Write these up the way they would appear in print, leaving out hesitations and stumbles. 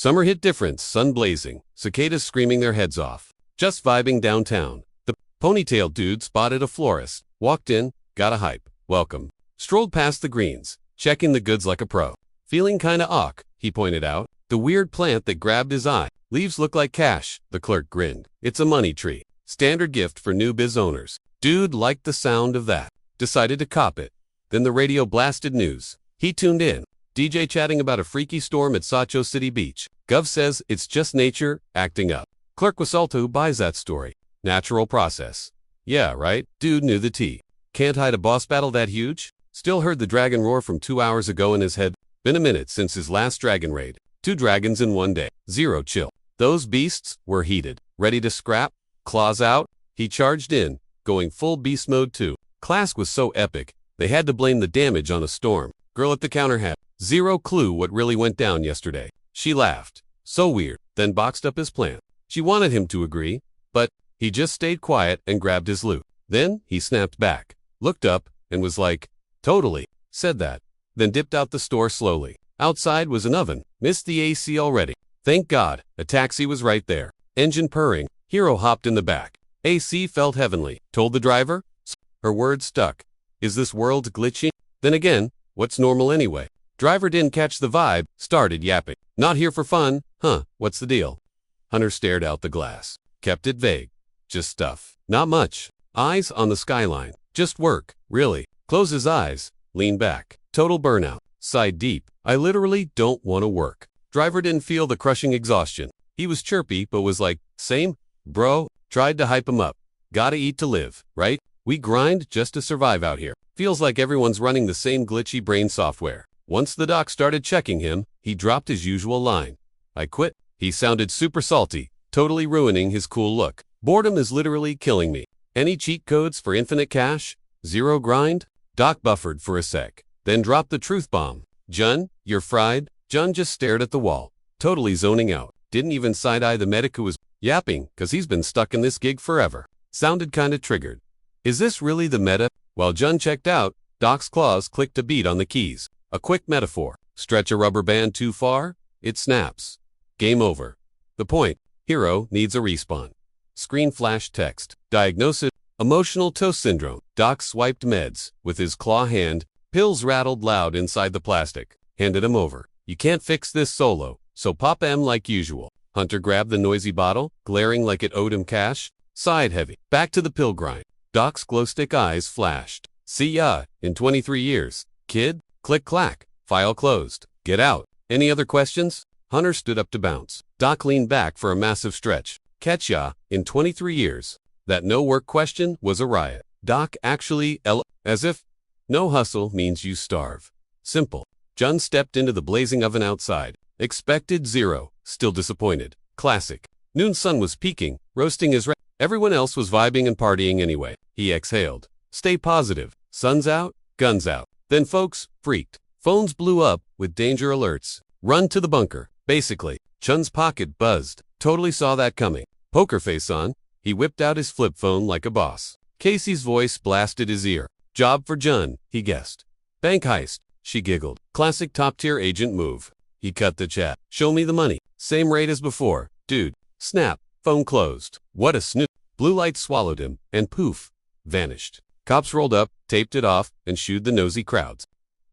Summer hit different, sun blazing, cicadas screaming their heads off. Just vibing downtown. The ponytail dude spotted a florist, walked in, got a hype, welcome. Strolled past the greens, checking the goods like a pro. Feeling kinda awk, he pointed out. The weird plant that grabbed his eye. Leaves look like cash, the clerk grinned. It's a money tree. Standard gift for new biz owners. Dude liked the sound of that. Decided to cop it. Then the radio blasted news. He tuned in. DJ chatting about a freaky storm at Sacho City Beach. Gov says it's just nature acting up. Clerk was Salta who buys that story. Natural process. Yeah, right? Dude knew the tea. Can't hide a boss battle that huge? Still heard the dragon roar from 2 hours ago in his head. Been a minute since his last dragon raid. 2 dragons in 1 day. Zero chill. Those beasts were heated. Ready to scrap? Claws out? He charged in, going full beast mode too. Class was so epic, they had to blame the damage on a storm. Girl at the counter had zero clue what really went down yesterday. She laughed. So weird. Then boxed up his plan. She wanted him to agree, but he just stayed quiet and grabbed his loot. Then he snapped back, looked up, and was like, totally, said that. Then dipped out the store slowly. Outside was an oven. Missed the AC already. Thank God, a taxi was right there. Engine purring. Hero hopped in the back. AC felt heavenly. Told the driver. Her words stuck. Is this world glitchy? Then again, what's normal anyway? Driver didn't catch the vibe, started yapping. Not here for fun, huh? What's the deal? Hunter stared out the glass. Kept it vague. Just stuff. Not much. Eyes on the skyline. Just work, really. Close his eyes. Lean back. Total burnout. Sighed deep. I literally don't want to work. Driver didn't feel the crushing exhaustion. He was chirpy, but was like, same, bro. Tried to hype him up. Gotta eat to live, right? We grind just to survive out here. Feels like everyone's running the same glitchy brain software. Once the doc started checking him, he dropped his usual line. I quit. He sounded super salty, totally ruining his cool look. Boredom is literally killing me. Any cheat codes for infinite cash? Zero grind? Doc buffered for a sec, then dropped the truth bomb. Jun, you're fried? Jun just stared at the wall, totally zoning out. Didn't even side-eye the medic who was yapping, cause he's been stuck in this gig forever. Sounded kinda triggered. Is this really the meta? While Jun checked out, Doc's claws clicked a beat on the keys. A quick metaphor. Stretch a rubber band too far? It snaps. Game over. The point. Hero needs a respawn. Screen flash text. Diagnosis. Emotional toast syndrome. Doc swiped meds. With his claw hand, pills rattled loud inside the plastic. Handed him over. You can't fix this solo, so pop M like usual. Hunter grabbed the noisy bottle, glaring like it owed him cash. Sighed heavy. Back to the pill grind. Doc's glowstick eyes flashed. See ya, in 23 years. Kid? Click clack. File closed. Get out. Any other questions? Hunter stood up to bounce. Doc leaned back for a massive stretch. Catch ya, in 23 years. That no work question was a riot. Doc actually as if no hustle means you starve. Simple. Jun stepped into the blazing oven outside. Expected zero. Still disappointed. Classic. Noon sun was peaking, roasting his everyone else was vibing and partying anyway. He exhaled. Stay positive. Sun's out, guns out. Then folks freaked. Phones blew up with danger alerts. Run to the bunker. Basically, Chun's pocket buzzed. Totally saw that coming. Poker face on, he whipped out his flip phone like a boss. Casey's voice blasted his ear. Job for Jun, he guessed. Bank heist, she giggled. Classic top-tier agent move. He cut the chat. Show me the money. Same rate as before. Dude. Snap. Phone closed. What a snoot. Blue light swallowed him, and poof, vanished. Cops rolled up, taped it off, and shooed the nosy crowds.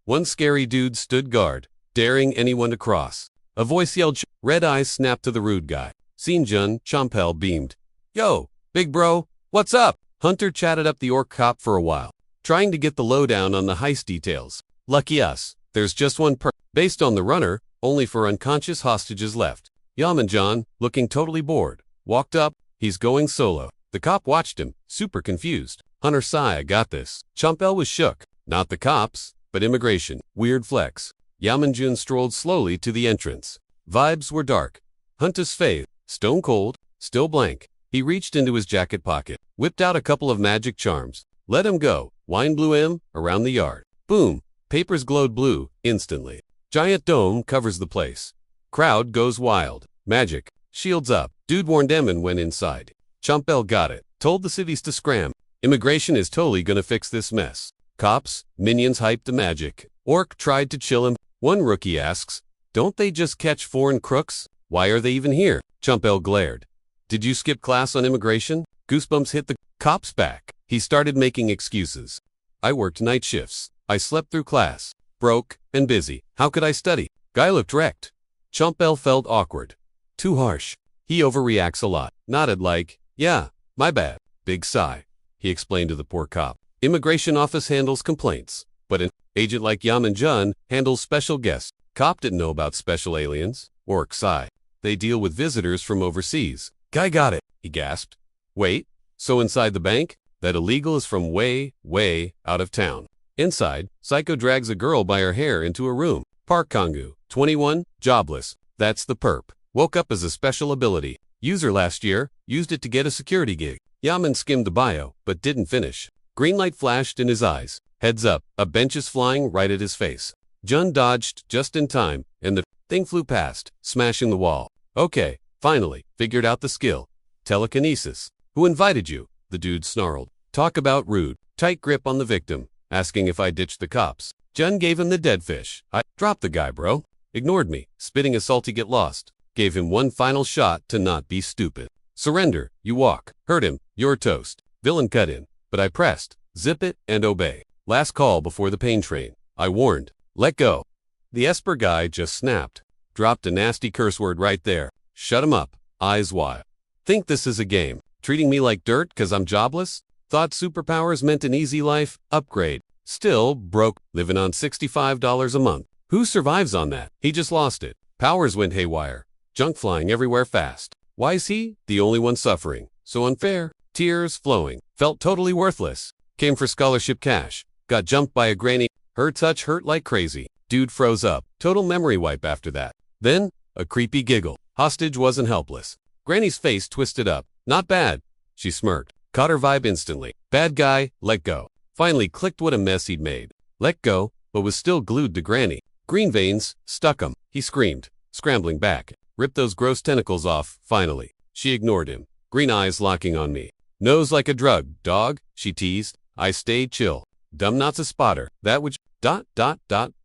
One scary dude stood guard, daring anyone to cross. A voice yelled, red eyes snapped to the rude guy. Seen Jun, Champel beamed. Yo, big bro, what's up? Hunter chatted up the orc cop for a while, trying to get the lowdown on the heist details. Lucky us, there's just one based on the runner, only for unconscious hostages left. Yaman John, looking totally bored, walked up. He's going solo. The cop watched him, super confused. Hunter sigh, I got this. Champel was shook. Not the cops, but immigration. Weird flex. Yamanjun strolled slowly to the entrance. Vibes were dark. Hunter's face, stone cold, still blank. He reached into his jacket pocket, whipped out a couple of magic charms. Let him go. Wine blew him around the yard. Boom. Papers glowed blue, instantly. Giant dome covers the place. Crowd goes wild. Magic. Shields up. Dude warned them and went inside. Champel got it. Told the cities to scram. Immigration is totally gonna fix this mess. Cops, minions hyped the magic. Orc tried to chill him. One rookie asks, don't they just catch foreign crooks? Why are they even here? Chumpel glared. Did you skip class on immigration? Goosebumps hit the cop's back. He started making excuses. I worked night shifts. I slept through class. Broke and busy. How could I study? Guy looked wrecked. Chumpel felt awkward. Too harsh. He overreacts a lot. Nodded like, yeah, my bad. Big sigh. He explained to the poor cop. Immigration office handles complaints, but an agent like Yaman Jun handles special guests. Cop didn't know about special aliens. Orc sigh. They deal with visitors from overseas. Guy got it, he gasped. Wait, so inside the bank? That illegal is from way, way out of town. Inside, Psycho drags a girl by her hair into a room. Park Kongu, 21, jobless. That's the perp. Woke up as a special ability. User last year, used it to get a security gig. Yaman skimmed the bio, but didn't finish. Green light flashed in his eyes. Heads up, a bench is flying right at his face. Jun dodged just in time, and the thing flew past, smashing the wall. Okay, finally, figured out the skill. Telekinesis. Who invited you? The dude snarled. Talk about rude. Tight grip on the victim, asking if I ditched the cops. Jun gave him the dead fish. I dropped the guy, bro. Ignored me, spitting a salty get lost. Gave him one final shot to not be stupid. Surrender, you walk. Hurt him, you're toast. Villain cut in, but I pressed. Zip it and obey. Last call before the pain train. I warned. Let go. The Esper guy just snapped. Dropped a nasty curse word right there. Shut him up. Eyes wide. Think this is a game. Treating me like dirt cause I'm jobless? Thought superpowers meant an easy life? Upgrade. Still broke, living on $65 a month. Who survives on that? He just lost it. Powers went haywire. Junk flying everywhere fast. Why is he the only one suffering? So unfair. Tears flowing. Felt totally worthless. Came for scholarship cash. Got jumped by a granny. Her touch hurt like crazy. Dude froze up. Total memory wipe after that. Then, a creepy giggle. Hostage wasn't helpless. Granny's face twisted up. Not bad. She smirked. Caught her vibe instantly. Bad guy, let go. Finally clicked what a mess he'd made. Let go, but was still glued to Granny. Green veins, stuck him. He screamed, scrambling back. Ripped those gross tentacles off, finally. She ignored him. Green eyes locking on me. Nose like a drug, dog, she teased. I stayed chill. Dumb not's a spotter. That which...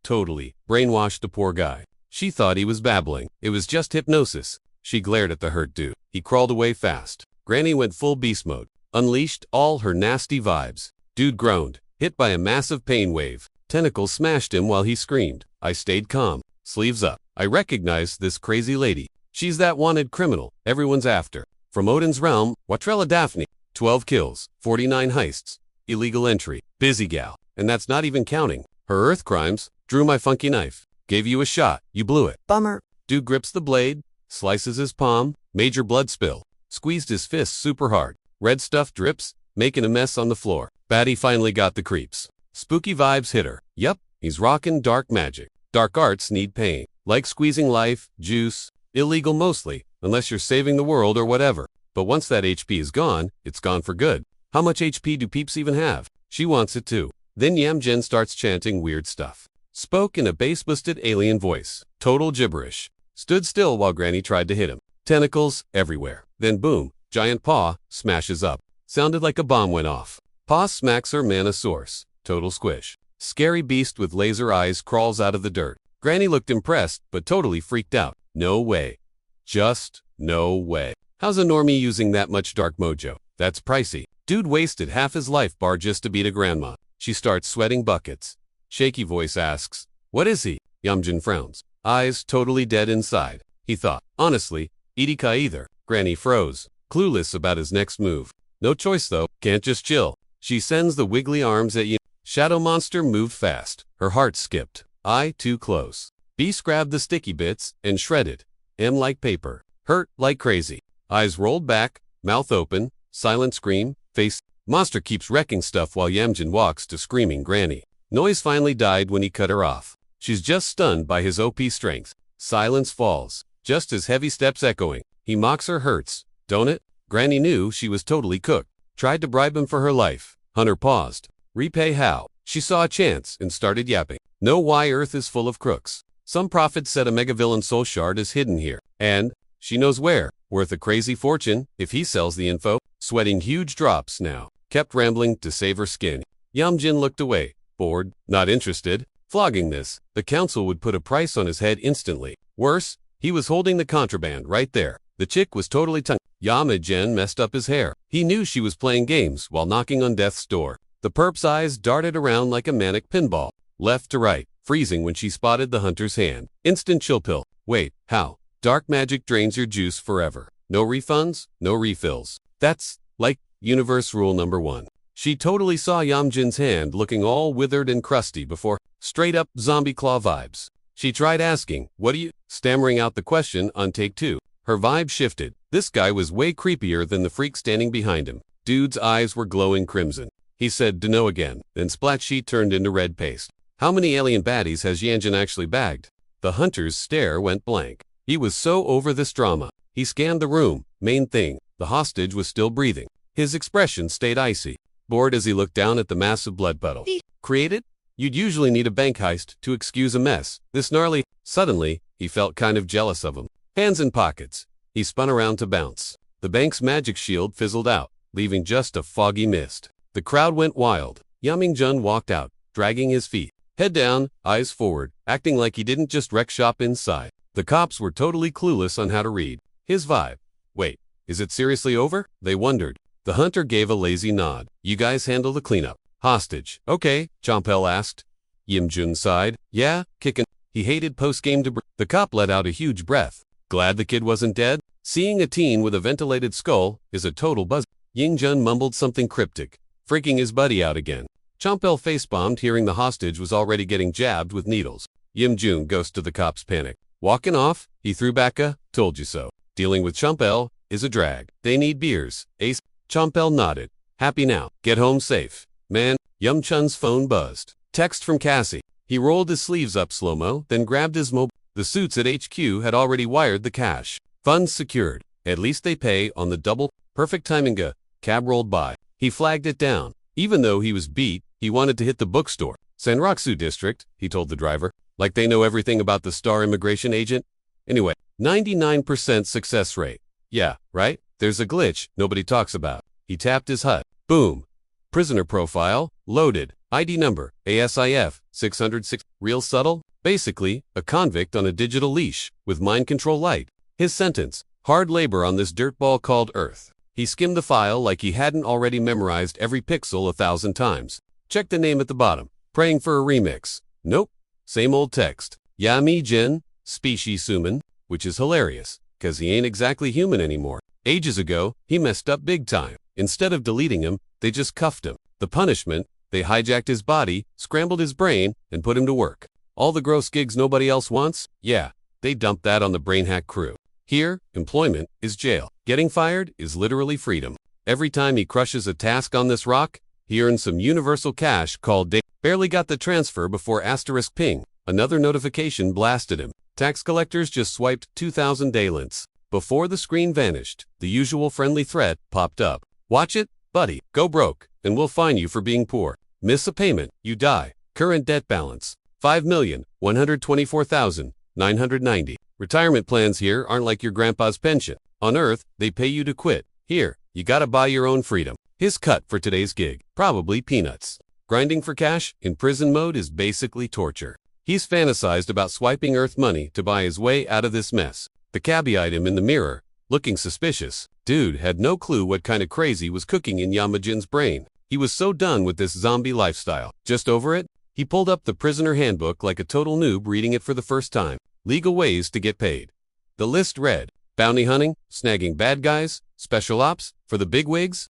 Totally. Brainwashed the poor guy. She thought he was babbling. It was just hypnosis. She glared at the hurt dude. He crawled away fast. Granny went full beast mode. Unleashed all her nasty vibes. Dude groaned, hit by a massive pain wave. Tentacles smashed him while he screamed. I stayed calm. Sleeves up. I recognized this crazy lady. She's that wanted criminal everyone's after. From Odin's realm, Watrella Daphne. 12 kills, 49 heists. Illegal entry. Busy gal. And that's not even counting her earth crimes. Drew my funky knife. Gave you a shot. You blew it. Bummer. Dude grips the blade. Slices his palm. Major blood spill. Squeezed his fist super hard. Red stuff drips. Making a mess on the floor. Batty finally got the creeps. Spooky vibes hit her. Yup, he's rockin' dark magic. Dark arts need pain. Like squeezing life, juice. Illegal mostly, unless you're saving the world or whatever. But once that HP is gone, it's gone for good. How much HP do peeps even have? She wants it too. Then Yamjin starts chanting weird stuff. Spoke in a bass-boosted alien voice. Total gibberish. Stood still while Granny tried to hit him. Tentacles everywhere. Then boom, giant paw smashes up. Sounded like a bomb went off. Paw smacks her mana source. Total squish. Scary beast with laser eyes crawls out of the dirt. Granny looked impressed, but totally freaked out. No way. Just no way. How's a normie using that much dark mojo? That's pricey. Dude wasted half his life bar just to beat a grandma. She starts sweating buckets. Shaky voice asks, what is he? Yamjin frowns. Eyes totally dead inside. He thought, honestly, Idika either. Granny froze, clueless about his next move. No choice though, can't just chill. She sends the wiggly arms at you. Shadow monster moved fast. Her heart skipped. Eye too close. Beast grabbed the sticky bits and shredded. M like paper. Hurt like crazy. Eyes rolled back, mouth open, silent scream, face. Monster keeps wrecking stuff while Yamjin walks to screaming Granny. Noise finally died when he cut her off. She's just stunned by his OP strength. Silence falls. Just as heavy steps echoing. He mocks her hurts. Don't it? Granny knew she was totally cooked. Tried to bribe him for her life. Hunter paused. Repay how? She saw a chance and started yapping. Know why Earth is full of crooks. Some prophet said a megavillain soul shard is hidden here. And she knows where. Worth a crazy fortune if he sells the info. Sweating huge drops now. Kept rambling to save her skin. Yamjin looked away. Bored. Not interested. Flogging this. The council would put a price on his head instantly. Worse, He was holding the contraband right there. The chick was totally tongue. Yamajen messed up his hair. He knew she was playing games while knocking on death's door. The perp's eyes darted around like a manic pinball, left to right, freezing when she spotted the hunter's hand. Instant chill pill. Wait, how? Dark magic drains your juice forever. No refunds, no refills. That's like universe rule number 1. She totally saw Yamjin's hand looking all withered and crusty before, straight up zombie claw vibes. She tried asking, "What do you?" stammering out the question on take 2. Her vibe shifted. This guy was way creepier than the freak standing behind him. Dude's eyes were glowing crimson. He said, "Dunno again." Then splat sheet turned into red paste. How many alien baddies has Yanjin actually bagged? The hunter's stare went blank. He was so over this drama. He scanned the room. Main thing, the hostage was still breathing. His expression stayed icy, bored as he looked down at the massive blood puddle. Created? You'd usually need a bank heist to excuse a mess. This gnarly. Suddenly, he felt kind of jealous of him. Hands in pockets. He spun around to bounce. The bank's magic shield fizzled out, leaving just a foggy mist. The crowd went wild. Yamingjun walked out, dragging his feet. Head down, eyes forward, acting like he didn't just wreck shop inside. The cops were totally clueless on how to read his vibe. Wait, is it seriously over? They wondered. The hunter gave a lazy nod. You guys handle the cleanup. Hostage. Okay, Chompel asked. Yimjun sighed. Yeah, kickin'. He hated post-game debris. The cop let out a huge breath. Glad the kid wasn't dead? Seeing a teen with a ventilated skull is a total buzz. Yingjun mumbled something cryptic, freaking his buddy out again. Chompel face-bombed hearing the hostage was already getting jabbed with needles. Yimjun ghosted the cop's panic. Walking off, he threw back a, "Told you so." Dealing with Chompel is a drag. They need beers. Ace. Chompel nodded. Happy now. Get home safe. Man, Yumchun's phone buzzed. Text from Cassie. He rolled his sleeves up slow-mo, then grabbed his mobile. The suits at HQ had already wired the cash. Funds secured. At least they pay on the double. Perfect timing. A cab rolled by. He flagged it down. Even though he was beat, he wanted to hit the bookstore. Sanroku District, he told the driver. Like they know everything about the star immigration agent. Anyway, 99% success rate. Yeah, right? There's a glitch nobody talks about. He tapped his HUD. Boom. Prisoner profile, loaded. ID number, ASIF, 606. Real subtle? Basically, a convict on a digital leash, with mind control light. His sentence, hard labor on this dirtball called Earth. He skimmed the file like he hadn't already memorized every pixel 1,000 times. Check the name at the bottom. Praying for a remix. Nope. Same old text. Yami Jin, species human, which is hilarious, cause he ain't exactly human anymore. Ages ago, he messed up big time. Instead of deleting him, they just cuffed him. The punishment, they hijacked his body, scrambled his brain, and put him to work. All the gross gigs nobody else wants? Yeah, they dumped that on the brain hack crew. Here, employment is jail. Getting fired is literally freedom. Every time he crushes a task on this rock, he earns some universal cash called day. Barely got the transfer before asterisk ping. Another notification blasted him. Tax collectors just swiped 2,000 daylents. Before the screen vanished, the usual friendly threat popped up. Watch it, buddy. Go broke, and we'll fine you for being poor. Miss a payment, you die. Current debt balance, 5,124,990. Retirement plans here aren't like your grandpa's pension. On Earth, they pay you to quit. Here, you gotta buy your own freedom. His cut for today's gig, probably peanuts. Grinding for cash in prison mode is basically torture. He's fantasized about swiping Earth money to buy his way out of this mess. The cabbie eyed him in the mirror, looking suspicious. Dude had no clue what kind of crazy was cooking in Yamajin's brain. He was so done with this zombie lifestyle. Just over it? He pulled up the prisoner handbook like a total noob reading it for the first time. Legal ways to get paid. The list read, bounty hunting, snagging bad guys, special ops, for the bigwigs, ...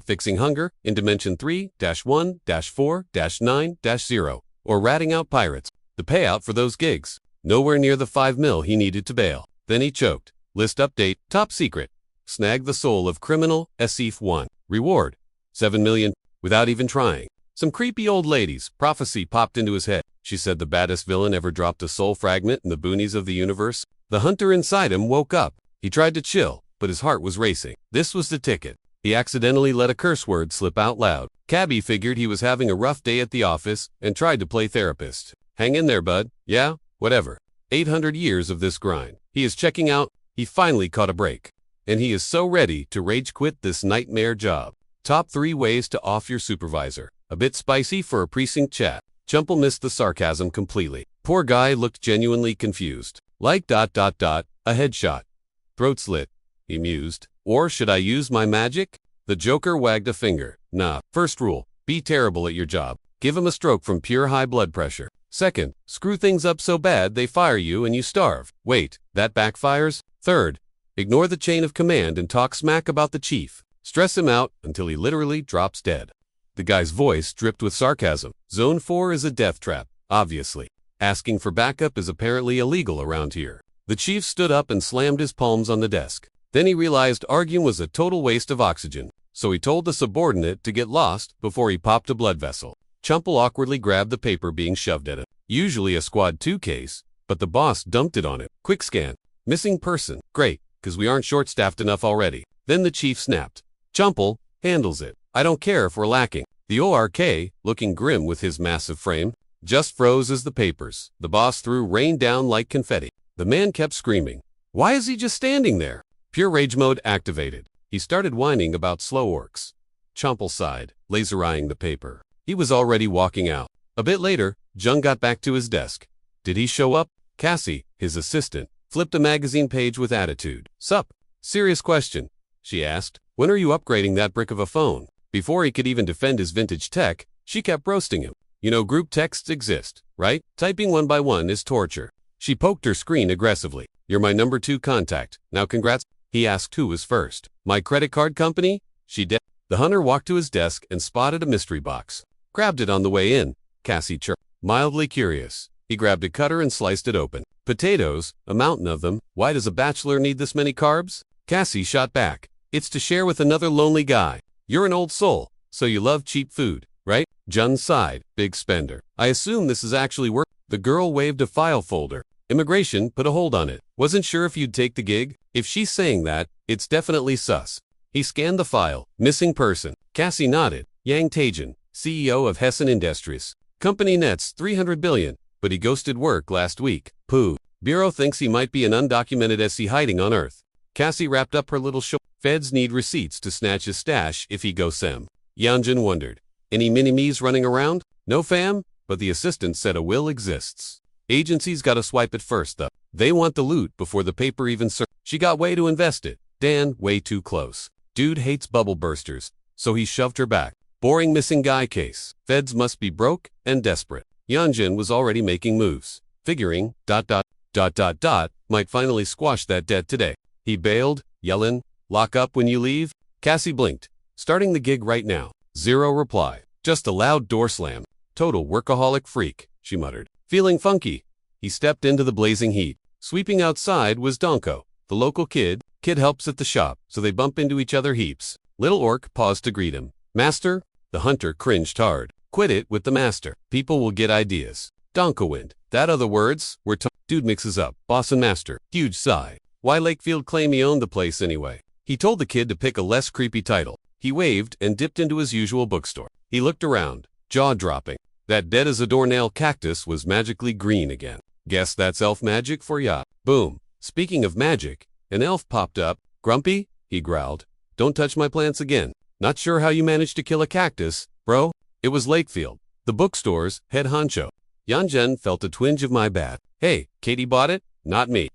fixing hunger in Dimension 3-1-4-9-0, or ratting out pirates. The payout for those gigs, nowhere near the 5 mil he needed to bail. Then he choked. List update, top secret. Snag the soul of criminal, SEF 1. Reward, 7 million, without even trying. Some creepy old lady's prophecy popped into his head. She said the baddest villain ever dropped a soul fragment in the boonies of the universe. The hunter inside him woke up. He tried to chill, but his heart was racing. This was the ticket. He accidentally let a curse word slip out loud. Cabby figured he was having a rough day at the office and tried to play therapist. Hang in there, bud. Yeah, whatever. 800 years of this grind. He is checking out. He finally caught a break. And he is so ready to rage quit this nightmare job. Top 3 ways to off your supervisor. A bit spicy for a precinct chat. Chumple missed the sarcasm completely. Poor guy looked genuinely confused. Like ... a headshot. Throat slit, he mused. Or should I use my magic? The Joker wagged a finger. Nah, first rule, be terrible at your job. Give him a stroke from pure high blood pressure. Second, screw things up so bad they fire you and you starve. Wait, that backfires? Third, ignore the chain of command and talk smack about the chief. Stress him out until he literally drops dead. The guy's voice dripped with sarcasm. Zone 4 is a death trap, obviously. Asking for backup is apparently illegal around here. The chief stood up and slammed his palms on the desk. Then he realized arguing was a total waste of oxygen, so he told the subordinate to get lost before he popped a blood vessel. Chumple awkwardly grabbed the paper being shoved at him. Usually a Squad 2 case, but the boss dumped it on him. Quick scan. Missing person. Great, because we aren't short-staffed enough already. Then the chief snapped. Chumple handles it. I don't care if we're lacking. The ORK, looking grim with his massive frame, just froze as the papers, the boss threw, rained down like confetti. The man kept screaming. Why is he just standing there? Pure rage mode activated. He started whining about slow orcs. Chumple sighed, laser-eyeing the paper. He was already walking out. A bit later, Jung got back to his desk. Did he show up? Cassie, his assistant, flipped a magazine page with attitude. Sup? Serious question, she asked. When are you upgrading that brick of a phone? Before he could even defend his vintage tech, she kept roasting him. You know group texts exist, right? Typing one by one is torture. She poked her screen aggressively. You're my number 2 contact. Now congrats. He asked who was first. My credit card company? The hunter walked to his desk and spotted a mystery box. Grabbed it on the way in. Cassie chirped. Mildly curious. He grabbed a cutter and sliced it open. Potatoes, a mountain of them. Why does a bachelor need this many carbs? Cassie shot back. It's to share with another lonely guy. You're an old soul, so you love cheap food, right? Jun sighed. Big spender. I assume this is actually work. The girl waved a file folder. Immigration put a hold on it. Wasn't sure if you'd take the gig. If she's saying that, it's definitely sus. He scanned the file. Missing person. Cassie nodded. Yang Taejin, CEO of Hessen Industries. Company nets 300 billion, but he ghosted work last week. Pooh. Bureau thinks he might be an undocumented SC hiding on Earth. Cassie wrapped up her little show. Feds need receipts to snatch his stash if he goes sem. Yanjin wondered. Any mini-me's running around? No fam, but the assistant said a will exists. Agency's gotta swipe it first though. They want the loot before the paper even She got way to invest it. Dan, way too close. Dude hates bubble bursters, so he shoved her back. Boring missing guy case. Feds must be broke and desperate. Yanjin was already making moves, figuring ... might finally squash that debt today. He bailed, yelling, lock up when you leave. Cassie blinked. Starting the gig right now. Zero reply. Just a loud door slam. Total workaholic freak, she muttered. Feeling funky. He stepped into the blazing heat. Sweeping outside was Donko, the local kid. Kid helps at the shop, so they bump into each other heaps. Little Orc paused to greet him. Master? The hunter cringed hard. Quit it with the master. People will get ideas. Donko went. That other words were Dude mixes up. Boss and master. Huge sigh. Why Lakefield claim he owned the place anyway? He told the kid to pick a less creepy title. He waved and dipped into his usual bookstore. He looked around, jaw-dropping. That dead-as-a-doornail cactus was magically green again. Guess that's elf magic for ya. Boom. Speaking of magic, an elf popped up. Grumpy? He growled. Don't touch my plants again. Not sure how you managed to kill a cactus, bro. It was Lakefield, the bookstore's head honcho. Yanjin felt a twinge of my bad. Hey, Katie bought it? Not me.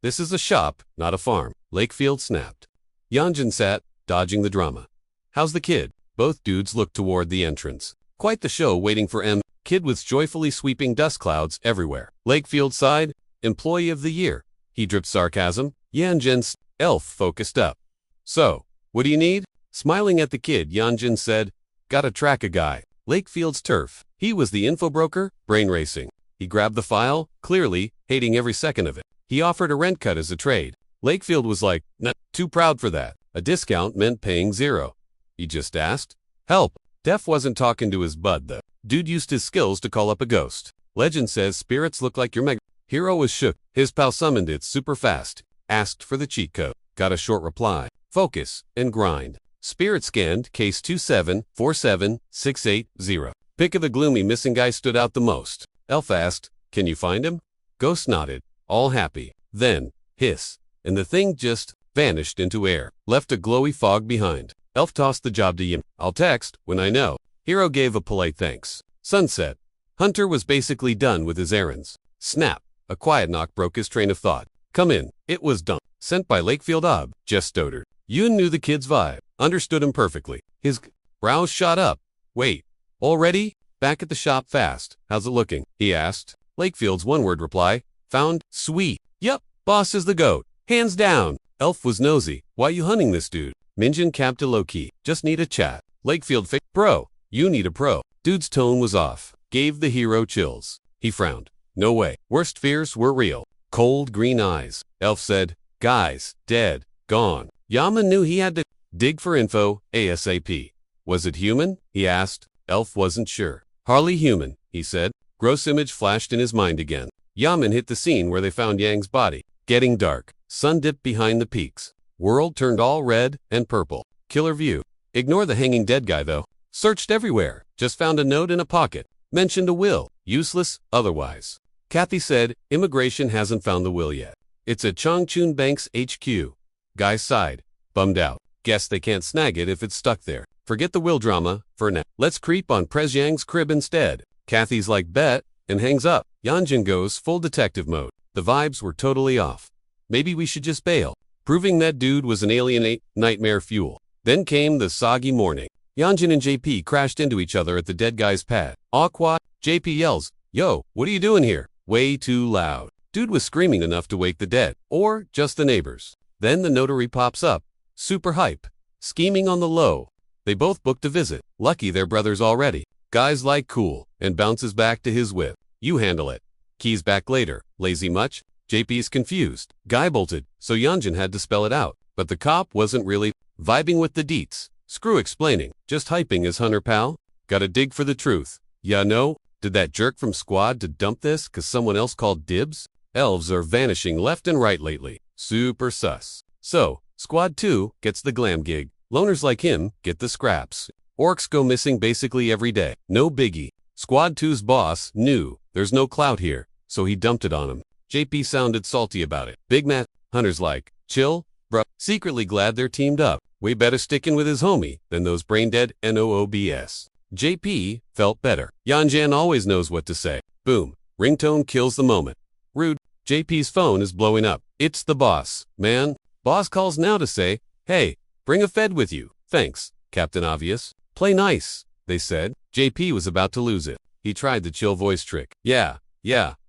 This is a shop, not a farm. Lakefield snapped. Yanjin sat, dodging the drama. How's the kid? Both dudes looked toward the entrance. Quite the show waiting for M. Kid was joyfully sweeping dust clouds everywhere. Lakefield sighed. Employee of the year. He dripped sarcasm. Yanjin's elf focused up. So, what do you need? Smiling at the kid, Yanjin said, gotta track a guy. Lakefield's turf. He was the info broker, brain racing. He grabbed the file, clearly, hating every second of it. He offered a rent cut as a trade. Lakefield was like, nah, too proud for that. A discount meant paying zero. He just asked. Help. Def wasn't talking to his bud though. Dude used his skills to call up a ghost. Legend says spirits look like your mega. Hero was shook. His pal summoned it super fast. Asked for the cheat code. Got a short reply. Focus and grind. Spirit scanned case 2747680. Pick of the gloomy missing guy stood out the most. Elf asked, can you find him? Ghost nodded, all happy. Then, hiss, and the thing just vanished into air, left a glowy fog behind. Elf tossed the job to Yim. I'll text when I know. Hero gave a polite thanks. Sunset. Hunter was basically done with his errands. Snap. A quiet knock broke his train of thought. Come in. It was Dunk. Sent by Lakefield Ob. Jess stuttered. Yoon knew the kid's vibe. Understood him perfectly. His brows shot up. Wait. Already? Back at the shop fast. How's it looking? He asked. Lakefield's one-word reply. Found. Sweet. Yup. Boss is the goat. Hands down. Elf was nosy. Why you hunting this dude? Minjin capped to low-key. Just need a chat. Lakefield Bro. You need a pro. Dude's tone was off. Gave the hero chills. He frowned. No way. Worst fears were real. Cold green eyes. Elf said. Guys. Dead. Gone. Yaman knew he had to dig for info ASAP. Was it human? He asked. Elf wasn't sure. Hardly human, he said. Gross image flashed in his mind again. Yaman hit the scene where they found Yang's body. Getting dark. Sun dipped behind the peaks. World turned all red and purple. Killer view. Ignore the hanging dead guy though. Searched everywhere. Just found a note in a pocket. Mentioned a will. Useless, otherwise. Kathy said, immigration hasn't found the will yet. It's at Chongchun Bank's HQ. Guy sighed. Bummed out. Guess they can't snag it if it's stuck there. Forget the will drama, for now. Let's creep on Prez Yang's crib instead. Kathy's like, bet, and hangs up. Yanjin goes full detective mode. The vibes were totally off. Maybe we should just bail. Proving that dude was an alien nightmare fuel. Then came the soggy morning. Yanjin and JP crashed into each other at the dead guy's pad. Aqua, JP yells, yo, what are you doing here? Way too loud. Dude was screaming enough to wake the dead, or just the neighbors. Then the notary pops up. Super hype. Scheming on the low. They both booked a visit. Lucky they're brothers already. Guy's like cool, and bounces back to his whip. You handle it. Keys back later. Lazy much? JP's confused. Guy bolted, so Yanjin had to spell it out. But the cop wasn't really vibing with the deets. Screw explaining. Just hyping his hunter pal. Gotta dig for the truth. Ya know? Did that jerk from squad to dump this cause someone else called dibs? Elves are vanishing left and right lately. Super sus. So, Squad 2 gets the glam gig. Loners like him get the scraps. Orcs go missing basically every day. No biggie. Squad 2's boss knew there's no clout here, so he dumped it on him. JP sounded salty about it. Big Matt, Hunter's like, chill, bruh. Secretly glad they're teamed up. Way better sticking with his homie than those brain-dead NOOBS. JP felt better. Yanjan always knows what to say. Boom. Ringtone kills the moment. Rude. JP's phone is blowing up. It's the boss. Man. Boss calls now to say, hey, bring a Fed with you. Thanks, Captain Obvious. Play nice, they said. JP was about to lose it. He tried the chill voice trick. Yeah,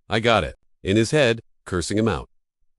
I got it. In his head, cursing him out.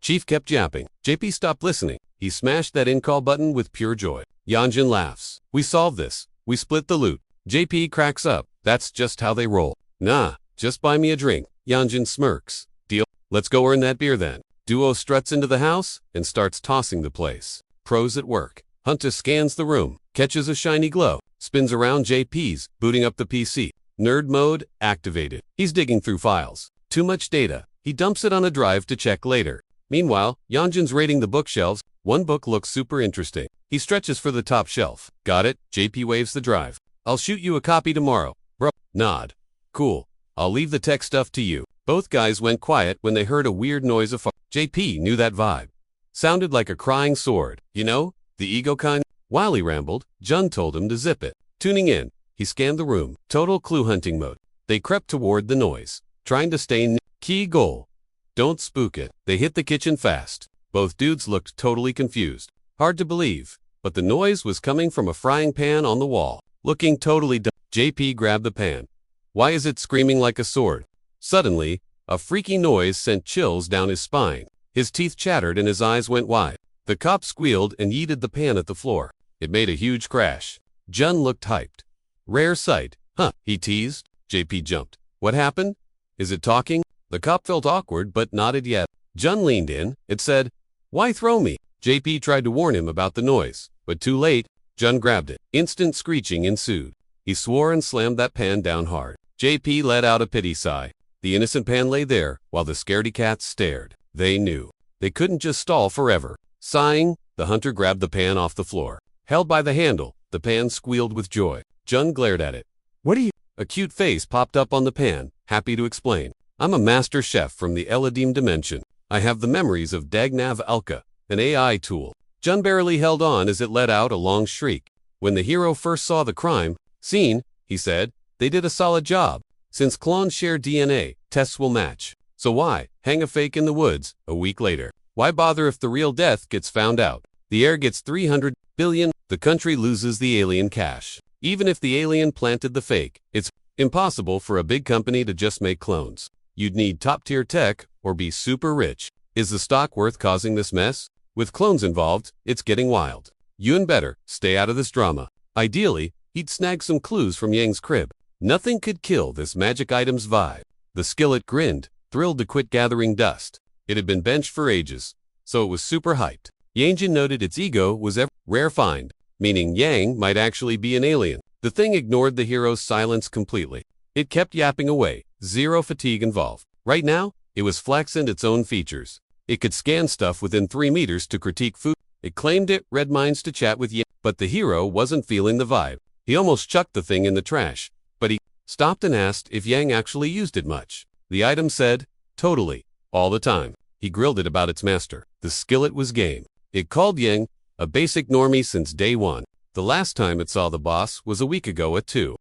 Chief kept yapping. JP stopped listening. He smashed that in-call button with pure joy. Yanjin laughs. We solved this. We split the loot. JP cracks up. That's just how they roll. Nah, just buy me a drink. Yanjin smirks. Deal? Let's go earn that beer then. Duo struts into the house and starts tossing the place. Pros at work. Hunter scans the room, catches a shiny glow, spins around JP's, booting up the PC. Nerd mode activated. He's digging through files. Too much data. He dumps it on a drive to check later. Meanwhile, Yanjin's raiding the bookshelves. One book looks super interesting. He stretches for the top shelf. Got it? JP waves the drive. I'll shoot you a copy tomorrow. Bro. Nod. Cool. I'll leave the tech stuff to you. Both guys went quiet when they heard a weird noise afar. JP knew that vibe. Sounded like a crying sword. You know, the ego kind? While he rambled, Jun told him to zip it. Tuning in, he scanned the room. Total clue hunting mode. They crept toward the noise, trying to stay in. Key goal. Don't spook it. They hit the kitchen fast. Both dudes looked totally confused. Hard to believe, but the noise was coming from a frying pan on the wall. Looking totally dumb. JP grabbed the pan. Why is it screaming like a sword? Suddenly, a freaky noise sent chills down his spine. His teeth chattered and his eyes went wide. The cop squealed and yeeted the pan at the floor. It made a huge crash. Jun looked hyped. Rare sight. Huh, he teased. JP jumped. What happened? Is it talking? The cop felt awkward but nodded yes. Jun leaned in. It said, why throw me? JP tried to warn him about the noise, but too late. Jun grabbed it. Instant screeching ensued. He swore and slammed that pan down hard. JP let out a pity sigh. The innocent pan lay there, while the scaredy cats stared. They knew. They couldn't just stall forever. Sighing, the hunter grabbed the pan off the floor. Held by the handle, the pan squealed with joy. Jun glared at it. What are you? A cute face popped up on the pan, happy to explain. I'm a master chef from the Eladim dimension. I have the memories of Dagnav Alka, an AI tool. Jun barely held on as it let out a long shriek. When the hero first saw the crime scene, he said, they did a solid job. Since clones share DNA, tests will match. So why hang a fake in the woods a week later? Why bother if the real death gets found out? The heir gets 300 billion, the country loses the alien cash. Even if the alien planted the fake, it's impossible for a big company to just make clones. You'd need top-tier tech or be super rich. Is the stock worth causing this mess? With clones involved, it's getting wild. Yun better stay out of this drama. Ideally, he'd snag some clues from Yang's crib. Nothing could kill this magic item's vibe. The skillet grinned, thrilled to quit gathering dust. It had been benched for ages, so it was super hyped. Yangjin noted its ego was a rare find, meaning Yang might actually be an alien. The thing ignored the hero's silence completely. It kept yapping away, zero fatigue involved. Right now, it was flexing its own features. It could scan stuff within 3 meters to critique food. It claimed it read minds to chat with Yang, but the hero wasn't feeling the vibe. He almost chucked the thing in the trash, but he stopped and asked if Yang actually used it much. The item said, totally, all the time. He grilled it about its master. The skillet was game. It called Yang a basic normie since day one. The last time it saw the boss was a week ago at 2.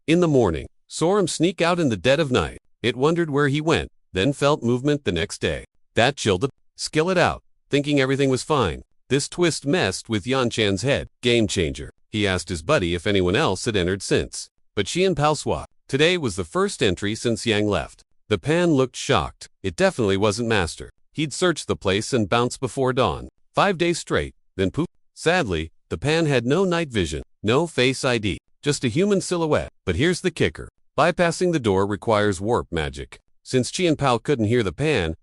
In the morning, saw him sneak out in the dead of night. It wondered where he went, then felt movement the next day. That chilled the skillet out, thinking everything was fine. This twist messed with Yan-chan's head. Game changer. He asked his buddy if anyone else had entered since. But she and Pal swapped. Today was the first entry since Yang left. The pan looked shocked. It definitely wasn't master. He'd searched the place and bounced before dawn. 5 days straight, then poof. Sadly, the pan had no night vision, no face ID, just a human silhouette. But here's the kicker. Bypassing the door requires warp magic. Since Chi and Pal couldn't hear the pan,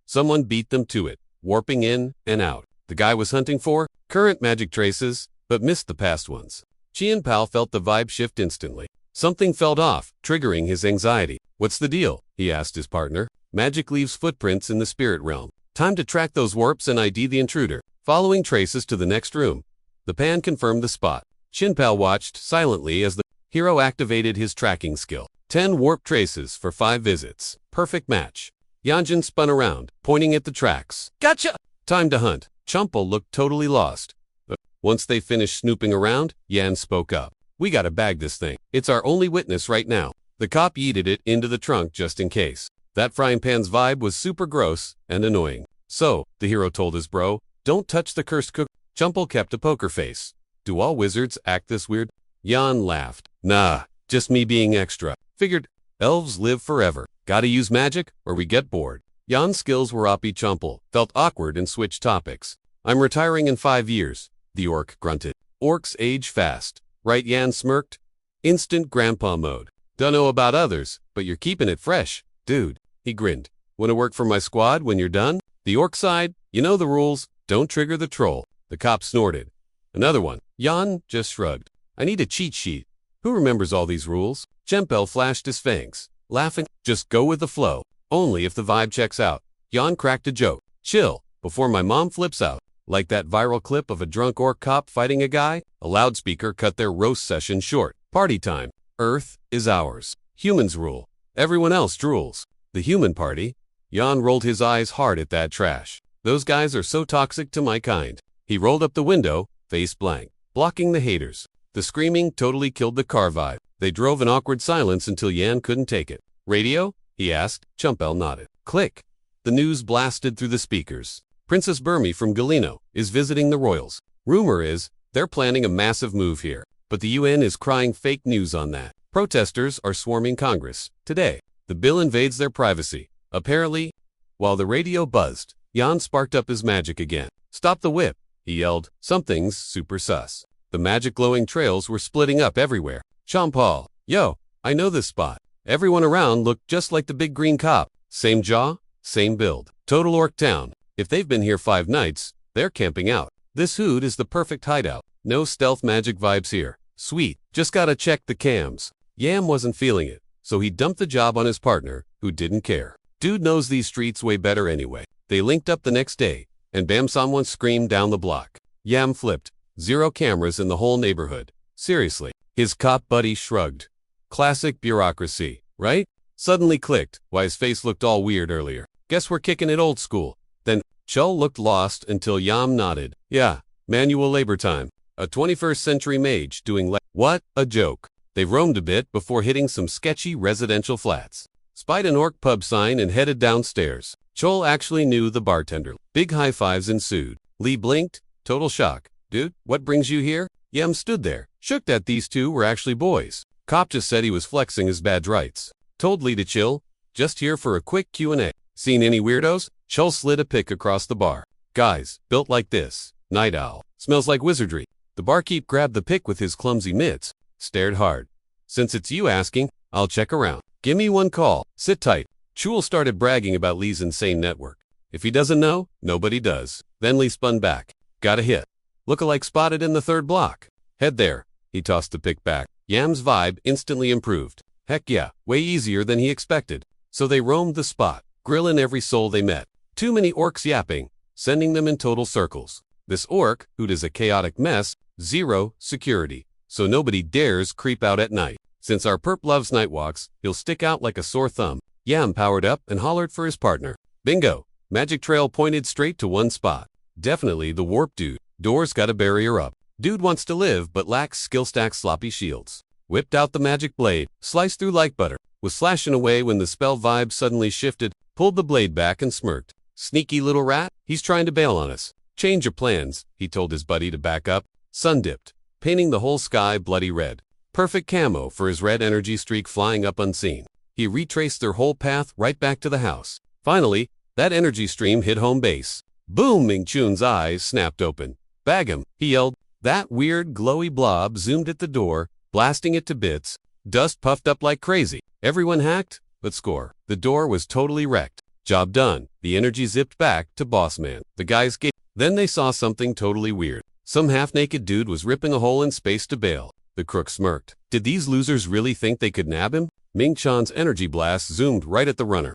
someone beat them to it, warping in and out. The guy was hunting for current magic traces, but missed the past ones. Chi and Pal felt the vibe shift instantly. Something felt off, triggering his anxiety. What's the deal? He asked his partner. Magic leaves footprints in the spirit realm. Time to track those warps and ID the intruder. Following traces to the next room. The pan confirmed the spot. Shinpal watched silently as the hero activated his tracking skill. 10 warp traces for 5 visits. Perfect match. Yanjin spun around, pointing at the tracks. Gotcha! Time to hunt. Chumpel looked totally lost. But once they finished snooping around, Yan spoke up. We gotta bag this thing. It's our only witness right now. The cop yeeted it into the trunk just in case. That frying pan's vibe was super gross and annoying. So, the hero told his bro, don't touch the cursed cook. Chumpel kept a poker face. Do all wizards act this weird? Yan laughed. Nah, just me being extra. Figured, elves live forever. Gotta use magic or we get bored. Yan's skills were OP. Chumpel felt awkward and switched topics. I'm retiring in 5 years, the orc grunted. Orcs age fast. Right? Yan smirked. Instant grandpa mode. Dunno about others, but you're keeping it fresh, dude. He grinned. Wanna work for my squad when you're done? The orc side, you know the rules. Don't trigger the troll. The cop snorted. Another one. Yan just shrugged. I need a cheat sheet. Who remembers all these rules? Chempel flashed his fangs, laughing. Just go with the flow. Only if the vibe checks out. Yan cracked a joke. Chill, before my mom flips out. Like that viral clip of a drunk orc cop fighting a guy? A loudspeaker cut their roast session short. Party time. Earth is ours. Humans rule. Everyone else drools. The human party? Yan rolled his eyes hard at that trash. Those guys are so toxic to my kind. He rolled up the window, face blank, blocking the haters. The screaming totally killed the car vibe. They drove an awkward silence until Yan couldn't take it. Radio? He asked. Chumpel nodded. Click. The news blasted through the speakers. Princess Burmi from Galino is visiting the royals. Rumor is, they're planning a massive move here. But the UN is crying fake news on that. Protesters are swarming Congress. Today, the bill invades their privacy. Apparently, while the radio buzzed, Yan sparked up his magic again. Stop the whip, he yelled. Something's super sus. The magic glowing trails were splitting up everywhere. Champal, yo, I know this spot. Everyone around looked just like the big green cop. Same jaw, same build. Total orc town. If they've been here 5 nights, they're camping out. This hood is the perfect hideout. No stealth magic vibes here. Sweet, just gotta check the cams. Yam wasn't feeling it, so he dumped the job on his partner, who didn't care. Dude knows these streets way better anyway. They linked up the next day, and bam, someone screamed down the block. Yam flipped. 0 cameras in the whole neighborhood. Seriously. His cop buddy shrugged. Classic bureaucracy, right? Suddenly clicked, why his face looked all weird earlier. Guess we're kicking it old school. Then, Chul looked lost until Yam nodded. Yeah, manual labor time. A 21st century mage doing what? A joke. They roamed a bit before hitting some sketchy residential flats. spied an orc pub sign and headed downstairs. Chol actually knew the bartender. Big high fives ensued. Lee blinked, total shock. Dude, what brings you here? Yam stood there, shook that these two were actually boys. Cop just said he was flexing his badge rights. Told Lee to chill, just here for a quick Q&A. Seen any weirdos? Chol slid a pick across the bar. Guys, built like this. Night owl. Smells like wizardry. The barkeep grabbed the pick with his clumsy mitts. Stared hard. Since it's you asking, I'll check around. Give me one call. Sit tight. Chul started bragging about Lee's insane network. If he doesn't know, nobody does. Then Lee spun back. Got a hit. Lookalike spotted in the third block. Head there. He tossed the pick back. Yam's vibe instantly improved. Heck yeah, way easier than he expected. So they roamed the spot, grilling every soul they met. Too many orcs yapping, sending them in total circles. This orc, who'd is a chaotic mess, zero security. So nobody dares creep out at night. Since our perp loves night walks, he'll stick out like a sore thumb. Yam powered up and hollered for his partner. Bingo! Magic trail pointed straight to one spot. Definitely the warp dude. Doors got a barrier up. Dude wants to live but lacks skill stack sloppy shields. Whipped out the magic blade, sliced through like butter. Was slashing away when the spell vibe suddenly shifted, pulled the blade back and smirked. Sneaky little rat, he's trying to bail on us. Change your plans, he told his buddy to back up. Sun dipped, painting the whole sky bloody red. Perfect camo for his red energy streak flying up unseen. He retraced their whole path right back to the house. Finally, that energy stream hit home base. Boom! Ming Chun's eyes snapped open. Bag him, he yelled. That weird glowy blob zoomed at the door, blasting it to bits. Dust puffed up like crazy. Everyone hacked, but score. The door was totally wrecked. Job done. The energy zipped back to Boss Man. The guys gave. Then they saw something totally weird. Some half-naked dude was ripping a hole in space to bail. The crook smirked. Did these losers really think they could nab him? Ming Chan's energy blast zoomed right at the runner.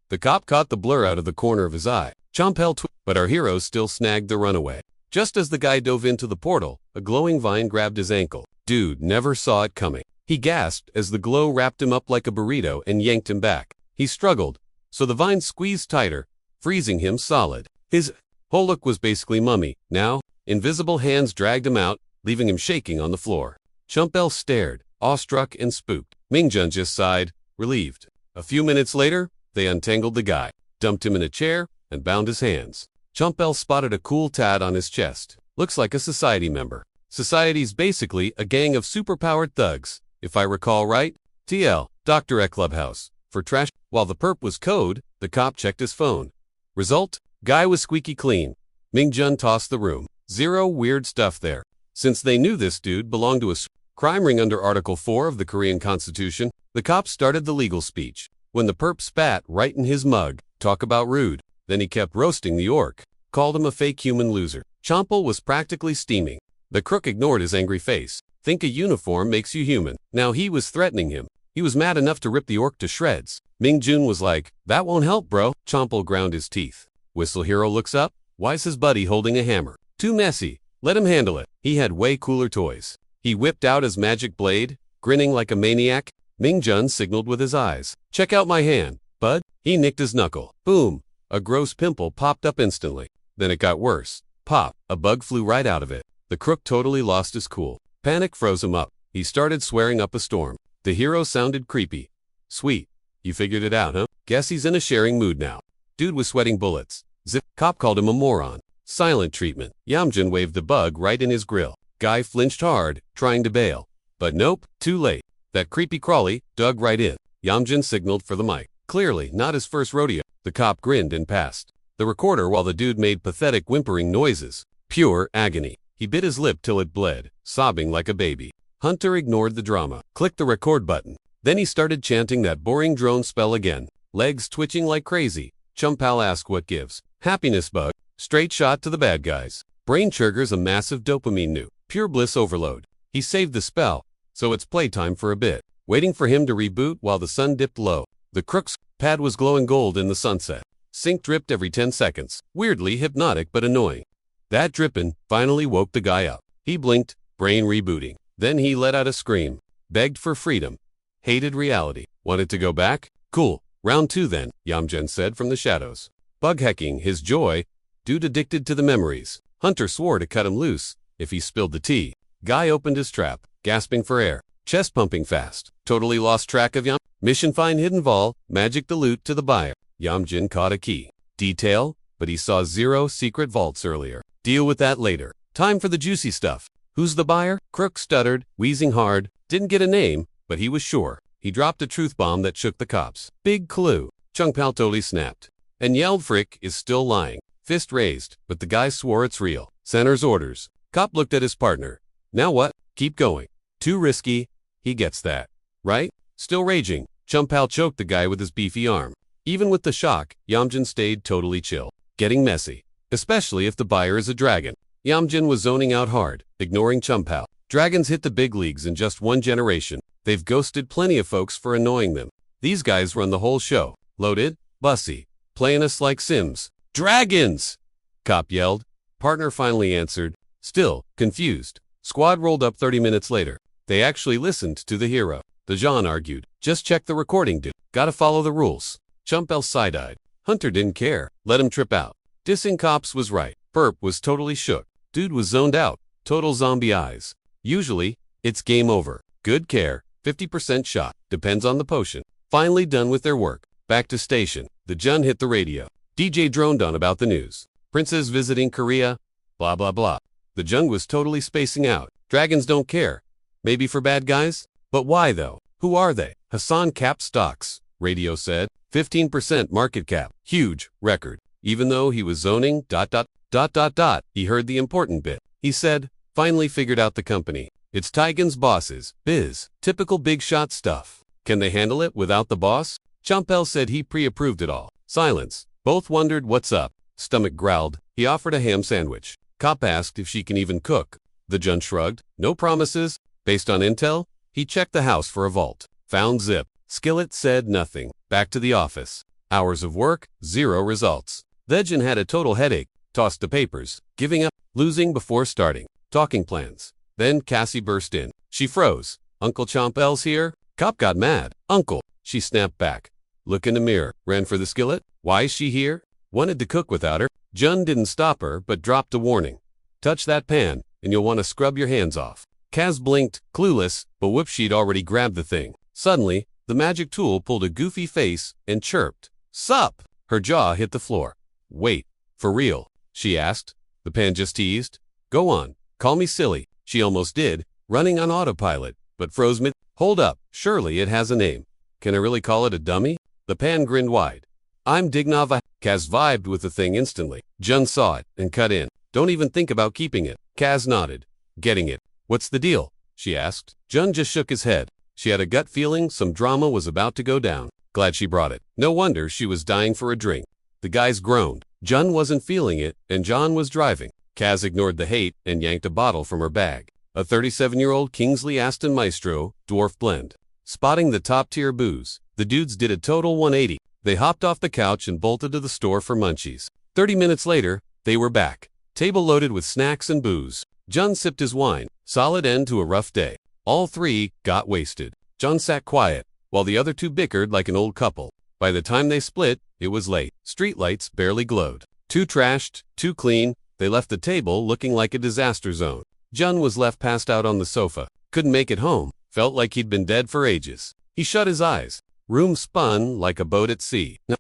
The cop caught the blur out of the corner of his eye. Chompel but our heroes still snagged the runaway. Just as the guy dove into the portal, a glowing vine grabbed his ankle. Dude never saw it coming. He gasped as the glow wrapped him up like a burrito and yanked him back. He struggled, so the vine squeezed tighter, freezing him solid. His whole look was basically mummy. Now, invisible hands dragged him out, leaving him shaking on the floor. Chumpel stared, awestruck and spooked. Mingjun just sighed, relieved. A few minutes later, they untangled the guy, dumped him in a chair, and bound his hands. Chumpel spotted a cool tat on his chest. Looks like a society member. Society's basically a gang of superpowered thugs. If I recall right, TL, Dr. at Clubhouse. For trash, while the perp was code, the cop checked his phone. Result, guy was squeaky clean. Mingjun tossed the room. Zero weird stuff there. Since they knew this dude belonged to a crime ring under Article 4 of the Korean Constitution, the cop started the legal speech. When the perp spat right in his mug, talk about rude. Then he kept roasting the orc. Called him a fake human loser. Chompel was practically steaming. The crook ignored his angry face. Think a uniform makes you human. Now he was threatening him. He was mad enough to rip the orc to shreds. Mingjun was like, that won't help, bro. Chompel ground his teeth. Whistle Hero looks up. Why's his buddy holding a hammer? Too messy. Let him handle it. He had way cooler toys. He whipped out his magic blade, grinning like a maniac. Mingjun signaled with his eyes. Check out my hand, bud. He nicked his knuckle. Boom. A gross pimple popped up instantly. Then it got worse. Pop. A bug flew right out of it. The crook totally lost his cool. Panic froze him up. He started swearing up a storm. The hero sounded creepy. Sweet. You figured it out, huh? Guess he's in a sharing mood now. Dude was sweating bullets. Zip. Cop called him a moron. Silent treatment. Yamjun waved the bug right in his grill. Guy flinched hard, trying to bail. But nope, too late. That creepy crawly dug right in. Yamjun signaled for the mic. Clearly not his first rodeo. The cop grinned and passed the recorder while the dude made pathetic whimpering noises. Pure agony. He bit his lip till it bled, sobbing like a baby. Hunter ignored the drama. Clicked the record button. Then he started chanting that boring drone spell again. Legs twitching like crazy. Chumpal asked what gives. Happiness bug. Straight shot to the bad guys. Brain triggers a massive dopamine nuke. Pure bliss overload. He saved the spell, so it's playtime for a bit. Waiting for him to reboot while the sun dipped low. The crook's pad was glowing gold in the sunset. Sync dripped every 10 seconds. Weirdly hypnotic but annoying. That drippin' finally woke the guy up. He blinked, brain rebooting. Then he let out a scream. Begged for freedom. Hated reality. Wanted to go back? Cool. Round 2 then, Yamjen said from the shadows. Bug hacking his joy. Dude addicted to the memories. Hunter swore to cut him loose if he spilled the tea. Guy opened his trap, gasping for air. Chest pumping fast. Totally lost track of Yam. Mission find hidden vault, magic the loot to the buyer. Yamjin caught a key. Detail, but he saw 0 secret vaults earlier. Deal with that later. Time for the juicy stuff. Who's the buyer? Crook stuttered, wheezing hard. Didn't get a name, but he was sure. He dropped a truth bomb that shook the cops. Big clue. Chungpao totally snapped and yelled Frick is still lying. Fist raised, but the guy swore it's real. Center's orders. Cop looked at his partner. Now what? Keep going. Too risky. He gets that. Right? Still raging. Chungpao choked the guy with his beefy arm. Even with the shock, Yamjin stayed totally chill. Getting messy. Especially if the buyer is a dragon. Yamjin was zoning out hard, ignoring Chungpao. Dragons hit the big leagues in just one generation. They've ghosted plenty of folks for annoying them. These guys run the whole show. Loaded, bussy, playing us like Sims. Dragons! Cop yelled. Partner finally answered, still confused. Squad rolled up 30 minutes later. They actually listened to the hero. The Jean argued, just check the recording, dude. Gotta follow the rules. Chungpao side-eyed. Hunter didn't care. Let him trip out. Dissing cops was right. Perp was totally shook. Dude was zoned out. Total zombie eyes. Usually, it's game over. Good care. 50% shot. Depends on the potion. Finally done with their work. Back to station. The Jun hit the radio. DJ droned on about the news. Princess visiting Korea. Blah blah blah. The Jun was totally spacing out. Dragons don't care. Maybe for bad guys? But why though? Who are they? Hassan capped stocks. Radio said. 15% market cap. Huge. Record. Even though he was zoning, he heard the important bit. He said, finally figured out the company. It's Tigan's bosses. Biz. Typical big shot stuff. Can they handle it without the boss? Chungpao said he pre-approved it all. Silence. Both wondered what's up. Stomach growled. He offered a ham sandwich. Cop asked if she can even cook. The Jun shrugged. No promises. Based on intel, he checked the house for a vault. Found zip. Skillet said nothing. Back to the office. Hours of work, 0 results. Vegin had a total headache. Tossed the papers. Giving up. Losing before starting. Talking plans. Then Cassie burst in. She froze. Uncle Chungpao's here? Cop got mad. Uncle. She snapped back. Look in the mirror. Ran for the skillet. Why is she here? Wanted to cook without her. Jun didn't stop her, but dropped a warning. Touch that pan, and you'll want to scrub your hands off. Kaz blinked, clueless, but whoop she'd already grabbed the thing. Suddenly, the magic tool pulled a goofy face and chirped. Sup? Her jaw hit the floor. Wait, for real? She asked. The pan just teased. Go on, call me silly. She almost did, running on autopilot, but froze mid. Hold up, surely it has a name. Can I really call it a dummy? The pan grinned wide. I'm Dignava. Kaz vibed with the thing instantly. Jun saw it and cut in. Don't even think about keeping it. Kaz nodded. Getting it. What's the deal? She asked. Jun just shook his head. She had a gut feeling some drama was about to go down. Glad she brought it. No wonder she was dying for a drink. The guys groaned. Jun wasn't feeling it, and John was driving. Kaz ignored the hate and yanked a bottle from her bag. A 37-year-old Kingsley Aston Maestro, dwarf blend. Spotting the top-tier booze, the dudes did a total 180. They hopped off the couch and bolted to the store for munchies. 30 minutes later, they were back. Table loaded with snacks and booze. Jun sipped his wine. Solid end to a rough day. All three got wasted. Jun sat quiet, while the other two bickered like an old couple. By the time they split, it was late. Streetlights barely glowed. Too trashed, too clean, they left the table looking like a disaster zone. Jun was left passed out on the sofa. Couldn't make it home. Felt like he'd been dead for ages. He shut his eyes. Room spun like a boat at sea. No,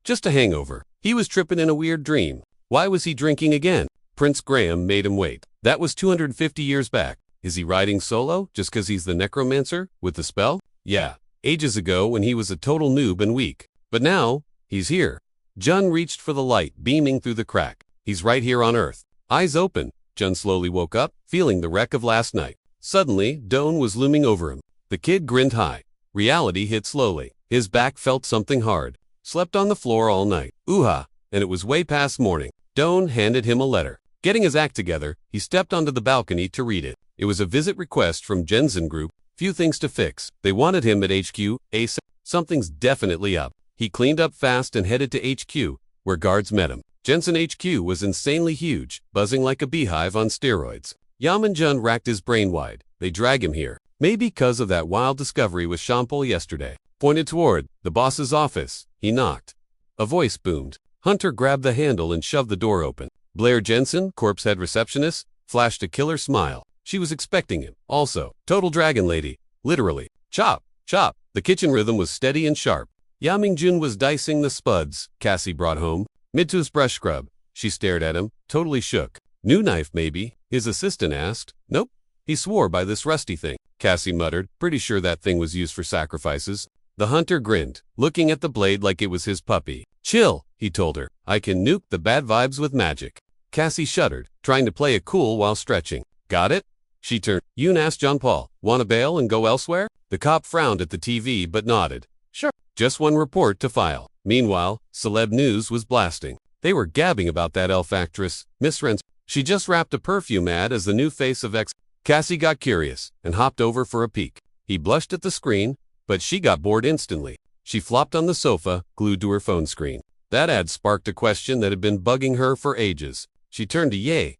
just a hangover. He was tripping in a weird dream. Why was he drinking again? Prince Graham made him wait. That was 250 years back. Is he riding solo just because he's the necromancer with the spell? Yeah, ages ago when he was a total noob and weak. But now, he's here. Jun reached for the light beaming through the crack. He's right here on Earth. Eyes open, Jun slowly woke up, feeling the wreck of last night. Suddenly, Doan was looming over him. The kid grinned high. Reality hit slowly. His back felt something hard. Slept on the floor all night. Ooh-ha, and it was way past morning. Doan handed him a letter. Getting his act together, he stepped onto the balcony to read it. It was a visit request from Jensen Group. Few things to fix. They wanted him at HQ ASAP. Something's definitely up. He cleaned up fast and headed to HQ, where guards met him. Jensen HQ was insanely huge, buzzing like a beehive on steroids. Yaman Jun racked his brain wide. They drag him here. Maybe because of that wild discovery with Shampoo yesterday. Pointed toward the boss's office. He knocked. A voice boomed. Hunter grabbed the handle and shoved the door open. Blair Jensen, corpse head receptionist, flashed a killer smile. She was expecting him. Also, total dragon lady. Literally. Chop, chop. The kitchen rhythm was steady and sharp. Ya Mingjun was dicing the spuds Cassie brought home. Mid-toothbrush scrub. She stared at him, totally shook. New knife, maybe? His assistant asked. Nope. He swore by this rusty thing. Cassie muttered, pretty sure that thing was used for sacrifices. The hunter grinned, looking at the blade like it was his puppy. Chill, he told her. I can nuke the bad vibes with magic. Cassie shuddered, trying to play it cool while stretching. Got it? She turned. Yoon asked John Paul, wanna bail and go elsewhere? The cop frowned at the TV but nodded. Sure. Just one report to file. Meanwhile, celeb news was blasting. They were gabbing about that elf actress, Miss Renz. She just wrapped a perfume ad as the new face of X. Cassie got curious and hopped over for a peek. He blushed at the screen, but she got bored instantly. She flopped on the sofa, glued to her phone screen. That ad sparked a question that had been bugging her for ages. She turned to Ye.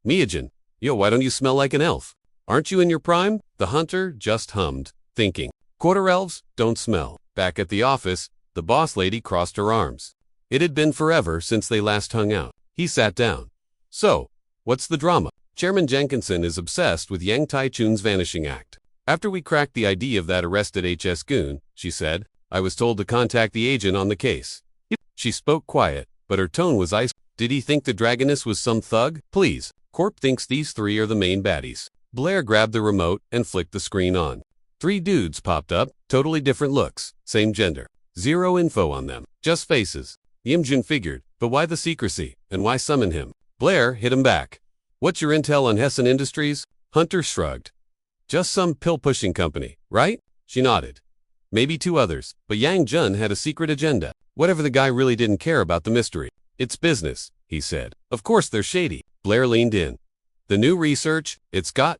Miyajin, yo, why don't you smell like an elf? Aren't you in your prime? The hunter just hummed, thinking. Quarter elves don't smell. Back at the office, the boss lady crossed her arms. It had been forever since they last hung out. He sat down. So, what's the drama? Chairman Jenkinson is obsessed with Yang Tai-chun's vanishing act. After we cracked the ID of that arrested HS goon, she said, I was told to contact the agent on the case. She spoke quiet, but her tone was ice. Did he think the dragoness was some thug? Please, Corp thinks these three are the main baddies. Blair grabbed the remote and flicked the screen on. 3 dudes popped up, totally different looks, same gender. Zero info on them, just faces. Yimjun figured, but why the secrecy, and why summon him? Blair hit him back. What's your intel on Hessen Industries? Hunter shrugged. Just some pill-pushing company, right? She nodded. Maybe 2 others, but Yang Jun had a secret agenda. Whatever, the guy really didn't care about the mystery. It's business, he said. Of course they're shady. Blair leaned in. The new research, it's got ...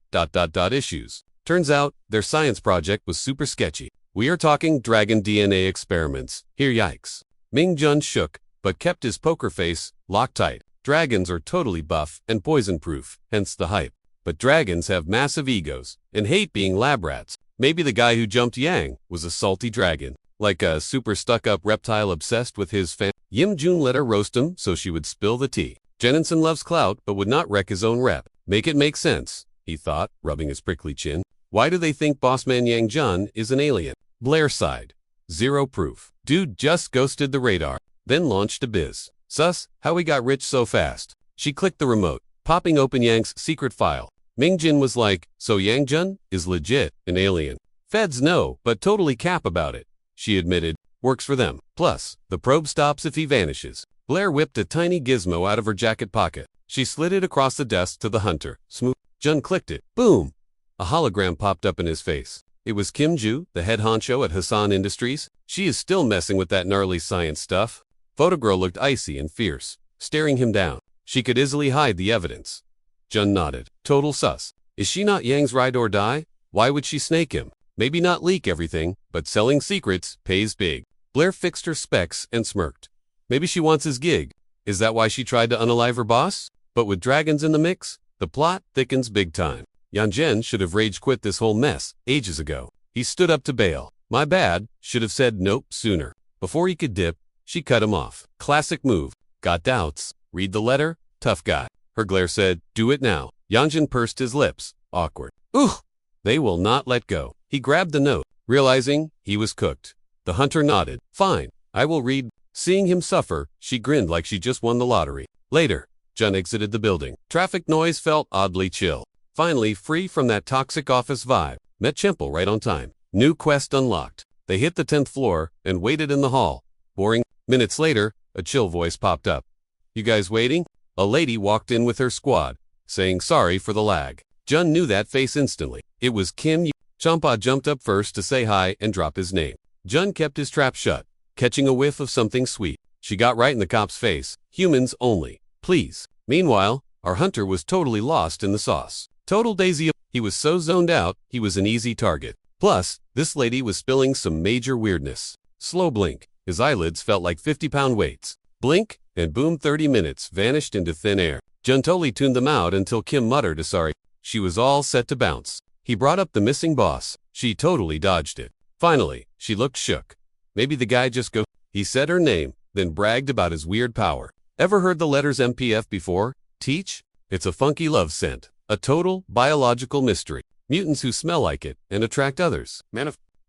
issues. Turns out, their science project was super sketchy. We are talking dragon DNA experiments. Here, yikes. Ming Jun shook, but kept his poker face locked tight. Dragons are totally buff and poison-proof, hence the hype. But dragons have massive egos and hate being lab rats. Maybe the guy who jumped Yang was a salty dragon, like a super stuck-up reptile obsessed with his fan. Yim Jun let her roast him so she would spill the tea. Jenkinson loves clout but would not wreck his own rep. Make it make sense, he thought, rubbing his prickly chin. Why do they think bossman Yang Jun is an alien? Blair sighed. Zero proof. Dude just ghosted the radar, then launched a biz. Sus, how he got rich so fast. She clicked the remote, popping open Yang's secret file. Mingjin was like, so Yang Jun is legit an alien. Feds know, but totally cap about it. She admitted, works for them. Plus, the probe stops if he vanishes. Blair whipped a tiny gizmo out of her jacket pocket. She slid it across the desk to the hunter. Smooth. Jun clicked it. Boom! A hologram popped up in his face. It was Kim Ju, the head honcho at Hassan Industries. She is still messing with that gnarly science stuff. Photogirl looked icy and fierce, staring him down. She could easily hide the evidence. Jun nodded. Total sus. Is she not Yang's ride or die? Why would she snake him? Maybe not leak everything, but selling secrets pays big. Blair fixed her specs and smirked. Maybe she wants his gig. Is that why she tried to unalive her boss? But with dragons in the mix, the plot thickens big time. Yanjen should have rage quit this whole mess ages ago. He stood up to bail. My bad, should have said nope sooner. Before he could dip, she cut him off. Classic move. Got doubts? Read the letter? Tough guy. Her glare said, do it now. Yanjin pursed his lips. Awkward. Ugh! They will not let go. He grabbed the note, realizing he was cooked. The hunter nodded. Fine, I will read. Seeing him suffer, she grinned like she just won the lottery. Later, Jun exited the building. Traffic noise felt oddly chill. Finally, free from that toxic office vibe. Met Chimple right on time. New quest unlocked. They hit the 10th floor and waited in the hall. Boring. Minutes later, a chill voice popped up. You guys waiting? A lady walked in with her squad, saying sorry for the lag. Jun knew that face instantly. It was Kim Yu. Champa jumped up first to say hi and drop his name. Jun kept his trap shut, catching a whiff of something sweet. She got right in the cop's face. Humans only. Please. Meanwhile, our hunter was totally lost in the sauce. Total daisy. He was so zoned out, he was an easy target. Plus, this lady was spilling some major weirdness. Slow blink. His eyelids felt like 50-pound weights. Blink, and boom, 30 minutes vanished into thin air. Jun totally tuned them out until Kim muttered a sorry. She was all set to bounce. He brought up the missing boss. She totally dodged it. Finally, she looked shook. Maybe the guy just go. He said her name, then bragged about his weird power. Ever heard the letters MPF before? Teach? It's a funky love scent. A total biological mystery. Mutants who smell like it and attract others.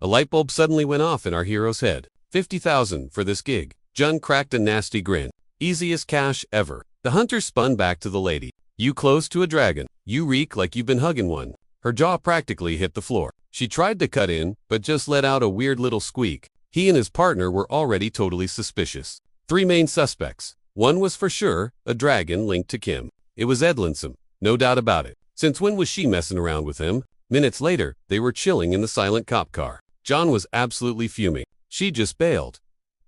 A light bulb suddenly went off in our hero's head. 50,000 for this gig. Jun cracked a nasty grin. Easiest cash ever. The hunter spun back to the lady. You close to a dragon. You reek like you've been hugging one. Her jaw practically hit the floor. She tried to cut in, but just let out a weird little squeak. He and his partner were already totally suspicious. 3 main suspects. One was for sure a dragon linked to Kim. It was Edlinson, no doubt about it. Since when was she messing around with him? Minutes later, they were chilling in the silent cop car. John was absolutely fuming. She just bailed.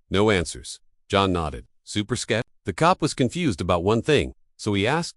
No answers. John nodded. Super scared? The cop was confused about one thing, so he asked,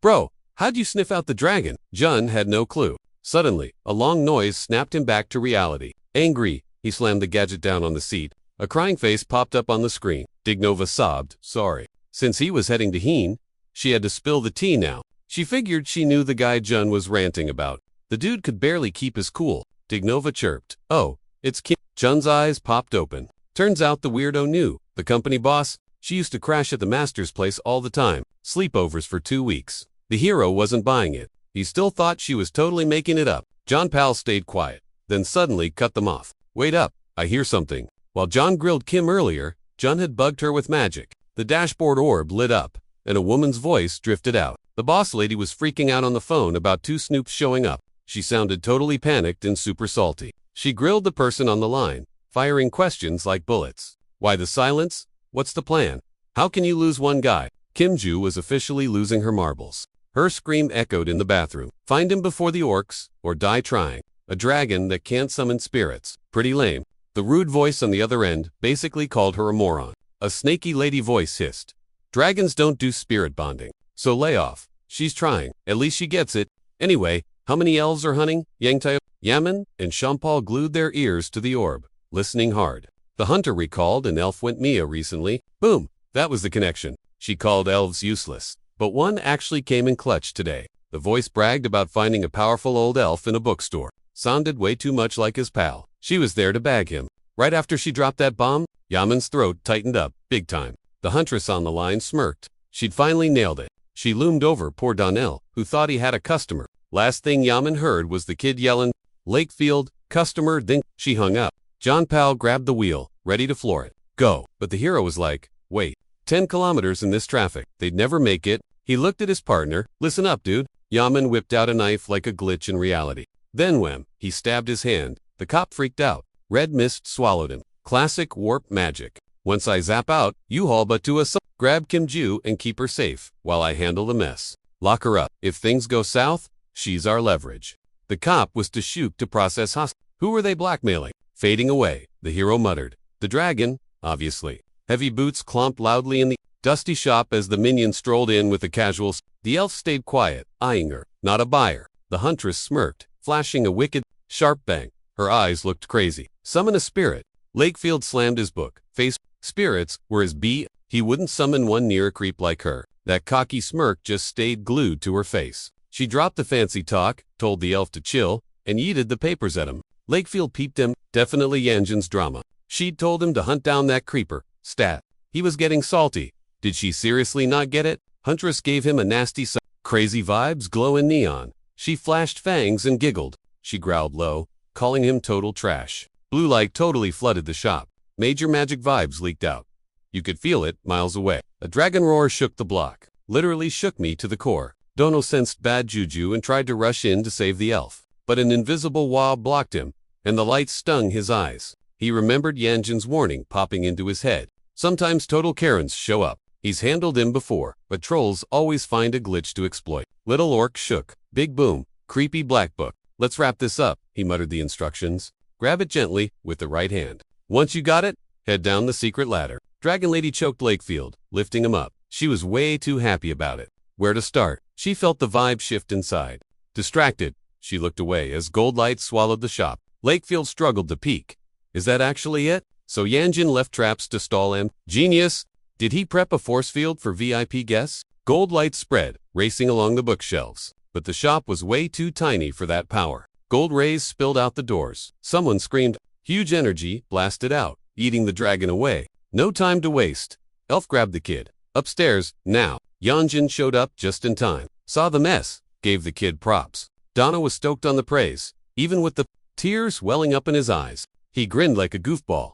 Bro, how'd you sniff out the dragon? John had no clue. Suddenly, a long noise snapped him back to reality. Angry, he slammed the gadget down on the seat. A crying face popped up on the screen. Dignova sobbed, sorry. Since he was heading to Heen, she had to spill the tea now. She figured she knew the guy Jun was ranting about. The dude could barely keep his cool. Dignova chirped. Oh, it's Kim. Jun's eyes popped open. Turns out the weirdo knew. The company boss, she used to crash at the master's place all the time. Sleepovers for 2 weeks. The hero wasn't buying it. He still thought she was totally making it up. John Powell stayed quiet, then suddenly cut them off. Wait up, I hear something. While John grilled Kim earlier, Jun had bugged her with magic. The dashboard orb lit up, and a woman's voice drifted out. The boss lady was freaking out on the phone about 2 snoops showing up. She sounded totally panicked and super salty. She grilled the person on the line, firing questions like bullets. Why the silence? What's the plan? How can you lose one guy? Kim Ju was officially losing her marbles. Her scream echoed in the bathroom. Find him before the orcs, or die trying. A dragon that can't summon spirits. Pretty lame. The rude voice on the other end basically called her a moron. A snaky lady voice hissed. Dragons don't do spirit bonding. So lay off. She's trying. At least she gets it. Anyway, how many elves are hunting? Yangtai, Yaman, and Shampal glued their ears to the orb, listening hard. The hunter recalled an elf went Mia recently. Boom. That was the connection. She called elves useless. But one actually came in clutch today. The voice bragged about finding a powerful old elf in a bookstore. Sounded way too much like his pal. She was there to bag him. Right after she dropped that bomb, Yaman's throat tightened up, big time. The huntress on the line smirked. She'd finally nailed it. She loomed over poor Donnell, who thought he had a customer. Last thing Yaman heard was the kid yelling, Lakefield, customer, then she hung up. John Powell grabbed the wheel, ready to floor it. Go. But the hero was like, wait, 10 kilometers in this traffic. They'd never make it. He looked at his partner. Listen up, dude. Yaman whipped out a knife like a glitch in reality. Then when he stabbed his hand, the cop freaked out. Red mist swallowed him. Classic warp magic. Once I zap out, you haul but to us. Grab Kim Ju and keep her safe, while I handle the mess. Lock her up. If things go south, she's our leverage. The cop was to shoot to process hostage. Who were they blackmailing? Fading away, the hero muttered. The dragon, obviously. Heavy boots clomped loudly in the dusty shop as the minion strolled in with the casuals. The elf stayed quiet, eyeing her. Not a buyer. The huntress smirked, flashing a wicked, sharp bang. Her eyes looked crazy. Summon a spirit. Lakefield slammed his book. Face. Spirits were his B. He wouldn't summon one near a creep like her. That cocky smirk just stayed glued to her face. She dropped the fancy talk, told the elf to chill, and yeeted the papers at him. Lakefield peeped him. Definitely Yanjin's drama. She'd told him to hunt down that creeper. Stat. He was getting salty. Did she seriously not get it? Huntress gave him a nasty crazy vibes glow in neon. She flashed fangs and giggled. She growled low, calling him total trash. Blue light totally flooded the shop. Major magic vibes leaked out. You could feel it miles away. A dragon roar shook the block. Literally shook me to the core. Dono sensed bad juju and tried to rush in to save the elf. But an invisible wall blocked him, and the light stung his eyes. He remembered Yanjin's warning popping into his head. Sometimes total Karens show up. He's handled them before, but trolls always find a glitch to exploit. Little orc shook. Big boom. Creepy black book. Let's wrap this up, he muttered the instructions. Grab it gently, with the right hand. Once you got it, head down the secret ladder. Dragon Lady choked Lakefield, lifting him up. She was way too happy about it. Where to start? She felt the vibe shift inside. Distracted, she looked away as gold light swallowed the shop. Lakefield struggled to peek. Is that actually it? So Yanjin left traps to stall him? Genius! Did he prep a force field for VIP guests? Gold light spread, racing along the bookshelves. But the shop was way too tiny for that power. Gold rays spilled out the doors. Someone screamed. Huge energy blasted out, eating the dragon away. No time to waste. Elf grabbed the kid. Upstairs, now. Yanjin showed up just in time. Saw the mess. Gave the kid props. Donna was stoked on the praise. Even with the tears welling up in his eyes. He grinned like a goofball.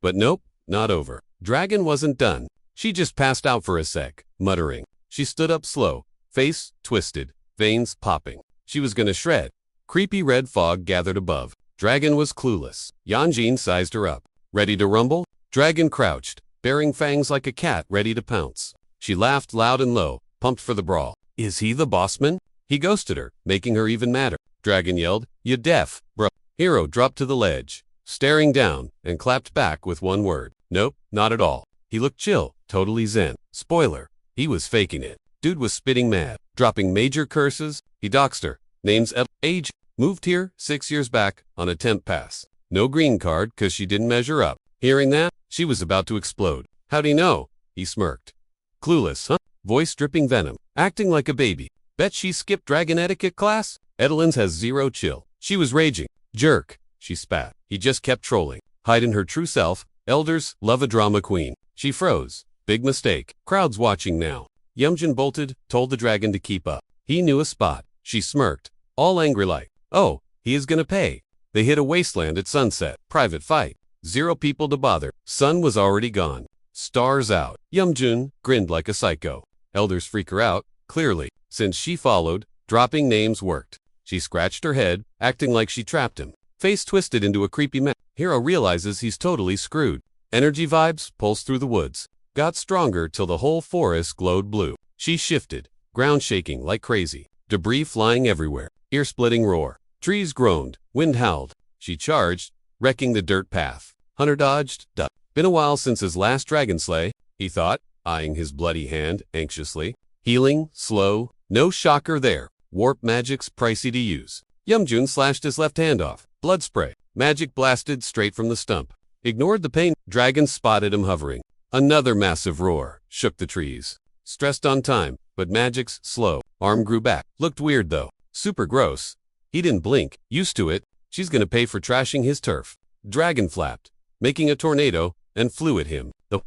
But nope, not over. Dragon wasn't done. She just passed out for a sec, muttering. She stood up slow, face twisted, veins popping. She was gonna shred. Creepy red fog gathered above. Dragon was clueless. Yanjin sized her up. Ready to rumble? Dragon crouched, baring fangs like a cat ready to pounce. She laughed loud and low, pumped for the brawl. Is he the bossman? He ghosted her, making her even madder. Dragon yelled, "You deaf, bro." Hero dropped to the ledge, staring down, and clapped back with one word. Nope, not at all. He looked chill, totally zen. Spoiler, he was faking it. Dude was spitting mad, dropping major curses. He doxed her. Name's age. Moved here 6 years back on a temp pass. No green card cause she didn't measure up. Hearing that, she was about to explode. How'd he know? He smirked. Clueless, huh? Voice dripping venom. Acting like a baby. Bet she skipped dragon etiquette class? Edelyn's has zero chill. She was raging. Jerk, she spat. He just kept trolling. Hiding her true self. Elders love a drama queen. She froze. Big mistake. Crowds watching now. Yumjin bolted, told the dragon to keep up. He knew a spot. She smirked. All angry like, oh, he is gonna pay. They hit a wasteland at sunset. Private fight. 0 people to bother. Sun was already gone. Stars out. Yumjun grinned like a psycho. Elders freak her out, clearly. Since she followed, dropping names worked. She scratched her head, acting like she trapped him. Face twisted into a creepy mess. Hero realizes he's totally screwed. Energy vibes pulse through the woods. Got stronger till the whole forest glowed blue. She shifted, ground shaking like crazy. Debris flying everywhere. Ear-splitting roar. Trees groaned. Wind howled. She charged, wrecking the dirt path. Hunter dodged, ducked. Been a while since his last dragon slay, he thought, eyeing his bloody hand anxiously. Healing, slow, no shocker there. Warp magic's pricey to use. Yumjun slashed his left hand off. Blood spray. Magic blasted straight from the stump. Ignored the pain. Dragon spotted him hovering. Another massive roar shook the trees. Stressed on time, but magic's slow. Arm grew back. Looked weird though. Super gross. He didn't blink. Used to it. She's gonna pay for trashing his turf. Dragon flapped, making a tornado, and flew at him. The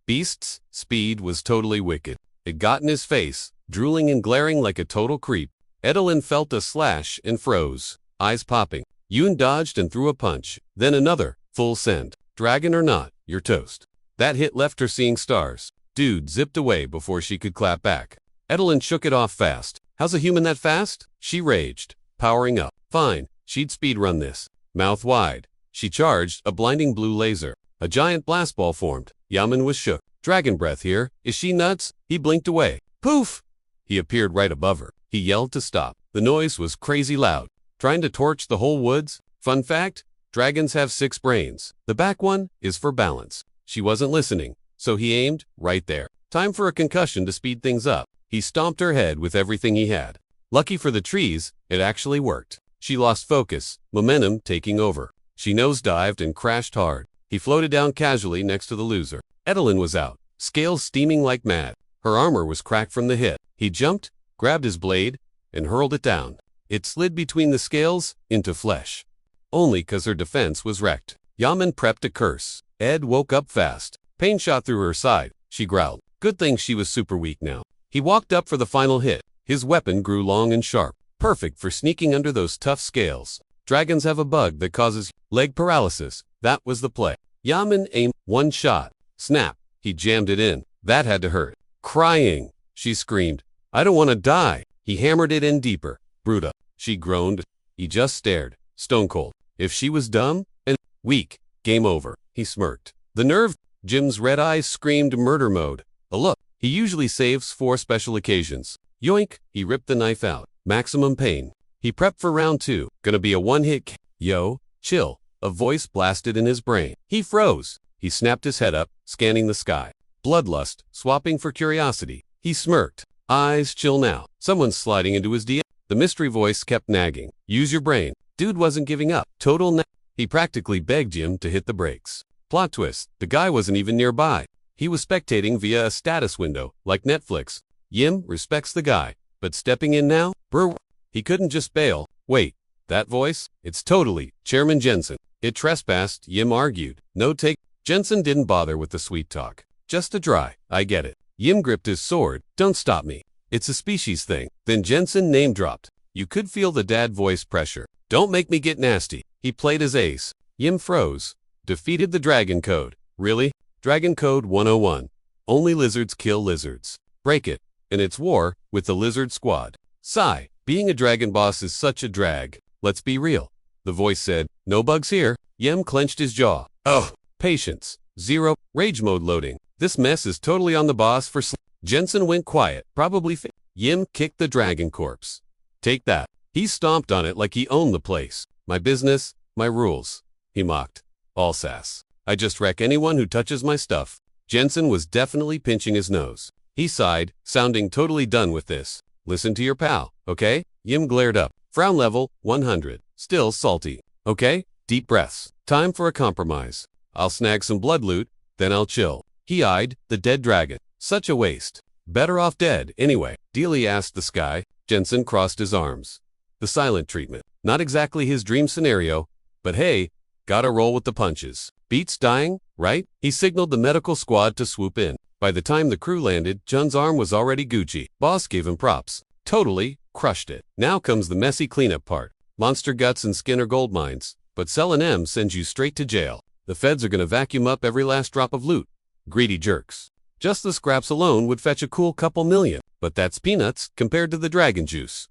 beast's speed was totally wicked. It got in his face, drooling and glaring like a total creep. Edelyn felt a slash and froze, eyes popping. Yoon dodged and threw a punch, then another, full send. Dragon or not, you're toast. That hit left her seeing stars. Dude zipped away before she could clap back. Edelyn shook it off fast. How's a human that fast? She raged, powering up. Fine, she'd speedrun this. Mouth wide. She charged a blinding blue laser. A giant blast ball formed. Yaman was shook. Dragon breath here. Is she nuts? He blinked away. Poof! He appeared right above her. He yelled to stop. The noise was crazy loud. Trying to torch the whole woods? Fun fact, dragons have 6 brains. The back one is for balance. She wasn't listening, so he aimed right there. Time for a concussion to speed things up. He stomped her head with everything he had. Lucky for the trees, it actually worked. She lost focus, momentum taking over. She nosedived and crashed hard. He floated down casually next to the loser. Edelyn was out, scales steaming like mad. Her armor was cracked from the hit. He jumped, grabbed his blade, and hurled it down. It slid between the scales into flesh. Only 'cause her defense was wrecked. Yaman prepped a curse. Ed woke up fast. Pain shot through her side. She growled. Good thing she was super weak now. He walked up for the final hit. His weapon grew long and sharp. Perfect for sneaking under those tough scales. Dragons have a bug that causes leg paralysis. That was the play. Yaman aimed one shot. Snap. He jammed it in. That had to hurt. Crying. She screamed. I don't want to die. He hammered it in deeper. Bruta. She groaned. He just stared. Stone cold. If she was dumb and weak, game over. He smirked. The nerve. Jim's red eyes screamed murder mode. A look. He usually saves for special occasions. Yoink. He ripped the knife out. Maximum pain. He prepped for round 2. Gonna be a one-hit Yo, chill. A voice blasted in his brain. He froze. He snapped his head up, scanning the sky. Bloodlust, swapping for curiosity. He smirked. Eyes chill now. Someone's sliding into his DM. The mystery voice kept nagging. Use your brain. Dude wasn't giving up. Total He practically begged Jim to hit the brakes. Plot twist. The guy wasn't even nearby. He was spectating via a status window, like Netflix. Yim respects the guy, but stepping in now? Brr. He couldn't just bail. Wait, that voice? It's totally Chairman Jensen. It trespassed, Yim argued. No take. Jensen didn't bother with the sweet talk. Just a dry, I get it. Yim gripped his sword. Don't stop me. It's a species thing. Then Jensen name dropped. You could feel the dad voice pressure. Don't make me get nasty. He played his ace. Yim froze. Defeated the Dragon Code. Really? Dragon Code 101. Only lizards kill lizards. Break it. And it's war with the lizard squad. Sigh. Being a dragon boss is such a drag. Let's be real. The voice said, no bugs here. Yim clenched his jaw. Oh, patience. 0. Rage mode loading. This mess is totally on the boss for Jensen went quiet, probably Yim kicked the dragon corpse. Take that. He stomped on it like he owned the place. My business, my rules. He mocked. All sass. I just wreck anyone who touches my stuff. Jensen was definitely pinching his nose. He sighed, sounding totally done with this. Listen to your pal, okay? Yim glared up. Frown level, 100. Still salty. Okay? Deep breaths. Time for a compromise. I'll snag some blood loot, then I'll chill. He eyed the dead dragon. Such a waste. Better off dead, anyway. Dealey asked the sky. Jensen crossed his arms. The silent treatment. Not exactly his dream scenario, but hey, gotta roll with the punches. Beats dying, right? He signaled the medical squad to swoop in. By the time the crew landed, Jun's arm was already Gucci. Boss gave him props. Totally crushed it. Now comes the messy cleanup part. Monster guts and skin are gold mines, but selling M sends you straight to jail. The feds are gonna vacuum up every last drop of loot. Greedy jerks. Just the scraps alone would fetch a cool couple million, but that's peanuts compared to the dragon juice.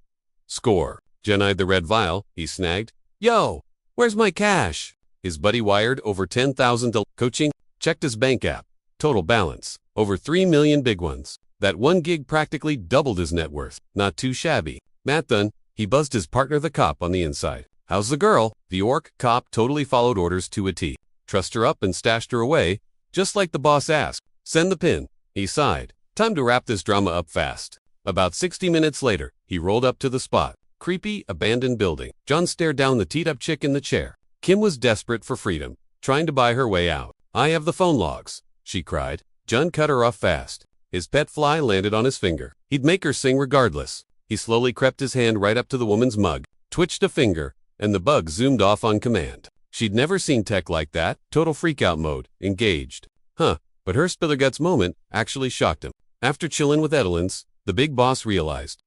Score. Jen eyed the red vial. He snagged. Yo, where's my cash? His buddy wired over 10,000 to coaching. Checked his bank app. Total balance. Over 3 million big ones. That 1 gig practically doubled his net worth. Not too shabby. Matt done. He buzzed his partner the cop on the inside. How's the girl? The orc cop totally followed orders to a T. Trussed her up and stashed her away, just like the boss asked. Send the pin. He sighed. Time to wrap this drama up fast. About 60 minutes later, he rolled up to the spot. Creepy, abandoned building. John stared down the teed-up chick in the chair. Kim was desperate for freedom, trying to buy her way out. I have the phone logs, she cried. John cut her off fast. His pet fly landed on his finger. He'd make her sing regardless. He slowly crept his hand right up to the woman's mug, twitched a finger, and the bug zoomed off on command. She'd never seen tech like that. Total freakout mode. Engaged. Huh. But her Spillerguts moment actually shocked him. After chillin' with Edelins, the big boss realized.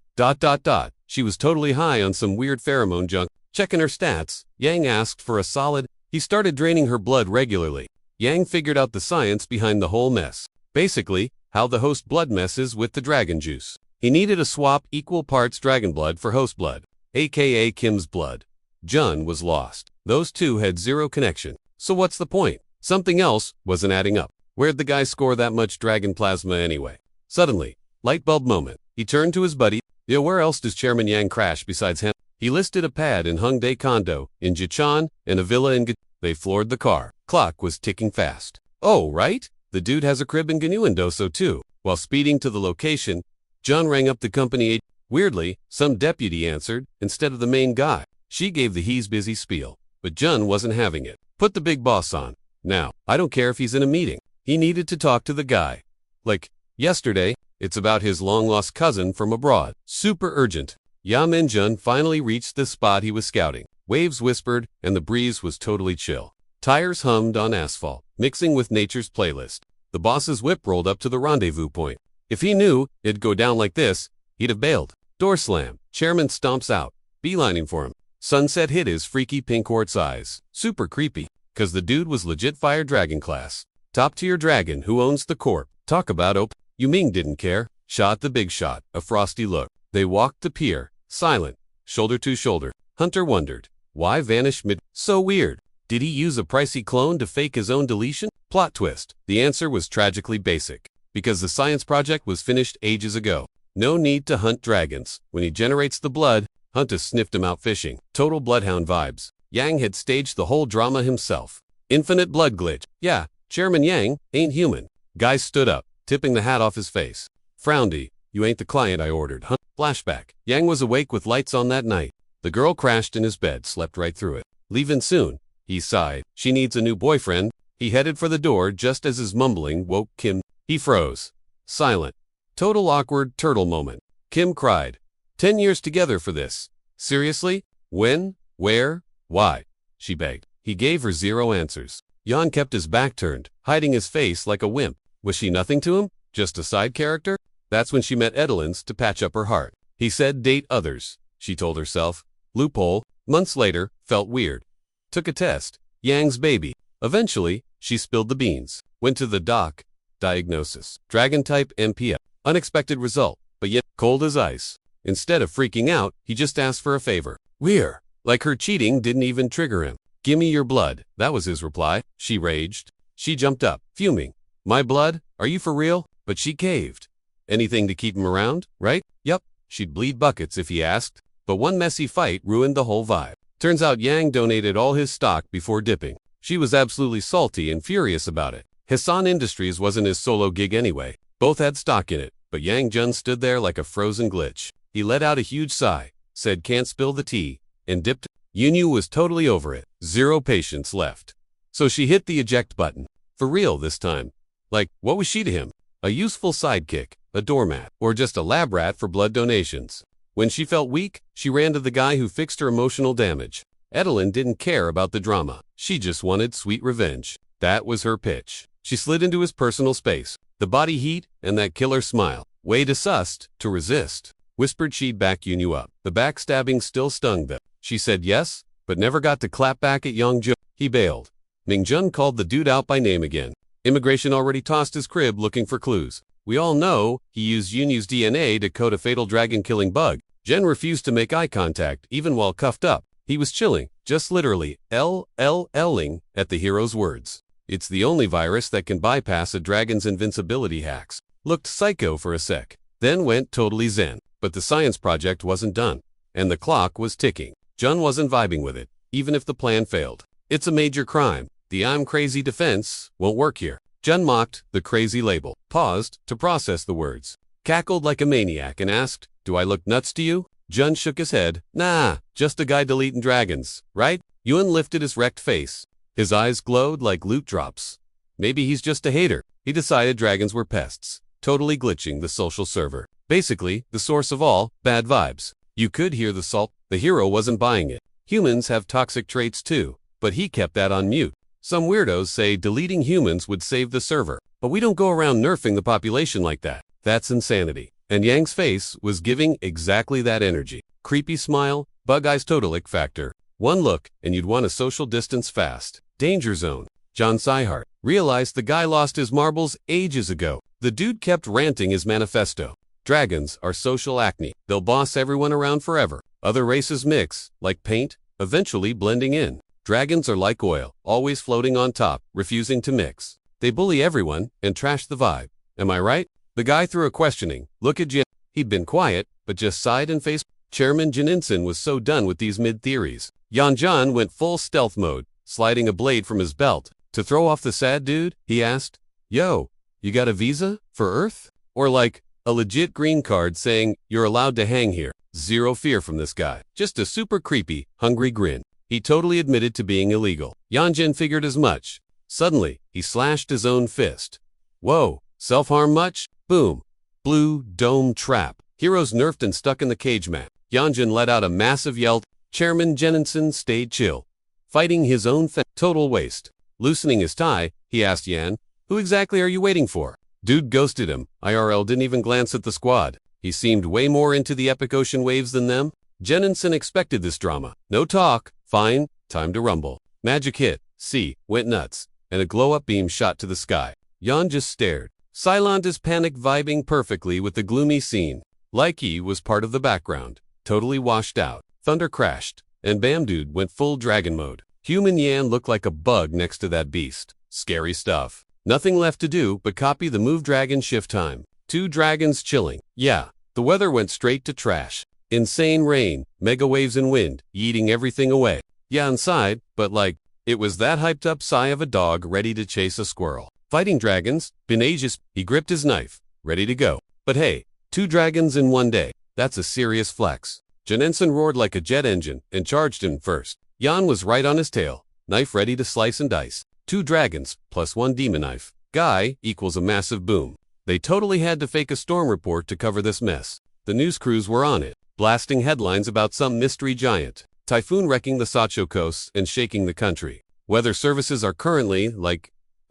She was totally high on some weird pheromone junk. Checking her stats, Yang asked for a solid. He started draining her blood regularly. Yang figured out the science behind the whole mess. Basically, how the host blood messes with the dragon juice. He needed to swap equal parts dragon blood for host blood, aka Kim's blood. Jun was lost. Those two had zero connection. So what's the point? Something else wasn't adding up. Where'd the guy score that much dragon plasma anyway? Suddenly, light bulb moment. He turned to his buddy. Yo, where else does Chairman Yang crash besides him? He listed a pad in Hongdae Condo, in Jichon, and a villa in They floored the car. Clock was ticking fast. Oh, right? The dude has a crib in Gnuendoso too. While speeding to the location, John rang up the company. Weirdly, some deputy answered, instead of the main guy. She gave the he's busy spiel. But John wasn't having it. Put the big boss on. Now, I don't care if he's in a meeting. He needed to talk to the guy. Like, yesterday. It's about his long-lost cousin from abroad. Super urgent. Yam and Jun finally reached the spot he was scouting. Waves whispered, and the breeze was totally chill. Tires hummed on asphalt, mixing with nature's playlist. The boss's whip rolled up to the rendezvous point. If he knew it'd go down like this, he'd have bailed. Door slam. Chairman stomps out, beelining for him. Sunset hit his freaky pink quartz eyes. Super creepy, cause the dude was legit fire dragon class. Top-tier dragon who owns the corp. Talk about Yu Ming didn't care. Shot the big shot, a frosty look. They walked the pier, silent, shoulder to shoulder. Hunter wondered, why vanish mid? So weird. Did he use a pricey clone to fake his own deletion? Plot twist. The answer was tragically basic. Because the science project was finished ages ago. No need to hunt dragons. When he generates the blood, Hunter sniffed him out fishing. Total bloodhound vibes. Yang had staged the whole drama himself. Infinite blood glitch. Yeah, Chairman Yang ain't human. Guy stood up, tipping the hat off his face. Frowndy, you ain't the client I ordered, huh? Flashback. Yang was awake with lights on that night. The girl crashed in his bed, slept right through it. Leaving soon. He sighed. She needs a new boyfriend. He headed for the door just as his mumbling woke Kim. He froze. Silent. Total awkward turtle moment. Kim cried. 10 years together for this. Seriously? When? Where? Why? She begged. He gave her zero answers. Jan kept his back turned, hiding his face like a wimp. Was she nothing to him? Just a side character? That's when she met Edelins to patch up her heart. He said date others, she told herself. Loophole. Months later, felt weird. Took a test. Yang's baby. Eventually, she spilled the beans. Went to the doc. Diagnosis. Dragon type MPF. Unexpected result, but yet cold as ice. Instead of freaking out, he just asked for a favor. We're. Like her cheating didn't even trigger him. Gimme your blood. That was his reply. She raged. She jumped up, fuming. My blood? Are you for real? But she caved. Anything to keep him around, right? Yup. She'd bleed buckets if he asked. But one messy fight ruined the whole vibe. Turns out Yang donated all his stock before dipping. She was absolutely salty and furious about it. Hassan Industries wasn't his solo gig anyway. Both had stock in it, but Yang Jun stood there like a frozen glitch. He let out a huge sigh, said can't spill the tea, and dipped. Yunyu was totally over it. Zero patience left. So she hit the eject button. For real this time. Like, what was she to him? A useful sidekick, a doormat, or just a lab rat for blood donations. When she felt weak, she ran to the guy who fixed her emotional damage. Edelyn didn't care about the drama. She just wanted sweet revenge. That was her pitch. She slid into his personal space. The body heat and that killer smile. Way to sussed, to resist. Whispered she'd back Yunyu up. The backstabbing still stung though. She said yes, but never got to clap back at Yongjun. He bailed. Mingjun called the dude out by name again. Immigration already tossed his crib looking for clues. We all know he used Yunyu's DNA to code a fatal dragon-killing bug. Jen refused to make eye contact, even while cuffed up. He was chilling, just literally L-L-L-ing at the hero's words. It's the only virus that can bypass a dragon's invincibility hacks. Looked psycho for a sec, then went totally zen. But the science project wasn't done, and the clock was ticking. Jun wasn't vibing with it, even if the plan failed. It's a major crime. The I'm crazy defense won't work here. Jun mocked the crazy label, paused to process the words, cackled like a maniac and asked, do I look nuts to you? Jun shook his head. Nah, just a guy deleting dragons, right? Yun lifted his wrecked face. His eyes glowed like loot drops. Maybe he's just a hater. He decided dragons were pests, totally glitching the social server. Basically, the source of all bad vibes. You could hear the salt. The hero wasn't buying it. Humans have toxic traits too, but he kept that on mute. Some weirdos say deleting humans would save the server, but we don't go around nerfing the population like that. That's insanity. And Yang's face was giving exactly that energy. Creepy smile, bug eyes totalic factor. One look, and you'd want to social distance fast. Danger zone. John Seihart realized the guy lost his marbles ages ago. The dude kept ranting his manifesto. Dragons are social acne. They'll boss everyone around forever. Other races mix, like paint, eventually blending in. Dragons are like oil, always floating on top, refusing to mix. They bully everyone and trash the vibe. Am I right? The guy threw a questioning look at Jin. He'd been quiet, but just sighed and faced. Chairman Jininsen was so done with these mid-theories. Yanjan went full stealth mode, sliding a blade from his belt. To throw off the sad dude, he asked, yo, you got a visa for Earth? Or like, a legit green card saying, you're allowed to hang here. Zero fear from this guy. Just a super creepy, hungry grin. He totally admitted to being illegal. Yanjin figured as much. Suddenly, he slashed his own fist. Whoa, self-harm much? Boom. Blue dome trap. Heroes nerfed and stuck in the cage mat. Yanjin let out a massive yell. Chairman Jennison stayed chill, fighting his own total waste. Loosening his tie, he asked Yan, who exactly are you waiting for? Dude ghosted him. IRL didn't even glance at the squad. He seemed way more into the epic ocean waves than them. Jennison expected this drama. No talk. Fine. Time to rumble. Magic hit. C. Went nuts. And a glow-up beam shot to the sky. Yan just stared. Silanta's panic vibing perfectly with the gloomy scene. Likey was part of the background. Totally washed out. Thunder crashed. And Bam Dude went full dragon mode. Human Yan looked like a bug next to that beast. Scary stuff. Nothing left to do but copy the move dragon shift time. 2 dragons chilling. Yeah, the weather went straight to trash. Insane rain, mega waves and wind, yeeting everything away. Yeah, inside, but like, it was that hyped up sigh of a dog ready to chase a squirrel. Fighting dragons, been ages. He gripped his knife, ready to go. But hey, 2 dragons in one day. That's a serious flex. Janensen roared like a jet engine and charged him first. Yan was right on his tail, knife ready to slice and dice. 2 dragons, plus 1 demon knife. Guy equals a massive boom. They totally had to fake a storm report to cover this mess. The news crews were on it, blasting headlines about some mystery giant. Typhoon wrecking the Sacho coast and shaking the country. Weather services are currently,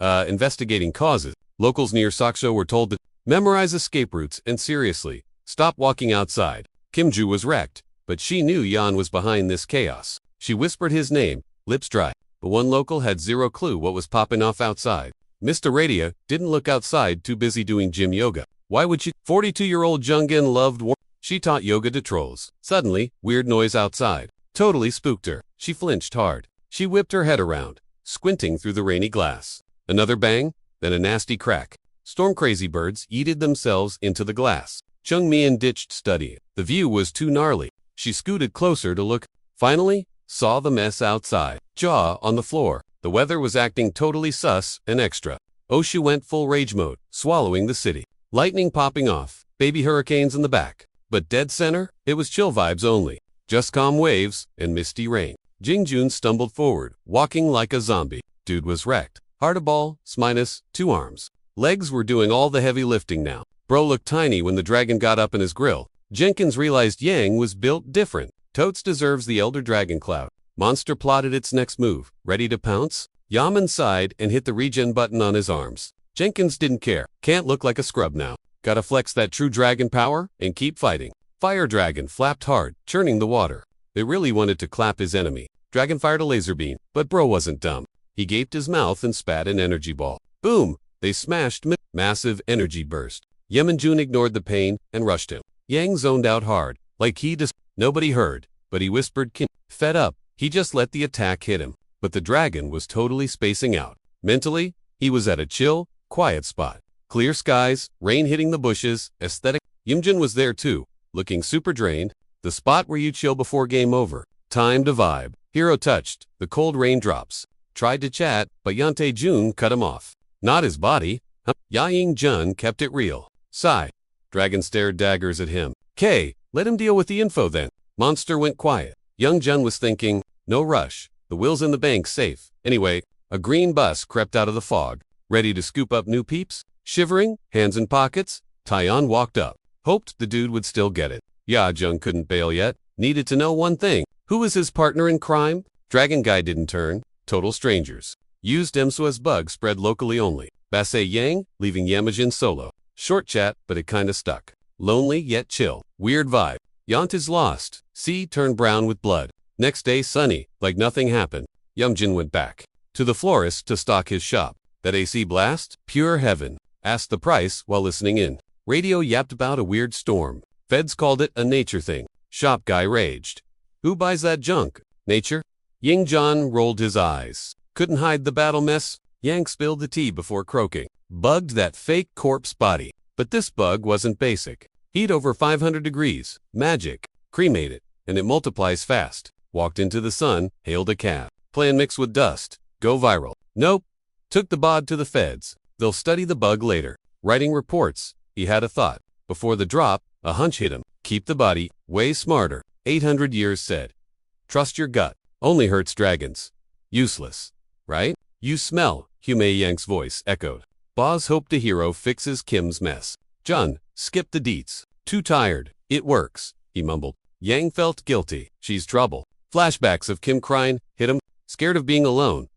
investigating causes. Locals near Sacho were told to memorize escape routes and seriously, stop walking outside. Kimju was wrecked, but she knew Yan was behind this chaos. She whispered his name, lips dry. But one local had zero clue what was popping off outside. Mr. Radio didn't look outside, too busy doing gym yoga. Why would she? 42-year-old Jungin loved war. She taught yoga to trolls. Suddenly, weird noise outside. Totally spooked her. She flinched hard. She whipped her head around, squinting through the rainy glass. Another bang, then a nasty crack. Storm-crazy birds yeeted themselves into the glass. Chung Mian ditched studying. The view was too gnarly. She scooted closer to look. Finally, saw the mess outside. Jaw on the floor. The weather was acting totally sus and extra. Oshu went full rage mode, swallowing the city. Lightning popping off, baby hurricanes in the back. But dead center, it was chill vibes only. Just calm waves and misty rain. Jingjun stumbled forward, walking like a zombie. Dude was wrecked. Hard a ball, minus 2 arms. Legs were doing all the heavy lifting now. Bro looked tiny when the dragon got up in his grill. Jenkins realized Yang was built different. Totes deserves the Elder Dragon Cloud. Monster plotted its next move. Ready to pounce? Yaman sighed and hit the regen button on his arms. Jenkins didn't care. Can't look like a scrub now. Gotta flex that true dragon power and keep fighting. Fire Dragon flapped hard, churning the water. They really wanted to clap his enemy. Dragon fired a laser beam, but bro wasn't dumb. He gaped his mouth and spat an energy ball. Boom! They smashed massive energy burst. Yemenjun ignored the pain and rushed him. Yang zoned out hard, like he just nobody heard, but he whispered fed up. He just let the attack hit him. But the dragon was totally spacing out. Mentally, he was at a chill, quiet spot. Clear skies, rain hitting the bushes, aesthetic. Yimjin was there too, looking super drained. The spot where you chill before game over. Time to vibe. Hero touched the cold raindrops. Tried to chat, but Yante Jun cut him off. Not his body. Yaying Jun kept it real. Sigh. Dragon stared daggers at him. K, let him deal with the info then. Monster went quiet. Young Jun was thinking, no rush. The will's in the bank safe. Anyway, a green bus crept out of the fog. Ready to scoop up new peeps? Shivering, hands in pockets, Taiyan walked up. Hoped the dude would still get it. Ya Jung couldn't bail yet. Needed to know one thing. Who was his partner in crime? Dragon guy didn't turn. Total strangers. Used Emsua's bug spread locally only. Basse Yang, leaving Yamajin solo. Short chat, but it kinda stuck. Lonely yet chill. Weird vibe. Yant is lost. Sea turned brown with blood. Next day sunny, like nothing happened. Yumjin went back to the florist to stock his shop. That AC blast? Pure heaven. Asked the price while listening in. Radio yapped about a weird storm. Feds called it a nature thing. Shop guy raged. Who buys that junk? Nature? Ying John rolled his eyes. Couldn't hide the battle mess. Yang spilled the tea before croaking. Bugged that fake corpse body. But this bug wasn't basic. Heat over 500 degrees. Magic. Cremate it. And it multiplies fast. Walked into the sun. Hailed a cab. Plan mix with dust. Go viral. Nope. Took the bod to the feds. They'll study the bug later. Writing reports. He had a thought. Before the drop, a hunch hit him. Keep the body. Way smarter. 800 years said. Trust your gut. Only hurts dragons. Useless. Right? You smell, Hume Yang's voice echoed. Boz hoped the hero fixes Kim's mess. Jun, skip the deets. Too tired. It works, he mumbled. Yang felt guilty. She's trouble. Flashbacks of Kim crying, hit him, scared of being alone.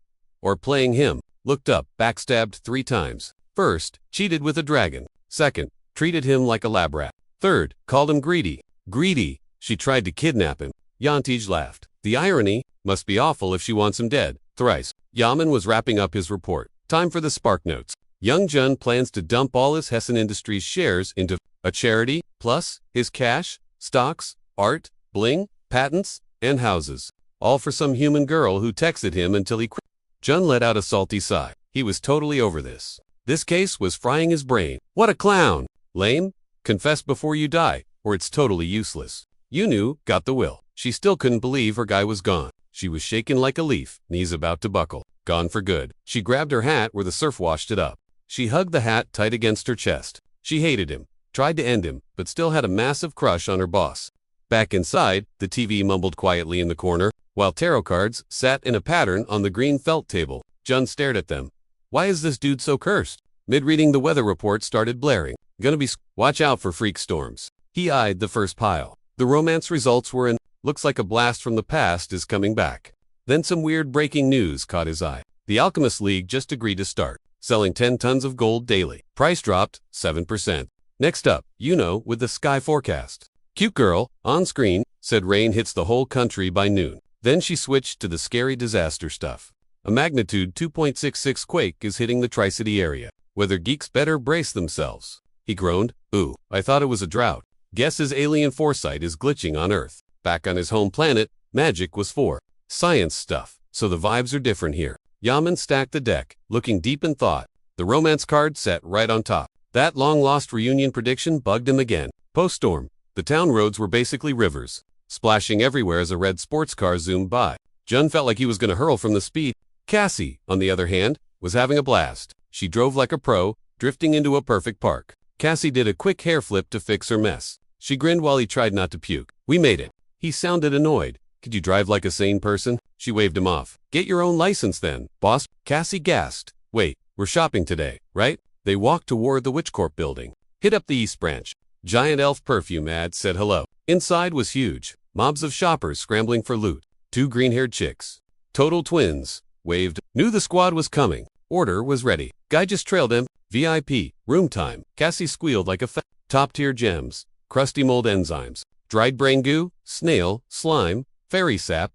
Or playing him. Looked up, backstabbed 3 times. First, cheated with a dragon. Second, treated him like a lab rat. Third, called him greedy. Greedy. She tried to kidnap him. Yantij laughed. The irony, must be awful if she wants him dead. Thrice. Yaman was wrapping up his report. Time for the spark notes. Young Jun plans to dump all his Hessen Industries shares into a charity, plus his cash, stocks, art, bling, patents, and houses. All for some human girl who texted him until he quit. Jun let out a salty sigh. He was totally over this. This case was frying his brain. What a clown! Lame? Confess before you die, or it's totally useless. Yunu got the will. She still couldn't believe her guy was gone. She was shaken like a leaf, knees about to buckle. Gone for good. She grabbed her hat where the surf washed it up. She hugged the hat tight against her chest. She hated him, tried to end him, but still had a massive crush on her boss. Back inside, the TV mumbled quietly in the corner, while tarot cards sat in a pattern on the green felt table. Jun stared at them. Why is this dude so cursed? Mid-reading the weather report started blaring. Gonna be watch out for freak storms. He eyed the first pile. The romance results were in. Looks like a blast from the past is coming back. Then some weird breaking news caught his eye. The Alchemist League just agreed to start selling 10 tons of gold daily. Price dropped 7%. Next up, with the sky forecast. Cute girl, on screen, said rain hits the whole country by noon. Then she switched to the scary disaster stuff. A magnitude 2.66 quake is hitting the Tri-City area. Whether geeks better brace themselves. He groaned. Ooh, I thought it was a drought. Guess his alien foresight is glitching on Earth. Back on his home planet, magic was for science stuff, so the vibes are different here. Yaman stacked the deck, looking deep in thought. The romance card sat right on top. That long-lost reunion prediction bugged him again. Post-storm, the town roads were basically rivers, splashing everywhere as a red sports car zoomed by. Jun felt like he was going to hurl from the speed. Cassie, on the other hand, was having a blast. She drove like a pro, drifting into a perfect park. Cassie did a quick hair flip to fix her mess. She grinned while he tried not to puke. We made it. He sounded annoyed. Could you drive like a sane person? She waved him off. Get your own license then, boss. Cassie gasped. Wait, we're shopping today, right? They walked toward the WitchCorp building. Hit up the East Branch. Giant elf perfume ad said hello. Inside was huge. Mobs of shoppers scrambling for loot. 2 green-haired chicks. Total twins. Waved. Knew the squad was coming. Order was ready. Guy just trailed him. VIP. Room time. Cassie squealed like a top-tier gems. Crusty mold enzymes. Dried brain goo. Snail. Slime. Fairy sap. ...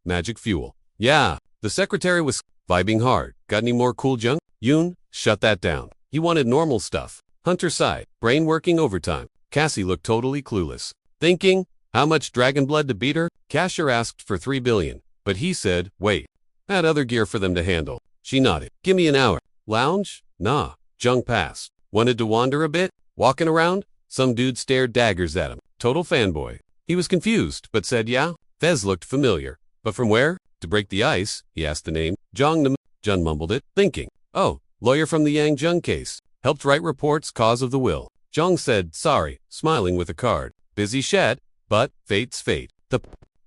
Magic fuel. Yeah. The secretary was vibing hard. Got any more cool junk? Yoon, shut that down. He wanted normal stuff. Hunter sighed. Brain working overtime. Cassie looked totally clueless. Thinking, how much dragon blood to beat her? Cashier asked for 3 billion. But he said, wait. Had other gear for them to handle. She nodded. Give me an hour. Lounge? Nah. Junk passed. Wanted to wander a bit? Walking around? Some dude stared daggers at him. Total fanboy. He was confused, but said yeah. Fez looked familiar. But from where? To break the ice, he asked the name. Jong. Jun mumbled it, thinking. Oh, lawyer from the Yang Jung case. Helped write reports cause of the will. Jong said, sorry, smiling with a card. Busy shed, but fate's fate. The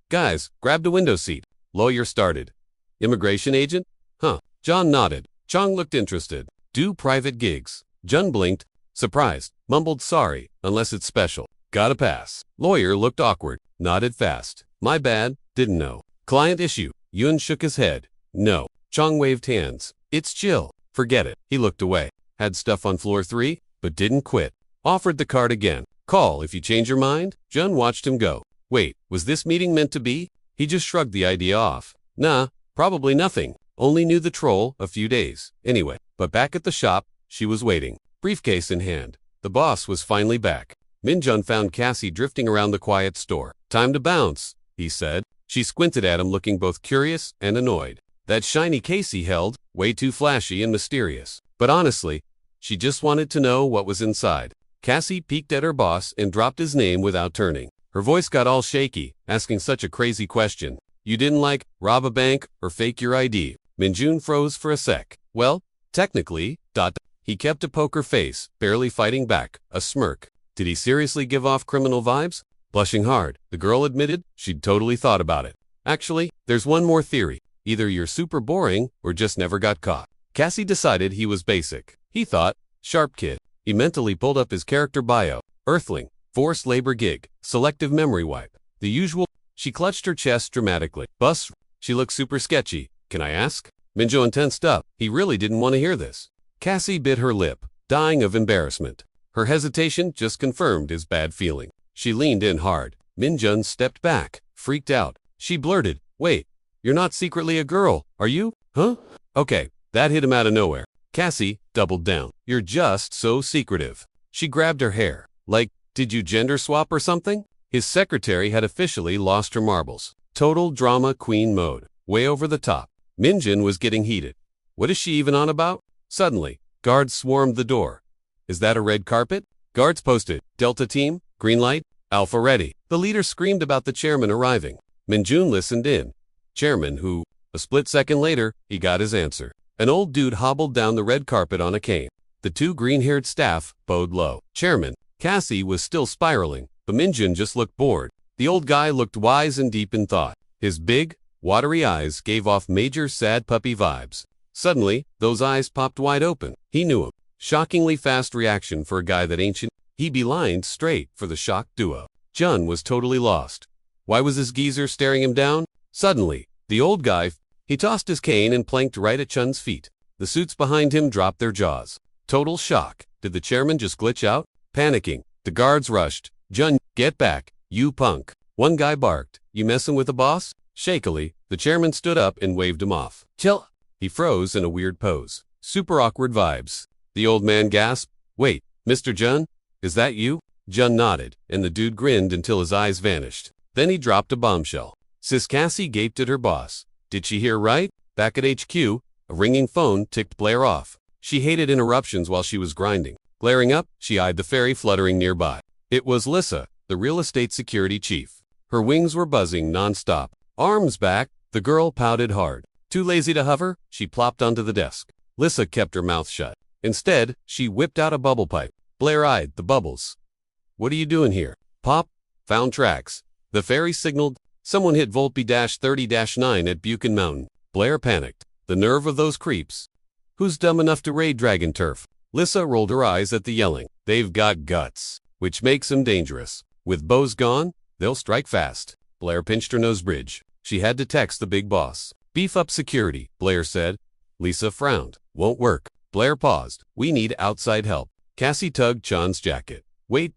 guys grabbed a window seat. Lawyer started. Immigration agent? Huh. John nodded. Chong looked interested. Do private gigs. Jun blinked. Surprised. Mumbled sorry, unless it's special. Gotta pass. Lawyer looked awkward. Nodded fast. My bad, didn't know. Client issue. Yun shook his head. No. Chong waved hands. It's chill. Forget it. He looked away. Had stuff on floor 3, but didn't quit. Offered the card again. Call if you change your mind. Jun watched him go. Wait, was this meeting meant to be? He just shrugged the idea off. Nah, probably nothing. Only knew the troll a few days. Anyway, but back at the shop, she was waiting. Briefcase in hand. The boss was finally back. Minjun found Cassie drifting around the quiet store. Time to bounce, he said. She squinted at him looking both curious and annoyed. That shiny case he held, way too flashy and mysterious. But honestly, she just wanted to know what was inside. Cassie peeked at her boss and dropped his name without turning. Her voice got all shaky, asking such a crazy question. You didn't like rob a bank or fake your ID? Minjun froze for a sec. Well, technically, ... He kept a poker face, barely fighting back, a smirk. Did he seriously give off criminal vibes? Blushing hard, the girl admitted she'd totally thought about it. Actually, there's one more theory. Either you're super boring or just never got caught. Cassie decided he was basic. He thought, sharp kid. He mentally pulled up his character bio. Earthling, forced labor gig, selective memory wipe. The usual. She clutched her chest dramatically. Bus. She looked super sketchy. Can I ask? Minjo tensed up. He really didn't want to hear this. Cassie bit her lip, dying of embarrassment. Her hesitation just confirmed his bad feeling. She leaned in hard. Minjun stepped back, freaked out. She blurted, wait, you're not secretly a girl, are you? Huh? Okay, that hit him out of nowhere. Cassie doubled down. You're just so secretive. She grabbed her hair. Like, did you gender swap or something? His secretary had officially lost her marbles. Total drama queen mode. Way over the top. Minjun was getting heated. What is she even on about? Suddenly, guards swarmed the door. Is that a red carpet? Guards posted. Delta team, green light, Alpha ready. The leader screamed about the chairman arriving. Minjun listened in. Chairman who, a split second later, he got his answer. An old dude hobbled down the red carpet on a cane. The 2 green-haired staff bowed low. Chairman. Cassie was still spiraling, but Minjun just looked bored. The old guy looked wise and deep in thought. His big, watery eyes gave off major sad puppy vibes. Suddenly, those eyes popped wide open. He knew him. Shockingly fast reaction for a guy that ancient. He beelined straight for the shocked duo. Jun was totally lost. Why was this geezer staring him down? Suddenly, the old guy, he tossed his cane and planked right at Chun's feet. The suits behind him dropped their jaws. Total shock. Did the chairman just glitch out? Panicking, the guards rushed. Jun, get back, you punk. One guy barked. You messing with the boss? Shakily, the chairman stood up and waved him off. Chill. He froze in a weird pose. Super awkward vibes. The old man gasped. Wait, Mr. Jun? Is that you? Jun nodded, and the dude grinned until his eyes vanished. Then he dropped a bombshell. Sis Cassie gaped at her boss. Did she hear right? Back at HQ, a ringing phone ticked Blair off. She hated interruptions while she was grinding. Glaring up, she eyed the ferry fluttering nearby. It was Lissa, the real estate security chief. Her wings were buzzing non-stop. Arms back, the girl pouted hard. Too lazy to hover, she plopped onto the desk. Lissa kept her mouth shut. Instead, she whipped out a bubble pipe. Blair eyed the bubbles. What are you doing here? Pop. Found tracks. The ferry signaled. Someone hit Volpe-30-9 at Buchan Mountain. Blair panicked. The nerve of those creeps. Who's dumb enough to raid Dragon Turf? Lissa rolled her eyes at the yelling. They've got guts, which makes them dangerous. With bows gone, they'll strike fast. Blair pinched her nose bridge. She had to text the big boss. Beef up security, Blair said. Lissa frowned. Won't work. Blair paused. We need outside help. Cassie tugged Chan's jacket. Wait,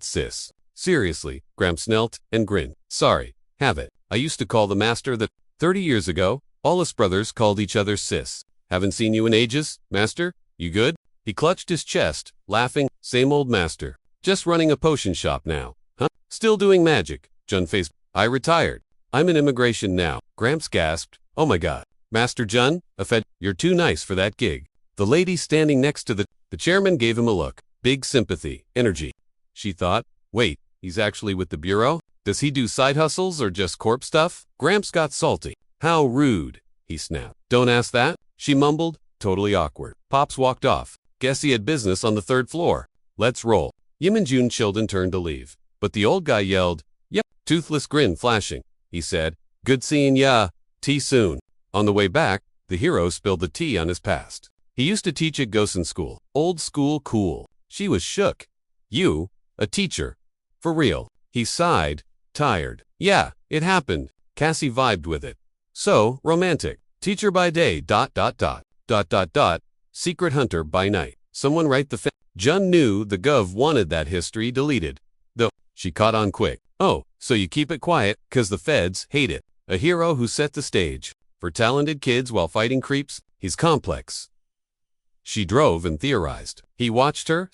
sis. Seriously, Gramps knelt and grinned. Sorry, have it. I used to call the master that. 30 years ago, all us brothers called each other sis. Haven't seen you in ages, master? You good? He clutched his chest, laughing. Same old master. Just running a potion shop now. Huh? Still doing magic. Jun faced. I retired. I'm in immigration now. Gramps gasped. Oh my god. Master Jun, a fed. You're too nice for that gig. The lady standing next to the chairman gave him a look. Big sympathy, energy. She thought, wait, he's actually with the bureau? Does he do side hustles or just corp stuff? Gramps got salty. How rude, he snapped. Don't ask that, she mumbled, totally awkward. Pops walked off. Guess he had business on the 3rd floor. Let's roll. Yim and June chilled and turned to leave. But the old guy yelled, yep, toothless grin flashing. He said, good seeing ya. Tea soon. On the way back, the hero spilled the tea on his past. He used to teach at Gosen School. Old school cool. She was shook. You, a teacher. For real. He sighed, tired. Yeah, it happened. Cassie vibed with it. So, romantic. Teacher by day, ... Secret hunter by night. Someone write the Jun knew the Gov wanted that history deleted. Though, she caught on quick. Oh, so you keep it quiet, 'cause the feds hate it. A hero who set the stage. For talented kids while fighting creeps, he's complex. She drove and theorized. He watched her.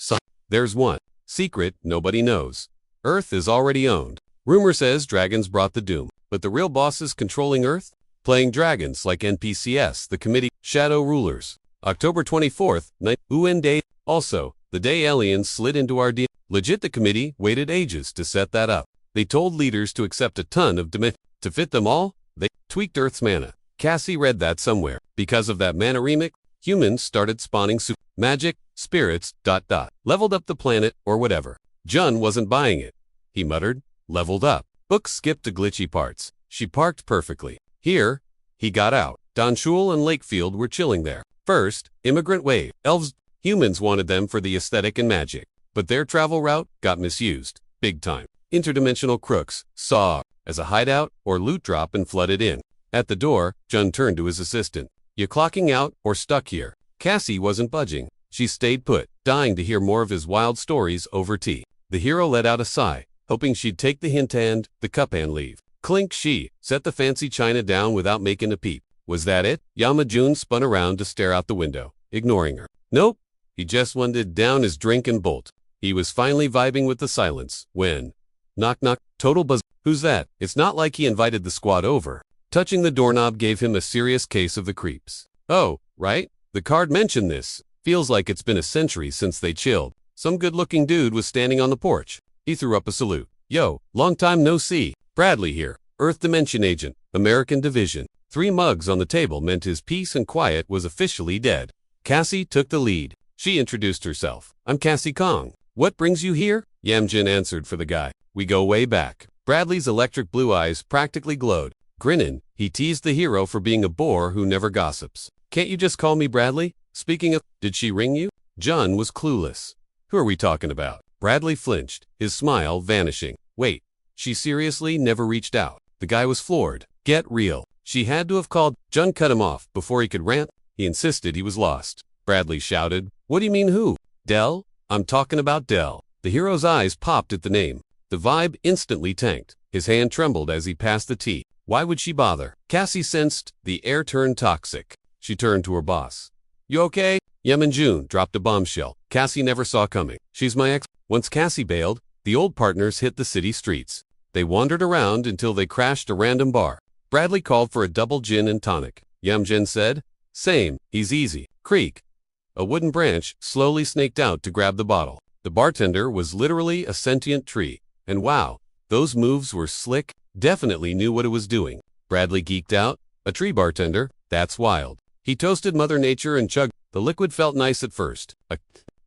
There's one secret nobody knows. Earth is already owned. Rumor says dragons brought the doom. But the real bosses controlling Earth? Playing dragons like NPCs, the committee, shadow rulers. October 24th, night, UN Day. Also, the day aliens slid into our legit the committee waited ages to set that up. They told leaders to accept a ton of to fit them all, they tweaked Earth's mana. Cassie read that somewhere. Because of that mana remix, humans started spawning magic, spirits, ... leveled up the planet, or whatever. Jun wasn't buying it. He muttered, leveled up. Books skipped to glitchy parts. She parked perfectly. Here, he got out. Don Shul and Lakefield were chilling there. First, immigrant wave. Elves, humans wanted them for the aesthetic and magic. But their travel route got misused. Big time. Interdimensional crooks saw as a hideout or loot drop and flooded in. At the door, Jun turned to his assistant. You clocking out or stuck here? Cassie wasn't budging. She stayed put, dying to hear more of his wild stories over tea. The hero let out a sigh, hoping she'd take the hint and the cup and leave. Clink she set the fancy china down without making a peep. Was that it? Yama-jun spun around to stare out the window, ignoring her. Nope. He just wanted down his drink and bolt. He was finally vibing with the silence when... Knock knock, total buzz. Who's that? It's not like he invited the squad over. Touching the doorknob gave him a serious case of the creeps. Oh, right? The card mentioned this. Feels like it's been a century since they chilled. Some good-looking dude was standing on the porch. He threw up a salute. Yo, long time no see. Bradley here. Earth Dimension Agent, American Division. 3 mugs on the table meant his peace and quiet was officially dead. Cassie took the lead. She introduced herself. I'm Cassie Kong. What brings you here? Yamjin answered for the guy. We go way back. Bradley's electric blue eyes practically glowed. Grinning, he teased the hero for being a bore who never gossips. Can't you just call me Bradley? Speaking of, did she ring you? Jun was clueless. Who are we talking about? Bradley flinched, his smile vanishing. Wait, she seriously never reached out. The guy was floored. Get real. She had to have called. Jun cut him off before he could rant. He insisted he was lost. Bradley shouted, what do you mean who? Dell? I'm talking about Dell. The hero's eyes popped at the name. The vibe instantly tanked. His hand trembled as he passed the tea. Why would she bother? Cassie sensed the air turned toxic. She turned to her boss. You okay? Yemin-jun dropped a bombshell Cassie never saw coming. She's my ex. Once Cassie bailed, the old partners hit the city streets. They wandered around until they crashed a random bar. Bradley called for a double gin and tonic. Yamjin said, Same, he's easy. Creak. A wooden branch slowly snaked out to grab the bottle. The bartender was literally a sentient tree. And wow, those moves were slick, definitely knew what it was doing. Bradley geeked out. A tree bartender? That's wild. He toasted Mother Nature and chugged. The liquid felt nice at first. A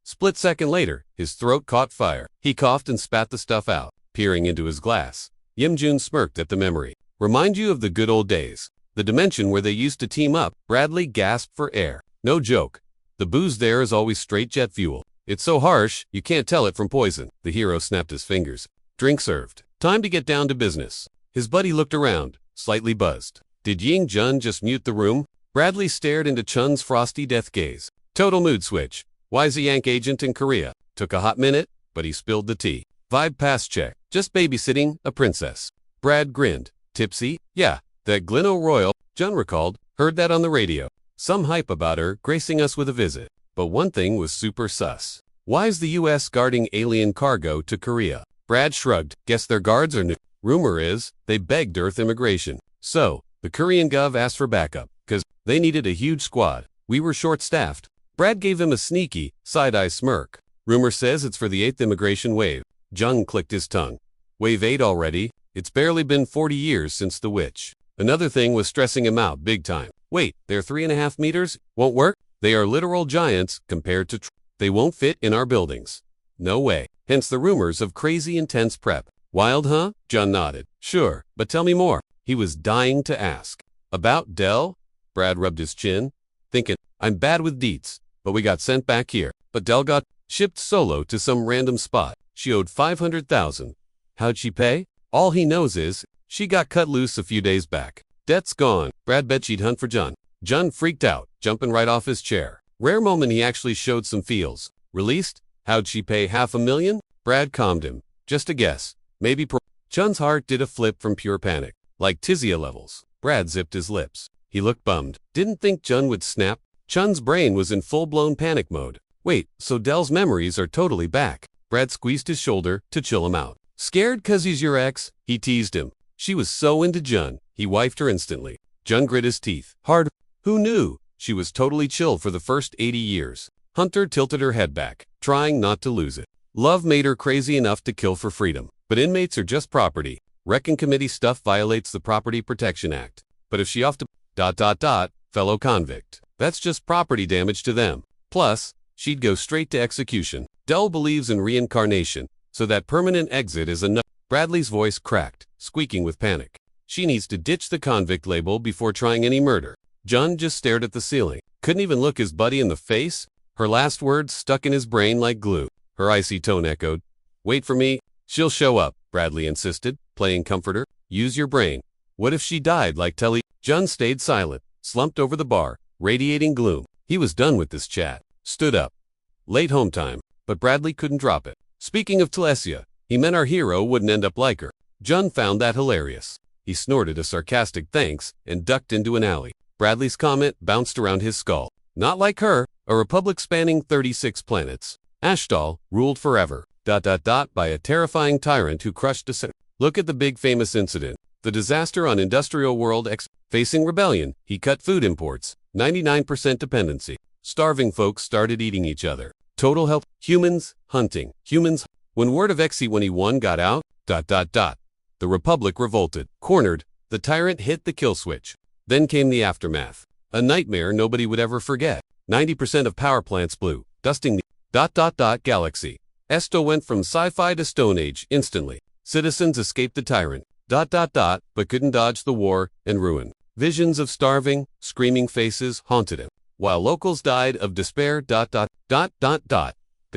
split second later, his throat caught fire. He coughed and spat the stuff out, peering into his glass. Yimjun smirked at the memory. Remind you of the good old days. The dimension where they used to team up. Bradley gasped for air. No joke. The booze there is always straight jet fuel. It's so harsh, you can't tell it from poison. The hero snapped his fingers. Drink served. Time to get down to business. His buddy looked around, slightly buzzed. Did Ying Jun just mute the room? Bradley stared into Chun's frosty death gaze. Total mood switch. Why's a Yank agent in Korea? Took a hot minute, but he spilled the tea. Vibe pass check. Just babysitting a princess. Brad grinned. Tipsy? Yeah, that Gleno Royal, Jun recalled, heard that on the radio. Some hype about her gracing us with a visit. But one thing was super sus. Why's the US guarding alien cargo to Korea? Brad shrugged. Guess their guards are new. Rumor is, they begged Earth immigration. So, the Korean gov asked for backup, cause they needed a huge squad. We were short-staffed. Brad gave him a sneaky, side-eye smirk. Rumor says it's for the 8th immigration wave. Jung clicked his tongue. Wave 8 already? It's barely been 40 years since the witch. Another thing was stressing him out big time. Wait, they're 3.5 meters? Won't work? They are literal giants compared to they won't fit in our buildings. No way. Hence the rumors of crazy intense prep. Wild, huh? Jun nodded. Sure, but tell me more. He was dying to ask. About Dell? Brad rubbed his chin, thinking, I'm bad with deets, but we got sent back here. But Dell got shipped solo to some random spot. She owed $500,000. How'd she pay? All he knows is, she got cut loose a few days back. Debt's gone. Brad bet she'd hunt for Jun. Jun freaked out, jumping right off his chair. Rare moment he actually showed some feels. Released? How'd she pay $500,000? Brad calmed him. Just a guess. Maybe Chun's heart did a flip from pure panic. Like Tizia levels. Brad zipped his lips. He looked bummed. Didn't think Jun would snap. Chun's brain was in full-blown panic mode. Wait, so Dell's memories are totally back. Brad squeezed his shoulder to chill him out. Scared 'cause he's your ex? He teased him. She was so into Jun, he wifed her instantly. Jun grit his teeth. Hard. Who knew? She was totally chill for the first 80 years. Hunter tilted her head back, trying not to lose it. Love made her crazy enough to kill for freedom. But inmates are just property. Wrecking committee stuff violates the Property Protection Act. But if she off to ... fellow convict. That's just property damage to them. Plus, she'd go straight to execution. Dell believes in reincarnation, so that permanent exit is enough. Bradley's voice cracked, squeaking with panic. She needs to ditch the convict label before trying any murder. Jun just stared at the ceiling. Couldn't even look his buddy in the face. Her last words stuck in his brain like glue. Her icy tone echoed. Wait for me. She'll show up, Bradley insisted, playing comforter. Use your brain. What if she died like Telly? Jun stayed silent, slumped over the bar, radiating gloom. He was done with this chat. Stood up. Late home time, but Bradley couldn't drop it. Speaking of Telesia, he meant our hero wouldn't end up like her. Jun found that hilarious. He snorted a sarcastic thanks and ducked into an alley. Bradley's comment bounced around his skull. Not like her, a republic spanning 36 planets. Ashtal, ruled forever. By a terrifying tyrant who crushed a Look at the big famous incident. The disaster on Industrial World X. Facing rebellion, he cut food imports. 99% dependency. Starving folks started eating each other. Total help. Humans, hunting. Humans. When word of Xe-21 got out, the Republic revolted. Cornered, the tyrant hit the kill switch. Then came the aftermath. A nightmare nobody would ever forget. 90% of power plants blew, dusting the galaxy. Esto went from sci-fi to Stone Age instantly. Citizens escaped the tyrant, but couldn't dodge the war and ruin. Visions of starving, screaming faces haunted him, while locals died of despair. The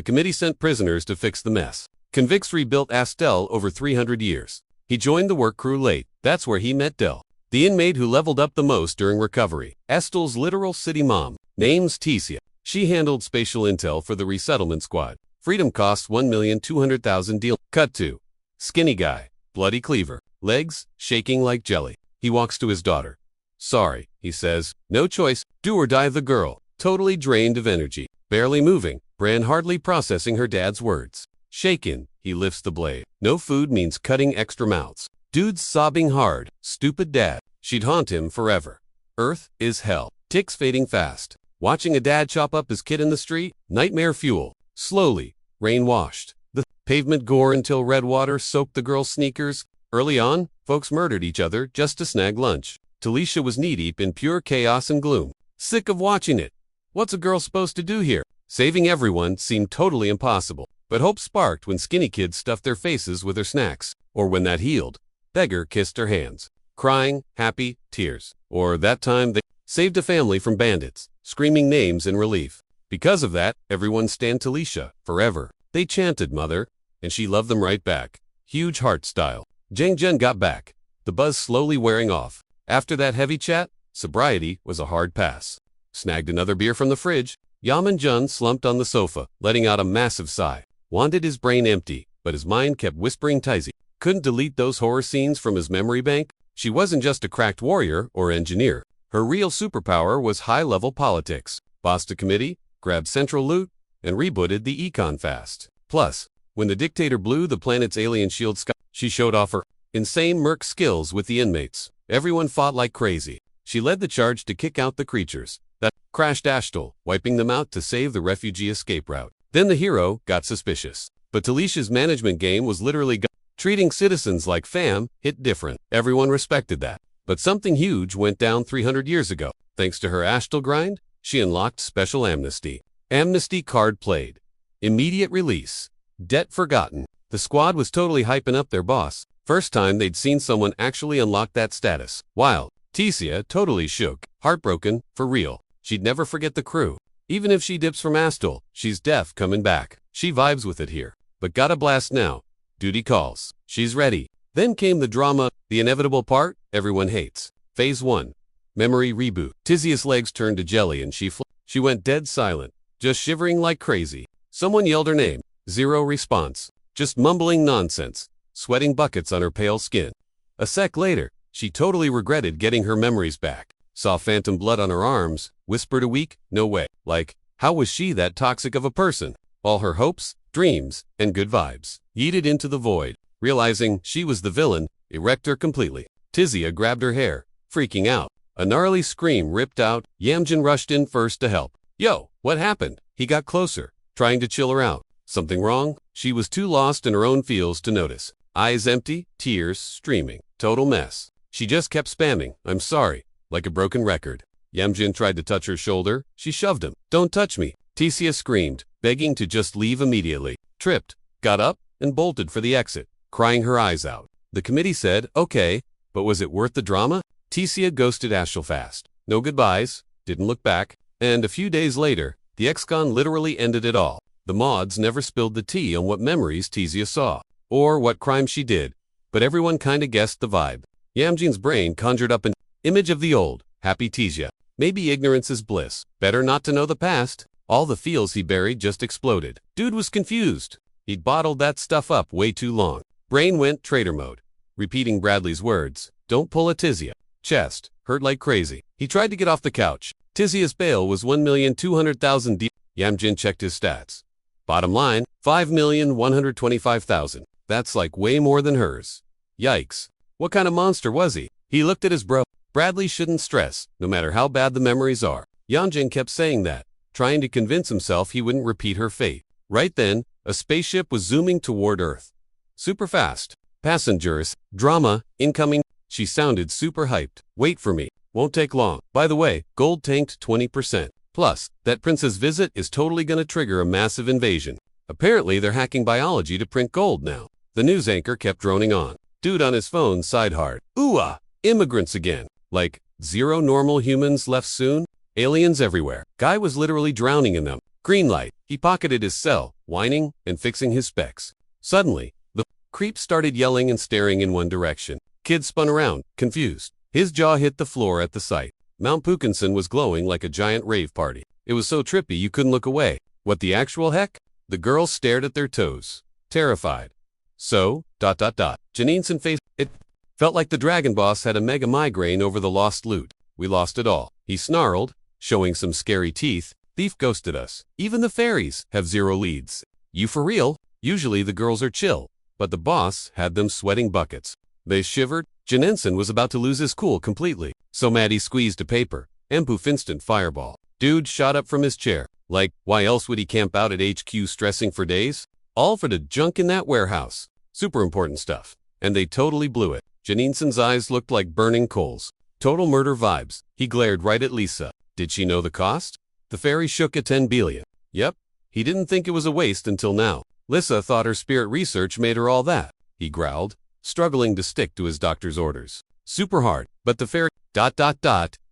committee sent prisoners to fix the mess. Convicts rebuilt Astel over 300 years. He joined the work crew late. That's where he met Dell, the inmate who leveled up the most during recovery. Estel's literal city mom. Name's Tisia. She handled spatial intel for the resettlement squad. Freedom cost $1,200,000 deal. Cut to. Skinny guy. Bloody cleaver. Legs shaking like jelly. He walks to his daughter. Sorry, he says. No choice, do or die. The girl, totally drained of energy, barely moving, Bran hardly processing her dad's words. Shaken, he lifts the blade. No food means cutting extra mouths. Dude's sobbing hard. Stupid dad. She'd haunt him forever. Earth is hell. Ticks fading fast. Watching a dad chop up his kid in the street, nightmare fuel. Slowly, rain washed the pavement gore until red water soaked the girl's sneakers. Early on, folks murdered each other just to snag lunch. Talisha was knee-deep in pure chaos and gloom. Sick of watching it. What's a girl supposed to do here? Saving everyone seemed totally impossible. But hope sparked when skinny kids stuffed their faces with her snacks. Or when that healed beggar kissed her hands. Crying, happy, tears. Or that time they saved a family from bandits, screaming names in relief. Because of that, everyone stand Talisha, forever. They chanted mother, and she loved them right back. Huge heart style. Jang Jun got back, the buzz slowly wearing off. After that heavy chat, sobriety was a hard pass. Snagged another beer from the fridge, Yaman Jun slumped on the sofa, letting out a massive sigh. Wanted his brain empty, but his mind kept whispering Tizy. Couldn't delete those horror scenes from his memory bank. She wasn't just a cracked warrior or engineer. Her real superpower was high-level politics. Bossed a committee, grabbed central loot, and rebooted the econ fast. Plus, when the dictator blew the planet's alien shield sky, she showed off her insane merc skills with the inmates. Everyone fought like crazy. She led the charge to kick out the creatures that crashed Ashtal, wiping them out to save the refugee escape route. Then the hero got suspicious. But Talisha's management game was literally treating citizens like fam hit different. Everyone respected that. But something huge went down 300 years ago. Thanks to her Ashtal grind, she unlocked special amnesty. Amnesty card played. Immediate release. Debt forgotten. The squad was totally hyping up their boss. First time they'd seen someone actually unlock that status. Wild. Tecia totally shook. Heartbroken, for real. She'd never forget the crew. Even if she dips from Ashtal, she's def coming back. She vibes with it here. But got a blast now. Duty calls. She's ready. Then came the drama, the inevitable part everyone hates. Phase 1. Memory reboot. Tizia's legs turned to jelly and she went dead silent, just shivering like crazy. Someone yelled her name. Zero response. Just mumbling nonsense. Sweating buckets on her pale skin. A sec later, she totally regretted getting her memories back. Saw phantom blood on her arms, whispered a weak, no way. Like, how was she that toxic of a person? All her hopes, dreams, and good vibes yeeted into the void. Realizing she was the villain, it wrecked her completely. Tizia grabbed her hair, freaking out. A gnarly scream ripped out. Yamjin rushed in first to help. Yo, what happened? He got closer, trying to chill her out. Something wrong? She was too lost in her own feels to notice. Eyes empty, tears streaming. Total mess. She just kept spamming, I'm sorry, like a broken record. Yamjin tried to touch her shoulder. She shoved him. Don't touch me. Tecia screamed, begging to just leave immediately. Tripped, got up, and bolted for the exit, crying her eyes out. The committee said, okay, but was it worth the drama? Tecia ghosted Ashtal fast. No goodbyes, didn't look back, and a few days later, the ex-con literally ended it all. The mods never spilled the tea on what memories Tecia saw, or what crime she did, but everyone kinda guessed the vibe. Yamjin's brain conjured up an image of the old, happy Tecia. Maybe ignorance is bliss. Better not to know the past. All the feels he buried just exploded. Dude was confused. He'd bottled that stuff up way too long. Brain went traitor mode, repeating Bradley's words. Don't pull a Tizia. Chest hurt like crazy. He tried to get off the couch. Tizia's bail was 1,200,000 D. Yamjin checked his stats. Bottom line, 5,125,000. That's like way more than hers. Yikes. What kind of monster was he? He looked at his bro. Bradley shouldn't stress, no matter how bad the memories are. Yamjin kept saying that, trying to convince himself he wouldn't repeat her fate. Right then, a spaceship was zooming toward Earth. Super fast. Passengers. Drama. Incoming. She sounded super hyped. Wait for me. Won't take long. By the way, gold tanked 20%. Plus, that prince's visit is totally gonna trigger a massive invasion. Apparently they're hacking biology to print gold now. The news anchor kept droning on. Dude on his phone sighed hard. Ooh-ah! Immigrants again. Like, zero normal humans left soon? Aliens everywhere. Guy was literally drowning in them. Green light. He pocketed his cell, whining and fixing his specs. Suddenly, the creep started yelling and staring in one direction. Kid spun around, confused. His jaw hit the floor at the sight. Mount Pukinson was glowing like a giant rave party. It was so trippy you couldn't look away. What the actual heck? The girls stared at their toes, terrified. So, Janine's face, it Felt like the dragon boss had a mega migraine over the lost loot. We lost it all. He snarled, showing some scary teeth. Thief ghosted us. Even the fairies have 0 leads. You for real? Usually the girls are chill, but the boss had them sweating buckets. They shivered. Jensen was about to lose his cool completely. So mad he squeezed a paper. And poof, instant fireball. Dude shot up from his chair. Like, why else would he camp out at HQ stressing for days? All for the junk in that warehouse. Super important stuff. And they totally blew it. Jensen's eyes looked like burning coals. Total murder vibes. He glared right at Lisa. Did she know the cost? The fairy shook at 10 billion. Yep. He didn't think it was a waste until now. Lisa thought her spirit research made her all that. He growled, struggling to stick to his doctor's orders. Super hard, but the fairy...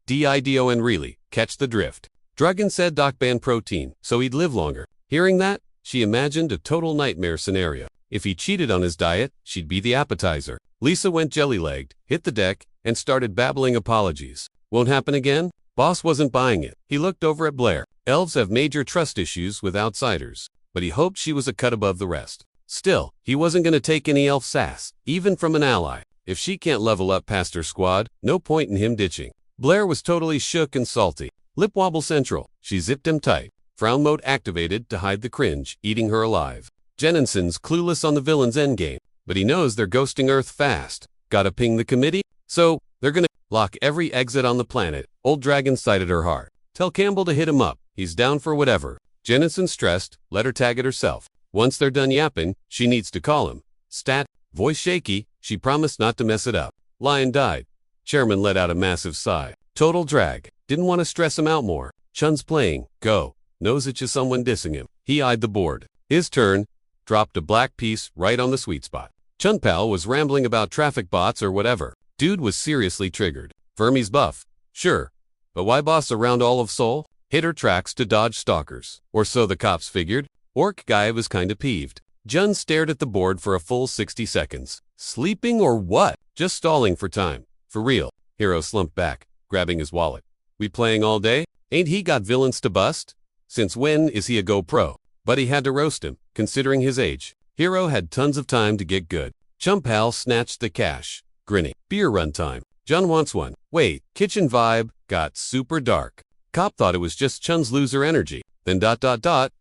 D-I-D-O and really, catch the drift. Dragon said Doc banned protein, so he'd live longer. Hearing that, she imagined a total nightmare scenario. If he cheated on his diet, she'd be the appetizer. Lisa went jelly-legged, hit the deck, and started babbling apologies. Won't happen again? Boss wasn't buying it. He looked over at Blair. Elves have major trust issues with outsiders, but he hoped she was a cut above the rest. Still, he wasn't going to take any elf sass, even from an ally. If she can't level up past her squad, no point in him ditching. Blair was totally shook and salty. Lip wobble central. She zipped him tight. Frown mode activated to hide the cringe, eating her alive. Jensen's clueless on the villain's endgame, but he knows they're ghosting Earth fast. Gotta ping the committee? So, they're gonna lock every exit on the planet. Old Dragon sighted her heart. Tell Campbell to hit him up. He's down for whatever. Jensen stressed, let her tag it herself. Once they're done yapping, she needs to call him. Stat, voice shaky, she promised not to mess it up. Lion died. Chairman let out a massive sigh. Total drag. Didn't want to stress him out more. Chun's playing. Go. Knows it's just someone dissing him. He eyed the board. His turn. Dropped a black piece right on the sweet spot. Chun Pal was rambling about traffic bots or whatever. Dude was seriously triggered. Fermi's buff. Sure. But why boss around all of Seoul? Hit her tracks to dodge stalkers. Or so the cops figured. Orc guy was kinda peeved. Jun stared at the board for a full 60 seconds. Sleeping or what? Just stalling for time. For real. Hero slumped back, grabbing his wallet. We playing all day? Ain't he got villains to bust? Since when is he a GoPro? But he had to roast him, considering his age. Hero had tons of time to get good. Chumpal snatched the cash, grinning. Beer run time. Jun wants one. Wait, kitchen vibe got super dark. Cop thought it was just Chun's loser energy. Then ...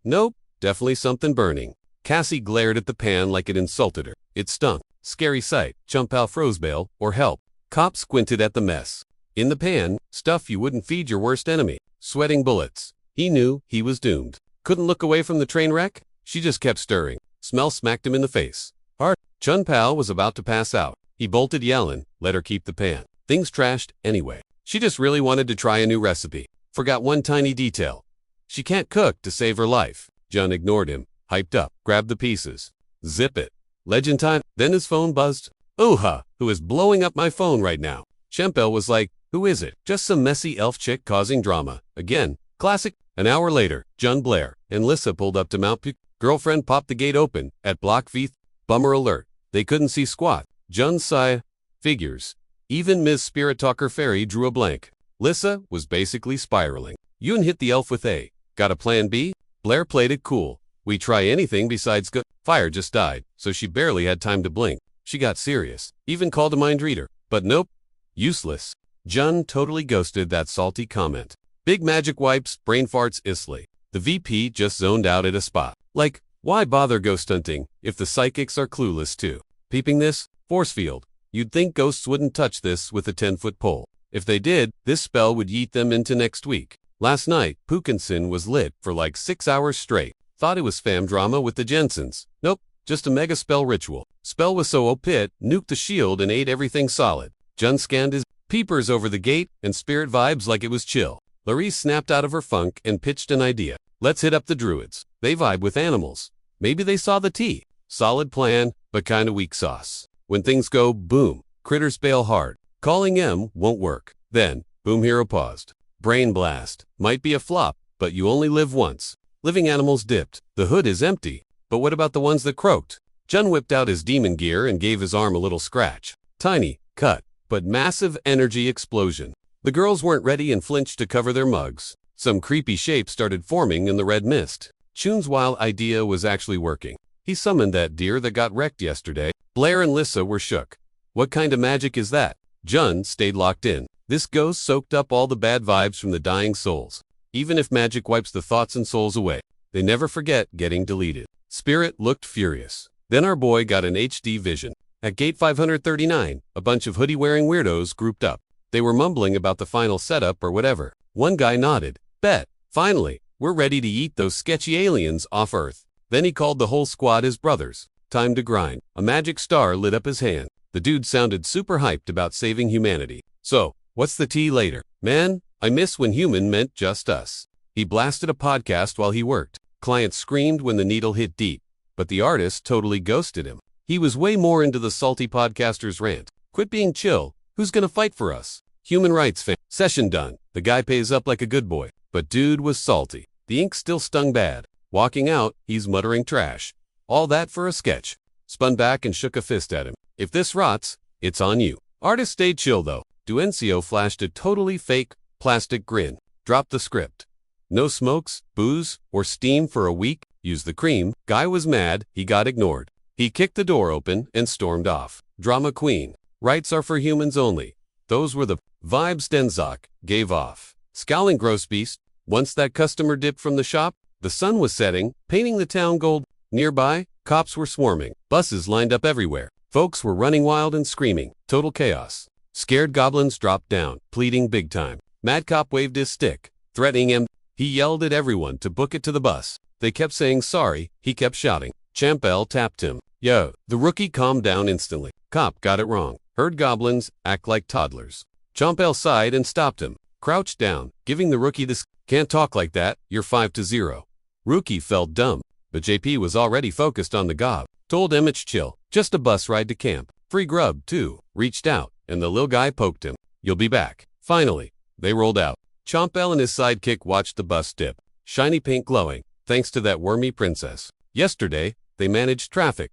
Nope, definitely something burning. Cassie glared at the pan like it insulted her. It stunk. Scary sight. Chumpal froze bail, or help. Cop squinted at the mess. In the pan, stuff you wouldn't feed your worst enemy. Sweating bullets. He knew he was doomed. Couldn't look away from the train wreck? She just kept stirring. Smell smacked him in the face. Hard. Chun Pal was about to pass out. He bolted yelling, let her keep the pan. Things trashed anyway. She just really wanted to try a new recipe. Forgot one tiny detail. She can't cook to save her life. Jun ignored him, hyped up, grabbed the pieces. Zip it. Legend time. Then his phone buzzed. Ooh-ha, who is blowing up my phone right now? Shempel was like, who is it? Just some messy elf chick causing drama. Again. Classic. An hour later, Jun Blair and Lissa pulled up to Mount Puke. Girlfriend popped the gate open. At Block V. Bummer alert. They couldn't see squat. Jun sigh. Figures. Even Ms. Spirit Talker Fairy drew a blank. Lissa was basically spiraling. Yoon hit the elf with a, got a plan B? Blair played it cool. We try anything besides go. Fire just died, so she barely had time to blink. She got serious. Even called a mind reader. But nope. Useless. Jun totally ghosted that salty comment. Big magic wipes, brain farts Isley. The VP just zoned out at a spot. Like, why bother ghost hunting if the psychics are clueless too? Peeping this? Force field. You'd think ghosts wouldn't touch this with a 10-foot pole. If they did, this spell would yeet them into next week. Last night, Pukinson was lit for like 6 hours straight. Thought it was fam drama with the Jensens. Nope, just a mega spell ritual. Spell was so OP it nuked the shield and ate everything solid. Jun scanned his peepers over the gate and spirit vibes like it was chill. Larisse snapped out of her funk and pitched an idea. Let's hit up the druids. They vibe with animals. Maybe they saw the tea. Solid plan, but kinda weak sauce. When things go boom, critters bail hard. Calling M won't work. Then, boom hero paused. Brain blast. Might be a flop, but you only live once. Living animals dipped. The hood is empty. But what about the ones that croaked? Jun whipped out his demon gear and gave his arm a little scratch. Tiny, cut, but massive energy explosion. The girls weren't ready and flinched to cover their mugs. Some creepy shapes started forming in the red mist. Chun's wild idea was actually working. He summoned that deer that got wrecked yesterday. Blair and Lissa were shook. What kind of magic is that? Jun stayed locked in. This ghost soaked up all the bad vibes from the dying souls. Even if magic wipes the thoughts and souls away, they never forget getting deleted. Spirit looked furious. Then our boy got an HD vision. At gate 539, a bunch of hoodie-wearing weirdos grouped up. They were mumbling about the final setup or whatever. One guy nodded. Bet. Finally, we're ready to eat those sketchy aliens off Earth. Then he called the whole squad his brothers. Time to grind. A magic star lit up his hand. The dude sounded super hyped about saving humanity. So, what's the tea later? Man, I miss when human meant just us. He blasted a podcast while he worked. Clients screamed when the needle hit deep, but the artist totally ghosted him. He was way more into the salty podcaster's rant. Quit being chill. Who's gonna fight for us? Human rights fan. Session done. The guy pays up like a good boy. But dude was salty. The ink still stung bad. Walking out, he's muttering trash. All that for a sketch. Spun back and shook a fist at him. If this rots, it's on you. Artist stayed chill though. Duencio flashed a totally fake, plastic grin. Dropped the script. No smokes, booze, or steam for a week. Use the cream. Guy was mad, he got ignored. He kicked the door open and stormed off. Drama queen. Rights are for humans only. Those were the vibes Denzak gave off. Scowling grosbeast. Once that customer dipped from the shop, the sun was setting, painting the town gold. Nearby, cops were swarming. Buses lined up everywhere. Folks were running wild and screaming. Total chaos. Scared goblins dropped down, pleading big time. Madcap waved his stick, threatening him. He yelled at everyone to book it to the bus. They kept saying sorry. He kept shouting. Champel tapped him. Yo. The rookie calmed down instantly. Cop got it wrong. Heard goblins act like toddlers. Champel sighed and stopped him. Crouched down, giving the rookie this. Can't talk like that. You're 5-0. Rookie felt dumb, but JP was already focused on the gob. Told him it's chill. Just a bus ride to camp. Free grub, too. Reached out, and the little guy poked him. You'll be back. Finally, they rolled out. Champel and his sidekick watched the bus dip. Shiny paint glowing, thanks to that wormy princess. Yesterday, they managed traffic.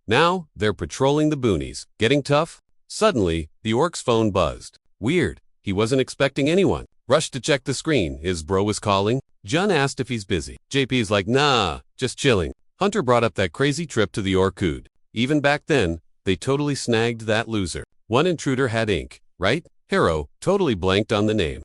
Now, they're patrolling the boonies. Getting tough? Suddenly, the orc's phone buzzed. Weird. He wasn't expecting anyone. Rushed to check the screen. His bro was calling. Jun asked if he's busy. JP's like, nah, just chilling. Hunter brought up that crazy trip to the Orchid. Even back then, they totally snagged that loser. One intruder had ink, right? Hero totally blanked on the name.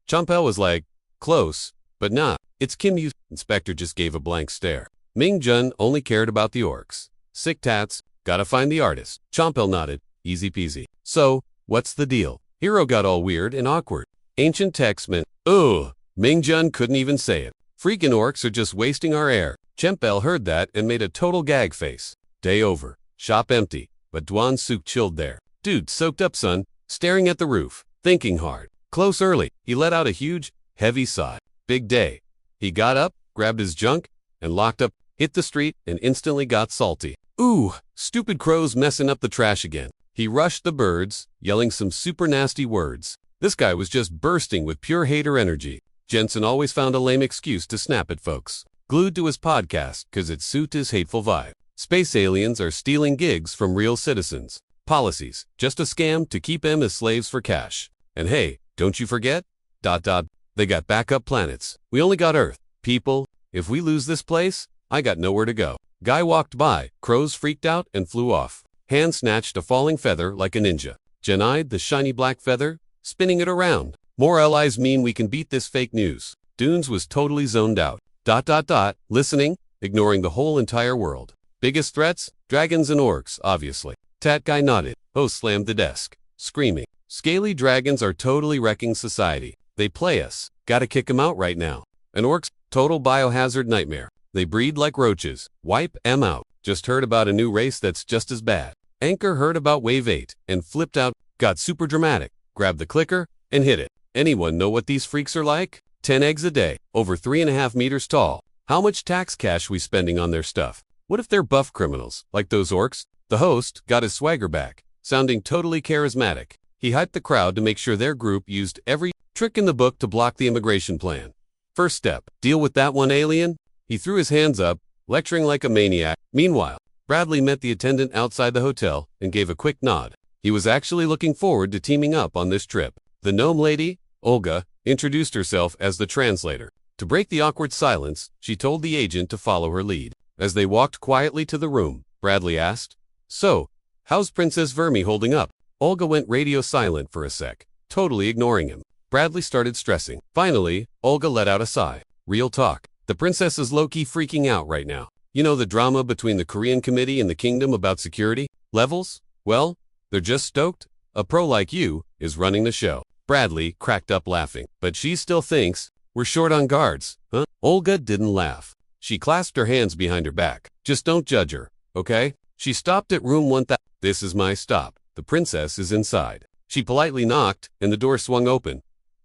Champel was like, close, but nah, it's Kim Yu. Inspector just gave a blank stare. Ming Jun only cared about the orcs. Sick tats, gotta find the artist. Champel nodded, easy peasy. So, what's the deal? Hero got all weird and awkward. Ancient text meant, ugh. Ming Jun couldn't even say it. Freaking orcs are just wasting our air. Champel heard that and made a total gag face. Day over. Shop empty, but Duan Suk chilled there. Dude soaked up son, staring at the roof, thinking hard. Close early, he let out a huge, heavy sigh. Big day. He got up, grabbed his junk, and locked up, hit the street, and instantly got salty. Ooh, stupid crows messing up the trash again. He rushed the birds, yelling some super nasty words. This guy was just bursting with pure hater energy. Jensen always found a lame excuse to snap at folks. Glued to his podcast, cause it suit his hateful vibe. Space aliens are stealing gigs from real citizens. Policies, just a scam to keep them as slaves for cash. And hey, don't you forget, they got backup planets. We only got Earth. People, if we lose this place, I got nowhere to go. Guy walked by, crows freaked out and flew off. Hand snatched a falling feather like a ninja. Jen eyed the shiny black feather, spinning it around. More allies mean we can beat this fake news. Dunes was totally zoned out. Listening, ignoring the whole entire world. Biggest threats? Dragons and orcs, obviously. Tat guy nodded. Oh, slammed the desk, screaming. Scaly dragons are totally wrecking society. They play us. Gotta kick 'em out right now. And orcs, total biohazard nightmare. They breed like roaches. Wipe 'em out. Just heard about a new race that's just as bad. Anchor heard about Wave 8 and flipped out, got super dramatic, grabbed the clicker, and hit it. Anyone know what these freaks are like? 10 eggs a day, over 3.5 meters tall. How much tax cash we spending on their stuff? What if they're buff criminals, like those orcs? The host got his swagger back, sounding totally charismatic. He hyped the crowd to make sure their group used every trick in the book to block the immigration plan. First step, deal with that one alien? He threw his hands up, lecturing like a maniac. Meanwhile, Bradley met the attendant outside the hotel and gave a quick nod. He was actually looking forward to teaming up on this trip. The gnome lady, Olga, introduced herself as the translator. To break the awkward silence, she told the agent to follow her lead. As they walked quietly to the room, Bradley asked, "So, How's Princess Vermi holding up? Olga went radio silent for a sec, totally ignoring him. Bradley started stressing. Finally, Olga let out a sigh. Real talk. The princess is low-key freaking out right now. You know the drama between the Korean committee and the kingdom about security levels? Well, they're just stoked. A pro like you is running the show. Bradley cracked up laughing. But she still thinks we're short on guards, huh? Olga didn't laugh. She clasped her hands behind her back. Just don't judge her, okay? She stopped at room 1000. This is my stop. The princess is inside. She politely knocked, and the door swung open.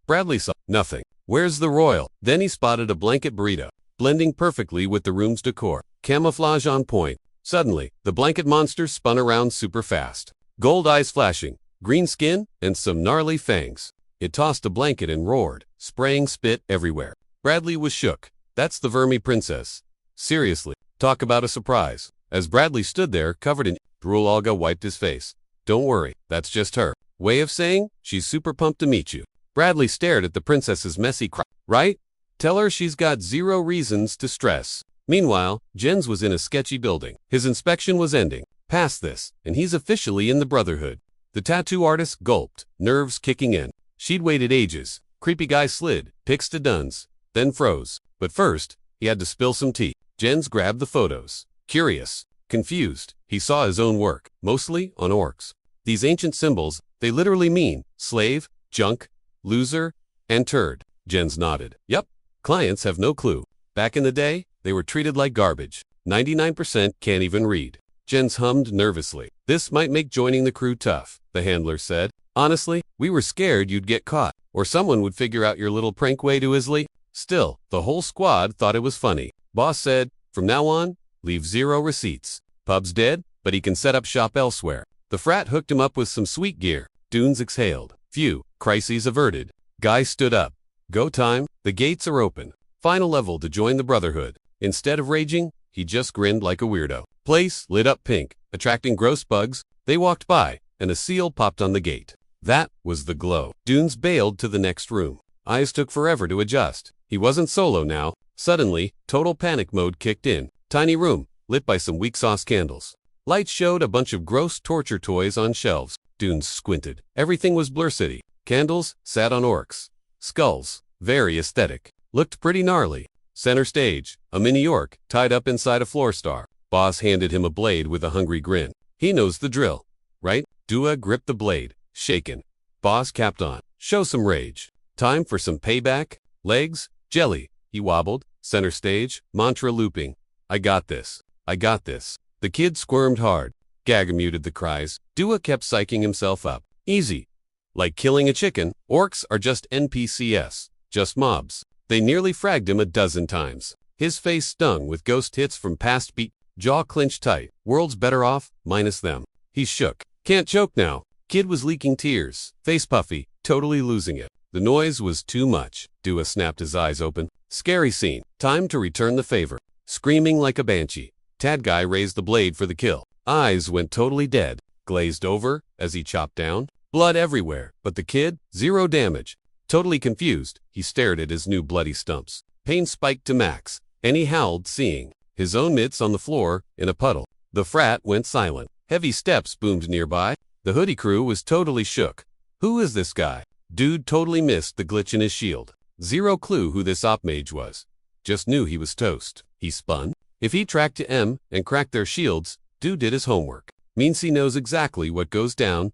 Bradley saw nothing. Where's the royal? Then he spotted a blanket burrito, blending perfectly with the room's decor. Camouflage on point. Suddenly, the blanket monster spun around super fast. Gold eyes flashing, green skin, and some gnarly fangs. It tossed a blanket and roared, spraying spit everywhere. Bradley was shook. That's the Vermi princess. Seriously, talk about a surprise. As Bradley stood there, covered in drool, Olga wiped his face. Don't worry, that's just her way of saying she's super pumped to meet you. Bradley stared at the princess's messy cry. Right? Tell her she's got zero reasons to stress. Meanwhile, Jens was in a sketchy building. His inspection was ending. Past this, and he's officially in the Brotherhood. The tattoo artist gulped, nerves kicking in. She'd waited ages. Creepy guy slid, pics to duns, then froze. But first, he had to spill some tea. Jens grabbed the photos. Curious, confused, he saw his own work, mostly on orcs. These ancient symbols, they literally mean slave, junk, loser, and turd. Jens nodded. Yep, clients have no clue. Back in the day, they were treated like garbage. 99% can't even read. Jens hummed nervously. This might make joining the crew tough, the handler said. Honestly, we were scared you'd get caught, or someone would figure out your little prank way too easily. Still, the whole squad thought it was funny. Boss said, from now on, leave 0 receipts. Pub's dead, but he can set up shop elsewhere. The frat hooked him up with some sweet gear. Dunes exhaled. Phew, crises averted. Guy stood up. Go time, the gates are open. Final level to join the Brotherhood. Instead of raging, he just grinned like a weirdo. Place lit up pink, attracting gross bugs. They walked by, and a seal popped on the gate. That was the glow. Dunes bailed to the next room. Eyes took forever to adjust. He wasn't solo now. Suddenly, total panic mode kicked in. Tiny room, lit by some weak sauce candles. Lights showed a bunch of gross torture toys on shelves. Dunes squinted. Everything was Blur City. Candles sat on orcs. Skulls, very aesthetic. Looked pretty gnarly. Center stage, a mini orc tied up inside a floor star. Boss handed him a blade with a hungry grin. He knows the drill, right? Dua gripped the blade, shaken. Boss capped on. Show some rage. Time for some payback. Legs, jelly. He wobbled. Center stage, mantra looping. I got this. I got this. The kid squirmed hard. Gaga muted the cries. Dua kept psyching himself up. Easy. Like killing a chicken, orcs are just NPCs. Just mobs. They nearly fragged him a dozen times. His face stung with ghost hits from past beat. Jaw clenched tight. World's better off, minus them. He shook. Can't choke now. Kid was leaking tears. Face puffy, totally losing it. The noise was too much. Dua snapped his eyes open. Scary scene. Time to return the favor. Screaming like a banshee. Tad guy raised the blade for the kill. Eyes went totally dead. Glazed over as he chopped down. Blood everywhere. But the kid, 0 damage. Totally confused, he stared at his new bloody stumps. Pain spiked to max, and he howled, seeing his own mitts on the floor in a puddle. The frat went silent. Heavy steps boomed nearby. The hoodie crew was totally shook. Who is this guy? Dude totally missed the glitch in his shield. 0 clue who this op mage was. Just knew he was toast. He spun. If he tracked to M and cracked their shields, dude did his homework. Means he knows exactly what goes down, ...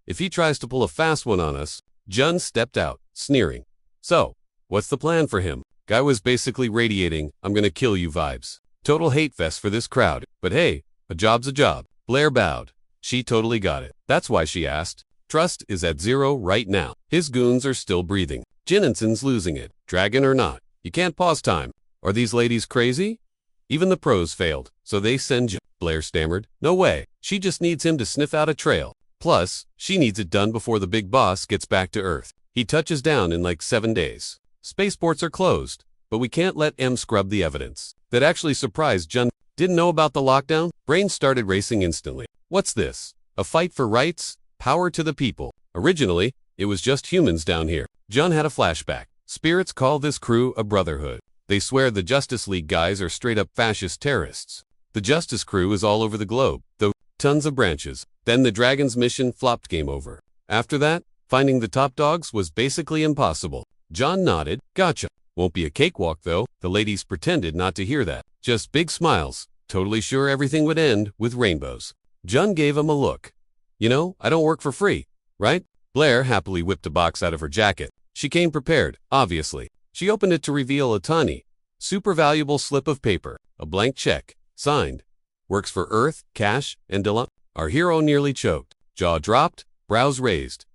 If he tries to pull a fast one on us, Jun stepped out, sneering. So, what's the plan for him? Guy was basically radiating, I'm gonna kill you vibes. Total hate fest for this crowd. But hey, a job's a job. Blair bowed. She totally got it. That's why she asked. Trust is at 0 right now. His goons are still breathing. Jinnenson's losing it. Dragon or not. You can't pause time. Are these ladies crazy? Even the pros failed, so they send Jun. Blair stammered. No way. She just needs him to sniff out a trail. Plus, she needs it done before the big boss gets back to Earth. He touches down in like 7 days. Spaceports are closed, but we can't let M scrub the evidence. That actually surprised Jun. Didn't know about the lockdown? Brains started racing instantly. What's this? A fight for rights? Power to the people. Originally, it was just humans down here. Jun had a flashback. Spirits call this crew a brotherhood. They swear the Justice League guys are straight up fascist terrorists. The justice crew is all over the globe, though tons of branches. Then the dragon's mission flopped, game over. After that, finding the top dogs was basically impossible. John nodded. Gotcha. Won't be a cakewalk though. The ladies pretended not to hear that. Just big smiles, totally sure everything would end with rainbows. John gave him a look. You know, I don't work for free, right? Blair happily whipped a box out of her jacket. She came prepared, obviously. She opened it to reveal a tiny, super valuable slip of paper, a blank check, signed. Works for Earth, cash, and Dela. Our hero nearly choked, jaw dropped, brows raised.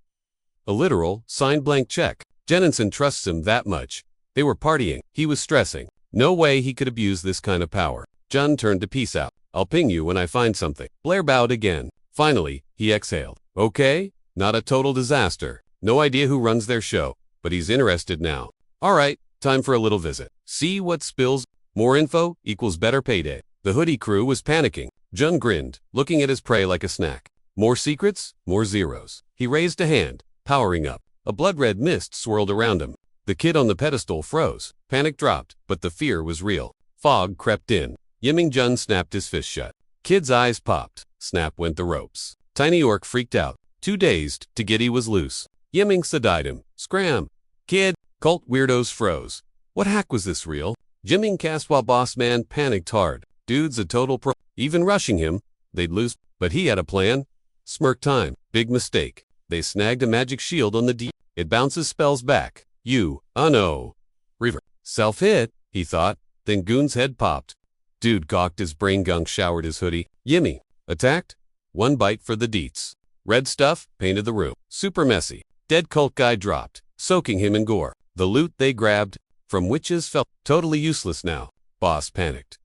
A literal, signed blank check. Jennison trusts him that much. They were partying. He was stressing. No way he could abuse this kind of power. John turned to peace out. I'll ping you when I find something. Blair bowed again. Finally, he exhaled. Okay, not a total disaster. No idea who runs their show, but he's interested now. All right, time for a little visit. See what spills. More info equals better payday. The hoodie crew was panicking. John grinned, looking at his prey like a snack. More secrets, more zeros. He raised a hand, powering up. A blood-red mist swirled around him. The kid on the pedestal froze. Panic dropped, but the fear was real. Fog crept in. Yimming Jun snapped his fist shut. Kid's eyes popped. Snap went the ropes. Tiny Orc freaked out. Too dazed to get he was loose. Yimming side-eyed him. Scram. Kid. Cult weirdos froze. What hack was this real? Jimming cast while Boss Man panicked hard. Dude's a total pro. Even rushing him, they'd lose. But he had a plan. Smirk time. Big mistake. They snagged a magic shield on the D. It bounces spells back. No. Reaver. Self-hit, he thought. Then Goon's head popped. Dude gawked as brain gunk showered his hoodie. Yimmy. Attacked? One bite for the deets. Red stuff painted the room. Super messy. Dead cult guy dropped, soaking him in gore. The loot they grabbed from witches felt totally useless now. Boss panicked.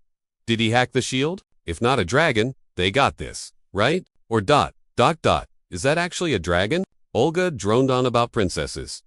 Did he hack the shield? If not a dragon, they got this, right? Or ... Is that actually a dragon? Olga droned on about princesses.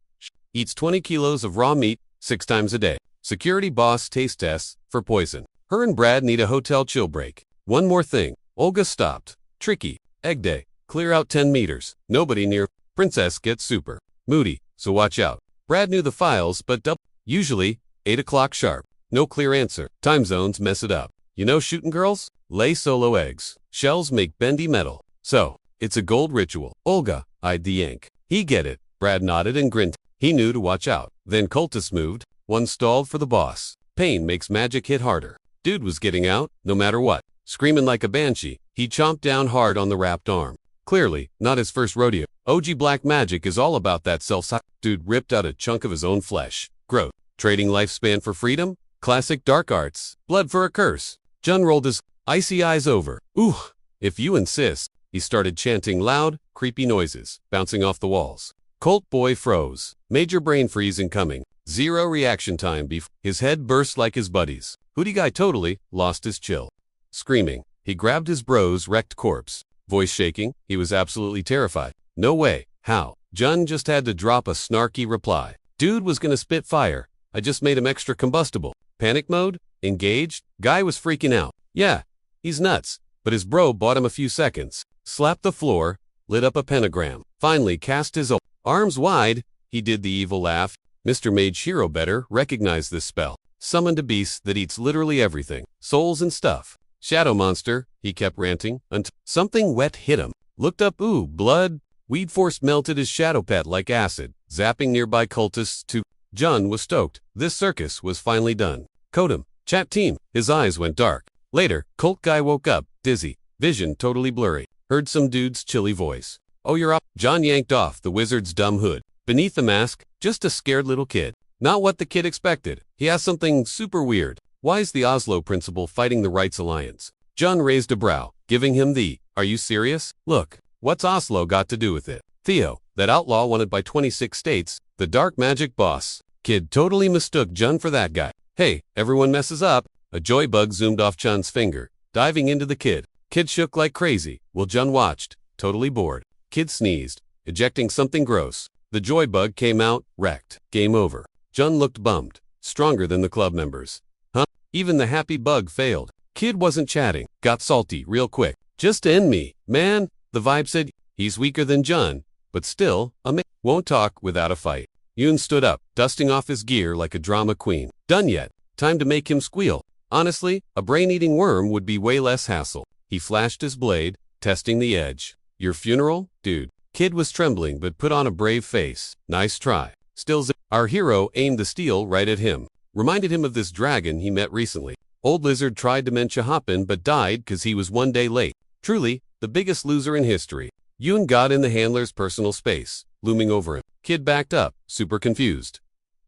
Eats 20 kilos of raw meat 6 times a day. Security boss taste tests for poison. Her and Brad need a hotel chill break. One more thing. Olga stopped. Tricky. Egg day. Clear out 10 meters. Nobody near. Princess gets super moody, so watch out. Brad knew the files, but usually 8 o'clock sharp. No clear answer. Time zones mess it up. You know shooting girls? Lay solo eggs. Shells make bendy metal. So, it's a gold ritual. Olga eyed the yank. He get it. Brad nodded and grinned. He knew to watch out. Then cultists moved. One stalled for the boss. Pain makes magic hit harder. Dude was getting out, no matter what. Screaming like a banshee, he chomped down hard on the wrapped arm. Clearly, not his first rodeo. OG black magic is all about that self-sacrifice. Dude ripped out a chunk of his own flesh. Growth. Trading lifespan for freedom? Classic dark arts. Blood for a curse. Jun rolled his icy eyes over. Ooh, if you insist. He started chanting loud, creepy noises, bouncing off the walls. Colt boy froze. Major brain freeze incoming. 0 reaction time before his head burst like his buddies. Hoodie guy totally lost his chill. Screaming, he grabbed his bro's wrecked corpse. Voice shaking, he was absolutely terrified. No way. How? Jun just had to drop a snarky reply. Dude was gonna spit fire. I just made him extra combustible. Panic mode? Engaged? Guy was freaking out. Yeah, he's nuts. But his bro bought him a few seconds. Slapped the floor, lit up a pentagram. Finally cast his arms wide. He did the evil laugh. Mr. Mage Hero better recognize this spell. Summoned a beast that eats literally everything. Souls and stuff. Shadow monster, he kept ranting, until something wet hit him. Looked up, ooh, blood. Weed force melted his shadow pet like acid, zapping nearby cultists to. Jun was stoked. This circus was finally done. Codem. Chat team. His eyes went dark. Later, cult guy woke up, dizzy. Vision totally blurry. Heard some dude's chilly voice. Oh, you're up. John yanked off the wizard's dumb hood. Beneath the mask, just a scared little kid. Not what the kid expected. He has something super weird. Why is the Oslo principal fighting the Rights Alliance? John raised a brow, giving him the, are you serious? Look, what's Oslo got to do with it? Theo, that outlaw wanted by 26 states, the dark magic boss. Kid totally mistook Jun for that guy. Hey, everyone messes up. A joy bug zoomed off Jun's finger, diving into the kid. Kid shook like crazy, while Jun watched, totally bored. Kid sneezed, ejecting something gross. The joy bug came out, wrecked. Game over. Jun looked bummed, stronger than the club members. Huh? Even the happy bug failed. Kid wasn't chatting, got salty real quick. Just end me, man, the vibe said. He's weaker than Jun, but still, won't talk without a fight. Yoon stood up, dusting off his gear like a drama queen. Done yet. Time to make him squeal. Honestly, a brain-eating worm would be way less hassle. He flashed his blade, testing the edge. Your funeral? Dude. Kid was trembling but put on a brave face. Nice try. Still Our hero aimed the steel right at him. Reminded him of this dragon he met recently. Old Lizard tried dementia hoppin' but died cause he was one day late. Truly, the biggest loser in history. Yoon got in the handler's personal space, looming over him. Kid backed up, super confused.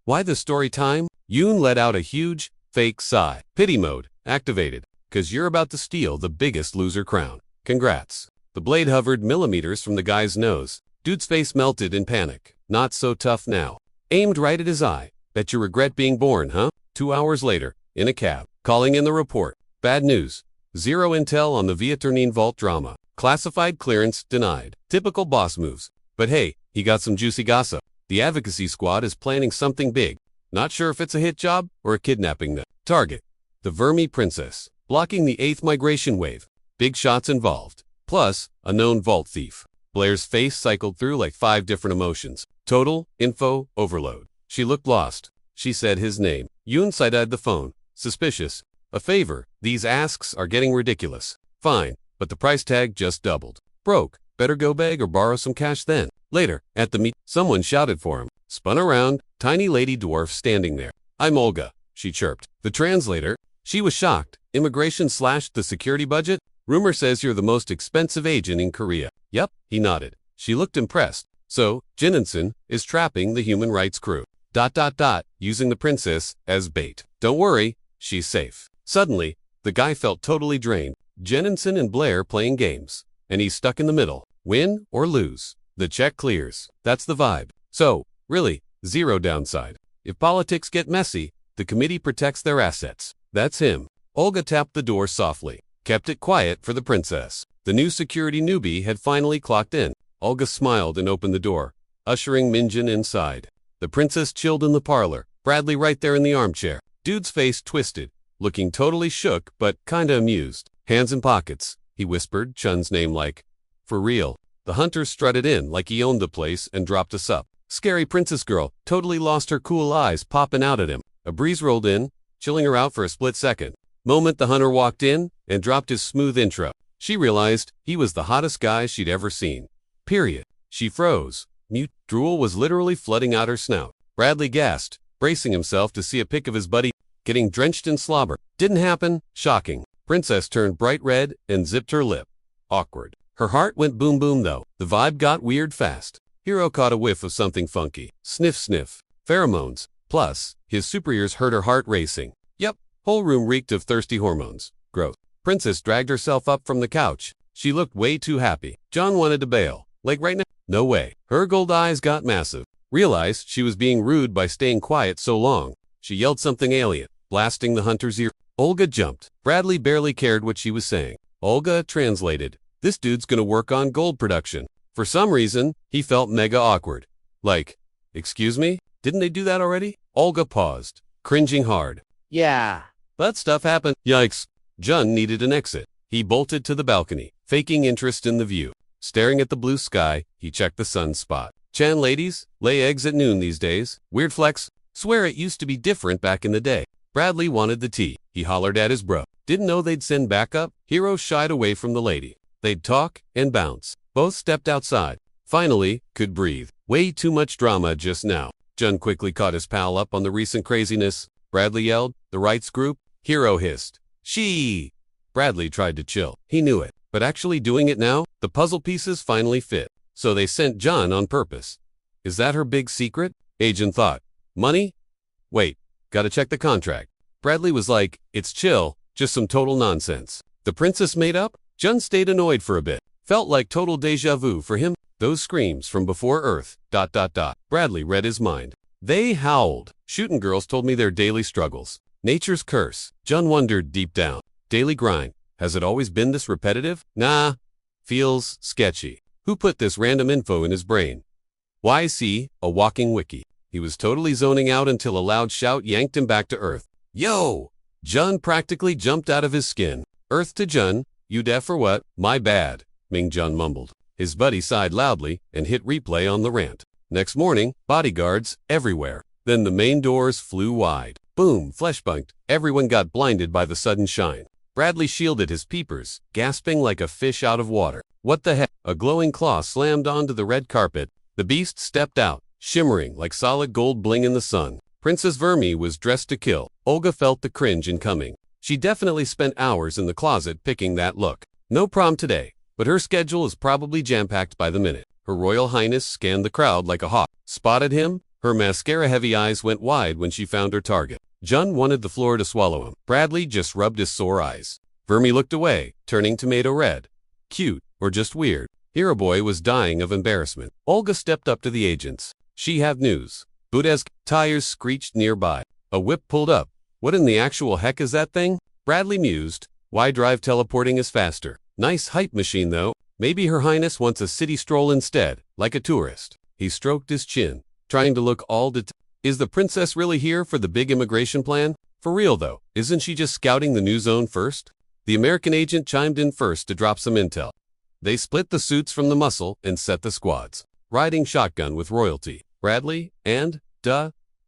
Why the story time? Yoon let out a huge, fake sigh. Pity mode, activated. Cause you're about to steal the biggest loser crown. Congrats. The blade hovered millimeters from the guy's nose. Dude's face melted in panic. Not so tough now. Aimed right at his eye. Bet you regret being born, huh? 2 hours later, in a cab. Calling in the report. Bad news. Zero intel on the Vietnamese vault drama. Classified clearance denied. Typical boss moves. But hey, he got some juicy gossip. The advocacy squad is planning something big. Not sure if it's a hit job or a kidnapping net. Target. The Vermi Princess. Blocking the 8th migration wave. Big shots involved. Plus, a known vault thief. Blair's face cycled through like 5 different emotions. Total, info, overload. She looked lost. She said his name. Yoon side-eyed the phone. Suspicious. A favor. These asks are getting ridiculous. Fine, but the price tag just doubled. Broke. Better go beg or borrow some cash then. Later, at the meet, someone shouted for him. Spun around, tiny lady dwarf standing there. I'm Olga, she chirped. The translator. She was shocked. Immigration slashed the security budget? Rumor says you're the most expensive agent in Korea. Yep, he nodded. She looked impressed. So, Jininson is trapping the human rights crew. ... using the princess as bait. Don't worry, she's safe. Suddenly, the guy felt totally drained. Jininson and Blair playing games. And he's stuck in the middle. Win or lose. The check clears. That's the vibe. So, really, zero downside. If politics get messy, the committee protects their assets. That's him. Olga tapped the door softly. Kept it quiet for the princess. The new security newbie had finally clocked in. Olga smiled and opened the door, ushering Minjin inside. The princess chilled in the parlor, Bradley right there in the armchair. Dude's face twisted, looking totally shook but kinda amused. Hands in pockets, he whispered Chun's name like, for real. The hunter strutted in like he owned the place and dropped a sup. Scary princess girl totally lost her cool eyes popping out at him. A breeze rolled in, chilling her out for a split second. Moment the hunter walked in and dropped his smooth intro. She realized he was the hottest guy she'd ever seen. Period. She froze. Mute drool was literally flooding out her snout. Bradley gasped, bracing himself to see a pic of his buddy getting drenched in slobber. Didn't happen. Shocking. Princess turned bright red and zipped her lip. Awkward. Her heart went boom boom though. The vibe got weird fast. Hero caught a whiff of something funky. Sniff sniff. Pheromones. Plus, his super ears heard her heart racing. Yep. Whole room reeked of thirsty hormones. Gross. Princess dragged herself up from the couch. She looked way too happy. John wanted to bail. Like right now? No way. Her gold eyes got massive. Realized she was being rude by staying quiet so long. She yelled something alien, blasting the hunter's ear. Olga jumped. Bradley barely cared what she was saying. Olga translated. This dude's gonna work on gold production. For some reason, he felt mega awkward. Like, excuse me? Didn't they do that already? Olga paused, cringing hard. Yeah. That stuff happened. Yikes. Jun needed an exit. He bolted to the balcony, faking interest in the view. Staring at the blue sky, he checked the sunspot. Chan ladies lay eggs at noon these days. Weird flex. Swear it used to be different back in the day. Bradley wanted the tea. He hollered at his bro. Didn't know they'd send backup. Hero shied away from the lady. They'd talk and bounce. Both stepped outside. Finally, could breathe. Way too much drama just now. Jun quickly caught his pal up on the recent craziness. Bradley yelled, the rights group. Hero hissed. She. Bradley tried to chill. He knew it. But actually doing it now, the puzzle pieces finally fit. So they sent John on purpose. Is that her big secret? Agent thought. Money? Wait, gotta check the contract. Bradley was like, it's chill, just some total nonsense. The princess made up? Jun stayed annoyed for a bit. Felt like total deja vu for him. Those screams from before Earth. ... Bradley read his mind. They howled. Shootin' girls told me their daily struggles. Nature's curse. Jun wondered deep down. Daily grind. Has it always been this repetitive? Nah. Feels sketchy. Who put this random info in his brain? YC, a walking wiki. He was totally zoning out until a loud shout yanked him back to Earth. Yo! Jun practically jumped out of his skin. Earth to Jun. You deaf or what? My bad, Mingjun mumbled. His buddy sighed loudly and hit replay on the rant. Next morning, bodyguards everywhere. Then the main doors flew wide. Boom, fleshbunked. Everyone got blinded by the sudden shine. Bradley shielded his peepers, gasping like a fish out of water. What the heck? A glowing claw slammed onto the red carpet. The beast stepped out, shimmering like solid gold bling in the sun. Princess Vermi was dressed to kill. Olga felt the cringe incoming. She definitely spent hours in the closet picking that look. No prom today, but her schedule is probably jam-packed by the minute. Her Royal Highness scanned the crowd like a hawk. Spotted him? Her mascara-heavy eyes went wide when she found her target. Jun wanted the floor to swallow him. Bradley just rubbed his sore eyes. Vermi looked away, turning tomato red. Cute, or just weird. Hero Boy was dying of embarrassment. Olga stepped up to the agents. She have news. Buddha's tires screeched nearby. A whip pulled up. What in the actual heck is that thing? Bradley mused. Why drive teleporting is faster? Nice hype machine though. Maybe Her Highness wants a city stroll instead, like a tourist. He stroked his chin, trying to look all Is the princess really here for the big immigration plan? For real though, isn't she just scouting the new zone first? The American agent chimed in first to drop some intel. They split the suits from the muscle and set the squads. Riding shotgun with royalty. Bradley and,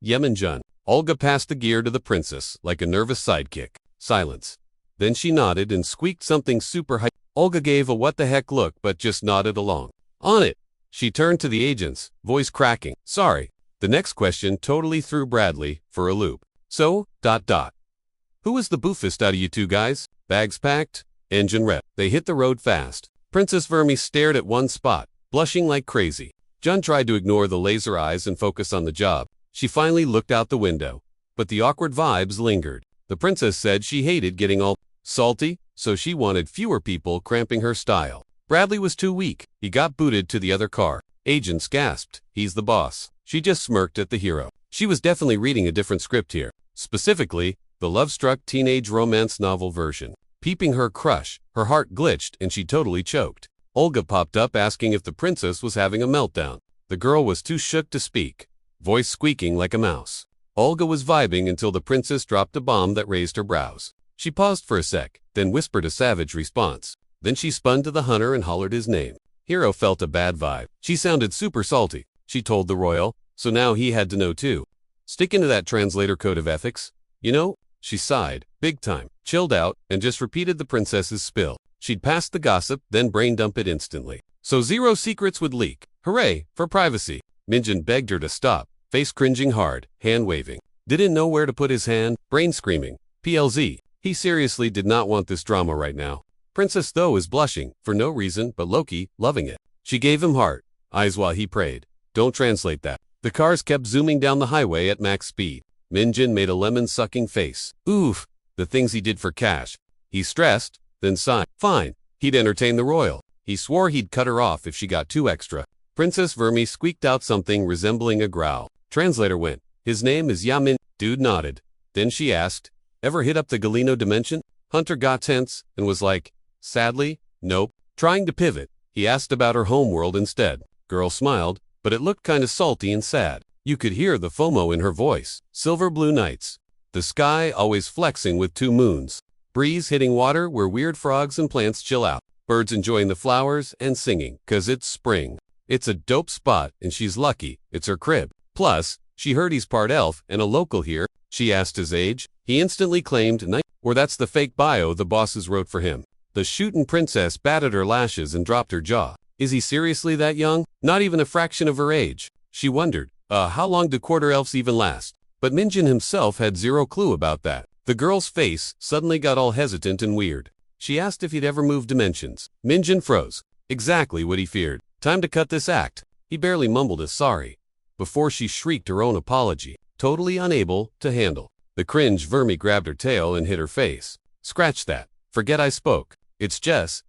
Yemen Jun. Olga passed the gear to the princess like a nervous sidekick. Silence. Then she nodded and squeaked something super high. Olga gave a what the heck look but just nodded along. On it. She turned to the agents, voice cracking. Sorry. The next question totally threw Bradley for a loop. So, Who was the boofest out of you two guys? Bags packed? Engine rep. They hit the road fast. Princess Vermi stared at one spot, blushing like crazy. Jun tried to ignore the laser eyes and focus on the job. She finally looked out the window, but the awkward vibes lingered. The princess said she hated getting all salty, so she wanted fewer people cramping her style. Bradley was too weak. He got booted to the other car. Agents gasped. He's the boss. She just smirked at the hero. She was definitely reading a different script here. Specifically, the love-struck teenage romance novel version. Peeping her crush, her heart glitched and she totally choked. Olga popped up asking if the princess was having a meltdown. The girl was too shook to speak, voice squeaking like a mouse. Olga was vibing until the princess dropped a bomb that raised her brows. She paused for a sec, then whispered a savage response. Then she spun to the hunter and hollered his name. Hero felt a bad vibe. She sounded super salty, she told the royal, so now he had to know too. Sticking to that translator code of ethics? You know, she sighed, big time, chilled out, and just repeated the princess's spill. She'd passed the gossip, then brain dump it instantly. So zero secrets would leak. Hooray, for privacy. Minjin begged her to stop, face cringing hard, hand waving. Didn't know where to put his hand, brain screaming. PLZ. He seriously did not want this drama right now. Princess though is blushing, for no reason, but Loki, loving it. She gave him heart, eyes while he prayed. Don't translate that. The cars kept zooming down the highway at max speed. Minjin made a lemon-sucking face. Oof, the things he did for cash. He stressed, then sighed. Fine, he'd entertain the royal. He swore he'd cut her off if she got too extra. Princess Vermi squeaked out something resembling a growl. Translator went. His name is Yamin. Dude nodded. Then she asked, ever hit up the Galeno dimension? Hunter got tense and was like, sadly, nope. Trying to pivot, he asked about her homeworld instead. Girl smiled, but it looked kinda salty and sad. You could hear the FOMO in her voice. Silver blue nights. The sky always flexing with two moons. Breeze hitting water where weird frogs and plants chill out. Birds enjoying the flowers and singing, 'cause it's spring. It's a dope spot and she's lucky, it's her crib. Plus, she heard he's part elf and a local here. She asked his age. He instantly claimed or that's the fake bio the bosses wrote for him. The shootin' princess batted her lashes and dropped her jaw. Is he seriously that young? Not even a fraction of her age. She wondered, how long do quarter elves even last? But Minjin himself had zero clue about that. The girl's face suddenly got all hesitant and weird. She asked if he'd ever moved dimensions. Minjin froze. Exactly what he feared. Time to cut this act. He barely mumbled a sorry before she shrieked her own apology, totally unable to handle. The cringe Vermi grabbed her tail and hit her face. Scratch that. Forget I spoke. It's Jess.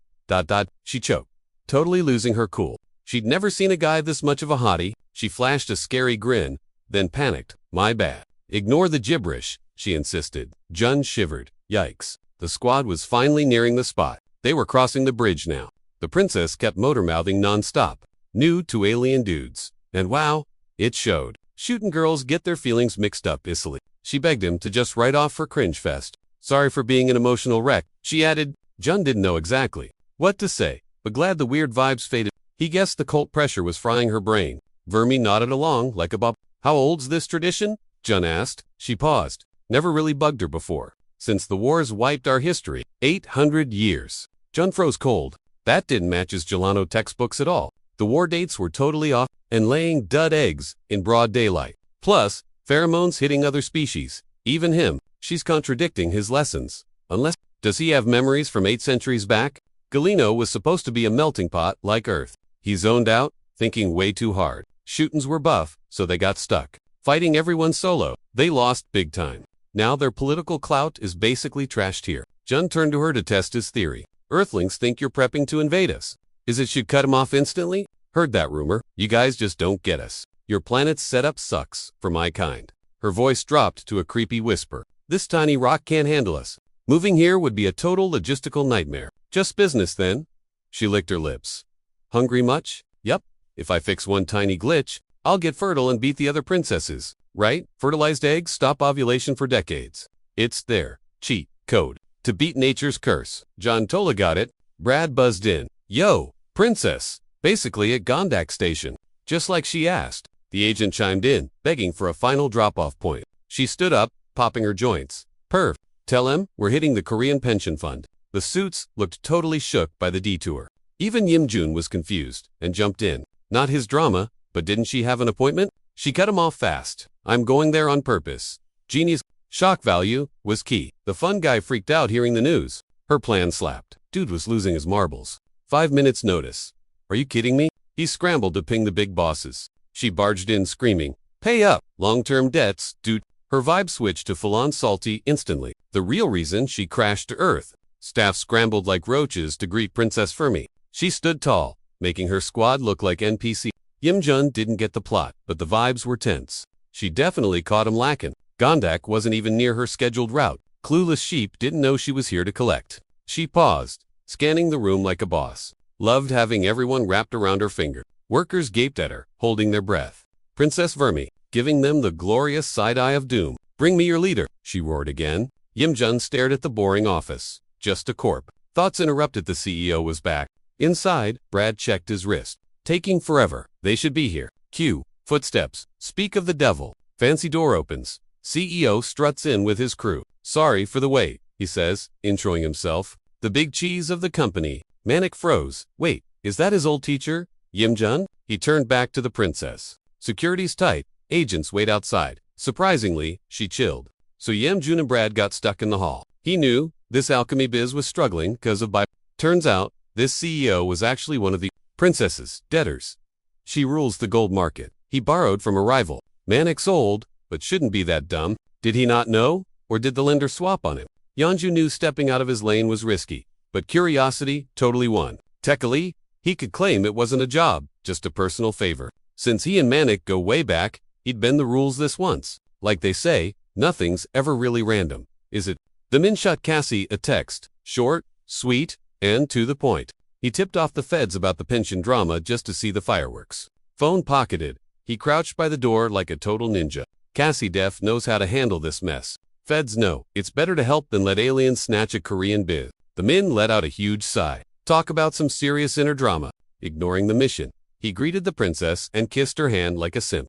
She choked, totally losing her cool. She'd never seen a guy this much of a hottie. She flashed a scary grin, then panicked. My bad. Ignore the gibberish, she insisted. Jun shivered. Yikes. The squad was finally nearing the spot. They were crossing the bridge now. The princess kept motor-mouthing non-stop. New to alien dudes. And wow, it showed. Shootin' girls get their feelings mixed up easily. She begged him to just write off her cringe fest. Sorry for being an emotional wreck, she added. Jun didn't know exactly what to say, but glad the weird vibes faded. He guessed the cult pressure was frying her brain. Vermi nodded along like a bob. How old's this tradition? Jun asked. She paused. never really bugged her before. Since the wars wiped our history, 800 years. Jun froze cold. That didn't match his Gelano textbooks at all. The war dates were totally off, and laying dud eggs in broad daylight. Plus, pheromones hitting other species. Even him, she's contradicting his lessons. Unless, does he have memories from 8 centuries back? Galeno was supposed to be a melting pot like Earth. He zoned out, thinking way too hard. Shootins were buff, so they got stuck. Fighting everyone solo, they lost big time. Now their political clout is basically trashed here. Jun turned to her to test his theory. Earthlings think you're prepping to invade us. Is it should cut him off instantly? Heard that rumor. You guys just don't get us. Your planet's setup sucks, for my kind. Her voice dropped to a creepy whisper. This tiny rock can't handle us. Moving here would be a total logistical nightmare. Just business then. She licked her lips. Hungry much? Yup. If I fix one tiny glitch, I'll get fertile and beat the other princesses. Right? Fertilized eggs stop ovulation for decades. It's their cheat code to beat nature's curse. John Tola got it. Brad buzzed in. Yo, princess. Basically at Gondak Station. Just like she asked. The agent chimed in, begging for a final drop-off point. She stood up, popping her joints. Perf. Tell him we're hitting the Korean pension fund. The suits looked totally shook by the detour. Even Yim Jun was confused and jumped in. Not his drama, but didn't she have an appointment? She cut him off fast. I'm going there on purpose. Jeannie's shock value was key. The fun guy freaked out hearing the news. Her plan slapped. Dude was losing his marbles. 5 minutes notice. Are you kidding me? He scrambled to ping the big bosses. She barged in screaming, pay up, long-term debts, dude. Her vibe switched to full-on salty instantly. The real reason she crashed to Earth. Staff scrambled like roaches to greet Princess Fermi. She stood tall, making her squad look like NPC. Yim Jun didn't get the plot, but the vibes were tense. She definitely caught him lacking. Gondak wasn't even near her scheduled route. Clueless sheep didn't know she was here to collect. She paused, scanning the room like a boss. Loved having everyone wrapped around her finger. Workers gaped at her, holding their breath. Princess Vermi, giving them the glorious side-eye of doom. Bring me your leader, she roared again. Yim Jun stared at the boring office. Just a corp. Thoughts interrupted. The CEO was back. Inside, Brad checked his wrist. Taking forever. They should be here. Cue. Footsteps. Speak of the devil. Fancy door opens. CEO struts in with his crew. Sorry for the wait, he says, introing himself. The big cheese of the company. Manik froze. Wait, is that his old teacher? Yim Jun? He turned back to the princess. Security's tight. Agents wait outside. Surprisingly, she chilled. So Yim Jun and Brad got stuck in the hall. He knew this alchemy biz was struggling because of Turns out, this CEO was actually one of the princess's debtors. She rules the gold market. He borrowed from a rival. Manik's old, but shouldn't be that dumb. Did he not know? Or did the lender swap on him? Yeonju knew stepping out of his lane was risky, but curiosity totally won. Technically, he could claim it wasn't a job, just a personal favor. Since he and Manik go way back, he'd bend the rules this once. Like they say, nothing's ever really random, is it? The Min shot Cassie a text, short, sweet, and to the point. He tipped off the feds about the pension drama just to see the fireworks. Phone pocketed. He crouched by the door like a total ninja. Cassie Def knows how to handle this mess. Feds know it's better to help than let aliens snatch a Korean biz. The Min let out a huge sigh. Talk about some serious inner drama. Ignoring the mission, he greeted the princess and kissed her hand like a simp.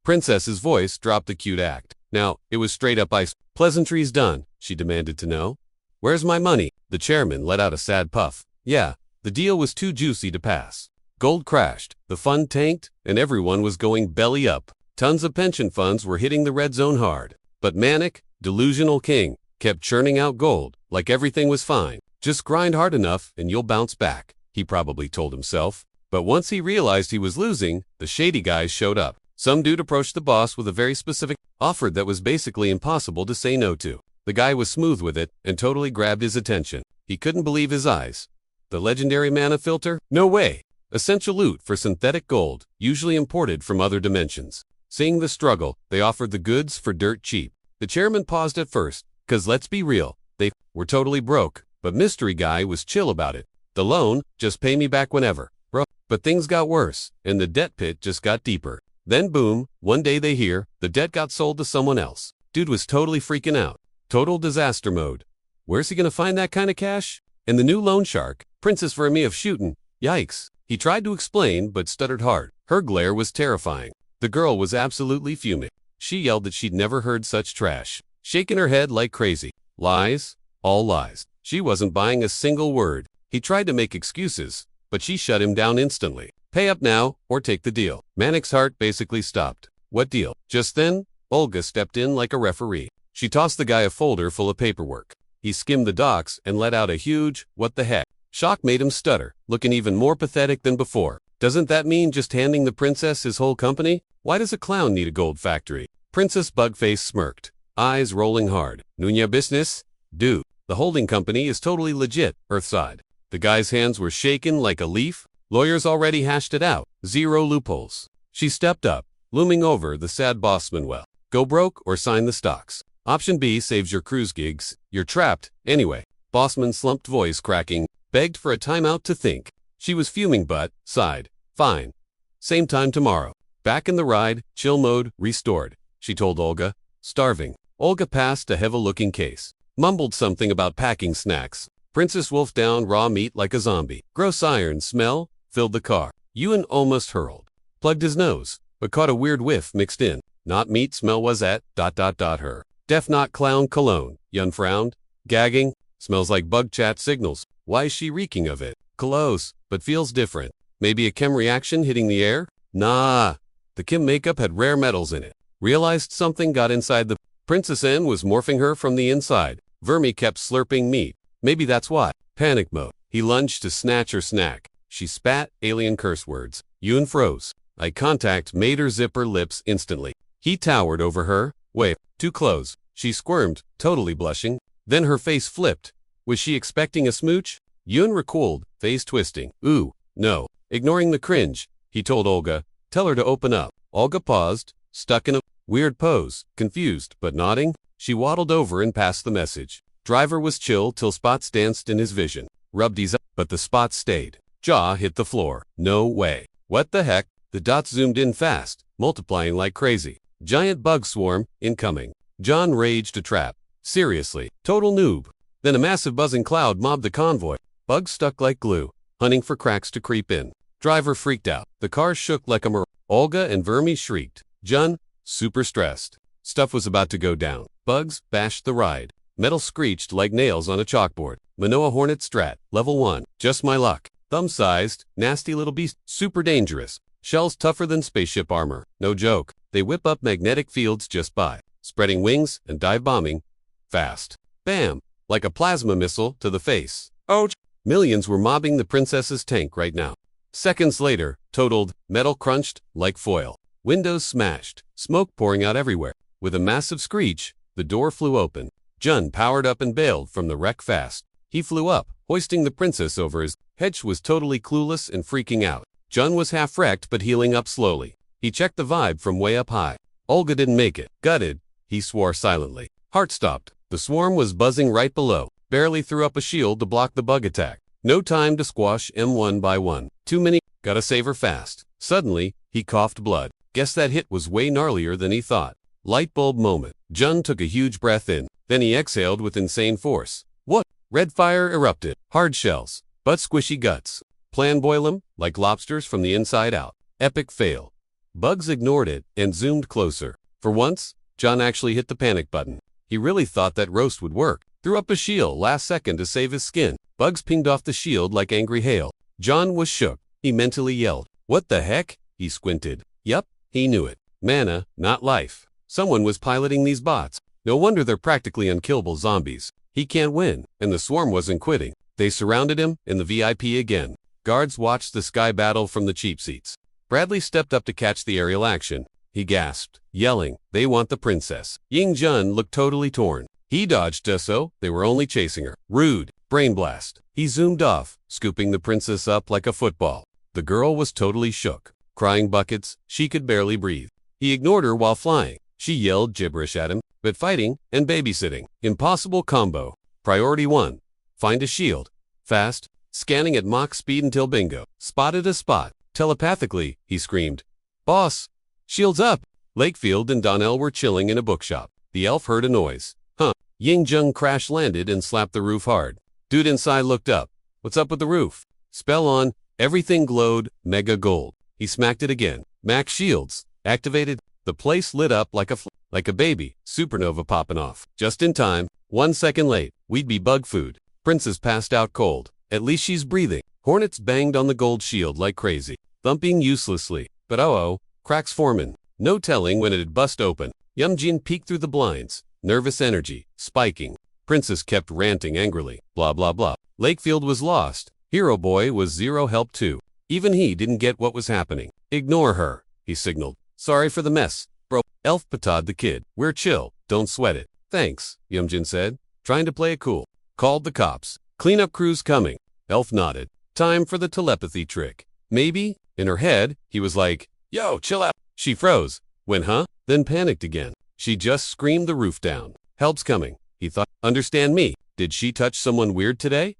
Princess's voice dropped a cute act. Now, it was straight up ice. Pleasantries done, she demanded to know. Where's my money? The chairman let out a sad puff. Yeah, the deal was too juicy to pass. Gold crashed, the fund tanked, and everyone was going belly up. Tons of pension funds were hitting the red zone hard. But Manik, delusional king, kept churning out gold, like everything was fine. Just grind hard enough and you'll bounce back, he probably told himself. But once he realized he was losing, the shady guys showed up. Some dude approached the boss with a very specific offer that was basically impossible to say no to. The guy was smooth with it and totally grabbed his attention. He couldn't believe his eyes. The legendary mana filter? No way! Essential loot for synthetic gold, usually imported from other dimensions. Seeing the struggle, they offered the goods for dirt cheap. The chairman paused at first, cause let's be real, they were totally broke, but mystery guy was chill about it. The loan, just pay me back whenever, bro. But things got worse, and the debt pit just got deeper. Then boom, one day they hear, the debt got sold to someone else. Dude was totally freaking out. Total disaster mode. Where's he gonna find that kind of cash? And the new loan shark, Princess Vermi of Shootin'. Yikes. He tried to explain, but stuttered hard. Her glare was terrifying. The girl was absolutely fuming. She yelled that she'd never heard such trash. shaking her head like crazy. Lies, all lies. She wasn't buying a single word. He tried to make excuses, but she shut him down instantly. Pay up now, or take the deal. Manic's heart basically stopped. What deal? Just then, Olga stepped in like a referee. She tossed the guy a folder full of paperwork. He skimmed the docs and let out a huge, "What the heck?" Shock made him stutter, looking even more pathetic than before. Doesn't that mean just handing the princess his whole company? Why does a clown need a gold factory? Princess Bugface smirked, eyes rolling hard. Nunya business? Dude, the holding company is totally legit, Earthside. The guy's hands were shaken like a leaf. Lawyers already hashed it out. Zero loopholes. She stepped up, looming over the sad boss Manhwa. Go broke or sign the stocks. Option B saves your cruise gigs. You're trapped, anyway. Bossman's slumped voice cracking, begged for a timeout to think. She was fuming but sighed. Fine. Same time tomorrow. Back in the ride, chill mode, restored. She told Olga. Starving. Olga passed a heavy-looking case. Mumbled something about packing snacks. Princess wolfed down raw meat like a zombie. Gross iron smell filled the car. Yun almost hurled. Plugged his nose, but caught a weird whiff mixed in. Not meat smell was at ... her. Def not clown cologne. Yun frowned. Gagging. Smells like bug chat signals. Why is she reeking of it? Close, but feels different. Maybe a chem reaction hitting the air? Nah. The chem makeup had rare metals in it. Realized something got inside the... Princess N was morphing her from the inside. Vermi kept slurping meat. Maybe that's why. Panic mode. He lunged to snatch her snack. She spat alien curse words. Yun froze. Eye contact made her zip her lips instantly. He towered over her. Wait, too close. She squirmed, totally blushing. Then her face flipped. Was she expecting a smooch? Yun recoiled, face twisting. Ooh, no. Ignoring the cringe, he told Olga, tell her to open up. Olga paused, stuck in a weird pose, confused but nodding. She waddled over and passed the message. Driver was chill till spots danced in his vision. Rubbed his up, but the spots stayed. Jaw hit the floor. No way. What the heck? The dots zoomed in fast, multiplying like crazy. Giant bug swarm, incoming. John raged a trap. Seriously, total noob. Then a massive buzzing cloud mobbed the convoy. Bugs stuck like glue, hunting for cracks to creep in. Driver freaked out. The car shook like a mirror. Olga and Vermi shrieked. John, super stressed. Stuff was about to go down. Bugs bashed the ride. Metal screeched like nails on a chalkboard. Manoa Hornet Strat, level 1. Just my luck. Thumb-sized, nasty little beast. Super dangerous. Shells tougher than spaceship armor. No joke. They whip up magnetic fields just by. Spreading wings and dive bombing. Fast. Bam. Like a plasma missile to the face. Ouch. Millions were mobbing the princess's tank right now. Seconds later, totaled, metal crunched like foil. Windows smashed. Smoke pouring out everywhere. With a massive screech, the door flew open. Jun powered up and bailed from the wreck fast. He flew up, hoisting the princess over his head. She was totally clueless and freaking out. Jun was half wrecked but healing up slowly. He checked the vibe from way up high. Olga didn't make it. Gutted, he swore silently. Heart stopped. The swarm was buzzing right below. Barely threw up a shield to block the bug attack. No time to squash M1 by one. Too many. Gotta save her fast. Suddenly, he coughed blood. Guess that hit was way gnarlier than he thought. Light bulb moment. Jun took a huge breath in. Then he exhaled with insane force. What? Red fire erupted. Hard shells. But squishy guts. Plan boil 'em like lobsters from the inside out. Epic fail. Bugs ignored it and zoomed closer. For once, John actually hit the panic button. He really thought that roast would work. Threw up a shield last second to save his skin. Bugs pinged off the shield like angry hail. John was shook. He mentally yelled. What the heck? He squinted. Yup, he knew it. Mana, not life. Someone was piloting these bots. No wonder they're practically unkillable zombies. He can't win, and the swarm wasn't quitting. They surrounded him in the VIP again. Guards watched the sky battle from the cheap seats. Bradley stepped up to catch the aerial action. He gasped, yelling, they want the princess. Ying Jun looked totally torn. He dodged so they were only chasing her. Rude. Brain blast. He zoomed off, scooping the princess up like a football. The girl was totally shook. Crying buckets, she could barely breathe. He ignored her while flying. She yelled gibberish at him, but fighting and babysitting. Impossible combo. Priority 1. Find a shield. Fast. Scanning at Mach speed until bingo. Spotted a spot. Telepathically, he screamed. Boss! Shields up! Lakefield and Donnell were chilling in a bookshop. The elf heard a noise. Huh. Ying Jung crash-landed and slapped the roof hard. Dude inside looked up. What's up with the roof? Spell on. Everything glowed. Mega gold. He smacked it again. Max shields. Activated. The place lit up like a baby supernova popping off. Just in time. 1 second late. We'd be bug food. Princess passed out cold. At least she's breathing. Hornets banged on the gold shield like crazy, thumping uselessly. But cracks forming. No telling when it'd bust open. Yumjin peeked through the blinds. Nervous energy, spiking. Princess kept ranting angrily. Blah blah blah. Lakefield was lost. Hero Boy was zero help too. Even he didn't get what was happening. Ignore her, he signaled. Sorry for the mess, bro. Elf pata'd the kid. We're chill, don't sweat it. Thanks, Yumjin said, trying to play it cool. Called the cops. Cleanup crew's coming. Elf nodded. Time for the telepathy trick. Maybe? In her head, he was like, yo, chill out. She froze. Went, huh? Then panicked again. She just screamed the roof down. Help's coming. He thought, understand me. Did she touch someone weird today?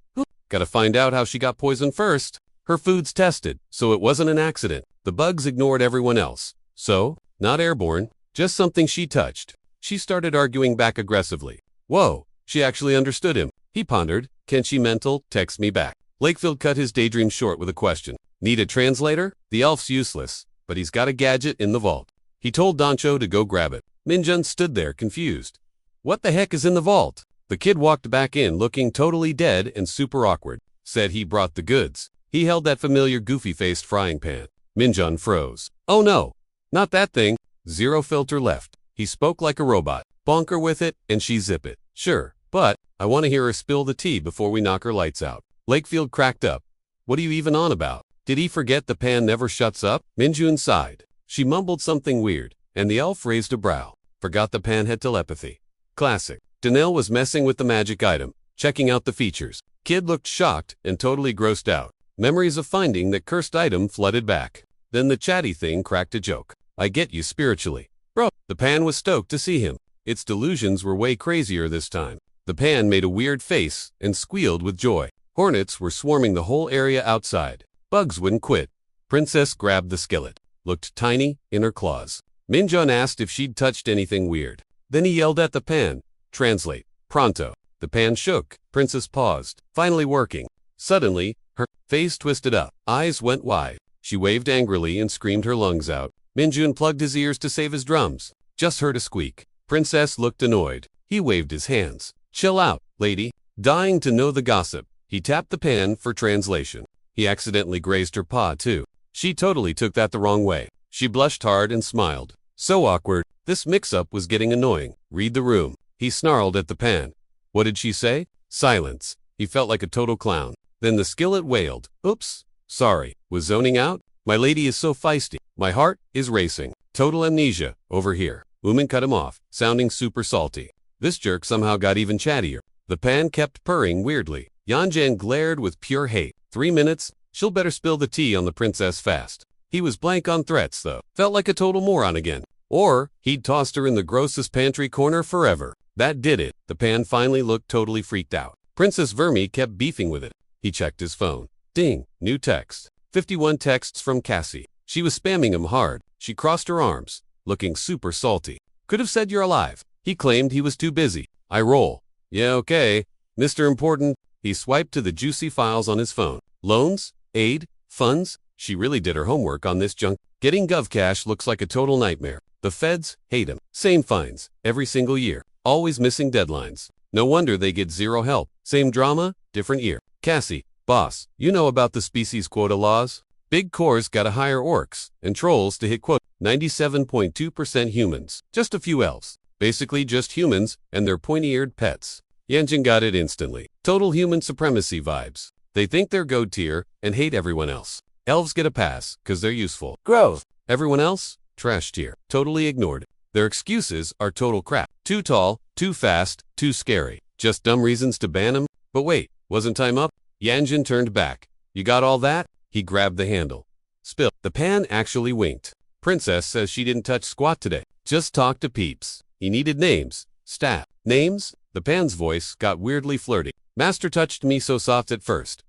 Gotta find out how she got poisoned first. Her food's tested, so it wasn't an accident. The bugs ignored everyone else. So, not airborne, just something she touched. She started arguing back aggressively. Whoa, she actually understood him. He pondered, can she mental text me back? Lakefield cut his daydream short with a question. Need a translator? The elf's useless, but he's got a gadget in the vault. He told Doncho to go grab it. Minjun stood there confused. What the heck is in the vault? The kid walked back in looking totally dead and super awkward. Said he brought the goods. He held that familiar goofy-faced frying pan. Minjun froze. Oh no, not that thing. Zero filter left. He spoke like a robot. Bonker with it and she zip it. Sure, but I want to hear her spill the tea before we knock her lights out. Lakefield cracked up. What are you even on about? Did he forget the pan never shuts up? Minjun sighed. She mumbled something weird, and the elf raised a brow. Forgot the pan had telepathy. Classic. Danelle was messing with the magic item, checking out the features. Kid looked shocked and totally grossed out. Memories of finding that cursed item flooded back. Then the chatty thing cracked a joke. I get you spiritually. Bro, the pan was stoked to see him. Its delusions were way crazier this time. The pan made a weird face and squealed with joy. Hornets were swarming the whole area outside. Bugs wouldn't quit. Princess grabbed the skillet. Looked tiny in her claws. Minjun asked if she'd touched anything weird. Then he yelled at the pan. Translate. Pronto. The pan shook. Princess paused. Finally working. Suddenly, her face twisted up. Eyes went wide. She waved angrily and screamed her lungs out. Minjun plugged his ears to save his drums. Just heard a squeak. Princess looked annoyed. He waved his hands. Chill out, lady. Dying to know the gossip. He tapped the pan for translation. He accidentally grazed her paw too. She totally took that the wrong way. She blushed hard and smiled. So awkward. This mix-up was getting annoying. Read the room. He snarled at the pan. What did she say? Silence. He felt like a total clown. Then the skillet wailed. Oops. Sorry. Was zoning out? My lady is so feisty. My heart is racing. Total amnesia. Over here. Woman cut him off, sounding super salty. This jerk somehow got even chattier. The pan kept purring weirdly. Yanjian glared with pure hate. 3 minutes? She'll better spill the tea on the princess fast. He was blank on threats, though. Felt like a total moron again. Or, he'd tossed her in the grossest pantry corner forever. That did it. The pan finally looked totally freaked out. Princess Vermi kept beefing with it. He checked his phone. Ding. New text. 51 texts from Cassie. She was spamming him hard. She crossed her arms, looking super salty. Could have said you're alive. He claimed he was too busy. I roll. Yeah, okay. Mr. Important. He swiped to the juicy files on his phone. Loans? Aid? Funds? She really did her homework on this junk. Getting GovCash looks like a total nightmare. The feds hate him. Same fines. Every single year. Always missing deadlines. No wonder they get zero help. Same drama, different year. Cassie, boss, you know about the species quota laws? Big cores gotta hire orcs and trolls to hit quota. 97.2% humans. Just a few elves. Basically just humans and their pointy-eared pets. Yanjin got it instantly. Total human supremacy vibes. They think they're goat tier and hate everyone else. Elves get a pass, cause they're useful. Growth. Everyone else? Trash tier. Totally ignored. Their excuses are total crap. Too tall, too fast, too scary. Just dumb reasons to ban him? But wait, wasn't time up? Yanjin turned back. You got all that? He grabbed the handle. Spill. The pan actually winked. Princess says she didn't touch squat today. Just talk to peeps. He needed names. Staff. Names? The pan's voice got weirdly flirty. Master touched me so soft at first. ...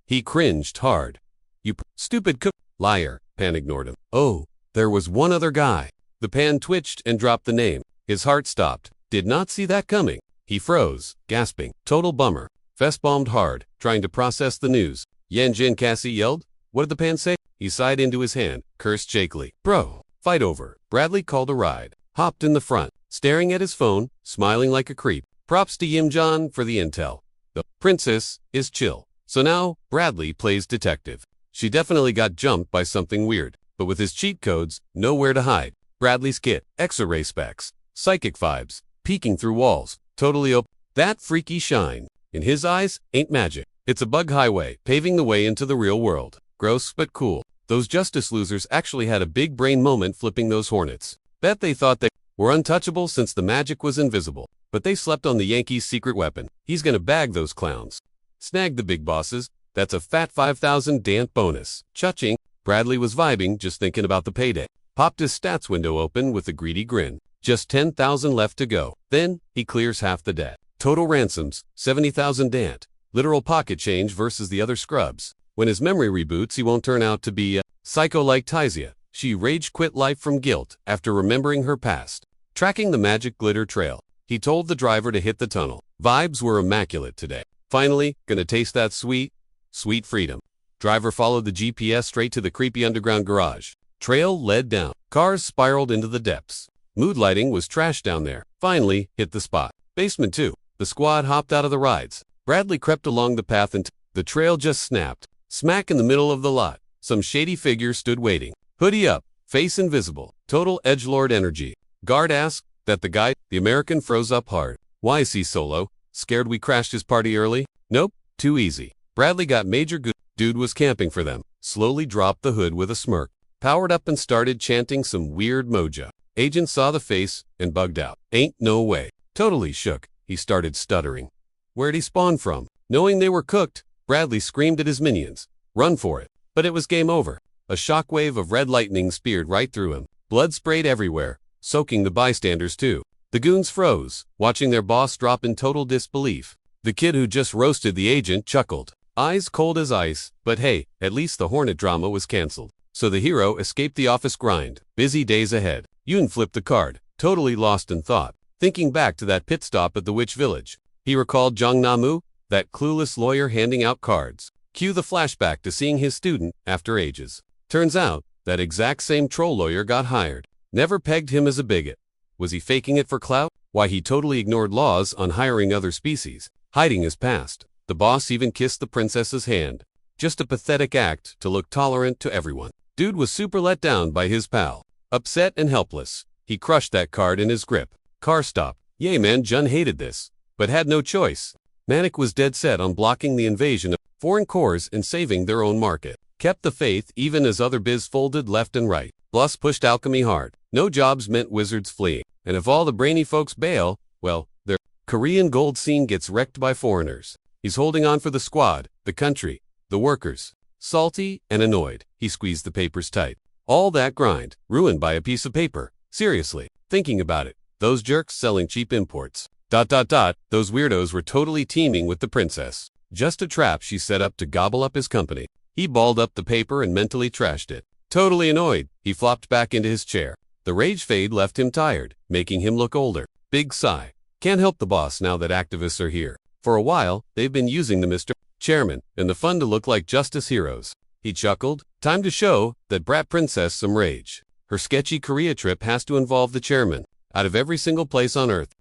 He cringed hard. You stupid cook. Liar. Pan ignored him. Oh, there was one other guy. The pan twitched and dropped the name. His heart stopped. Did not see that coming. He froze, gasping. Total bummer. Fest bombed hard, trying to process the news. Yanjin Cassie yelled. What did the pan say? He sighed into his hand, cursed shakily. Bro. Fight over. Bradley called a ride. Hopped in the front, staring at his phone, smiling like a creep. Props to Yimjan for the intel. The princess is chill. So now, Bradley plays detective. She definitely got jumped by something weird, but with his cheat codes, nowhere to hide. Bradley's kit, X-ray specs, psychic vibes, peeking through walls, totally open. That freaky shine, in his eyes, ain't magic. It's a bug highway, paving the way into the real world. Gross but cool. Those justice losers actually had a big brain moment flipping those hornets. Bet they thought they were untouchable since the magic was invisible. But they slept on the Yankees' secret weapon. He's gonna bag those clowns. Snag the big bosses. That's a fat 5,000 dant bonus. Cha-ching. Bradley was vibing just thinking about the payday. Popped his stats window open with a greedy grin. Just 10,000 left to go. Then, he clears half the debt. Total ransoms, 70,000 dant. Literal pocket change versus the other scrubs. When his memory reboots, he won't turn out to be a psycho like Taisia. She rage quit life from guilt after remembering her past. Tracking the magic glitter trail, he told the driver to hit the tunnel. Vibes were immaculate today. Finally, gonna taste that sweet, sweet freedom. Driver followed the GPS straight to the creepy underground garage. Trail led down. Cars spiraled into the depths. Mood lighting was trashed down there. Finally, hit the spot. Basement 2. The squad hopped out of the rides. Bradley crept along the path and the trail just snapped. Smack in the middle of the lot. Some shady figure stood waiting. Hoodie up, face invisible. Total edgelord energy. Guard asked that the American froze up hard. Why is he solo? Scared we crashed his party early? Nope, too easy. Bradley got major good. Dude was camping for them. Slowly dropped the hood with a smirk. Powered up and started chanting some weird mojo. Agent saw the face and bugged out. Ain't no way. Totally shook. He started stuttering. Where'd he spawn from? Knowing they were cooked, Bradley screamed at his minions. Run for it. But it was game over. A shockwave of red lightning speared right through him. Blood sprayed everywhere, soaking the bystanders too. The goons froze, watching their boss drop in total disbelief. The kid who just roasted the agent chuckled. Eyes cold as ice, but hey, at least the Hornet drama was cancelled. So the hero escaped the office grind. Busy days ahead. Yoon flipped the card, totally lost in thought. Thinking back to that pit stop at the witch village. He recalled Jong Namu, that clueless lawyer handing out cards. Cue the flashback to seeing his student after ages. Turns out, that exact same troll lawyer got hired. Never pegged him as a bigot. Was he faking it for clout? Why, he totally ignored laws on hiring other species, hiding his past. The boss even kissed the princess's hand. Just a pathetic act to look tolerant to everyone. Dude was super let down by his pal. Upset and helpless, he crushed that card in his grip. Car stopped. Yay man, Jun hated this, but had no choice. Manic was dead set on blocking the invasion of foreign cores and saving their own market. Kept the faith even as other biz folded left and right. Plus pushed alchemy hard. No jobs meant wizards fleeing. And if all the brainy folks bail, well, their Korean gold scene gets wrecked by foreigners. He's holding on for the squad, the country, the workers. Salty and annoyed, he squeezed the papers tight. All that grind, ruined by a piece of paper. Seriously, thinking about it, those jerks selling cheap imports. Those weirdos were totally teaming with the princess. Just a trap she set up to gobble up his company. He balled up the paper and mentally trashed it. Totally annoyed, he flopped back into his chair. The rage fade left him tired, making him look older. Big sigh. Can't help the boss now that activists are here. For a while, they've been using the Mr. Chairman and the fun to look like justice heroes. He chuckled. Time to show that brat princess some rage. Her sketchy Korea trip has to involve the chairman. Out of every single place on Earth.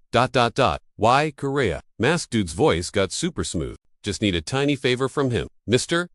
Why Korea? Masked Dude's voice got super smooth. Just need a tiny favor from him. Mr.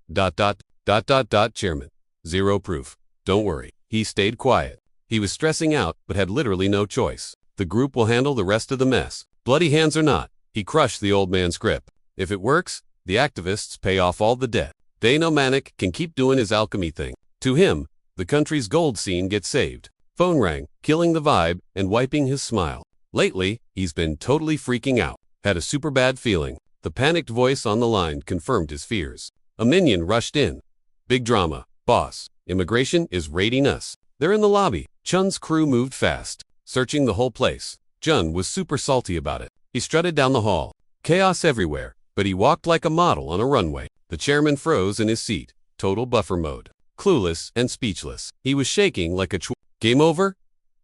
Chairman. Zero proof. Don't worry. He stayed quiet. He was stressing out, but had literally no choice. The group will handle the rest of the mess. Bloody hands or not, he crushed the old man's grip. If it works, the activists pay off all the debt. They know Manic can keep doing his alchemy thing. To him, the country's gold scene gets saved. Phone rang, killing the vibe and wiping his smile. Lately, he's been totally freaking out. Had a super bad feeling. The panicked voice on the line confirmed his fears. A minion rushed in. Big drama. Boss, immigration is raiding us. They're in the lobby. Chun's crew moved fast, searching the whole place. Jun was super salty about it. He strutted down the hall. Chaos everywhere, but he walked like a model on a runway. The chairman froze in his seat. Total buffer mode. Clueless and speechless. He was shaking like a Game over?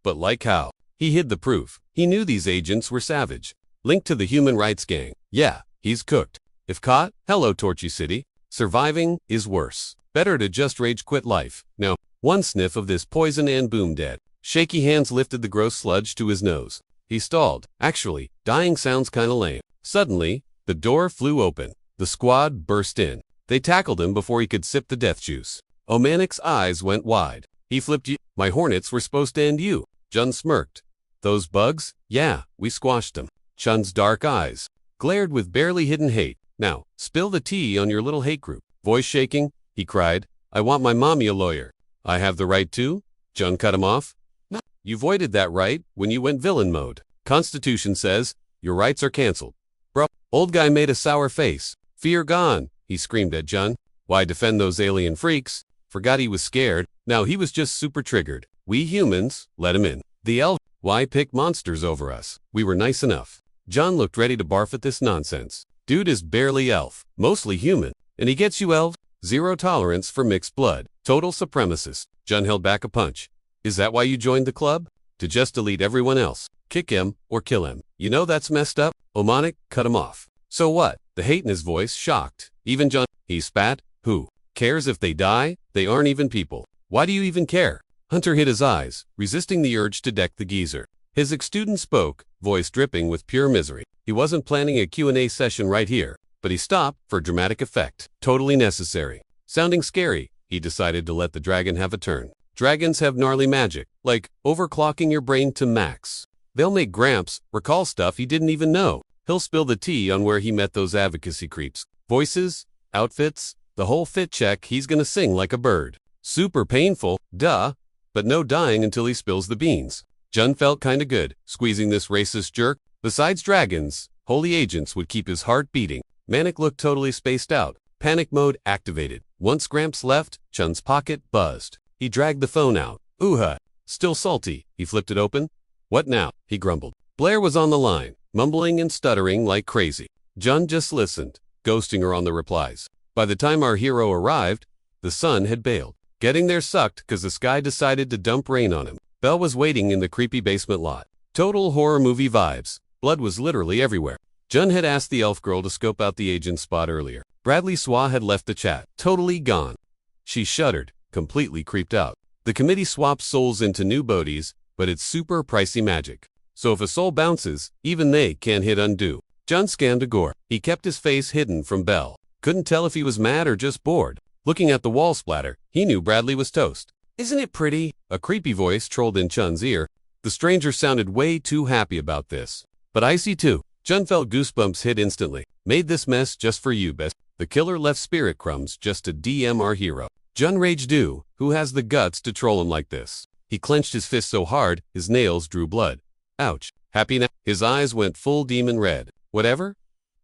But like how? He hid the proof. He knew these agents were savage. Linked to the human rights gang. Yeah, he's cooked. If caught, hello Torchy City. Surviving is worse. Better to just rage quit life. Now, one sniff of this poison and boom dead. Shaky hands lifted the gross sludge to his nose. He stalled. Actually, dying sounds kinda lame. Suddenly, the door flew open. The squad burst in. They tackled him before he could sip the death juice. Omanic's eyes went wide. He flipped you. My hornets were supposed to end you. Jun smirked. Those bugs? Yeah, we squashed them. Chun's dark eyes glared with barely hidden hate. Now, spill the tea on your little hate group. Voice shaking, he cried, I want my mommy a lawyer. I have the right to? Jun cut him off. No, you voided that right when you went villain mode. Constitution says, your rights are canceled. Bro, old guy made a sour face. Fear gone, he screamed at Jun. Why defend those alien freaks? Forgot he was scared. Now he was just super triggered. We humans, let him in. The elf, why pick monsters over us? We were nice enough. Jun looked ready to barf at this nonsense. Dude is barely elf, mostly human. And he gets you elf? Zero tolerance for mixed blood. Total supremacist. Jun held back a punch. Is that why you joined the club? To just delete everyone else. Kick him or kill him. You know that's messed up? Omanic, cut him off. So what? The hate in his voice shocked. Even Jun, he spat. Who cares if they die? They aren't even people. Why do you even care? Hunter hid his eyes, resisting the urge to deck the geezer. His ex-student spoke, voice dripping with pure misery. He wasn't planning a Q&A session right here, but he stopped for dramatic effect. Totally necessary. Sounding scary, he decided to let the dragon have a turn. Dragons have gnarly magic, like overclocking your brain to max. They'll make Gramps recall stuff he didn't even know. He'll spill the tea on where he met those advocacy creeps. Voices, outfits, the whole fit check. He's gonna sing like a bird. Super painful, duh, but no dying until he spills the beans. Jun felt kinda good, squeezing this racist jerk. Besides dragons, holy agents would keep his heart beating. Manic looked totally spaced out. Panic mode activated. Once Gramps left, Chun's pocket buzzed. He dragged the phone out. Ooh-huh. Still salty. He flipped it open. What now? He grumbled. Blair was on the line, mumbling and stuttering like crazy. Jun just listened, ghosting her on the replies. By the time our hero arrived, the sun had bailed. Getting there sucked because the sky decided to dump rain on him. Belle was waiting in the creepy basement lot. Total horror movie vibes. Blood was literally everywhere. Jun had asked the elf girl to scope out the agent's spot earlier. Bradley Swa had left the chat. Totally gone. She shuddered, completely creeped out. The committee swaps souls into new bodies, but it's super pricey magic. So if a soul bounces, even they can't hit undo. Jun scanned Agor. He kept his face hidden from Belle. Couldn't tell if he was mad or just bored. Looking at the wall splatter, he knew Bradley was toast. Isn't it pretty? A creepy voice trolled in Chun's ear. The stranger sounded way too happy about this. But icy too. Chun felt goosebumps hit instantly. Made this mess just for you, best. The killer left spirit crumbs just to DM our hero. Jun raged do, who has the guts to troll him like this? He clenched his fist so hard, his nails drew blood. Ouch. Happy now? His eyes went full demon red. Whatever?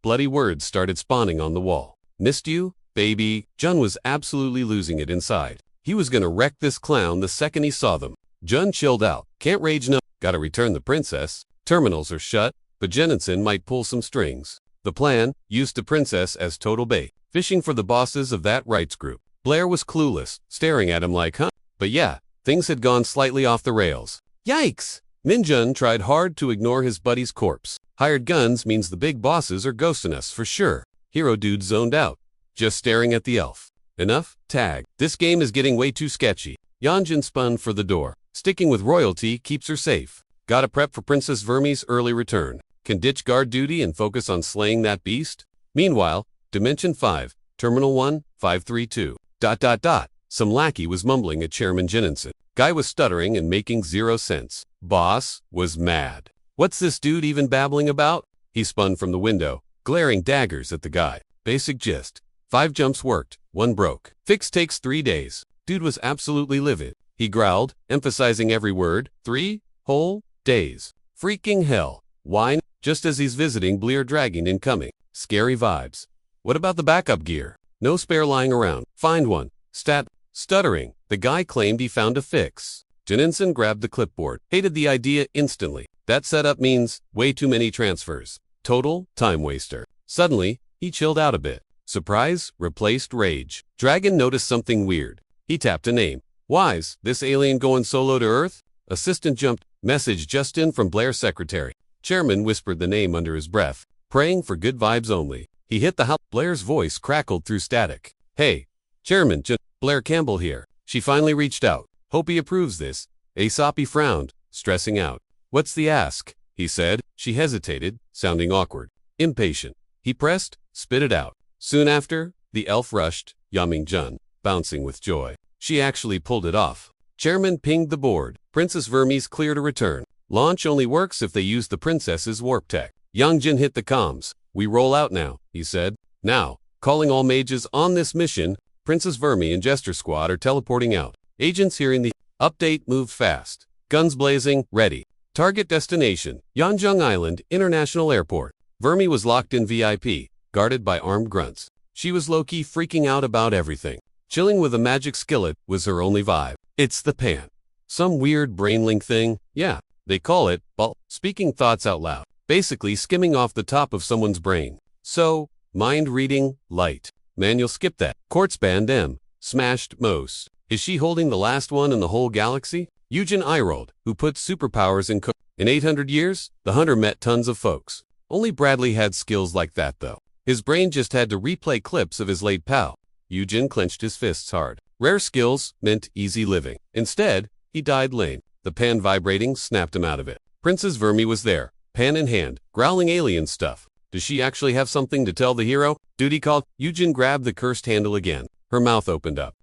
Bloody words started spawning on the wall. Missed you, baby. Jun was absolutely losing it inside. He was gonna wreck this clown the second he saw them. Jun chilled out. Can't rage no. Gotta return the princess. Terminals are shut, but Jennison might pull some strings. The plan, used the princess as total bait. Fishing for the bosses of that rights group. Blair was clueless, staring at him like, huh? But yeah, things had gone slightly off the rails. Yikes! Minjun tried hard to ignore his buddy's corpse. Hired guns means the big bosses are ghosting us for sure. Hero dude zoned out, just staring at the elf. Enough? Tag. This game is getting way too sketchy. Yanjin spun for the door. Sticking with royalty keeps her safe. Gotta prep for Princess Verme's early return. Can ditch guard duty and focus on slaying that beast? Meanwhile, Dimension 5, Terminal 1, 532. ... Some lackey was mumbling at Chairman Jennison. Guy was stuttering and making zero sense. Boss was mad. What's this dude even babbling about? He spun from the window, glaring daggers at the guy. Basic gist. 5 jumps worked, 1 broke. Fix takes 3 days. Dude was absolutely livid. He growled, emphasizing every word. 3 whole days. Freaking hell. Why? Just as he's visiting Bleer Dragon incoming. Scary vibes. What about the backup gear? No spare lying around. Find one. Stuttering. The guy claimed he found a fix. Jennison grabbed the clipboard. Hated the idea instantly. That setup means way too many transfers. Total time waster. Suddenly, he chilled out a bit. Surprise replaced rage. Dragon noticed something weird. He tapped a name. Wise, this alien going solo to Earth? Assistant jumped. Message just in from Blair's secretary. Chairman whispered the name under his breath. Praying for good vibes only. He hit the house. Blair's voice crackled through static. Hey, Chairman, Blair Campbell here. She finally reached out. Hope he approves this. Aesop frowned, stressing out. What's the ask? He said. She hesitated, sounding awkward. Impatient. He pressed, spit it out. Soon after, the elf rushed, Yaming-jun, bouncing with joy. She actually pulled it off. Chairman pinged the board. Princess Vermes clear to return. Launch only works if they use the princess's warp tech. Youngjin hit the comms. We roll out now, he said. Now, calling all mages on this mission, Princess Verme and Jester Squad are teleporting out. Agents hearing the update moved fast. Guns blazing, ready. Target destination, Yanjung Island International Airport. Verme was locked in VIP, guarded by armed grunts. She was low-key freaking out about everything. Chilling with a magic skillet was her only vibe. It's the pan. Some weird brain link thing? Yeah, they call it, well, speaking thoughts out loud. Basically skimming off the top of someone's brain. So, mind reading, light. Man, you'll skip that. Quartz Band M. Smashed most. Is she holding the last one in the whole galaxy? Eugen Irold, who put superpowers in In 800 years, the hunter met tons of folks. Only Bradley had skills like that though. His brain just had to replay clips of his late pal. Eugen clenched his fists hard. Rare skills meant easy living. Instead, he died lame. The pan vibrating snapped him out of it. Princess Verme was there, pan in hand, growling alien stuff. Does she actually have something to tell the hero? Duty called. Eugen grabbed the cursed handle again. Her mouth opened up.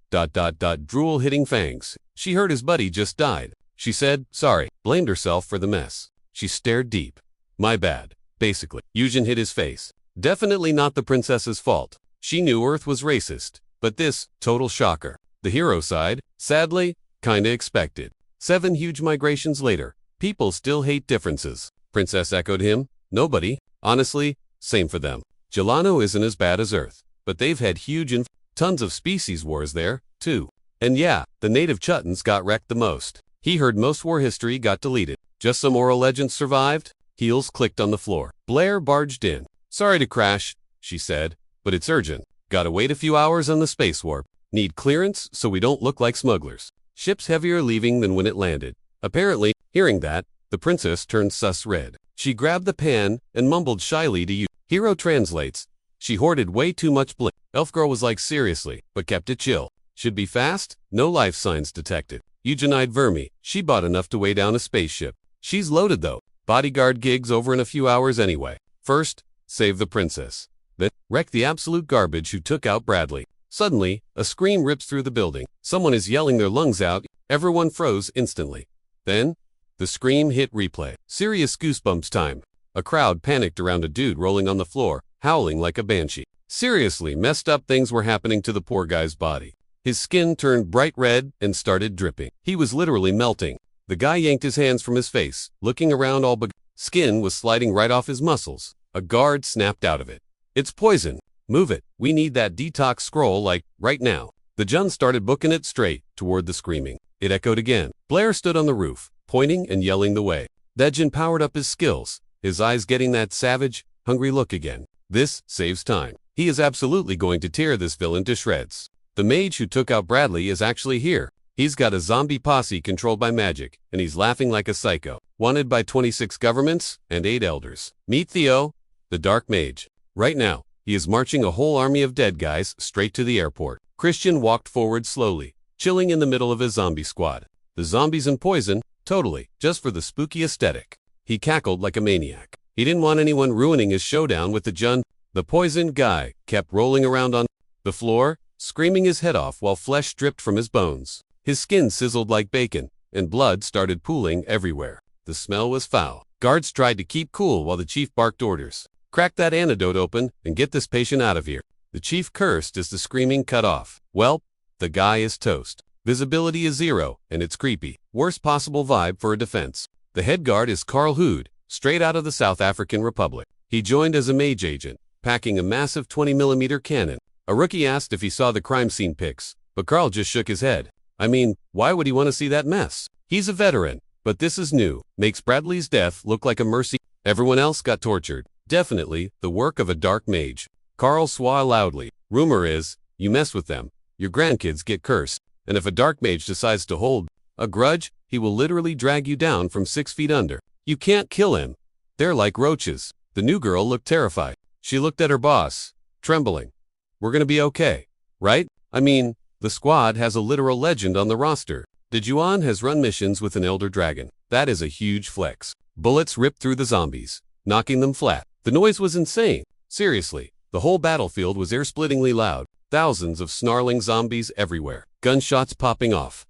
Drool hitting fangs. She heard his buddy just died. She said, sorry, blamed herself for the mess. She stared deep. My bad. Basically, Eugen hit his face. Definitely not the princess's fault. She knew Earth was racist. But this, total shocker. The hero side, sadly, kinda expected. 7 huge migrations later, people still hate differences. Princess echoed him. Nobody. Honestly, same for them. Gelano isn't as bad as Earth, but they've had huge tons of species wars there, too. And yeah, the native Chuttons got wrecked the most. He heard most war history got deleted. Just some oral legends survived? Heels clicked on the floor. Blair barged in. Sorry to crash, she said, but it's urgent. Gotta wait a few hours on the space warp. Need clearance so we don't look like smugglers. Ship's heavier leaving than when it landed. Apparently, hearing that, the princess turned sus red. She grabbed the pan and mumbled shyly to you. Hero translates. She hoarded way too much blink. Elf girl was like seriously, but kept it chill. Should be fast, no life signs detected. Eugenide Verme, she bought enough to weigh down a spaceship. She's loaded though. Bodyguard gigs over in a few hours anyway. First, save the princess. Then, wreck the absolute garbage who took out Bradley. Suddenly, a scream rips through the building. Someone is yelling their lungs out. Everyone froze instantly. Then, the scream hit replay. Serious goosebumps time. A crowd panicked around a dude rolling on the floor, howling like a banshee. Seriously messed up things were happening to the poor guy's body. His skin turned bright red and started dripping. He was literally melting. The guy yanked his hands from his face, looking around all but skin was sliding right off his muscles. A guard snapped out of it. It's poison. Move it. We need that detox scroll like, right now. The Jun started booking it straight toward the screaming. It echoed again. Blair stood on the roof, pointing and yelling the way. Dejin powered up his skills, his eyes getting that savage, hungry look again. This saves time. He is absolutely going to tear this villain to shreds. The mage who took out Bradley is actually here. He's got a zombie posse controlled by magic, and he's laughing like a psycho. Wanted by 26 governments and 8 elders. Meet Theo, the dark mage. Right now, he is marching a whole army of dead guys straight to the airport. Christian walked forward slowly, chilling in the middle of his zombie squad. The zombies and poison, totally, just for the spooky aesthetic. He cackled like a maniac. He didn't want anyone ruining his showdown with the Jun. The poisoned guy kept rolling around on the floor, screaming his head off while flesh dripped from his bones. His skin sizzled like bacon, and blood started pooling everywhere. The smell was foul. Guards tried to keep cool while the chief barked orders. Crack that antidote open and get this patient out of here. The chief cursed as the screaming cut off. Well, the guy is toast. Visibility is 0, and it's creepy. Worst possible vibe for a defense. The head guard is Carl Hood, straight out of the South African Republic. He joined as a mage agent, packing a massive 20mm cannon. A rookie asked if he saw the crime scene pics, but Carl just shook his head. I mean, why would he want to see that mess? He's a veteran, but this is new. Makes Bradley's death look like a mercy. Everyone else got tortured. Definitely the work of a dark mage. Carl swore loudly. Rumor is, you mess with them, your grandkids get cursed. And if a dark mage decides to hold a grudge, he will literally drag you down from 6 feet under. You can't kill him. They're like roaches. The new girl looked terrified. She looked at her boss, trembling. We're gonna be okay, right? I mean, the squad has a literal legend on the roster. The Juan has run missions with an elder dragon. That is a huge flex. Bullets ripped through the zombies, knocking them flat. The noise was insane. Seriously, the whole battlefield was ear-splittingly loud. Thousands of snarling zombies everywhere. Gunshots popping off.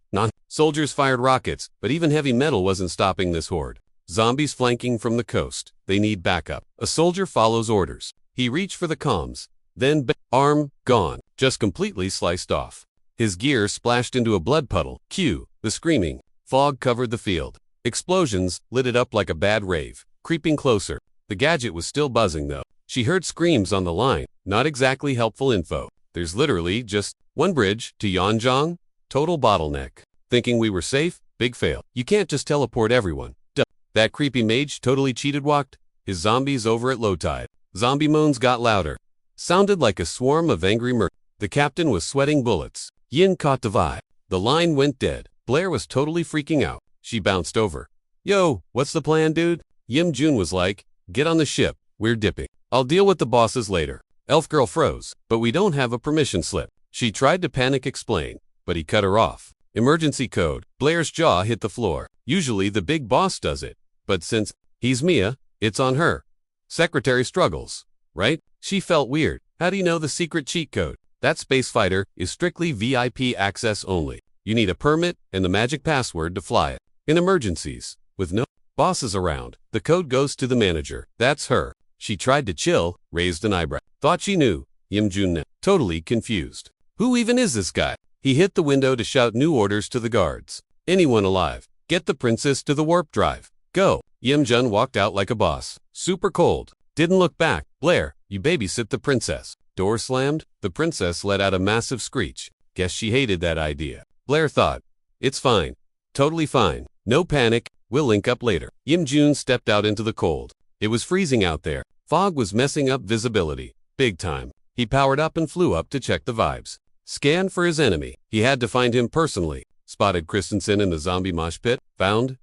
Soldiers fired rockets, but even heavy metal wasn't stopping this horde. Zombies flanking from the coast. They need backup. A soldier follows orders. He reached for the comms. Then arm, gone. Just completely sliced off. His gear splashed into a blood puddle. Cue the screaming. Fog covered the field. Explosions lit it up like a bad rave. Creeping closer. The gadget was still buzzing though. She heard screams on the line. Not exactly helpful info. There's literally just one bridge to Yanjiang. Total bottleneck. Thinking we were safe? Big fail. You can't just teleport everyone. Duh. That creepy mage totally cheated walked his zombies over at low tide. Zombie moans got louder. Sounded like a swarm of angry The captain was sweating bullets. Yin caught the vibe. The line went dead. Blair was totally freaking out. She bounced over. Yo, what's the plan, dude? Yim Jun was like, get on the ship. We're dipping. I'll deal with the bosses later. Elf girl froze, but we don't have a permission slip. She tried to panic explain, but he cut her off. Emergency code. Blair's jaw hit the floor. Usually the big boss does it, but since he's Mia, it's on her. Secretary struggles, right? She felt weird. How do you know the secret cheat code? That space fighter is strictly VIP access only. You need a permit and the magic password to fly it. In emergencies, with no bosses around, the code goes to the manager. That's her. She tried to chill, raised an eyebrow. Thought she knew. Yim Jun, totally confused. Who even is this guy? He hit the window to shout new orders to the guards. Anyone alive, get the princess to the warp drive. Go. Yim Jun walked out like a boss. Super cold. Didn't look back. Blair, you babysit the princess. Door slammed. The princess let out a massive screech. Guess she hated that idea. Blair thought, it's fine. Totally fine. No panic. We'll link up later. Yim Jun stepped out into the cold. It was freezing out there. Fog was messing up visibility. Big time. He powered up and flew up to check the vibes. Scan for his enemy. He had to find him personally. Spotted Christensen in the zombie mosh pit. Found,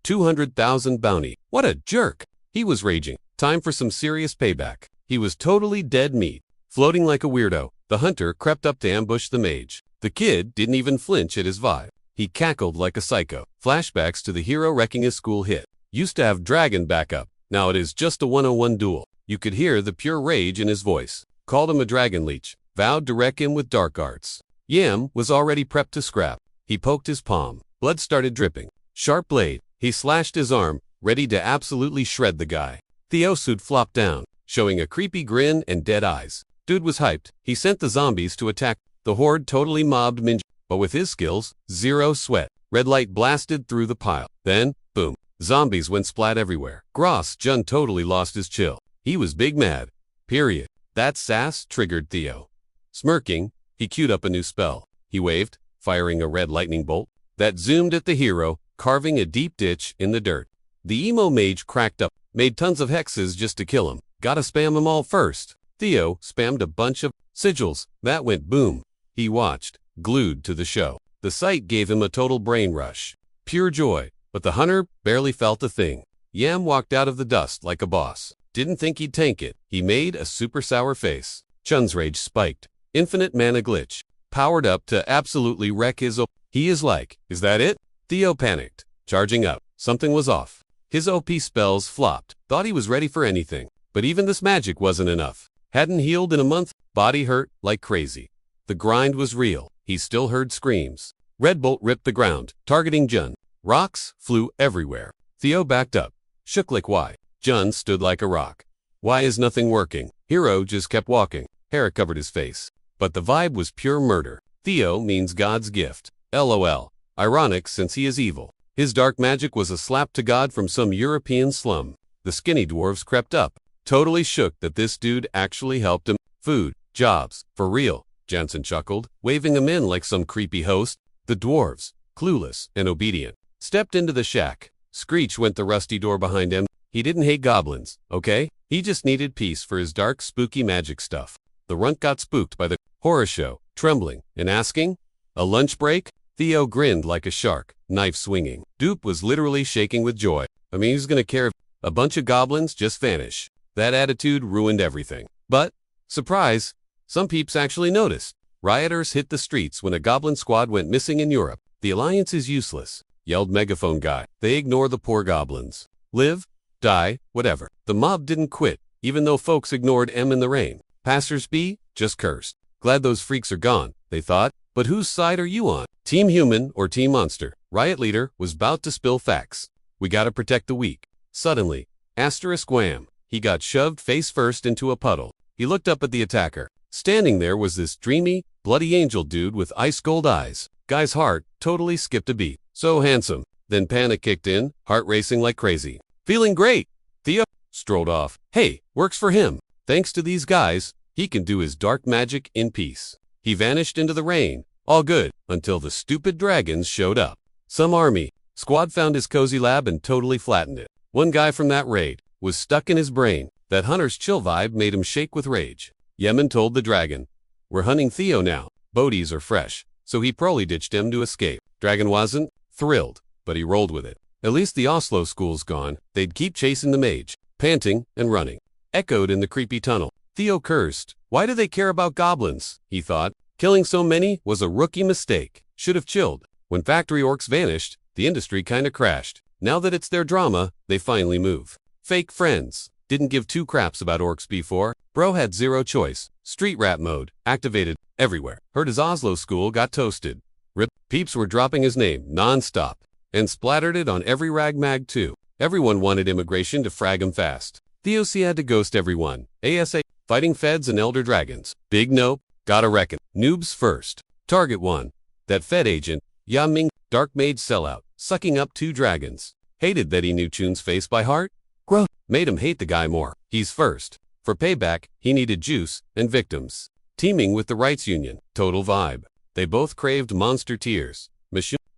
200,000 bounty. What a jerk. He was raging. Time for some serious payback. He was totally dead meat. Floating like a weirdo, the hunter crept up to ambush the mage. The kid didn't even flinch at his vibe. He cackled like a psycho. Flashbacks to the hero wrecking his school hit. Used to have dragon backup. Now it is just a 101 duel. You could hear the pure rage in his voice. Called him a dragon leech. Vowed to wreck him with dark arts. Yam was already prepped to scrap. He poked his palm. Blood started dripping. Sharp blade. He slashed his arm, ready to absolutely shred the guy. Theosuit flopped down, showing a creepy grin and dead eyes. Dude was hyped. He sent the zombies to attack. The horde totally mobbed Minji, but with his skills, zero sweat. Red light blasted through the pile. Then, boom. Zombies went splat everywhere. Gross Jun totally lost his chill. He was big mad. Period. That sass triggered Theo. Smirking, he queued up a new spell. He waved, firing a red lightning bolt that zoomed at the hero, carving a deep ditch in the dirt. The emo mage cracked up, made tons of hexes just to kill him. Gotta spam them all first. Theo spammed a bunch of sigils. That went boom. He watched, glued to the show. The sight gave him a total brain rush. Pure joy. But the hunter barely felt a thing. Yam walked out of the dust like a boss. Didn't think he'd tank it. He made a super sour face. Chun's rage spiked. Infinite mana glitch. Powered up to absolutely wreck his He is like, is that it? Theo panicked. Charging up. Something was off. His OP spells flopped. Thought he was ready for anything. But even this magic wasn't enough. Hadn't healed in a month. Body hurt like crazy. The grind was real. He still heard screams. Red Bolt ripped the ground, targeting Jun. Rocks flew everywhere. Theo backed up. Shook like why. Jun stood like a rock. Why is nothing working? Hero just kept walking. Hair covered his face. But the vibe was pure murder. Theo means God's gift. LOL. Ironic since he is evil. His dark magic was a slap to God from some European slum. The skinny dwarves crept up. Totally shook that this dude actually helped him. Food, jobs, for real. Jansen chuckled, waving him in like some creepy host. The dwarves, clueless and obedient, stepped into the shack. Screech went the rusty door behind him. He didn't hate goblins, okay? He just needed peace for his dark, spooky magic stuff. The runt got spooked by the horror show, trembling and asking, a lunch break? Theo grinned like a shark, knife swinging. Dupe was literally shaking with joy. I mean, who's gonna care if a bunch of goblins just vanish? That attitude ruined everything. But, surprise, some peeps actually noticed. Rioters hit the streets when a goblin squad went missing in Europe. The alliance is useless, yelled Megaphone Guy. They ignore the poor goblins. Live, die, whatever. The mob didn't quit, even though folks ignored M in the rain. Passers-by just cursed. Glad those freaks are gone, they thought. But whose side are you on? Team Human or Team Monster? Riot leader was about to spill facts. We gotta protect the weak. Suddenly, asterisk wham, he got shoved face first into a puddle. He looked up at the attacker. Standing there was this dreamy, bloody angel dude with ice gold eyes. Guy's heart totally skipped a beat. So handsome. Then panic kicked in, heart racing like crazy. Feeling great. Theo strolled off. Hey, works for him. Thanks to these guys, he can do his dark magic in peace. He vanished into the rain. All good, until the stupid dragons showed up. Some army squad found his cozy lab and totally flattened it. One guy from that raid was stuck in his brain. That hunter's chill vibe made him shake with rage. Yemen told the dragon, "We're hunting Theo now. Bodies are fresh." So he probably ditched him to escape. Dragon wasn't thrilled, but he rolled with it. At least the Oslo school's gone. They'd keep chasing the mage, panting and running. Echoed in the creepy tunnel. Theo cursed. Why do they care about goblins? He thought. Killing so many was a rookie mistake. Should have chilled. When factory orcs vanished, the industry kinda crashed. Now that it's their drama, they finally move. Fake friends. Didn't give two craps about orcs before. Bro had zero choice. Street rat mode. Activated. Everywhere. Heard his Oslo school got toasted. Rip. Peeps were dropping his name non-stop. And splattered it on every rag mag too. Everyone wanted immigration to frag him fast. Theoc had to ghost everyone. ASA. Fighting feds and elder dragons. Big nope. Gotta reckon. Noobs first. Target 1. That fed agent. Yaming. Dark mage sellout. Sucking up 2 dragons. Hated that he knew Chun's face by heart. Growth. Made him hate the guy more. He's first. For payback, he needed juice and victims. Teaming with the rights union. Total vibe. They both craved monster tears.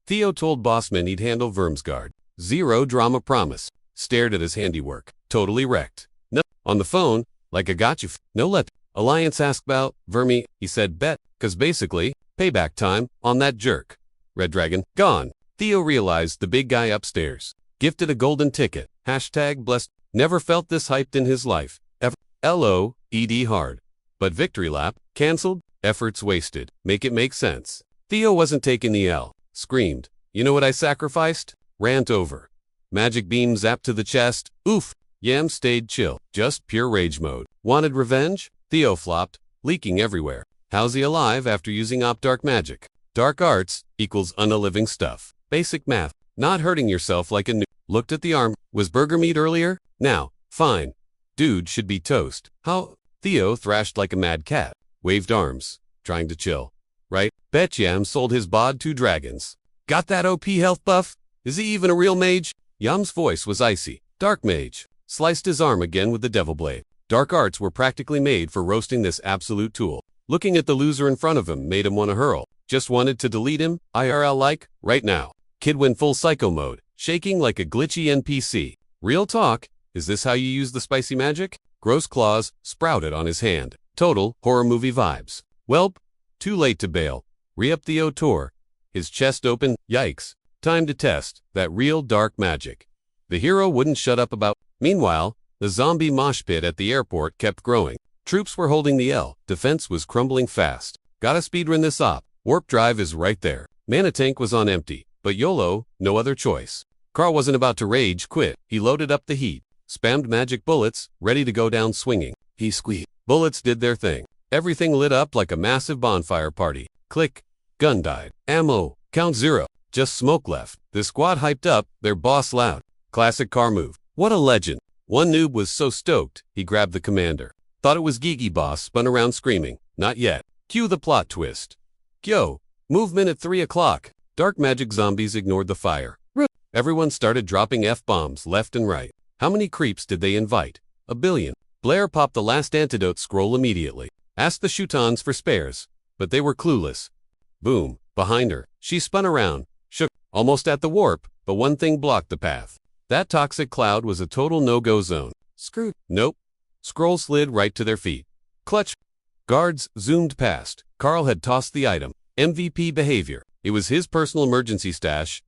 Theo told Bossman he'd handle Vermsgard. Zero drama promise. Stared at his handiwork. Totally wrecked. No. On the phone, like I got you. No let. Alliance asked about Vermi. He said bet, cause basically, payback time on that jerk. Red Dragon, gone. Theo realized the big guy upstairs. Gifted a golden ticket. Hashtag blessed. Never felt this hyped in his life. Ever. LOED hard. But victory lap. Cancelled. Efforts wasted. Make it make sense. Theo wasn't taking the L. Screamed. You know what I sacrificed? Rant over. Magic beam zapped to the chest. Oof. Yam stayed chill. Just pure rage mode. Wanted revenge? Theo flopped. Leaking everywhere. How's he alive after using dark magic? Dark arts equals unaliving stuff. Basic math. Not hurting yourself like a noob. Looked at the arm. Was burger meat earlier? Now. Fine. Dude should be toast. How? Theo thrashed like a mad cat. Waved arms. Trying to chill. Right? Bet Yam sold his bod to dragons. Got that OP health buff? Is he even a real mage? Yam's voice was icy. Dark mage. Sliced his arm again with the devil blade. Dark arts were practically made for roasting this absolute tool. Looking at the loser in front of him made him want to hurl. Just wanted to delete him, IRL like, right now. Kid went full psycho mode, shaking like a glitchy NPC. Real talk, is this how you use the spicy magic? Gross claws sprouted on his hand. Total horror movie vibes. Welp, too late to bail. Re-up Theo tore. His chest open, yikes. Time to test that real dark magic. The hero wouldn't shut up about. Meanwhile, the zombie mosh pit at the airport kept growing. Troops were holding the L. Defense was crumbling fast. Gotta speedrun this op. Warp drive is right there. Mana tank was on empty, but YOLO, no other choice. Carl wasn't about to rage quit. He loaded up the heat. Spammed magic bullets, ready to go down swinging. He squeaked. Bullets did their thing. Everything lit up like a massive bonfire party. Click. Gun died. Ammo. Count 0. Just smoke left. The squad hyped up, their boss loud. Classic car move. What a legend. One noob was so stoked, he grabbed the commander. Thought it was Geeky Boss, spun around screaming. Not yet. Cue the plot twist. Yo. Movement at 3 o'clock. Dark magic zombies ignored the fire. Everyone started dropping F-bombs left and right. How many creeps did they invite? 1 billion. Blair popped the last antidote scroll immediately. Asked the Shootons for spares, but they were clueless. Boom. Behind her. She spun around. Shook. Almost at the warp, but one thing blocked the path. That toxic cloud was a total no-go zone. Screwed. Nope. Scroll slid right to their feet. Clutch. Guards zoomed past. Carl had tossed the item. MVP behavior. It was his personal emergency stash.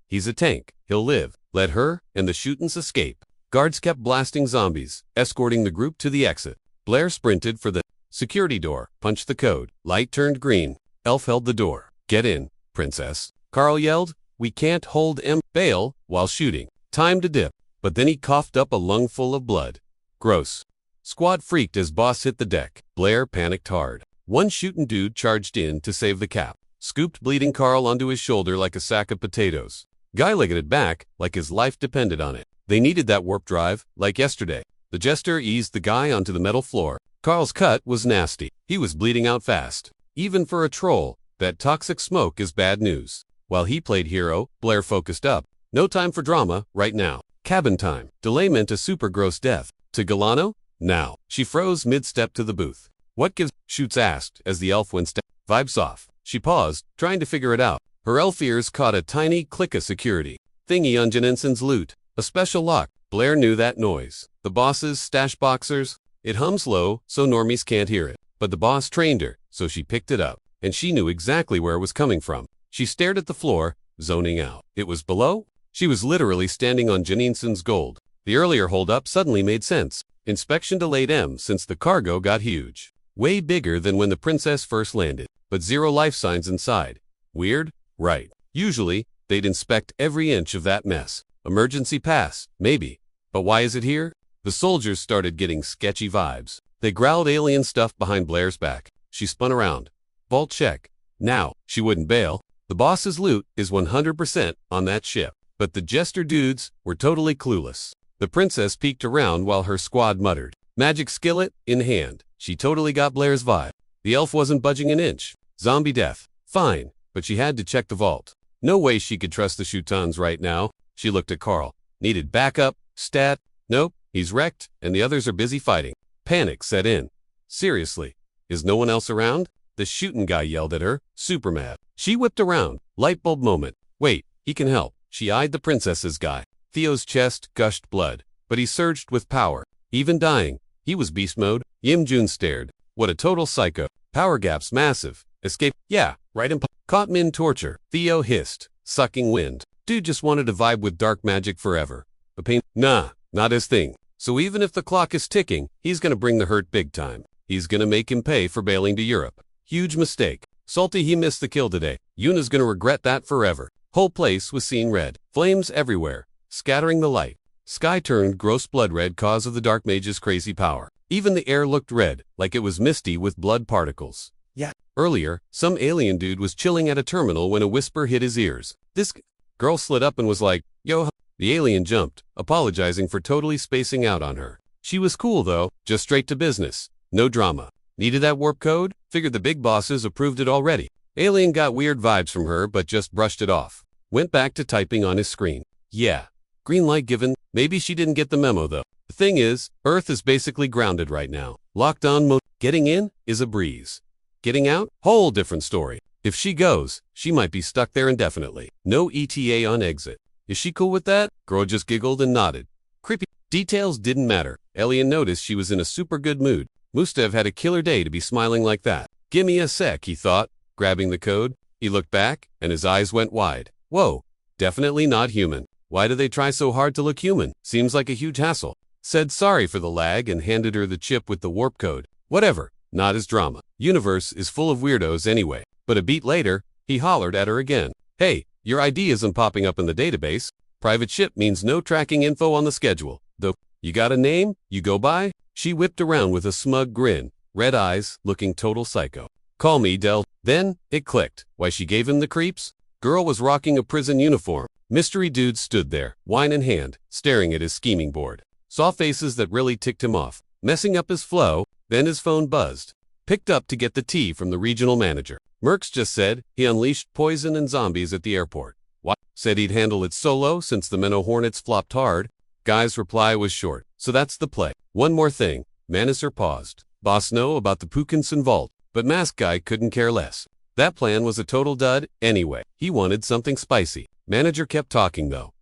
He's a tank. He'll live. Let her and the Shootons escape. Guards kept blasting zombies, escorting the group to the exit. Blair sprinted for the security door, punched the code. Light turned green. Elf held the door. Get in, princess. Carl yelled. We can't hold bail while shooting. Time to dip. But then he coughed up a lungful of blood. Gross. Squad freaked as boss hit the deck. Blair panicked hard. One shooting dude charged in to save the cap. Scooped bleeding Carl onto his shoulder like a sack of potatoes. Guy legged it back like his life depended on it. They needed that warp drive, like yesterday. The jester eased the guy onto the metal floor. Carl's cut was nasty. He was bleeding out fast. Even for a troll, that toxic smoke is bad news. While he played hero, Blair focused up. No time for drama, right now. Cabin time. Delay meant a super gross death. To Galano? Now. She froze mid-step to the booth. What gives? Shoots asked as the elf went step. Vibes off. She paused, trying to figure it out. Her elf ears caught a tiny click of security. Thingy on Jenenson's loot. A special lock. Blair knew that noise. The boss's stash boxers. It hums low, so normies can't hear it. But the boss trained her, so she picked it up. And she knew exactly where it was coming from. She stared at the floor, zoning out. It was below? She was literally standing on Jenenson's gold. The earlier holdup suddenly made sense. Inspection delayed since the cargo got huge. Way bigger than when the princess first landed. But 0 life signs inside. Weird? Right. Usually, they'd inspect every inch of that mess. Emergency pass, maybe. But why is it here? The soldiers started getting sketchy vibes. They growled alien stuff behind Blair's back. She spun around. Vault check. Now, she wouldn't bail. The boss's loot is 100% on that ship. But the jester dudes were totally clueless. The princess peeked around while her squad muttered. Magic skillet in hand. She totally got Blair's vibe. The elf wasn't budging an inch. Zombie death. Fine. But she had to check the vault. No way she could trust the Shootons right now. She looked at Carl. Needed backup? Stat? Nope. He's wrecked, and the others are busy fighting. Panic set in. Seriously. Is no one else around? The shooting guy yelled at her, super mad. She whipped around. Light bulb moment. Wait, he can help. She eyed the princess's guy. Theo's chest gushed blood, but he surged with power. Even dying. He was beast mode. Yim Jun stared. What a total psycho. Power gap's massive. Escape. Yeah, right in. Caught min torture. Theo hissed, sucking wind. Dude just wanted to vibe with dark magic forever. The pain. Nah, not his thing. So even if the clock is ticking, he's gonna bring the hurt big time. He's gonna make him pay for bailing to Europe. Huge mistake. Salty he missed the kill today. Yuna's gonna regret that forever. Whole place was seeing red. Flames everywhere, scattering the light. Sky turned gross blood red cause of the dark mage's crazy power. Even the air looked red, like it was misty with blood particles. Yeah. Earlier, some alien dude was chilling at a terminal when a whisper hit his ears. This girl slid up and was like, yo. The alien jumped, apologizing for totally spacing out on her. She was cool though, just straight to business. No drama. Needed that warp code? Figured the big bosses approved it already. Alien got weird vibes from her but just brushed it off. Went back to typing on his screen. Yeah. Green light given. Maybe she didn't get the memo though. The thing is, Earth is basically grounded right now. Locked on mode. Getting in is a breeze. Getting out? Whole different story. If she goes, she might be stuck there indefinitely. No ETA on exit. Is she cool with that? Girl just giggled and nodded. Creepy. Details didn't matter. Alien noticed she was in a super good mood. Mustav had a killer day to be smiling like that. Gimme a sec, he thought, grabbing the code. He looked back, and his eyes went wide. Whoa, definitely not human. Why do they try so hard to look human? Seems like a huge hassle. Said sorry for the lag and handed her the chip with the warp code. Whatever, not his drama. Universe is full of weirdos anyway. But a beat later, he hollered at her again. Hey, your ID isn't popping up in the database. Private ship means no tracking info on the schedule. Though, you got a name you go by? She whipped around with a smug grin, red eyes, looking total psycho. Call me Del. Then, it clicked. Why she gave him the creeps? Girl was rocking a prison uniform. Mystery dude stood there, wine in hand, staring at his scheming board. Saw faces that really ticked him off, messing up his flow. Then his phone buzzed. Picked up to get the tea from the regional manager. Mercs just said he unleashed poison and zombies at the airport. What? Said he'd handle it solo since the Menno Hornets flopped hard. Guy's reply was short. So that's the play. One more thing. Manaser paused. Boss know about the Pukinson vault, but Mask Guy couldn't care less. That plan was a total dud anyway. He wanted something spicy. Manager kept talking though.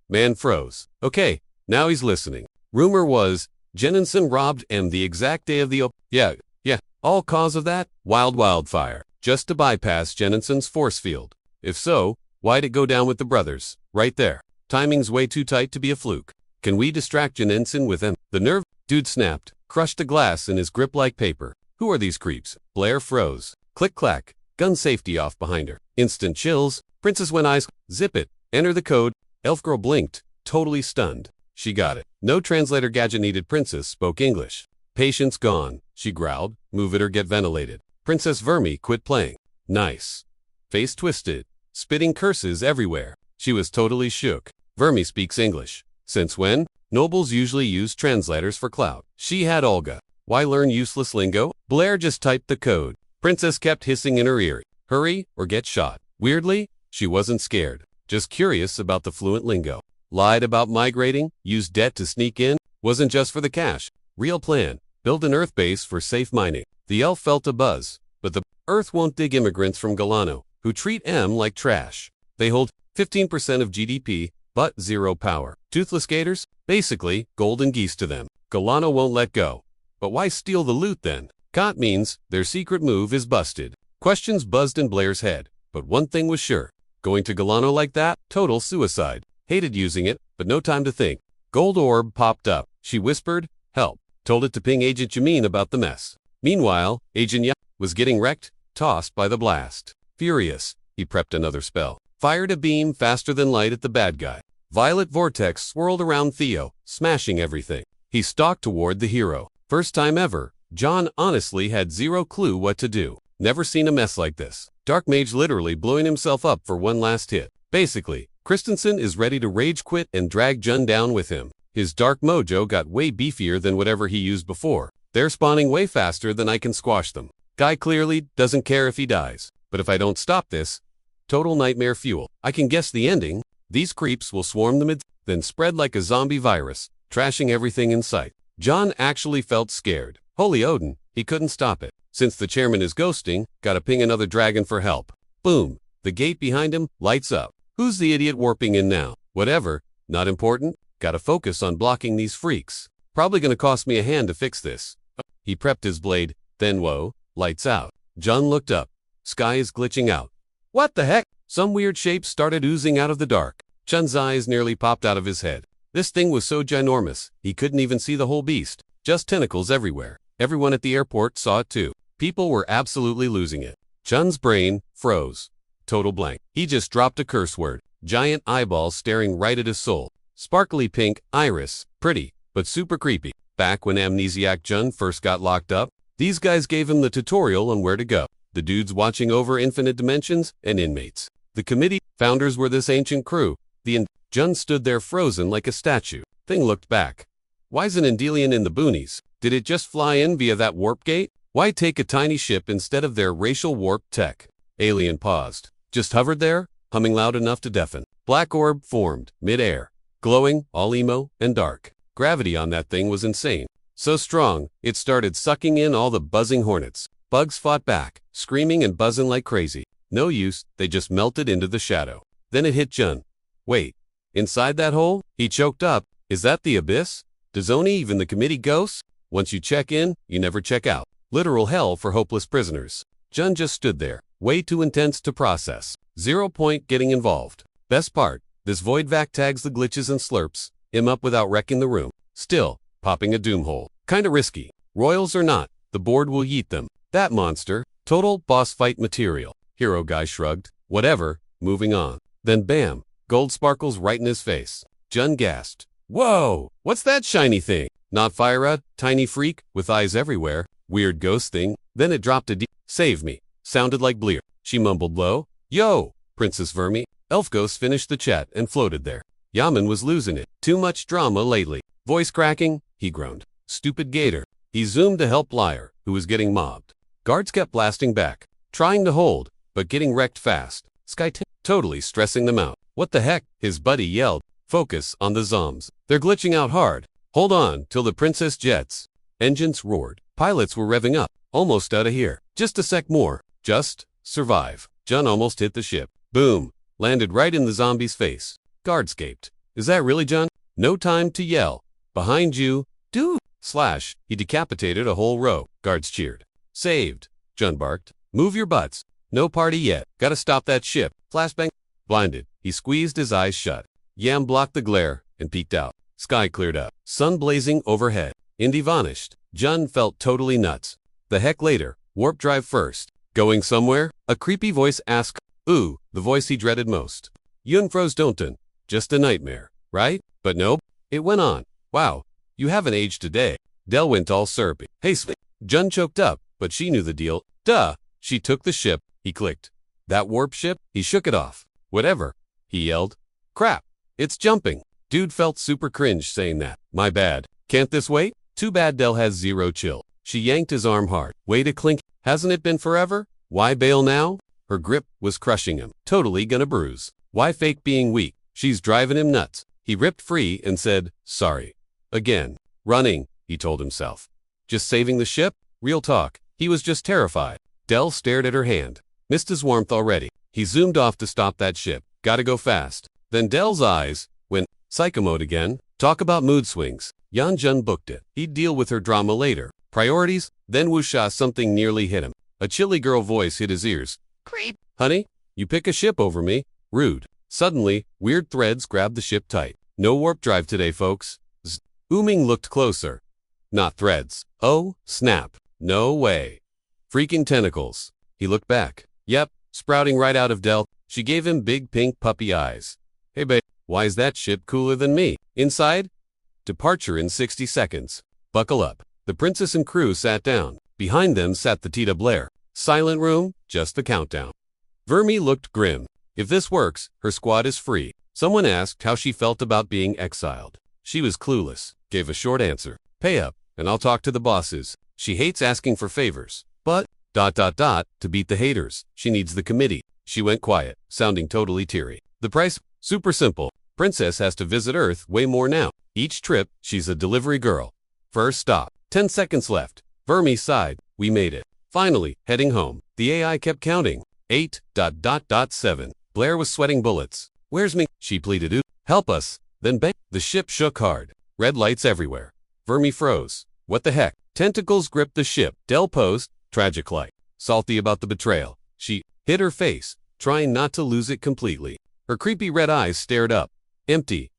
Man froze. Okay, now he's listening. Rumor was Jenninson robbed M the exact day of the Yeah. All cause of that? Wildfire. Just to bypass Jenninson's force field. If so, why'd it go down with the brothers? Right there. Timing's way too tight to be a fluke. Can we distract Jenninson with him? The nerve? Dude snapped, crushed the glass in his grip like paper. Who are these creeps? Blair froze. Click-clack. Gun safety off behind her. Instant chills. Princess went eyes. Zip it. Enter the code. Elf girl blinked, totally stunned. She got it. No translator gadget needed. Princess spoke English. Patience gone, she growled. Move it or get ventilated. Princess Vermi quit playing. Nice. Face twisted, spitting curses everywhere. She was totally shook. Vermi speaks English. Since when? Nobles usually use translators for clout. She had Olga. Why learn useless lingo? Blair just typed the code. Princess kept hissing in her ear. Hurry or get shot. Weirdly, she wasn't scared, just curious about the fluent lingo. Lied about migrating, used debt to sneak in, wasn't just for the cash. Real plan, build an earth base for safe mining. The elf felt a buzz, but the earth won't dig immigrants from Galano, who treat M like trash. They hold 15% of GDP, but zero power. Toothless gators? Basically, golden geese to them. Galano won't let go. But why steal the loot then? Cot means their secret move is busted. Questions buzzed in Blair's head, but one thing was sure. Going to Galano like that? Total suicide. Hated using it, but no time to think. Gold orb popped up. She whispered, help. Told it to ping Agent Yamin about the mess. Meanwhile, Agent Ya was getting wrecked, tossed by the blast. Furious, he prepped another spell. Fired a beam faster than light at the bad guy. Violet vortex swirled around Theo, smashing everything. He stalked toward the hero. First time ever, John honestly had zero clue what to do. Never seen a mess like this. Dark Mage literally blowing himself up for one last hit. Basically, Christensen is ready to rage quit and drag Jun down with him. His dark mojo got way beefier than whatever he used before. They're spawning way faster than I can squash them. Guy clearly doesn't care if he dies. But if I don't stop this, total nightmare fuel. I can guess the ending. These creeps will swarm the mid, then spread like a zombie virus, trashing everything in sight. John actually felt scared. Holy Odin, he couldn't stop it. Since the chairman is ghosting, gotta ping another dragon for help. Boom. The gate behind him lights up. Who's the idiot warping in now? Whatever. Not important. Gotta focus on blocking these freaks. Probably gonna cost me a hand to fix this. He prepped his blade. Then whoa. Lights out. John looked up. Sky is glitching out. What the heck? Some weird shape started oozing out of the dark. Chun's eyes nearly popped out of his head. This thing was so ginormous, he couldn't even see the whole beast. Just tentacles everywhere. Everyone at the airport saw it too. People were absolutely losing it. Chun's brain froze. Total blank. He just dropped a curse word. Giant eyeballs staring right at his soul. Sparkly pink, iris, pretty, but super creepy. Back when Amnesiac Jun first got locked up, these guys gave him the tutorial on where to go. The dudes watching over infinite dimensions and inmates. The committee founders were this ancient crew. Jun stood there frozen like a statue. Thing looked back. Why's an Endelian in the boonies? Did it just fly in via that warp gate? Why take a tiny ship instead of their racial warp tech? Alien paused. Just hovered there, humming loud enough to deafen. Black orb formed, mid-air. Glowing, all emo, and dark. Gravity on that thing was insane. So strong, it started sucking in all the buzzing hornets. Bugs fought back, screaming and buzzing like crazy. No use, they just melted into the shadow. Then it hit Jun. Wait. Inside that hole? He choked up. Is that the abyss? Does only even the committee ghosts? Once you check in, you never check out. Literal hell for hopeless prisoners. Jun just stood there, way too intense to process. 0 point getting involved. Best part, this void vac tags the glitches and slurps him up without wrecking the room. Still, popping a doom hole. Kinda risky. Royals or not, the board will yeet them. That monster, total boss fight material. Hero guy shrugged. Whatever, moving on. Then bam. Gold sparkles right in his face. Jun gasped. Whoa! What's that shiny thing? Not Fire, tiny freak, with eyes everywhere. Weird ghost thing. Then it dropped a Save me. Sounded like Bleer. She mumbled low. Yo! Princess Vermi. Elf Ghost finished the chat and floated there. Yaman was losing it. Too much drama lately. Voice cracking, he groaned. Stupid gator. He zoomed to help Liar, who was getting mobbed. Guards kept blasting back. Trying to hold, but getting wrecked fast. Sky totally stressing them out. What the heck? His buddy yelled. Focus on the zombs. They're glitching out hard. Hold on till the princess jets. Engines roared. Pilots were revving up. Almost out of here. Just a sec more. Just survive. Jun almost hit the ship. Boom. Landed right in the zombie's face. Guards gaped. Is that really Jun? No time to yell. Behind you. Dude. Slash. He decapitated a whole row. Guards cheered. Saved. Jun barked. Move your butts. No party yet. Gotta stop that ship. Flashbang. Blinded. He squeezed his eyes shut. Yam blocked the glare and peeked out. Sky cleared up. Sun blazing overhead. Indy vanished. Jun felt totally nuts. The heck later. Warp drive first. Going somewhere? A creepy voice asked. Ooh, the voice he dreaded most. Yun froze Don'ton. Just a nightmare, right? But nope. It went on. Wow, you haven't aged a day. Del went all syrupy. Hey, Jun choked up, but she knew the deal. Duh. She took the ship. He clicked. That warp ship? He shook it off. Whatever. He yelled. Crap. It's jumping. Dude felt super cringe saying that. My bad. Can't this wait? Too bad Del has zero chill. She yanked his arm hard. Way to clink. Hasn't it been forever? Why bail now? Her grip was crushing him. Totally gonna bruise. Why fake being weak? She's driving him nuts. He ripped free and said, sorry. Again. Running, he told himself. Just saving the ship? Real talk. He was just terrified. Del stared at her hand. Missed his warmth already. He zoomed off to stop that ship. Gotta go fast. Then Del's eyes went psycho mode again. Talk about mood swings. Jun booked it. He'd deal with her drama later. Priorities? Then whoosha, something nearly hit him. A chilly girl voice hit his ears. Creep. Honey, you pick a ship over me? Rude. Suddenly, weird threads grabbed the ship tight. No warp drive today, folks. Ooming looked closer. Not threads. Oh, snap. No way. Freaking tentacles. He looked back. Yep, sprouting right out of Del. She gave him big pink puppy eyes. Hey babe, why is that ship cooler than me? Inside? Departure in 60 seconds. Buckle up. The princess and crew sat down. Behind them sat the Tita Blair. Silent room, just the countdown. Vermi looked grim. If this works, her squad is free. Someone asked how she felt about being exiled. She was clueless. Gave a short answer. Pay up, and I'll talk to the bosses. She hates asking for favors. But, to beat the haters, she needs the committee. She went quiet, sounding totally teary. The price? Super simple. Princess has to visit Earth way more now. Each trip, she's a delivery girl. First stop. 10 seconds left. Vermi sighed. We made it. Finally, heading home. The AI kept counting. 8.7. Blair was sweating bullets. Where's me? She pleaded. Ooh, help us. Then bang. The ship shook hard. Red lights everywhere. Vermi froze. What the heck? Tentacles gripped the ship. Del posed, tragic-like, salty about the betrayal. She hid her face, trying not to lose it completely. Her creepy red eyes stared up. Empty.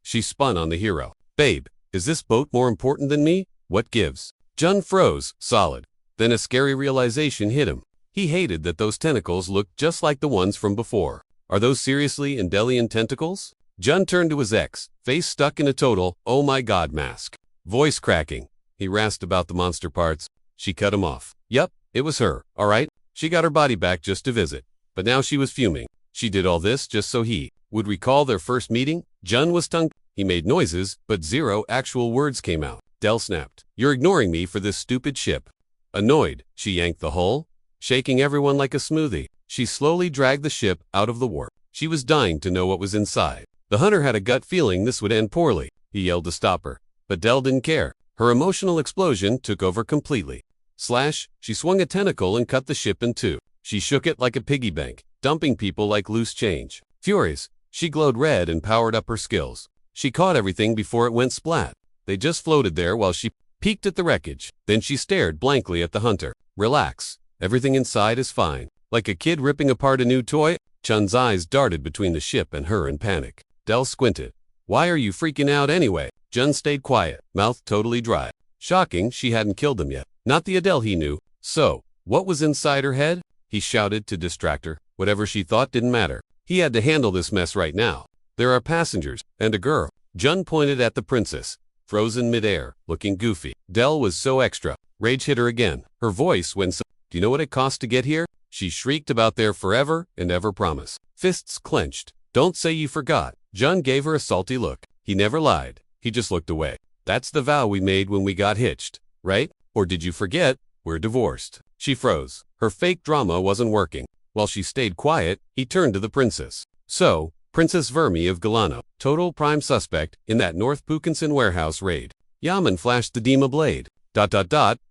She spun on the hero. Babe, is this boat more important than me? What gives? Jun froze, solid. Then a scary realization hit him. He hated that those tentacles looked just like the ones from before. Are those seriously Endelian tentacles? Jun turned to his ex, face stuck in a total, oh my god mask. Voice cracking. He rasped about the monster parts. She cut him off. Yep, it was her, alright? She got her body back just to visit. But now she was fuming. She did all this just so he would recall their first meeting. Jun was tongue. He made noises, but zero actual words came out. Del snapped. You're ignoring me for this stupid ship. Annoyed, she yanked the hull, shaking everyone like a smoothie. She slowly dragged the ship out of the warp. She was dying to know what was inside. The hunter had a gut feeling this would end poorly. He yelled to stop her. But Del didn't care. Her emotional explosion took over completely. Slash, she swung a tentacle and cut the ship in two. She shook it like a piggy bank, dumping people like loose change. Furious, she glowed red and powered up her skills. She caught everything before it went splat. They just floated there while she peeked at the wreckage. Then she stared blankly at the hunter. Relax. Everything inside is fine. Like a kid ripping apart a new toy, Chun's eyes darted between the ship and her in panic. Del squinted. Why are you freaking out anyway? Jun stayed quiet, mouth totally dry. Shocking, she hadn't killed them yet. Not the Adele he knew. So, what was inside her head? He shouted to distract her. Whatever she thought didn't matter. He had to handle this mess right now. There are passengers, and a girl. Jun pointed at the princess, frozen midair, looking goofy. Del was so extra. Rage hit her again. Her voice went so. Do you know what it cost to get here? She shrieked about their forever and ever promise. Fists clenched. Don't say you forgot. Jun gave her a salty look. He never lied. He just looked away. That's the vow we made when we got hitched, right? Or did you forget? We're divorced. She froze. Her fake drama wasn't working. While she stayed quiet, he turned to the princess. So, Princess Vermi of Galano, total prime suspect in that North Pukinson warehouse raid. Yaman flashed the Dima blade.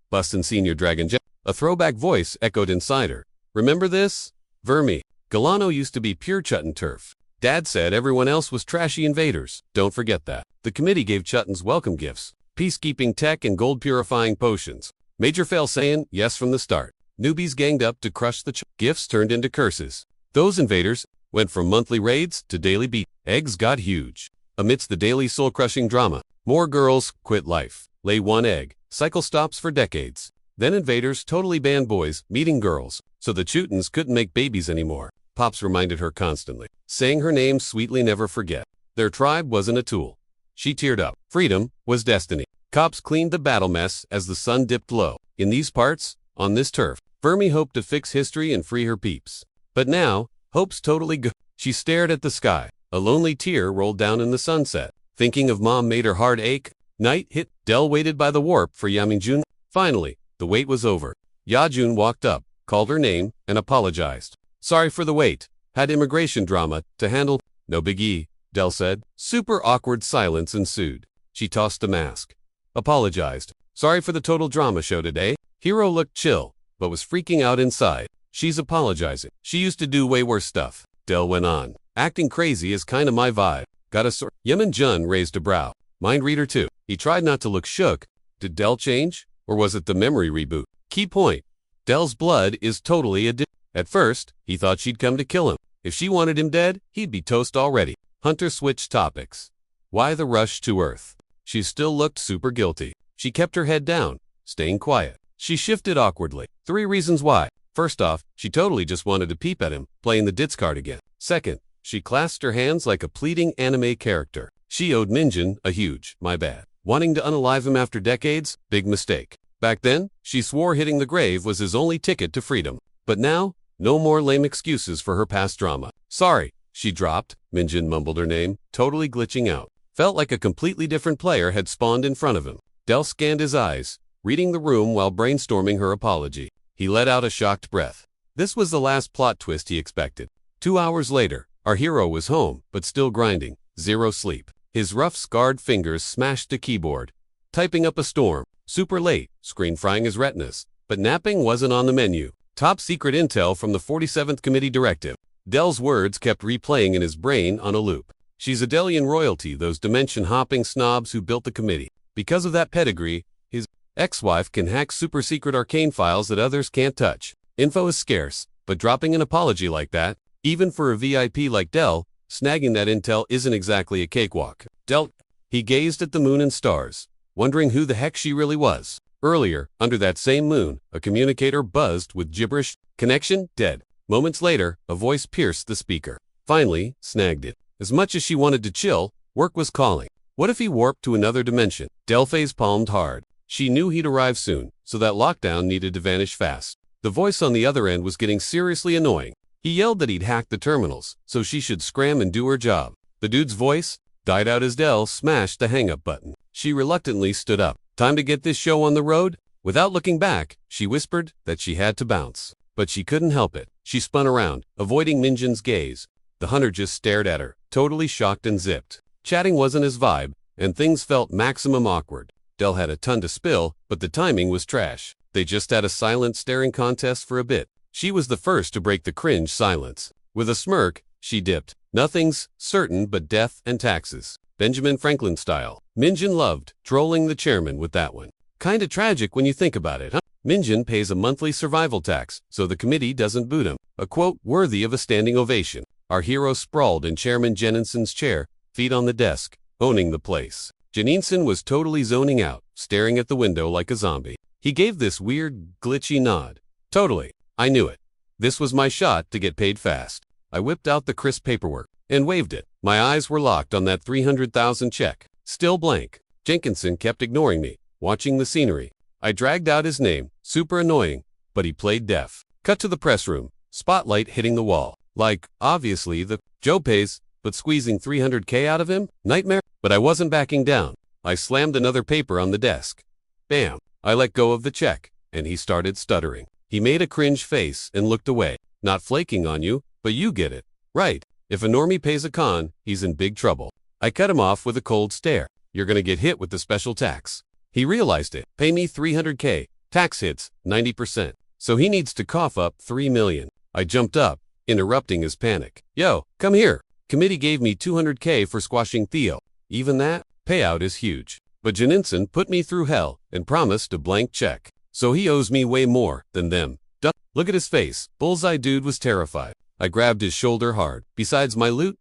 Bustin' Senior Dragon Jet. A throwback voice echoed inside her. Remember this? Vermi. Galano used to be pure Chutton turf. Dad said everyone else was trashy invaders. Don't forget that. The committee gave Chuttons welcome gifts. Peacekeeping tech and gold purifying potions. Major fail saying yes from the start. Newbies ganged up to crush the gifts turned into curses. Those invaders went from monthly raids to daily beat. Eggs got huge. Amidst the daily soul-crushing drama, more girls quit life. Lay one egg. Cycle stops for decades. Then invaders totally banned boys meeting girls, so the Chutons couldn't make babies anymore. Pops reminded her constantly, saying her name sweetly never forget. Their tribe wasn't a tool. She teared up. Freedom was destiny. Cops cleaned the battle mess as the sun dipped low. In these parts, on this turf, Fermi hoped to fix history and free her peeps. But now, hope's totally gone. She stared at the sky. A lonely tear rolled down in the sunset. Thinking of Mom made her heart ache. Night hit. Del waited by the warp for Yamingjun. Finally, the wait was over. Yajun walked up, called her name, and apologized. Sorry for the wait. Had immigration drama to handle. No biggie, Del said. Super awkward silence ensued. She tossed the mask. Apologized. Sorry for the total drama show today. Hero looked chill, but was freaking out inside. She's apologizing. She used to do way worse stuff. Del went on. Acting crazy is kinda my vibe. Got a sort. Yemen Jun raised a brow. Mind reader too. He tried not to look shook. Did Del change? Or was it the memory reboot? Key point. Del's blood is totally addictive. At first, he thought she'd come to kill him. If she wanted him dead, he'd be toast already. Hunter switched topics. Why the rush to Earth? She still looked super guilty. She kept her head down, staying quiet. She shifted awkwardly. 3 reasons why. First off, she totally just wanted to peep at him, playing the ditz card again. Second, she clasped her hands like a pleading anime character. She owed Minjin a huge, my bad. Wanting to unalive him after decades? Big mistake. Back then, she swore hitting the grave was his only ticket to freedom. But now, no more lame excuses for her past drama. Sorry, she dropped. Minjin mumbled her name, totally glitching out. Felt like a completely different player had spawned in front of him. Del scanned his eyes, reading the room while brainstorming her apology. He let out a shocked breath. This was the last plot twist he expected. 2 hours later, our hero was home, but still grinding. 0 sleep. His rough, scarred fingers smashed the keyboard. Typing up a storm. Super late, screen frying his retinas. But napping wasn't on the menu. Top secret intel from the 47th Committee Directive. Del's words kept replaying in his brain on a loop. She's a Delian royalty, those dimension-hopping snobs who built the committee. Because of that pedigree, his ex-wife can hack super-secret arcane files that others can't touch. Info is scarce, but dropping an apology like that, even for a VIP like Del, snagging that intel isn't exactly a cakewalk. Del, he gazed at the moon and stars, wondering who the heck she really was. Earlier, under that same moon, a communicator buzzed with gibberish. Connection dead. Moments later, a voice pierced the speaker. Finally, snagged it. As much as she wanted to chill, work was calling. What if he warped to another dimension? Del face-palmed hard. She knew he'd arrive soon, so that lockdown needed to vanish fast. The voice on the other end was getting seriously annoying. He yelled that he'd hacked the terminals, so she should scram and do her job. The dude's voice died out as Del smashed the hang-up button. She reluctantly stood up. Time to get this show on the road? Without looking back, she whispered that she had to bounce. But she couldn't help it. She spun around, avoiding Minjin's gaze. The hunter just stared at her, totally shocked and zipped. Chatting wasn't his vibe, and things felt maximum awkward. Del had a ton to spill, but the timing was trash. They just had a silent staring contest for a bit. She was the first to break the cringe silence. With a smirk, she dipped. Nothing's certain but death and taxes. Benjamin Franklin style. Minjin loved trolling the chairman with that one. Kinda tragic when you think about it, huh? Minjin pays a monthly survival tax, so the committee doesn't boot him. A quote worthy of a standing ovation. Our hero sprawled in Chairman Jenninson's chair, feet on the desk, owning the place. Jenninson was totally zoning out, staring at the window like a zombie. He gave this weird, glitchy nod. Totally. I knew it. This was my shot to get paid fast. I whipped out the crisp paperwork and waved it. My eyes were locked on that 300,000 check. Still blank. Jenkinson kept ignoring me, watching the scenery. I dragged out his name, super annoying, but he played deaf. Cut to the press room, spotlight hitting the wall. Like, obviously, the Joe pays, but squeezing 300K out of him? Nightmare? But I wasn't backing down. I slammed another paper on the desk. Bam. I let go of the check, and he started stuttering. He made a cringe face and looked away. Not flaking on you, but you get it. Right. If a normie pays a con, he's in big trouble. I cut him off with a cold stare. You're gonna get hit with the special tax. He realized it. Pay me 300K. Tax hits 90%. So he needs to cough up 3 million. I jumped up, interrupting his panic. Yo, come here. Committee gave me 200K for squashing Theo. Even that payout is huge. But Jenninson put me through hell and promised a blank check. So he owes me way more than them. Duh. Look at his face. Bullseye dude was terrified. I grabbed his shoulder hard. Besides my loot,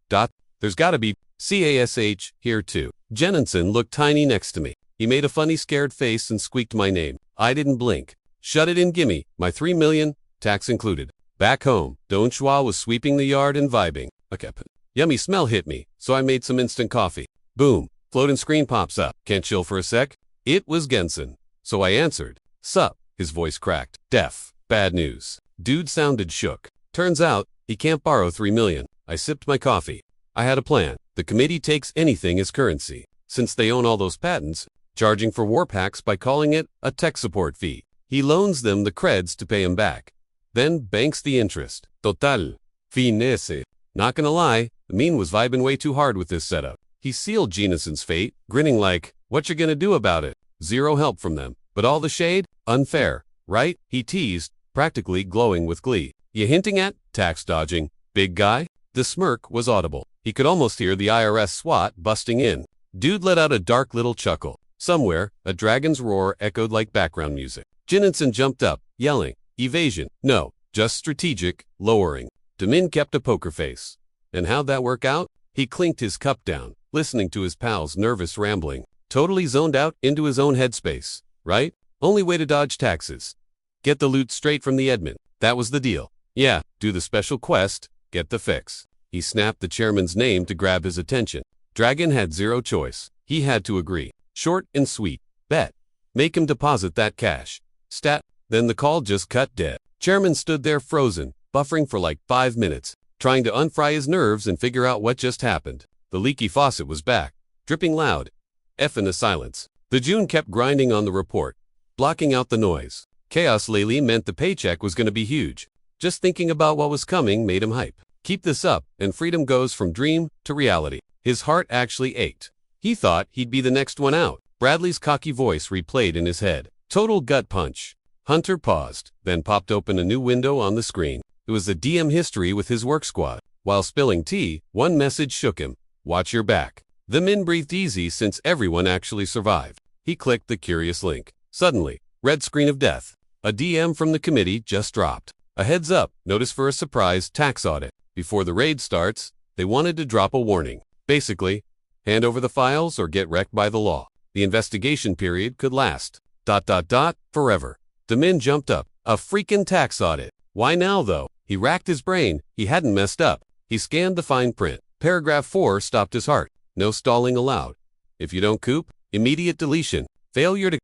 there's gotta be CASH here too. Jenninson looked tiny next to me. He made a funny scared face and squeaked my name. I didn't blink. Shut it in, gimme. My 3 million, tax included. Back home, Donghua was sweeping the yard and vibing. Okay. Yummy smell hit me, so I made some instant coffee. Boom, floating screen pops up. Can't chill for a sec? It was Gensen. So I answered. Sup? His voice cracked. Deaf. Bad news. Dude sounded shook. Turns out, he can't borrow 3 million. I sipped my coffee. I had a plan. The committee takes anything as currency. Since they own all those patents, charging for war packs by calling it a tech support fee. He loans them the creds to pay him back. Then banks the interest. Total. Finesse. Not gonna lie, the mean was vibing way too hard with this setup. He sealed Genison's fate, grinning like, what you gonna do about it? Zero help from them. But all the shade? Unfair, right? He teased, practically glowing with glee. You hinting at tax dodging, big guy? The smirk was audible. He could almost hear the IRS SWAT busting in. Dude let out a dark little chuckle. Somewhere, a dragon's roar echoed like background music. Jinison jumped up, yelling, evasion. No, just strategic, lowering. Damin kept a poker face. And how'd that work out? He clinked his cup down, listening to his pal's nervous rambling. Totally zoned out into his own headspace, right? Only way to dodge taxes. Get the loot straight from the admin. That was the deal. Yeah, do the special quest, get the fix. He snapped the chairman's name to grab his attention. Dragon had zero choice. He had to agree. Short and sweet. Bet. Make him deposit that cash. Stat. Then the call just cut dead. Chairman stood there frozen, buffering for like 5 minutes, trying to unfry his nerves and figure out what just happened. The leaky faucet was back, dripping loud. F in the silence. The June kept grinding on the report, blocking out the noise. Chaos lately meant the paycheck was going to be huge. Just thinking about what was coming made him hype. Keep this up, and freedom goes from dream to reality. His heart actually ached. He thought he'd be the next one out. Bradley's cocky voice replayed in his head. Total gut punch. Hunter paused, then popped open a new window on the screen. It was the DM history with his work squad. While spilling tea, one message shook him. Watch your back. The men breathed easy since everyone actually survived. He clicked the curious link. Suddenly, red screen of death. A DM from the committee just dropped. A heads up, notice for a surprise tax audit. Before the raid starts, they wanted to drop a warning. Basically, hand over the files or get wrecked by the law. The investigation period could last. ... forever. The men jumped up. A freaking tax audit. Why now though? He racked his brain. He hadn't messed up. He scanned the fine print. Paragraph 4 stopped his heart. No stalling allowed. If you don't coop, immediate deletion. Failure to ...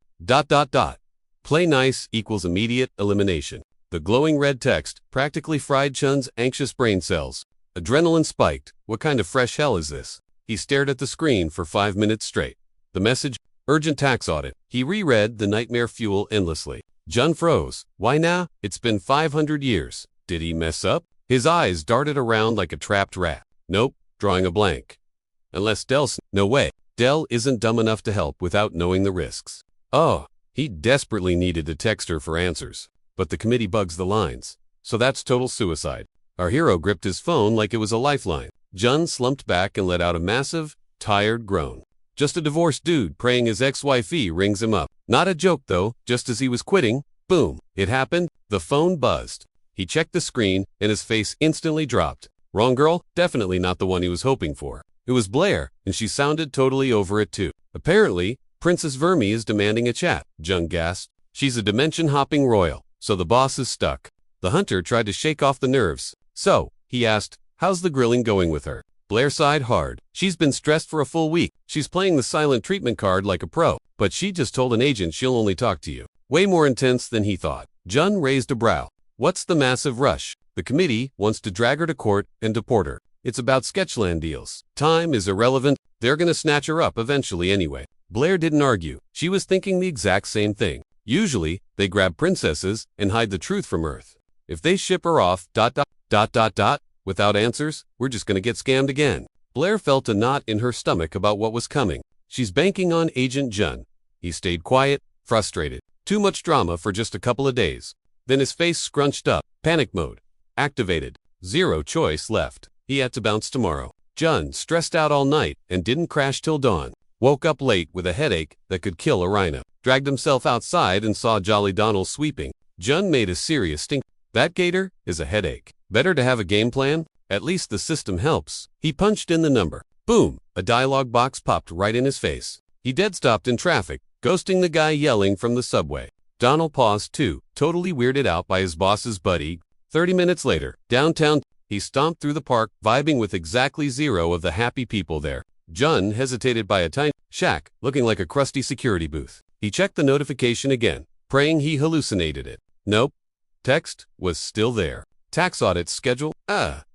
Play nice equals immediate elimination. The glowing red text practically fried Chun's anxious brain cells. Adrenaline spiked. What kind of fresh hell is this? He stared at the screen for 5 minutes straight. The message, urgent tax audit. He reread the nightmare fuel endlessly. Jun froze. Why now? It's been 500 years. Did he mess up? His eyes darted around like a trapped rat. Nope, drawing a blank. Unless no way. Dell isn't dumb enough to help without knowing the risks. Oh, he desperately needed to text her for answers. But the committee bugs the lines. So that's total suicide. Our hero gripped his phone like it was a lifeline. Jun slumped back and let out a massive, tired groan. Just a divorced dude praying his ex-wifey rings him up. Not a joke though, just as he was quitting, boom, it happened, the phone buzzed. He checked the screen and his face instantly dropped. Wrong girl? Definitely not the one he was hoping for. It was Blair, and she sounded totally over it too. Apparently, Princess Vermi is demanding a chat, Jun gasped. She's a dimension-hopping royal, so the boss is stuck. The hunter tried to shake off the nerves. So, he asked, how's the grilling going with her? Blair sighed hard. She's been stressed for a full week. She's playing the silent treatment card like a pro, but she just told an agent she'll only talk to you. Way more intense than he thought. Jun raised a brow. What's the massive rush? The committee wants to drag her to court and deport her. It's about sketchland deals. Time is irrelevant. They're gonna snatch her up eventually anyway. Blair didn't argue. She was thinking the exact same thing. Usually, they grab princesses and hide the truth from Earth. If they ship her off ... without answers, we're just gonna get scammed again. Blair felt a knot in her stomach about what was coming. She's banking on Agent Jun. He stayed quiet, frustrated. Too much drama for just a couple of days. Then his face scrunched up. Panic mode. Activated. Zero choice left. He had to bounce tomorrow. Jun stressed out all night and didn't crash till dawn. Woke up late with a headache that could kill a rhino. Dragged himself outside and saw Jolly Donald sweeping. Jun made a serious stink. That gator is a headache. Better to have a game plan? At least the system helps. He punched in the number. Boom! A dialogue box popped right in his face. He dead stopped in traffic, ghosting the guy yelling from the subway. Donald paused too, totally weirded out by his boss's buddy. 30 minutes later, downtown, he stomped through the park, vibing with exactly 0 of the happy people there. Jun hesitated by a tiny shack, looking like a crusty security booth. He checked the notification again, praying he hallucinated it. Nope. Text was still there. Tax audit schedule?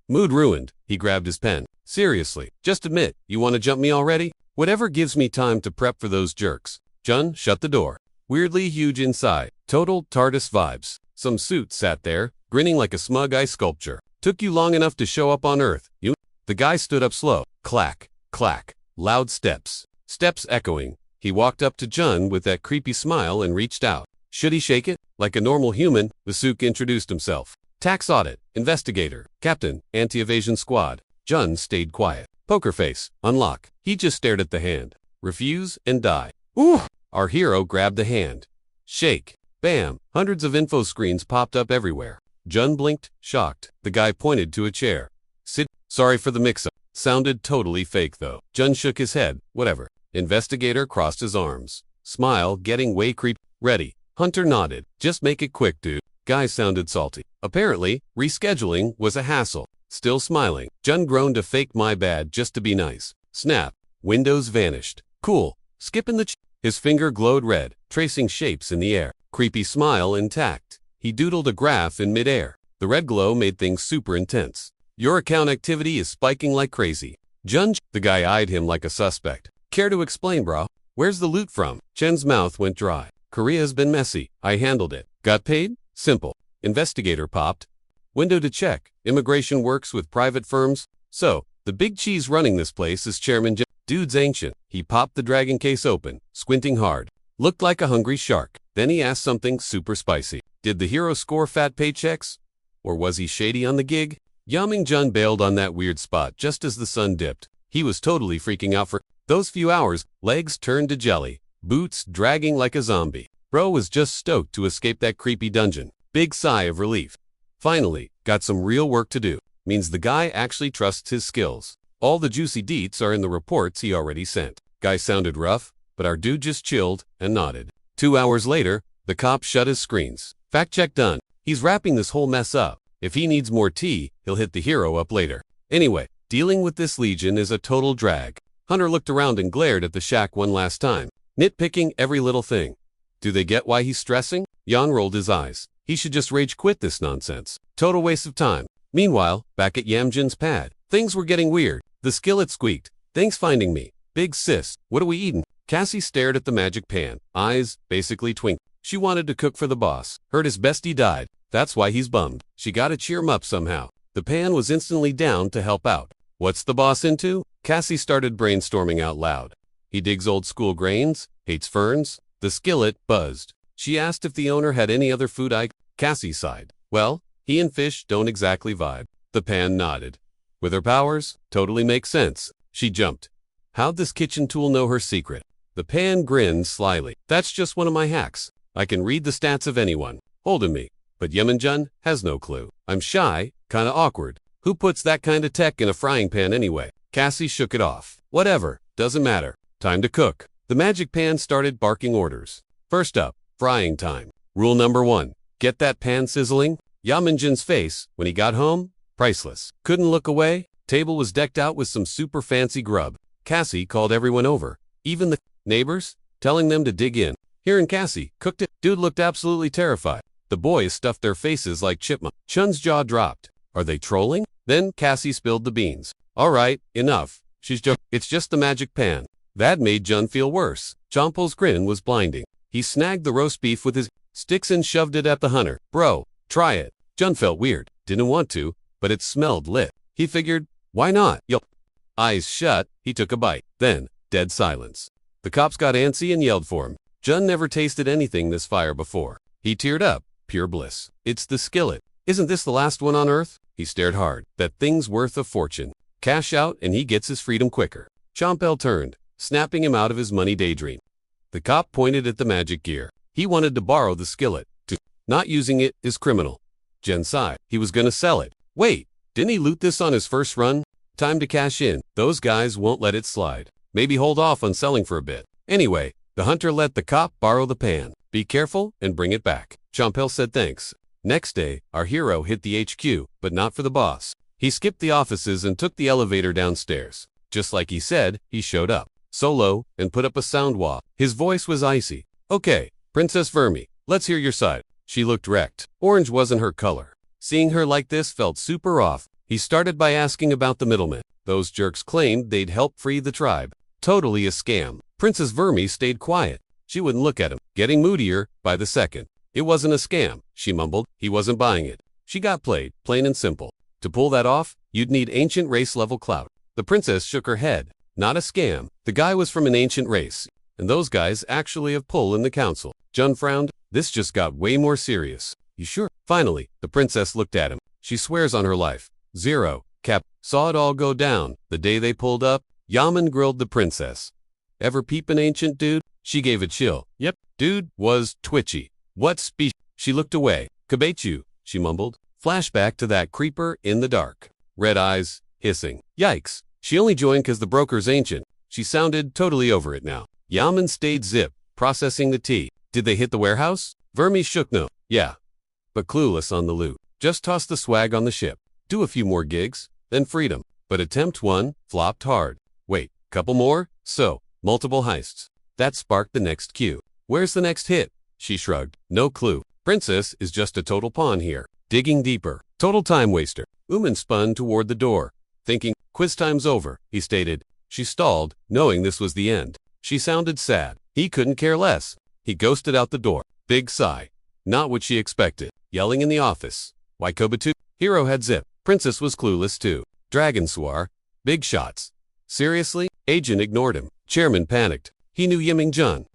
Mood ruined. He grabbed his pen. Seriously, just admit, you want to jump me already? Whatever gives me time to prep for those jerks. Jun shut the door. Weirdly huge inside. Total TARDIS vibes. Some suit sat there, grinning like a smug ice sculpture. Took you long enough to show up on Earth, you? The guy stood up slow. Clack, clack. Loud steps. Steps echoing. He walked up to Jun with that creepy smile and reached out. Should he shake it? Like a normal human, the Sook introduced himself. Tax audit, investigator, captain, anti-evasion squad. Jun stayed quiet. Poker face, unlock. He just stared at the hand. Refuse and die. Ooh! Our hero grabbed the hand. Shake. Bam! Hundreds of info screens popped up everywhere. Jun blinked, shocked. The guy pointed to a chair. Sit. Sorry for the mix-up. Sounded totally fake though. Jun shook his head. Whatever. Investigator crossed his arms. Smile getting way creepy. Ready. Hunter nodded. Just make it quick, dude. Guy sounded salty. Apparently, rescheduling was a hassle. Still smiling. Jun groaned a fake my bad just to be nice. Snap. Windows vanished. Cool. Skipping the His finger glowed red, tracing shapes in the air. Creepy smile intact. He doodled a graph in midair. The red glow made things super intense. Your account activity is spiking like crazy. Jun. The guy eyed him like a suspect. Care to explain, bro? Where's the loot from? Chen's mouth went dry. Korea's been messy. I handled it. Got paid? Simple. Investigator popped. Window to check. Immigration works with private firms. So, the big cheese running this place is Chairman J. Dude's ancient. He popped the dragon case open, squinting hard. Looked like a hungry shark. Then he asked something super spicy. Did the hero score fat paychecks? Or was he shady on the gig? Yaming Jun bailed on that weird spot just as the sun dipped. He was totally freaking out for those few hours. Legs turned to jelly. Boots dragging like a zombie. Bro was just stoked to escape that creepy dungeon. Big sigh of relief. Finally, got some real work to do. Means the guy actually trusts his skills. All the juicy deets are in the reports he already sent. Guy sounded rough, but our dude just chilled and nodded. 2 hours later, the cop shut his screens. Fact check done. He's wrapping this whole mess up. If he needs more tea, he'll hit the hero up later. Anyway, dealing with this legion is a total drag. Hunter looked around and glared at the shack one last time, nitpicking every little thing. Do they get why he's stressing? Yan rolled his eyes. He should just rage quit this nonsense. Total waste of time. Meanwhile, back at Yamjin's pad, things were getting weird. The skillet squeaked. Thanks finding me. Big sis, what are we eating? Cassie stared at the magic pan. Eyes basically twinkled. She wanted to cook for the boss. Heard his bestie died. That's why he's bummed. She gotta cheer him up somehow. The pan was instantly down to help out. What's the boss into? Cassie started brainstorming out loud. He digs old school grains, hates ferns. The skillet buzzed. She asked if the owner had any other food Cassie sighed. Well, he and fish don't exactly vibe. The pan nodded. With her powers, totally makes sense. She jumped. How'd this kitchen tool know her secret? The pan grinned slyly. That's just one of my hacks. I can read the stats of anyone, holding me. But Yemenjun has no clue. I'm shy, kinda awkward. Who puts that kind of tech in a frying pan anyway? Cassie shook it off. Whatever, doesn't matter. Time to cook. The magic pan started barking orders. First up, frying time. Rule number 1. Get that pan sizzling. Yemenjun's face, when he got home, priceless. Couldn't look away. Table was decked out with some super fancy grub. Cassie called everyone over, even the neighbors, telling them to dig in. Hearing Cassie cooked it, dude looked absolutely terrified. The boys stuffed their faces like chipmunks. Chun's jaw dropped. Are they trolling? Then Cassie spilled the beans. All right, enough. It's just the magic pan. That made Jun feel worse. Chompel's grin was blinding. He snagged the roast beef with his sticks and shoved it at the hunter. Bro, try it. Jun felt weird. Didn't want to, but it smelled lit. He figured, why not? Yup. Eyes shut, he took a bite. Then, dead silence. The cops got antsy and yelled for him. Jun never tasted anything this fire before. He teared up. Pure bliss. It's the skillet. Isn't this the last one on Earth? He stared hard. That thing's worth a fortune. Cash out and he gets his freedom quicker. Chompel turned, snapping him out of his money daydream. The cop pointed at the magic gear. He wanted to borrow the skillet. Not using it is criminal. Jen sighed. He was gonna sell it. Wait, didn't he loot this on his first run? Time to cash in. Those guys won't let it slide. Maybe hold off on selling for a bit. Anyway, the hunter let the cop borrow the pan. Be careful and bring it back. Chompel said thanks. Next day, our hero hit the HQ, but not for the boss. He skipped the offices and took the elevator downstairs. Just like he said, he showed up, solo, and put up a sound wall. His voice was icy. Okay, Princess Vermi, let's hear your side. She looked wrecked. Orange wasn't her color. Seeing her like this felt super off. He started by asking about the middlemen. Those jerks claimed they'd help free the tribe. Totally a scam. Princess Vermi stayed quiet. She wouldn't look at him, getting moodier by the second. It wasn't a scam, she mumbled. He wasn't buying it. She got played, plain and simple. To pull that off, you'd need ancient race level clout. The princess shook her head. Not a scam. The guy was from an ancient race, and those guys actually have pull in the council. Jun frowned. This just got way more serious. You sure? Finally, the princess looked at him. She swears on her life. 0. Cap. Saw it all go down. The day they pulled up, Yaman grilled the princess. Ever peep an ancient dude? She gave a chill. Yep. Dude was twitchy. What species? She looked away. Kabechu, she mumbled. Flashback to that creeper in the dark. Red eyes, hissing. Yikes. She only joined cause the broker's ancient. She sounded totally over it now. Yaman stayed zip, processing the tea. Did they hit the warehouse? Vermi shook no. Yeah. But clueless on the loot. Just toss the swag on the ship. Do a few more gigs, then freedom. But attempt 1 flopped hard. Wait, couple more? So, multiple heists. That sparked the next cue. Where's the next hit? She shrugged. No clue. Princess is just a total pawn here. Digging deeper. Total time waster. Uman spun toward the door. Thinking, quiz time's over, he stated. She stalled, knowing this was the end. She sounded sad. He couldn't care less. He ghosted out the door. Big sigh. Not what she expected. Yelling in the office. Why Kobutu? Hero had zip. Princess was clueless too. Dragon swar. Big shots. Seriously? Agent ignored him. Chairman panicked. He knew Yiming Jun. ...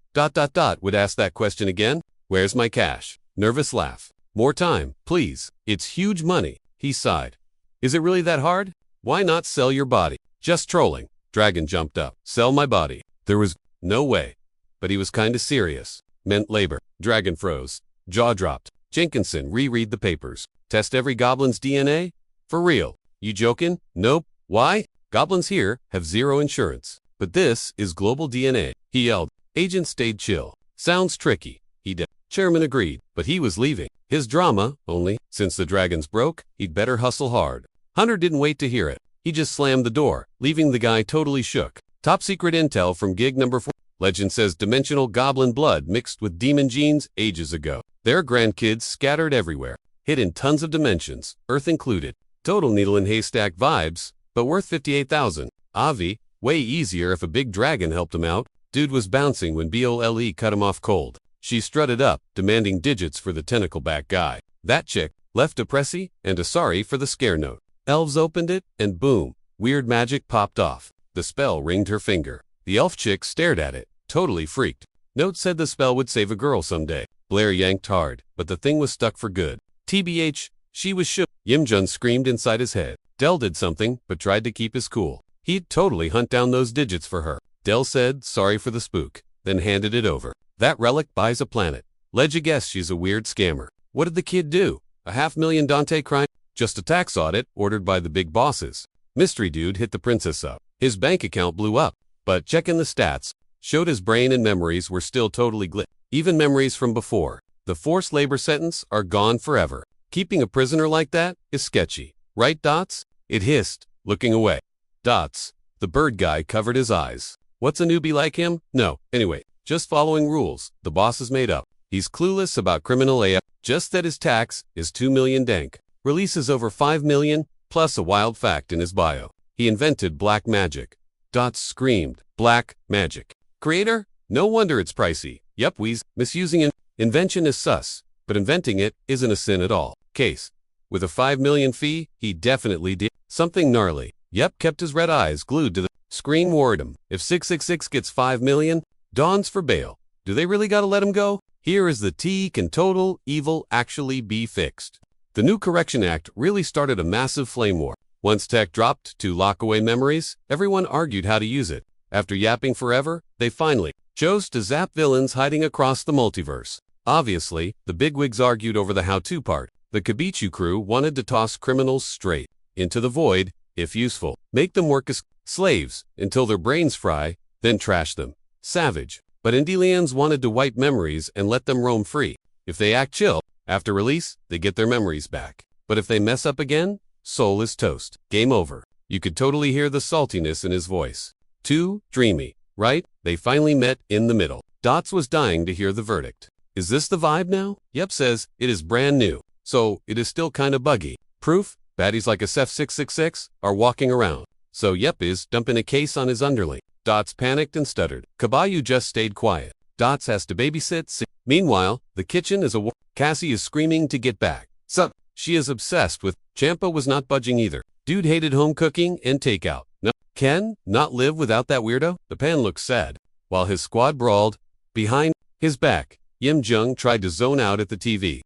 would ask that question again. Where's my cash? Nervous laugh. More time, please. It's huge money. He sighed. Is it really that hard? Why not sell your body? Just trolling. Dragon jumped up. Sell my body. There was no way. But he was kinda serious. Meant labor. Dragon froze. Jaw dropped. Jenkinson, reread the papers. Test every goblin's DNA? For real. You joking? Nope. Why? Goblins here have 0 insurance. But this is global DNA. He yelled. Agent stayed chill. Sounds tricky. He did. Chairman agreed, but he was leaving. His drama, only, since the dragons broke, he'd better hustle hard. Hunter didn't wait to hear it. He just slammed the door, leaving the guy totally shook. Top secret intel from gig number 4. Legend says dimensional goblin blood mixed with demon genes ages ago. Their grandkids scattered everywhere. Hid in tons of dimensions, Earth included. Total needle in haystack vibes, but worth 58,000. Avi, way easier if a big dragon helped him out. Dude was bouncing when BOLE cut him off cold. She strutted up, demanding digits for the tentacle-back guy. That chick left a pressy and a sorry for the scare note. Elves opened it, and boom, weird magic popped off. The spell ringed her finger. The elf chick stared at it, totally freaked. Note said the spell would save a girl someday. Blair yanked hard, but the thing was stuck for good. TBH, she was shook. Yimjun screamed inside his head. Dell did something, but tried to keep his cool. He'd totally hunt down those digits for her. Dell said sorry for the spook, then handed it over. That relic buys a planet. Ledger guess she's a weird scammer. What did the kid do? A $500,000 Dante crime? Just a tax audit ordered by the big bosses. Mystery dude hit the princess up. His bank account blew up, but checking the stats showed his brain and memories were still totally glitch. Even memories from before. The forced labor sentence are gone forever. Keeping a prisoner like that is sketchy. Right, Dots? It hissed, looking away. Dots. The bird guy covered his eyes. What's a newbie like him? No. Anyway, just following rules. The boss is made up. He's clueless about criminal AF. Just that his tax is 2 million dank. Releases over 5 million, plus a wild fact in his bio. He invented black magic. Dots screamed. Black magic. Creator? No wonder it's pricey. Yep, we's misusing it. Invention is sus, but inventing it isn't a sin at all. Case. With a 5 million fee, he definitely did something gnarly. Yep, kept his red eyes glued to the screen. Warned him. If 666 gets 5 million, Dawn's for bail. Do they really gotta let him go? Here is the T. Can total evil actually be fixed? The new Correction Act really started a massive flame war. Once tech dropped to lock away memories, everyone argued how to use it. After yapping forever, they finally chose to zap villains hiding across the multiverse. Obviously, the bigwigs argued over the how-to part. The Kabichu crew wanted to toss criminals straight into the void, if useful. Make them work as slaves until their brains fry, then trash them. Savage. But Indelians wanted to wipe memories and let them roam free. If they act chill, After release, they get their memories back. But if they mess up again, soul is toast. Game over. You could totally hear the saltiness in his voice. Too dreamy, right? They finally met in the middle. Dots was dying to hear the verdict. Is this the vibe now? Yep says, it is brand new. So, it is still kinda buggy. Proof? Baddies like a SF666 are walking around. So Yep is dumping a case on his underling. Dots panicked and stuttered. Kabayu just stayed quiet. Dots has to babysit. Meanwhile, the kitchen is a war. Cassie is screaming to get back. Sup? She is obsessed with. Champa was not budging either. Dude hated home cooking and takeout. No, Ken, not live without that weirdo? The pan looked sad. While his squad brawled, behind his back, Yim Jung tried to zone out at the TV.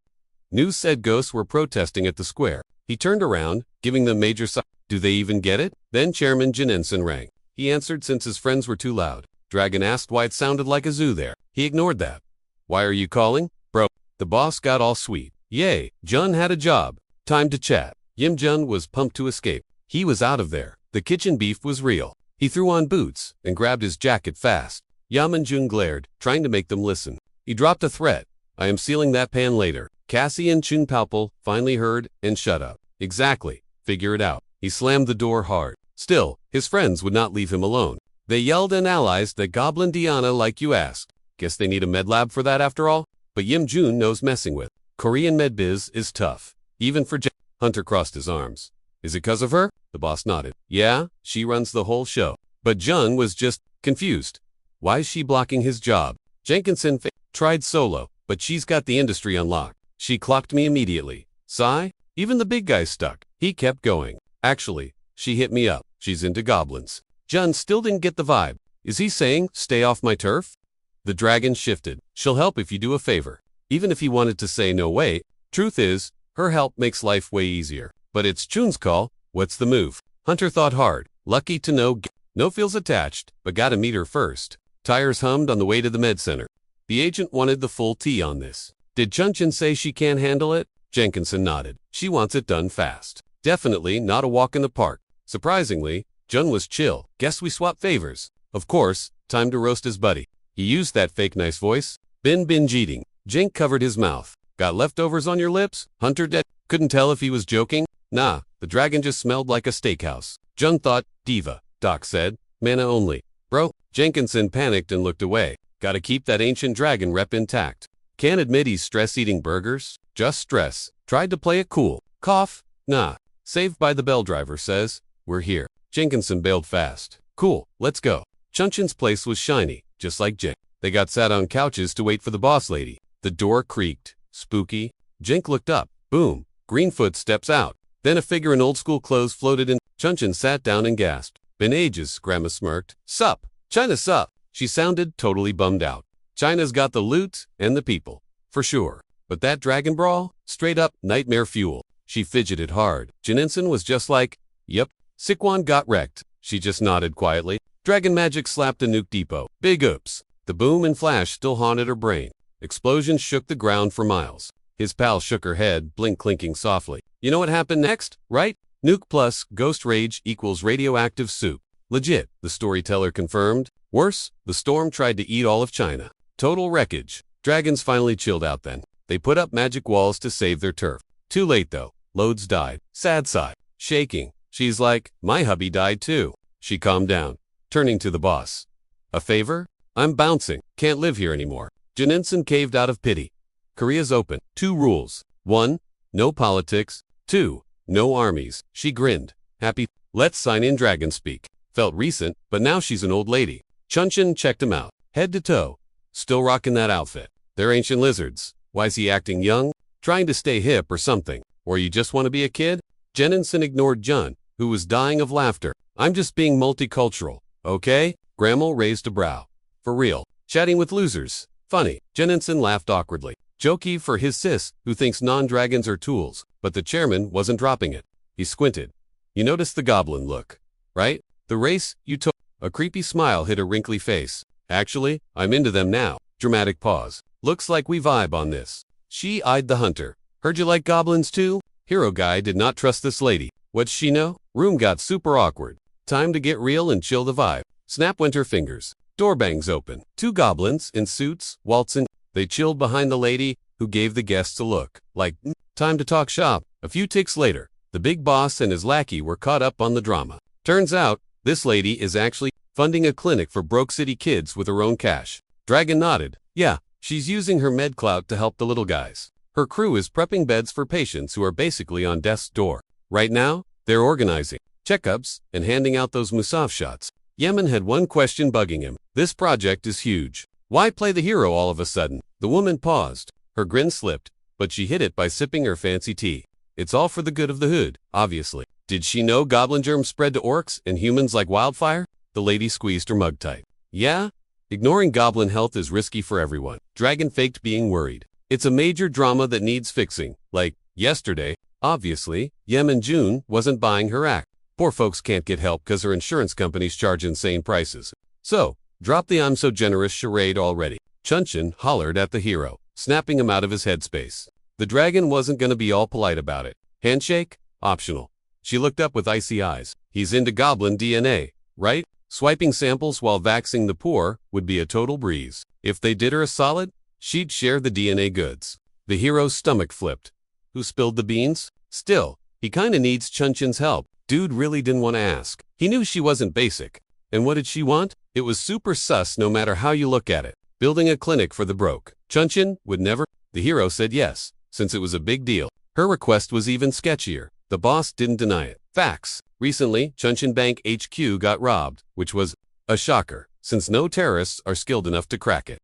News said ghosts were protesting at the square. He turned around, giving them major sign. Do they even get it? Then Chairman Jinensen rang. He answered since his friends were too loud. Dragon asked why it sounded like a zoo there. He ignored that. Why are you calling? Bro. The boss got all sweet. Yay, Jun had a job. Time to chat. Yim Jun was pumped to escape. He was out of there. The kitchen beef was real. He threw on boots and grabbed his jacket fast. Yamanjun glared, trying to make them listen. He dropped a threat. I am sealing that pan later. Cassie and Chun Palpal finally heard and shut up. Exactly. Figure it out. He slammed the door hard. Still, his friends would not leave him alone. They yelled and allies that Goblin Diana like you asked. Guess they need a med lab for that after all? But Yim Jun knows messing with. Korean medbiz is tough. Even for Hunter crossed his arms. Is it 'cause of her? The boss nodded. Yeah, she runs the whole show. But Jun was just confused. Why is she blocking his job? Jenkinson tried solo, but she's got the industry unlocked. She clocked me immediately. Sigh? Even the big guy stuck. He kept going. Actually, she hit me up. She's into goblins. Jun still didn't get the vibe. Is he saying, stay off my turf? The dragon shifted. She'll help if you do a favor. Even if he wanted to say no way, truth is, her help makes life way easier. But it's Chun's call. What's the move? Hunter thought hard. Lucky to know. No feels attached, but gotta meet her first. Tires hummed on the way to the med center. The agent wanted the full tea on this. Did Chunchin say she can't handle it? Jenkinson nodded. She wants it done fast. Definitely not a walk in the park. Surprisingly, Jun was chill. Guess we swap favors. Of course, time to roast his buddy. He used that fake nice voice. Binge eating. Jink covered his mouth. Got leftovers on your lips? Hunter dead. Couldn't tell if he was joking. Nah, the dragon just smelled like a steakhouse. Jun thought, diva. Doc said, mana only. Bro, Jenkinson panicked and looked away. Gotta keep that ancient dragon rep intact. Can't admit he's stress eating burgers. Just stress. Tried to play it cool. Cough. Nah. Saved by the bell driver says, we're here. Jenkinson bailed fast. Cool, let's go. Chunchin's place was shiny, just like Jink. They got sat on couches to wait for the boss lady. The door creaked. Spooky. Jink looked up. Boom. Greenfoot steps out. Then a figure in old school clothes floated in. Chunchin sat down and gasped. Been ages, Grandma smirked. Sup? China sup? She sounded totally bummed out. China's got the loot and the people. For sure. But that dragon brawl? Straight up nightmare fuel. She fidgeted hard. Jinensen was just like, yep. Sikwan got wrecked. She just nodded quietly. Dragon magic slapped a nuke depot. Big oops. The boom and flash still haunted her brain. Explosions shook the ground for miles. His pal shook her head, blink clinking softly. You know what happened next, right? Nuke plus ghost rage equals radioactive soup. Legit, the storyteller confirmed. Worse, the storm tried to eat all of China. Total wreckage. Dragons finally chilled out then. They put up magic walls to save their turf. Too late though. Loads died. Sad sigh. Shaking. She's like, my hubby died too. She calmed down, turning to the boss. A favor? I'm bouncing. Can't live here anymore. Jinensen caved out of pity. Korea's open. 2 rules. 1. No politics. 2. No armies. She grinned. Happy. Let's sign in dragon speak. Felt recent, but now she's an old lady. Chunchin checked him out. Head to toe. Still rocking that outfit. They're ancient lizards. Why is he acting young? Trying to stay hip or something. Or you just want to be a kid? Jenkinson ignored Jun, who was dying of laughter. I'm just being multicultural. Okay? Grammel raised a brow. For real. Chatting with losers. Funny. Jenkinson laughed awkwardly. Jokey for his sis, who thinks non-dragons are tools, but the chairman wasn't dropping it. He squinted. You noticed the goblin look, right? The race you took. A creepy smile hit a wrinkly face. Actually, I'm into them now. Dramatic pause. Looks like we vibe on this. She eyed the hunter. Heard you like goblins too? Hero guy did not trust this lady. What's she know? Room got super awkward. Time to get real and chill the vibe. Snap went her fingers. Door bangs open. 2 goblins in suits, waltzing. They chilled behind the lady, who gave the guests a look, like, time to talk shop. A few ticks later, the big boss and his lackey were caught up on the drama. Turns out, this lady is actually funding a clinic for broke city kids with her own cash. Dragon nodded. Yeah, she's using her med clout to help the little guys. Her crew is prepping beds for patients who are basically on death's door. Right now, they're organizing checkups and handing out those Musaf shots. Yemen had one question bugging him. This project is huge. Why play the hero all of a sudden? The woman paused. Her grin slipped, but she hid it by sipping her fancy tea. It's all for the good of the hood, obviously. Did she know goblin germs spread to orcs and humans like wildfire? The lady squeezed her mug tight. Yeah? Ignoring goblin health is risky for everyone. Dragon faked being worried. It's a major drama that needs fixing. Like, yesterday, obviously, Yemen June wasn't buying her act. Poor folks can't get help because her insurance companies charge insane prices. So, drop the I'm so generous charade already. Chunchin hollered at the hero, snapping him out of his headspace. The dragon wasn't gonna be all polite about it. Handshake? Optional. She looked up with icy eyes. He's into goblin DNA, right? Swiping samples while vaxing the poor would be a total breeze. If they did her a solid, she'd share the DNA goods. The hero's stomach flipped. Who spilled the beans? Still, he kinda needs Chunchin's help. Dude really didn't want to ask. He knew she wasn't basic. And what did she want? It was super sus no matter how you look at it. Building a clinic for the broke. Chunchin would never. The hero said yes, since it was a big deal. Her request was even sketchier. The boss didn't deny it. Facts. Recently, Chunchin Bank HQ got robbed, which was a shocker, since no terrorists are skilled enough to crack it.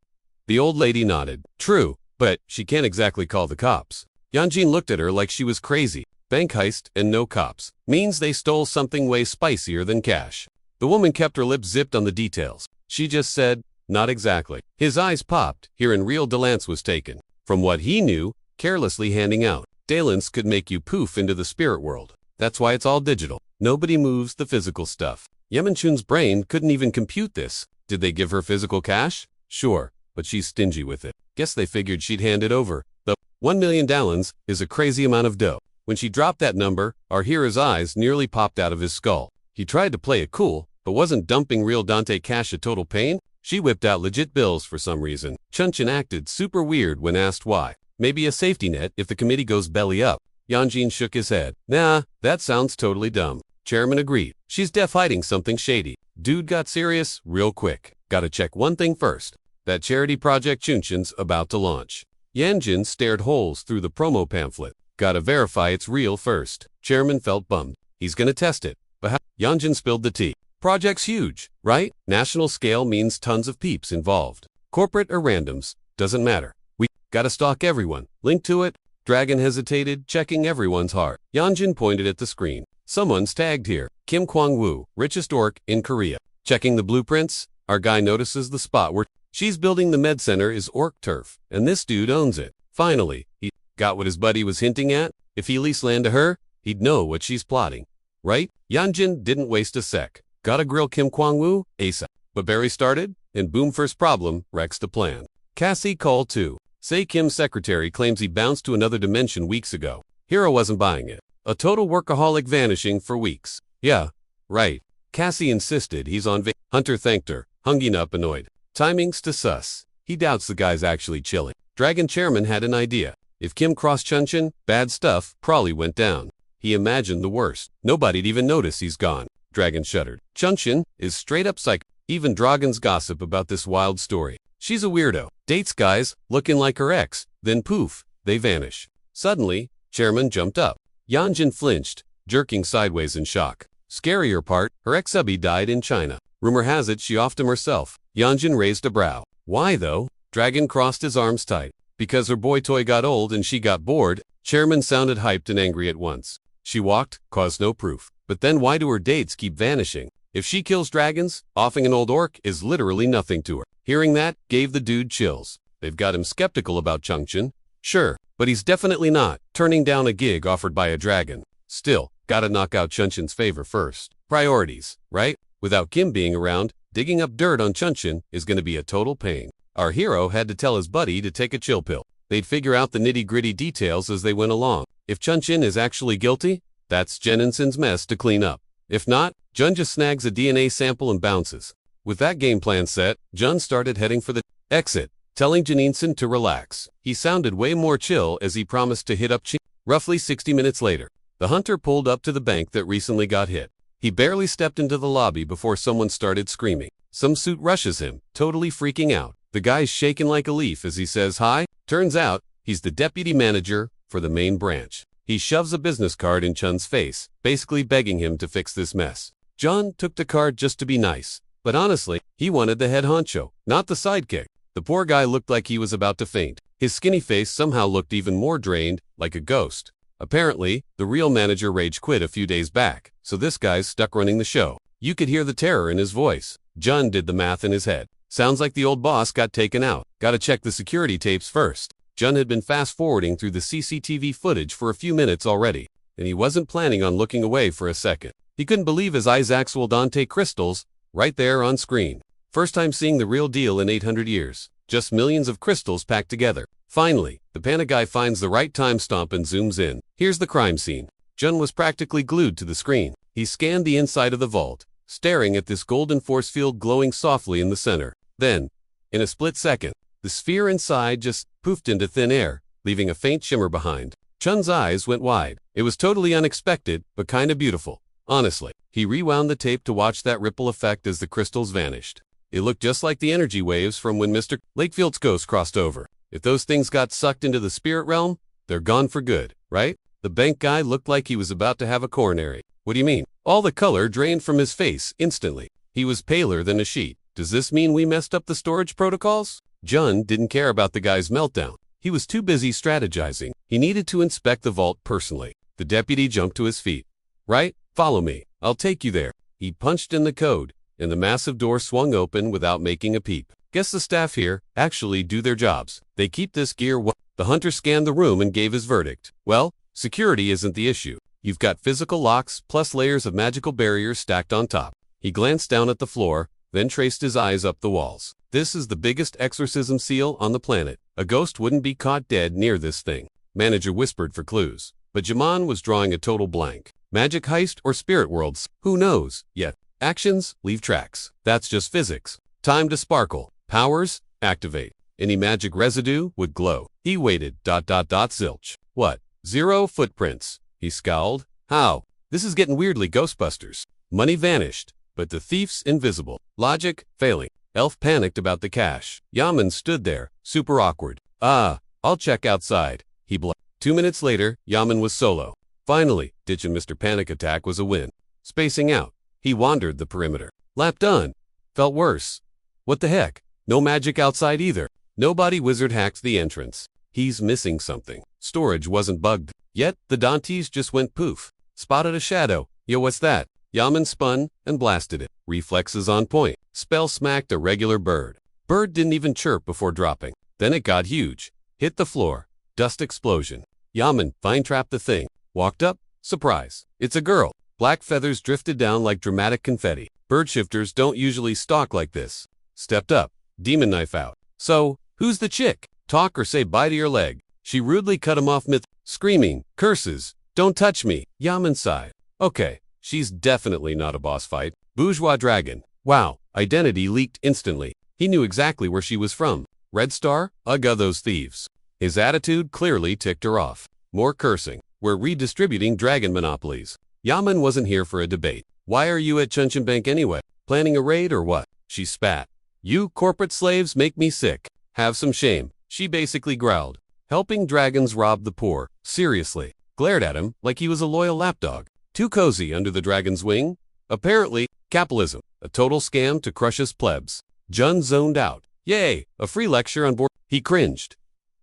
The old lady nodded. True, but she can't exactly call the cops. Yanjin looked at her like she was crazy. Bank heist and no cops means they stole something way spicier than cash. The woman kept her lips zipped on the details. She just said, not exactly. His eyes popped. Herein real Delance was taken. From what he knew, carelessly handing out. Delance could make you poof into the spirit world. That's why it's all digital. Nobody moves the physical stuff. Yemenchun's brain couldn't even compute this. Did they give her physical cash? Sure, but she's stingy with it. Guess they figured she'd hand it over. The 1 million dalons is a crazy amount of dough. When she dropped that number, our hero's eyes nearly popped out of his skull. He tried to play it cool, but wasn't dumping real Dante cash a total pain? She whipped out legit bills for some reason. Chunchin acted super weird when asked why. Maybe a safety net if the committee goes belly up. Yanjin shook his head. Nah, that sounds totally dumb. Chairman agreed. She's def hiding something shady. Dude got serious real quick. Gotta check one thing first. That charity project Chunchin's about to launch. Yanjin stared holes through the promo pamphlet. Gotta verify it's real first. Chairman felt bummed. He's gonna test it. But how? Yanjin spilled the tea. Project's huge, right? National scale means tons of peeps involved. Corporate or randoms, doesn't matter. We gotta stalk everyone. Link to it? Dragon hesitated, checking everyone's heart. Yanjin pointed at the screen. Someone's tagged here. Kim Kwang-woo, richest orc in Korea. Checking the blueprints, our guy notices the spot where she's building the med center is orc turf, and this dude owns it. Finally, he got what his buddy was hinting at. If he leased land to her, he'd know what she's plotting. Right? Yanjin didn't waste a sec. Gotta grill Kim Kwang-woo ASAP. But Barry started, and boom, first problem wrecks the plan. Cassie called too. Say Kim's secretary claims he bounced to another dimension weeks ago. Hero wasn't buying it. A total workaholic vanishing for weeks. Yeah, right. Cassie insisted he's on vacation. Hunter thanked her, hunging up annoyed. Timing's to sus. He doubts the guy's actually chilling. Dragon Chairman had an idea. If Kim crossed Chunchin, bad stuff probably went down. He imagined the worst. Nobody'd even notice he's gone. Dragon shuddered. Chunchin is straight up psych. Even dragons gossip about this wild story. She's a weirdo. Dates guys looking like her ex. Then poof, they vanish. Suddenly, Chairman jumped up. Yanjin flinched, jerking sideways in shock. Scarier part, her ex-hubby died in China. Rumor has it she offed him herself. Yanjin raised a brow. Why though? Dragon crossed his arms tight. Because her boy toy got old and she got bored. Chairman sounded hyped and angry at once. She walked, caused no proof. But then why do her dates keep vanishing? If she kills dragons, offing an old orc is literally nothing to her. Hearing that gave the dude chills. They've got him skeptical about Chunchin. Sure, but he's definitely not turning down a gig offered by a dragon. Still, gotta knock out Chunchin's favor first. Priorities, right? Without Kim being around, digging up dirt on Chunchin is gonna be a total pain. Our hero had to tell his buddy to take a chill pill. They'd figure out the nitty-gritty details as they went along. If Chunchin is actually guilty, that's Jenninson's mess to clean up. If not, Jun just snags a DNA sample and bounces. With that game plan set, Jun started heading for the exit. telling Janinson to relax. He sounded way more chill as he promised to hit up Chi. Roughly 60 minutes later, the hunter pulled up to the bank that recently got hit. He barely stepped into the lobby before someone started screaming. Some suit rushes him, totally freaking out. The guy's shaking like a leaf as he says hi. Turns out, he's the deputy manager for the main branch. He shoves a business card in Chun's face, basically begging him to fix this mess. Chun took the card just to be nice, but honestly, he wanted the head honcho, not the sidekick. The poor guy looked like he was about to faint. His skinny face somehow looked even more drained, like a ghost. Apparently, the real manager rage quit a few days back, so this guy's stuck running the show. You could hear the terror in his voice. Chun did the math in his head. Sounds like the old boss got taken out. Gotta check the security tapes first. Chun had been fast-forwarding through the CCTV footage for a few minutes already, and he wasn't planning on looking away for a second. He couldn't believe his eyes actual Dante crystals right there on screen. First time seeing the real deal in 800 years. Just millions of crystals packed together. Finally, the panic guy finds the right time stamp and zooms in. Here's the crime scene. Chun was practically glued to the screen. He scanned the inside of the vault, staring at this golden force field glowing softly in the center. Then, in a split second, the sphere inside just poofed into thin air, leaving a faint shimmer behind. Chun's eyes went wide. It was totally unexpected, but kinda beautiful. Honestly, he rewound the tape to watch that ripple effect as the crystals vanished. It looked just like the energy waves from when Mr. Lakefield's ghost crossed over. If those things got sucked into the spirit realm, they're gone for good, right? The bank guy looked like he was about to have a coronary. What do you mean? All the color drained from his face instantly. He was paler than a sheet. Does this mean we messed up the storage protocols? Chun didn't care about the guy's meltdown. He was too busy strategizing. He needed to inspect the vault personally. The deputy jumped to his feet. Right? Follow me. I'll take you there. He punched in the code, and the massive door swung open without making a peep. Guess the staff here actually do their jobs. They keep this gear well. The hunter scanned the room and gave his verdict. Well, security isn't the issue. You've got physical locks plus layers of magical barriers stacked on top. He glanced down at the floor, then traced his eyes up the walls. This is the biggest exorcism seal on the planet. A ghost wouldn't be caught dead near this thing. Manager whispered for clues, but Jaman was drawing a total blank. Magic heist or spirit worlds? Who knows? Yet, actions leave tracks. That's just physics. Time to sparkle. Powers, activate. Any magic residue would glow. He waited, zilch. What? 0 footprints. He scowled. How? This is getting weirdly Ghostbusters. Money vanished, but the thief's invisible. Logic, failing. Elf panicked about the cash. Yaman stood there, super awkward. I'll check outside. He bluffed. 2 minutes later, Yaman was solo. Finally, ditching Mr. Panic Attack was a win. Spacing out, he wandered the perimeter. Lap done. Felt worse. What the heck? No magic outside either. Nobody wizard hacked the entrance. He's missing something. Storage wasn't bugged. Yet, the Dantes just went poof. Spotted a shadow. Yo, what's that? Yaman spun and blasted it. Reflexes on point. Spell smacked a regular bird. Bird didn't even chirp before dropping. Then it got huge. Hit the floor. Dust explosion. Yaman vine-trapped the thing. Walked up. Surprise. It's a girl. Black feathers drifted down like dramatic confetti. Bird shifters don't usually stalk like this. Stepped up. Demon knife out. So, who's the chick? Talk or say bye to your leg. She rudely cut him off screaming, curses, don't touch me. Yaman sighed. Okay, she's definitely not a boss fight. Bourgeois dragon. Wow, identity leaked instantly. He knew exactly where she was from. Red Star? Ugh, those thieves. His attitude clearly ticked her off. More cursing. We're redistributing dragon monopolies. Yaman wasn't here for a debate. Why are you at Chunchin Bank anyway? Planning a raid or what? She spat. You corporate slaves make me sick. Have some shame. She basically growled. Helping dragons rob the poor. Seriously. Glared at him like he was a loyal lapdog. Too cozy under the dragon's wing? Apparently, capitalism. A total scam to crush us plebs. Chun zoned out. Yay, a free lecture on board. He cringed.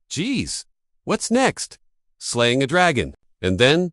Geez, what's next? Slaying a dragon. And then,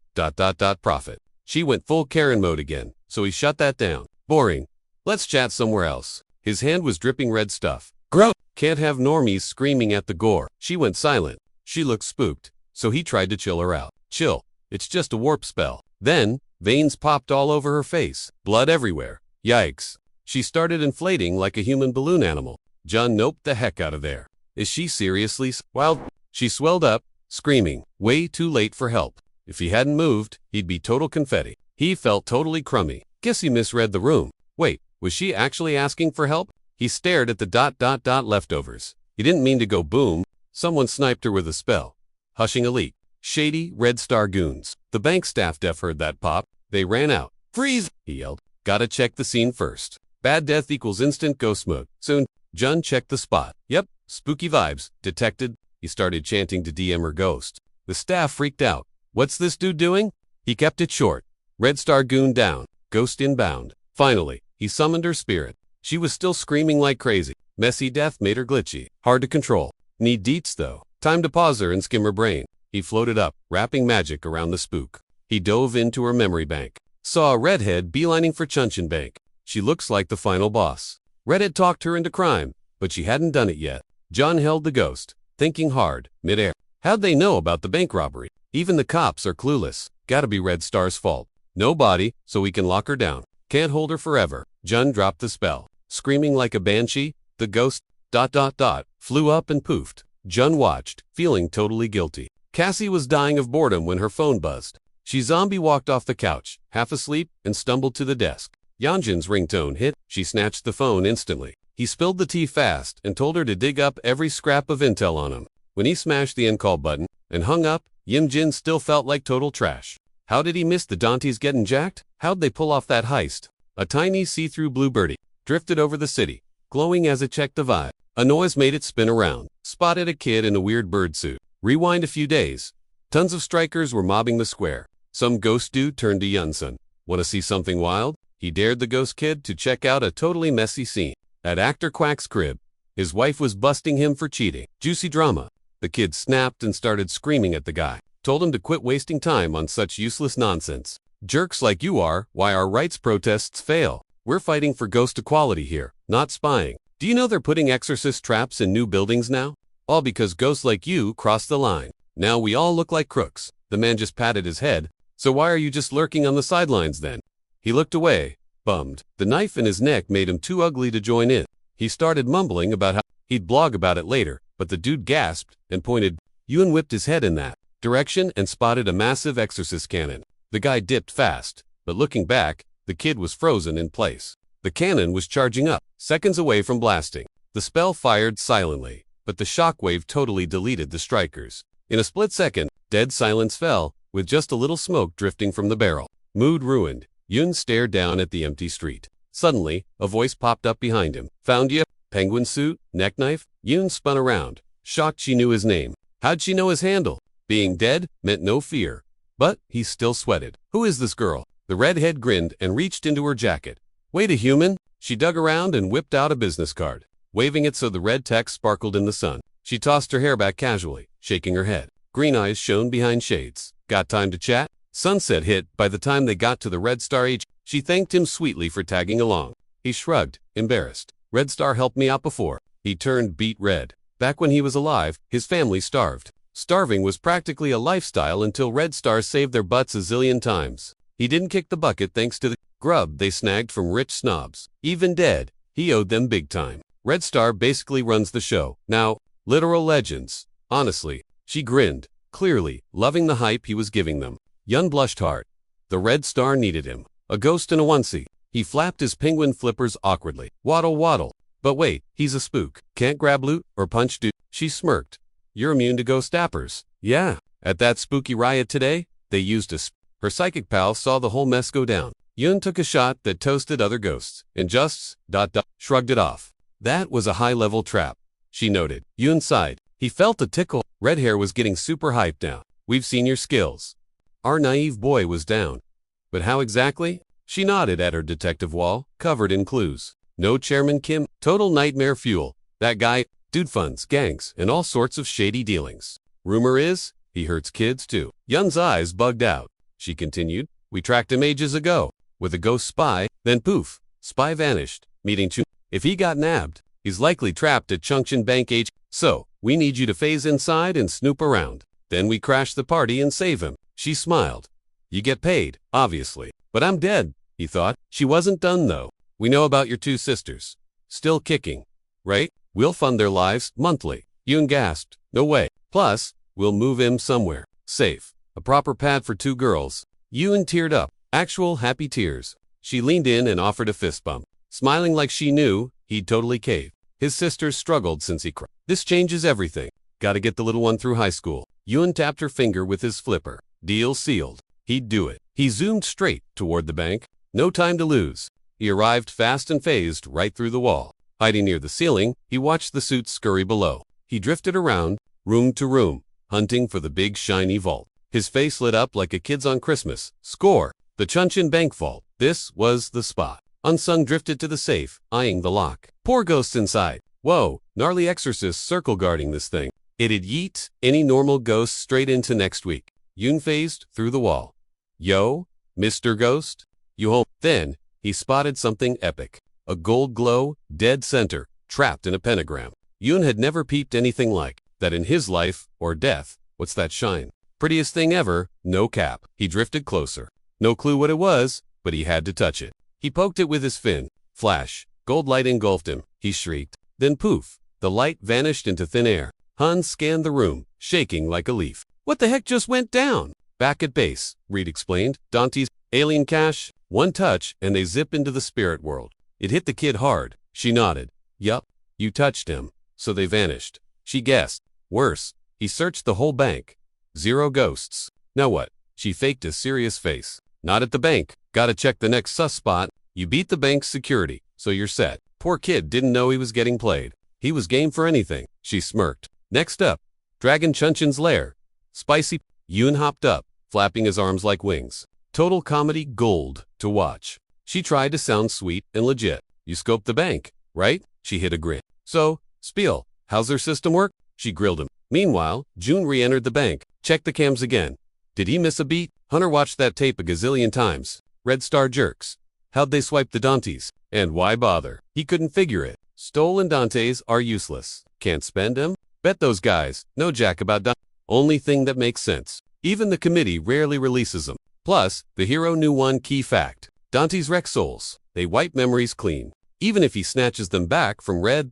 profit. She went full Karen mode again, so he shut that down. Boring. Let's chat somewhere else. His hand was dripping red stuff. Gross. Can't have normies screaming at the gore. She went silent. She looked spooked, so he tried to chill her out. Chill. It's just a warp spell. Then, veins popped all over her face. Blood everywhere. Yikes. She started inflating like a human balloon animal. Chun noped the heck out of there. Is she seriously wild? She swelled up, screaming. Way too late for help. If he hadn't moved, he'd be total confetti. He felt totally crummy. Guess he misread the room. Wait, was she actually asking for help? He stared at the leftovers. He didn't mean to go boom. Someone sniped her with a spell. Hushing a leak. Shady, Red Star goons. The bank staff def heard that pop. They ran out. Freeze! He yelled. Gotta check the scene first. Bad death equals instant ghost mode. Soon, Jun checked the spot. Yep, spooky vibes. Detected. He started chanting to DM her ghost. The staff freaked out. What's this dude doing? He kept it short. Red Star goon down. Ghost inbound. Finally, he summoned her spirit. She was still screaming like crazy. Messy death made her glitchy. Hard to control. Need deets though. Time to pause her and skim her brain. He floated up, wrapping magic around the spook. He dove into her memory bank. Saw a redhead beelining for Chunchin Bank. She looks like the final boss. Redhead talked her into crime, but she hadn't done it yet. John held the ghost, thinking hard, midair. How'd they know about the bank robbery? Even the cops are clueless. Gotta be Red Star's fault. No body, so we can lock her down. Can't hold her forever. Jun dropped the spell. Screaming like a banshee, the ghost, flew up and poofed. Jun watched, feeling totally guilty. Cassie was dying of boredom when her phone buzzed. She zombie walked off the couch, half asleep, and stumbled to the desk. Yanjin's ringtone hit. She snatched the phone instantly. He spilled the tea fast and told her to dig up every scrap of intel on him. When he smashed the end call button and hung up, Yimjin still felt like total trash. How did he miss the Dantes getting jacked? How'd they pull off that heist? A tiny see-through blue birdie drifted over the city, glowing as it checked the vibe. A noise made it spin around. Spotted a kid in a weird bird suit. Rewind a few days. Tons of strikers were mobbing the square. Some ghost dude turned to Yunsun. Want to see something wild? He dared the ghost kid to check out a totally messy scene. At Actor Quack's crib, his wife was busting him for cheating. Juicy drama. The kid snapped and started screaming at the guy. Told him to quit wasting time on such useless nonsense. Jerks like you are why our rights protests fail. We're fighting for ghost equality here, not spying. Do you know they're putting exorcist traps in new buildings now? All because ghosts like you crossed the line. Now we all look like crooks. The man just patted his head. So why are you just lurking on the sidelines then? He looked away, bummed. The knife in his neck made him too ugly to join in. He started mumbling about how he'd blog about it later, but the dude gasped and pointed. Yun whipped his head in that direction and spotted a massive exorcist cannon. The guy dipped fast, but looking back, the kid was frozen in place. The cannon was charging up, seconds away from blasting. The spell fired silently, but the shockwave totally deleted the strikers. In a split second, dead silence fell, with just a little smoke drifting from the barrel. Mood ruined. Yun stared down at the empty street. Suddenly, a voice popped up behind him. Found ya? Penguin suit? Neck knife? Yun spun around, shocked she knew his name. How'd she know his handle? Being dead meant no fear. But he still sweated. Who is this girl? The redhead grinned and reached into her jacket. Wait, a human? She dug around and whipped out a business card, waving it so the red text sparkled in the sun. She tossed her hair back casually, shaking her head. Green eyes shone behind shades. Got time to chat? Sunset hit by the time they got to the Red Star H. She thanked him sweetly for tagging along. He shrugged, embarrassed. Red Star helped me out before. He turned beet red. Back when he was alive, his family starved. Starving was practically a lifestyle until Red Star saved their butts a zillion times. He didn't kick the bucket thanks to the grub they snagged from rich snobs. Even dead, he owed them big time. Red Star basically runs the show. Now, literal legends. Honestly, she grinned, clearly loving the hype he was giving them. Yun blushed hard. The Red Star needed him. A ghost in a onesie. He flapped his penguin flippers awkwardly. Waddle waddle. But wait, he's a spook. Can't grab loot or punch dude. She smirked. You're immune to ghost stappers. Yeah. At that spooky riot today, they used a Her psychic pal saw the whole mess go down. Yun took a shot that toasted other ghosts, and just, shrugged it off. That was a high-level trap, she noted. Yun sighed. He felt a tickle. Red hair was getting super hyped now. We've seen your skills. Our naive boy was down. But how exactly? She nodded at her detective wall, covered in clues. No Chairman Kim, total nightmare fuel. That guy, dude funds, gangs, and all sorts of shady dealings. Rumor is, he hurts kids too. Yun's eyes bugged out. She continued, we tracked him ages ago, with a ghost spy, then poof, spy vanished, meeting Chun. If he got nabbed, he's likely trapped at Chunchin Bank H. So, we need you to phase inside and snoop around. Then we crash the party and save him. She smiled. You get paid, obviously. But I'm dead, he thought. She wasn't done though. We know about your two sisters. Still kicking, right? We'll fund their lives monthly. Yun gasped. No way. Plus, we'll move him somewhere safe. A proper pad for two girls. Yun teared up. Actual happy tears. She leaned in and offered a fist bump, smiling like she knew he'd totally cave. His sisters struggled since he cried. This changes everything. Gotta get the little one through high school. Yun tapped her finger with his flipper. Deal sealed. He'd do it. He zoomed straight toward the bank. No time to lose. He arrived fast and phased right through the wall. Hiding near the ceiling, he watched the suits scurry below. He drifted around, room to room, hunting for the big shiny vault. His face lit up like a kid's on Christmas. Score! The Chunchin Bank Vault. This was the spot. Unsung drifted to the safe, eyeing the lock. Poor ghosts inside. Whoa, gnarly exorcists circle guarding this thing. It'd yeet any normal ghost straight into next week. Yun phased through the wall. Yo, Mr. Ghost? You home? Then, he spotted something epic. A gold glow, dead center, trapped in a pentagram. Yun had never peeped anything like that in his life or death. What's that shine? Prettiest thing ever, no cap. He drifted closer. No clue what it was, but he had to touch it. He poked it with his fin. Flash. Gold light engulfed him. He shrieked. Then poof. The light vanished into thin air. Han scanned the room, shaking like a leaf. What the heck just went down? Back at base, Reed explained. Dante's alien cache. One touch, and they zip into the spirit world. It hit the kid hard. She nodded. Yup, you touched him. So they vanished. She guessed. Worse, he searched the whole bank. 0 ghosts. Now what? She faked a serious face. Not at the bank. Gotta check the next sus spot. You beat the bank's security, so you're set. Poor kid didn't know he was getting played. He was game for anything. She smirked. Next up, Dragon Chunchin's lair. Spicy. Yun hopped up, flapping his arms like wings. Total comedy gold to watch. She tried to sound sweet and legit. You scoped the bank, right? She hit a grin. So, spiel, how's their system work? She grilled him. Meanwhile, June re-entered the bank. Checked the cams again. Did he miss a beat? Hunter watched that tape a gazillion times. Red Star jerks. How'd they swipe the Dantes? And why bother? He couldn't figure it. Stolen Dantes are useless. Can't spend them? Bet those guys. No jack about Dantes. Only thing that makes sense. Even the committee rarely releases them. Plus, the hero knew one key fact. Dantes wreck souls. They wipe memories clean. Even if he snatches them back from red ...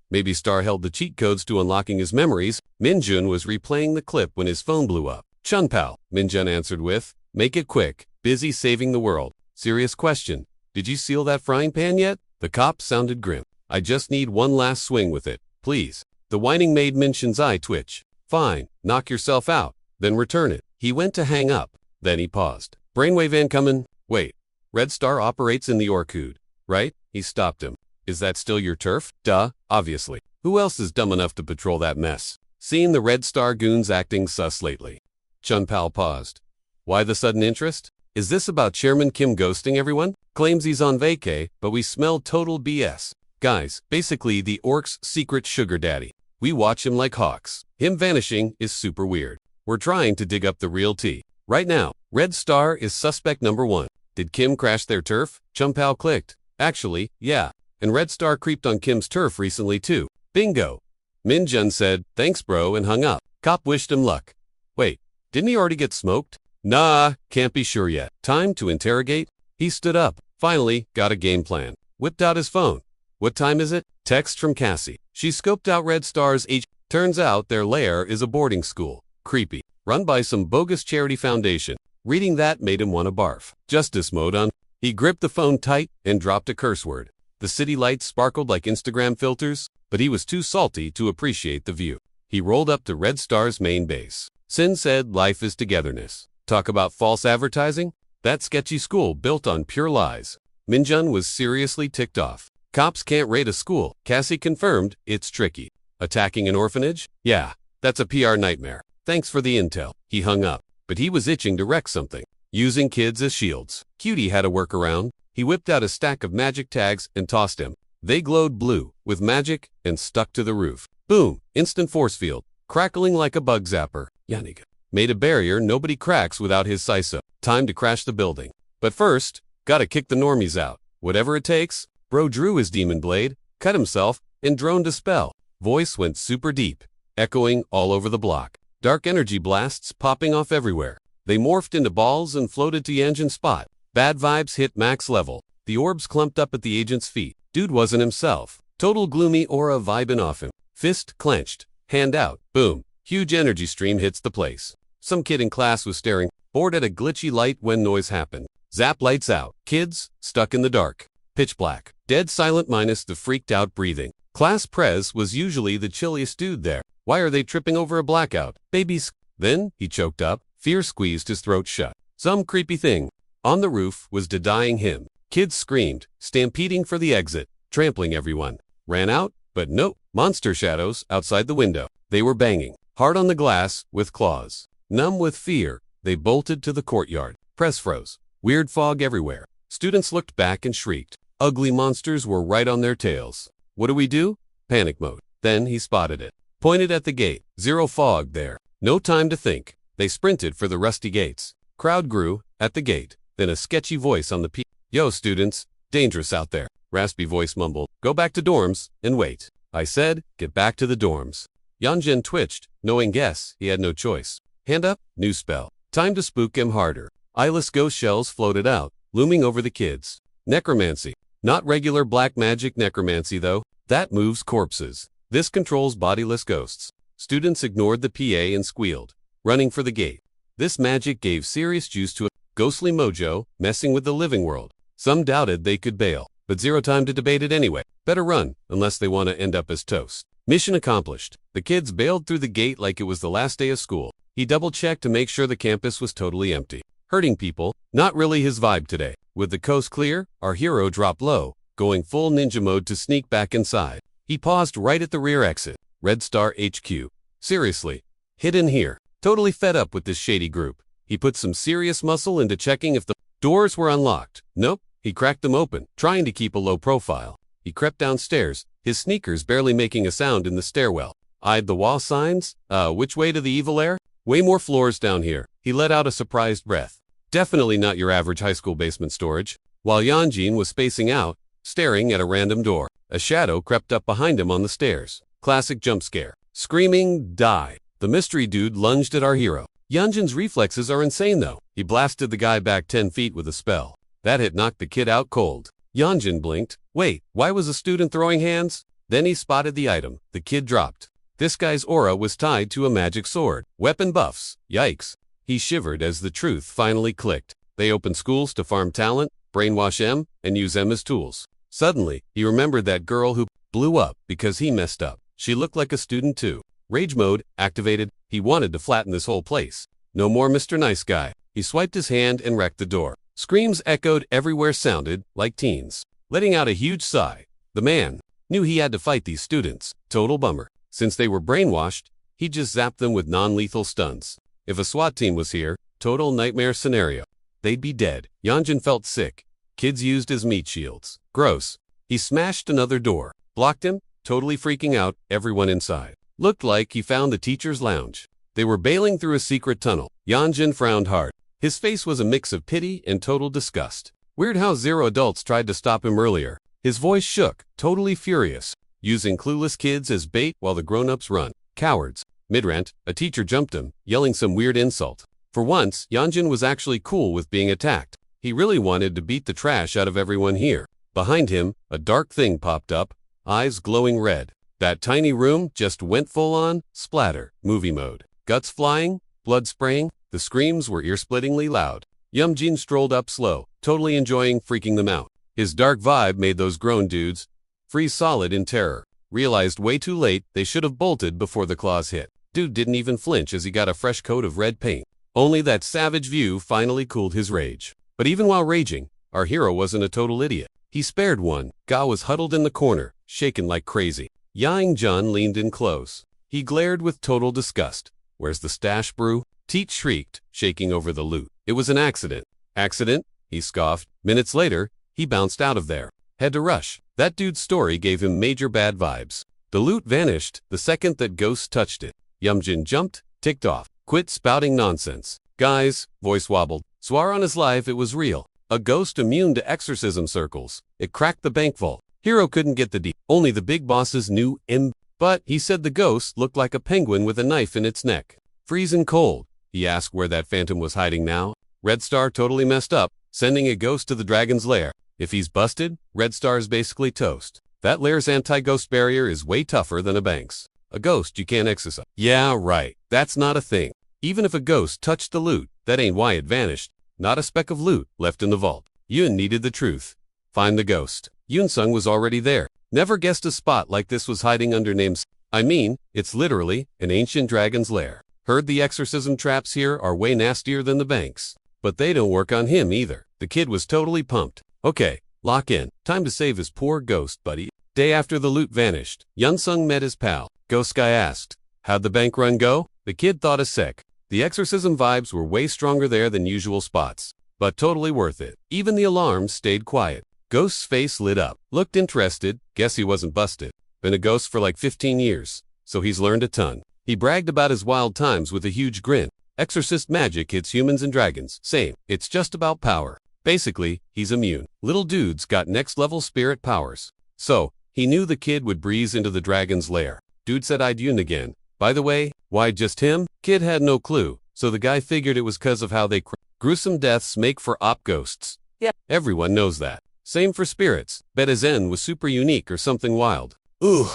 Maybe Star held the cheat codes to unlocking his memories. Minjun was replaying the clip when his phone blew up. Chunpal, Minjun answered with, make it quick. Busy saving the world. Serious question. Did you seal that frying pan yet? The cop sounded grim. I just need one last swing with it, please. The whining made Minshun's eye twitch. Fine, knock yourself out, then return it. He went to hang up. Then he paused. Brainwave incoming. Wait, Red Star operates in the Orkud, right? He stopped him. Is that still your turf? Duh, obviously. Who else is dumb enough to patrol that mess? Seen the Red Star goons acting sus lately. Chunpal paused. Why the sudden interest? Is this about Chairman Kim ghosting everyone? Claims he's on vacay, but we smell total BS. Guys, basically the orc's secret sugar daddy. We watch him like hawks. Him vanishing is super weird. We're trying to dig up the real tea. Right now, Red Star is suspect number 1. Did Kim crash their turf? Chunpal clicked. Actually, yeah. And Red Star creeped on Kim's turf recently too. Bingo. Minjun said, thanks bro, and hung up. Cop wished him luck. Wait, didn't he already get smoked? Nah, can't be sure yet. Time to interrogate? He stood up. Finally, got a game plan. Whipped out his phone. What time is it? Text from Cassie. She scoped out Red Star's age. Turns out their lair is a boarding school. Creepy. Run by some bogus charity foundation. Reading that made him want to barf. Justice mode on. He gripped the phone tight and dropped a curse word. The city lights sparkled like Instagram filters, but he was too salty to appreciate the view. He rolled up to Red Star's main base. Sin said life is togetherness. Talk about false advertising? That sketchy school built on pure lies. Minjun was seriously ticked off. Cops can't raid a school. Cassie confirmed it's tricky. Attacking an orphanage? Yeah, that's a PR nightmare. Thanks for the intel. He hung up, but he was itching to wreck something. Using kids as shields. Cutie had a workaround. He whipped out a stack of magic tags and tossed them. They glowed blue with magic and stuck to the roof. Boom! Instant force field, crackling like a bug zapper. Yahello made a barrier nobody cracks without his Sisa. Time to crash the building. But first, gotta kick the normies out. Whatever it takes. Bro drew his demon blade, cut himself, and droned a spell. Voice went super deep, echoing all over the block. Dark energy blasts popping off everywhere. They morphed into balls and floated to Yanjin's spot. Bad vibes hit max level. The orbs clumped up at the agent's feet. Dude wasn't himself. Total gloomy aura vibing off him. Fist clenched. Hand out. Boom. Huge energy stream hits the place. Some kid in class was staring, bored at a glitchy light when noise happened. Zap lights out. Kids, stuck in the dark. Pitch black. Dead silent minus the freaked out breathing. Class Prez was usually the chilliest dude there. Why are they tripping over a blackout? Babies. Then, he choked up. Fear squeezed his throat shut. Some creepy thing on the roof was denying him. Kids screamed, stampeding for the exit, trampling everyone. Ran out, but nope. Monster shadows outside the window. They were banging hard on the glass with claws. Numb with fear, they bolted to the courtyard. Press froze. Weird fog everywhere. Students looked back and shrieked. Ugly monsters were right on their tails. What do we do? Panic mode. Then he spotted it. Pointed at the gate. Zero fog there. No time to think. They sprinted for the rusty gates. Crowd grew at the gate. Then a sketchy voice on the P. Yo, students. Dangerous out there. Raspy voice mumbled. Go back to dorms and wait. I said, get back to the dorms. Yanjin twitched, knowing guess he had no choice. Hand up, new spell. Time to spook him harder. Eyeless ghost shells floated out, looming over the kids. Necromancy. Not regular black magic necromancy though. That moves corpses. This controls bodiless ghosts. Students ignored the PA and squealed, running for the gate. This magic gave serious juice to a ghostly mojo, messing with the living world. Some doubted they could bail, but zero time to debate it anyway. Better run, unless they want to end up as toast. Mission accomplished. The kids bailed through the gate like it was the last day of school. He double-checked to make sure the campus was totally empty. Hurting people, not really his vibe today. With the coast clear, our hero dropped low, going full ninja mode to sneak back inside. He paused right at the rear exit. Red Star HQ. Seriously. Hidden here. Totally fed up with this shady group. He put some serious muscle into checking if the doors were unlocked. Nope. He cracked them open, trying to keep a low profile. He crept downstairs, his sneakers barely making a sound in the stairwell. Eyed the wall signs. Which way to the evil air? Way more floors down here. He let out a surprised breath. Definitely not your average high school basement storage. While Yanjin was spacing out, staring at a random door, a shadow crept up behind him on the stairs. Classic jump scare. Screaming, die. The mystery dude lunged at our hero. Yanjin's reflexes are insane though. He blasted the guy back 10 feet with a spell. That hit knocked the kid out cold. Yanjin blinked. Wait, why was a student throwing hands? Then he spotted the item. The kid dropped. This guy's aura was tied to a magic sword. Weapon buffs. Yikes. He shivered as the truth finally clicked. They opened schools to farm talent, brainwash M, and use M as tools. Suddenly, he remembered that girl who blew up because he messed up. She looked like a student too. Rage mode activated. He wanted to flatten this whole place. No more Mr. Nice Guy. He swiped his hand and wrecked the door. Screams echoed everywhere, sounded like teens. Letting out a huge sigh. The man knew he had to fight these students. Total bummer. Since they were brainwashed, he just zapped them with non-lethal stunts. If a SWAT team was here, total nightmare scenario. They'd be dead. Yanjin felt sick. Kids used as meat shields. Gross. He smashed another door. Blocked him, totally freaking out everyone inside. Looked like he found the teacher's lounge. They were bailing through a secret tunnel. Yanjin frowned hard. His face was a mix of pity and total disgust. Weird how 0 adults tried to stop him earlier. His voice shook, totally furious, using clueless kids as bait while the grown-ups run. Cowards. Mid-rant, a teacher jumped him, yelling some weird insult. For once, Yanjin was actually cool with being attacked. He really wanted to beat the trash out of everyone here. Behind him, a dark thing popped up, eyes glowing red. That tiny room just went full-on splatter, movie mode. Guts flying, blood spraying, the screams were ear-splittingly loud. Yanjin strolled up slow, totally enjoying freaking them out. His dark vibe made those grown dudes freeze solid in terror. Realized way too late they should have bolted before the claws hit. Dude didn't even flinch as he got a fresh coat of red paint. Only that savage view finally cooled his rage. But even while raging, our hero wasn't a total idiot. He spared one. Ga was huddled in the corner, shaken like crazy. Yang-jun leaned in close. He glared with total disgust. Where's the stash, brew? Teet shrieked, shaking over the loot. It was an accident. Accident? He scoffed. Minutes later, he bounced out of there. Had to rush. That dude's story gave him major bad vibes. The loot vanished the second that ghosts touched it. Yanjin jumped, ticked off. Quit spouting nonsense. Guys, voice wobbled. Swore on his life it was real. A ghost immune to exorcism circles. It cracked the bank vault. Hero couldn't get the D. Only the big bosses knew M. But he said the ghost looked like a penguin with a knife in its neck. Freezing cold. He asked where that phantom was hiding now. Red Star totally messed up, sending a ghost to the dragon's lair. If he's busted, Red Star is basically toast. That lair's anti-ghost barrier is way tougher than a bank's. A ghost you can't exorcise. Yeah, right. That's not a thing. Even if a ghost touched the loot, that ain't why it vanished. Not a speck of loot left in the vault. Yun needed the truth. Find the ghost. Yoonsung was already there. Never guessed a spot like this was hiding under names. I mean, it's literally an ancient dragon's lair. Heard the exorcism traps here are way nastier than the banks. But they don't work on him either. The kid was totally pumped. Okay, lock in. Time to save his poor ghost buddy. Day after the loot vanished, Yoonsung met his pal. Ghost guy asked, "How'd the bank run go?" The kid thought a sec. The exorcism vibes were way stronger there than usual spots. But totally worth it. Even the alarms stayed quiet. Ghost's face lit up. Looked interested. Guess he wasn't busted. Been a ghost for like 15 years. So he's learned a ton. He bragged about his wild times with a huge grin. Exorcist magic hits humans and dragons. Same. It's just about power. Basically, he's immune. Little dude's got next level spirit powers. So, he knew the kid would breeze into the dragon's lair. Dude said I'd Yoon again. By the way, why just him? Kid had no clue. So the guy figured it was cause of how they gruesome deaths make for op ghosts. Yeah, everyone knows that. Same for spirits. Bet his end was super unique or something wild. Ooh,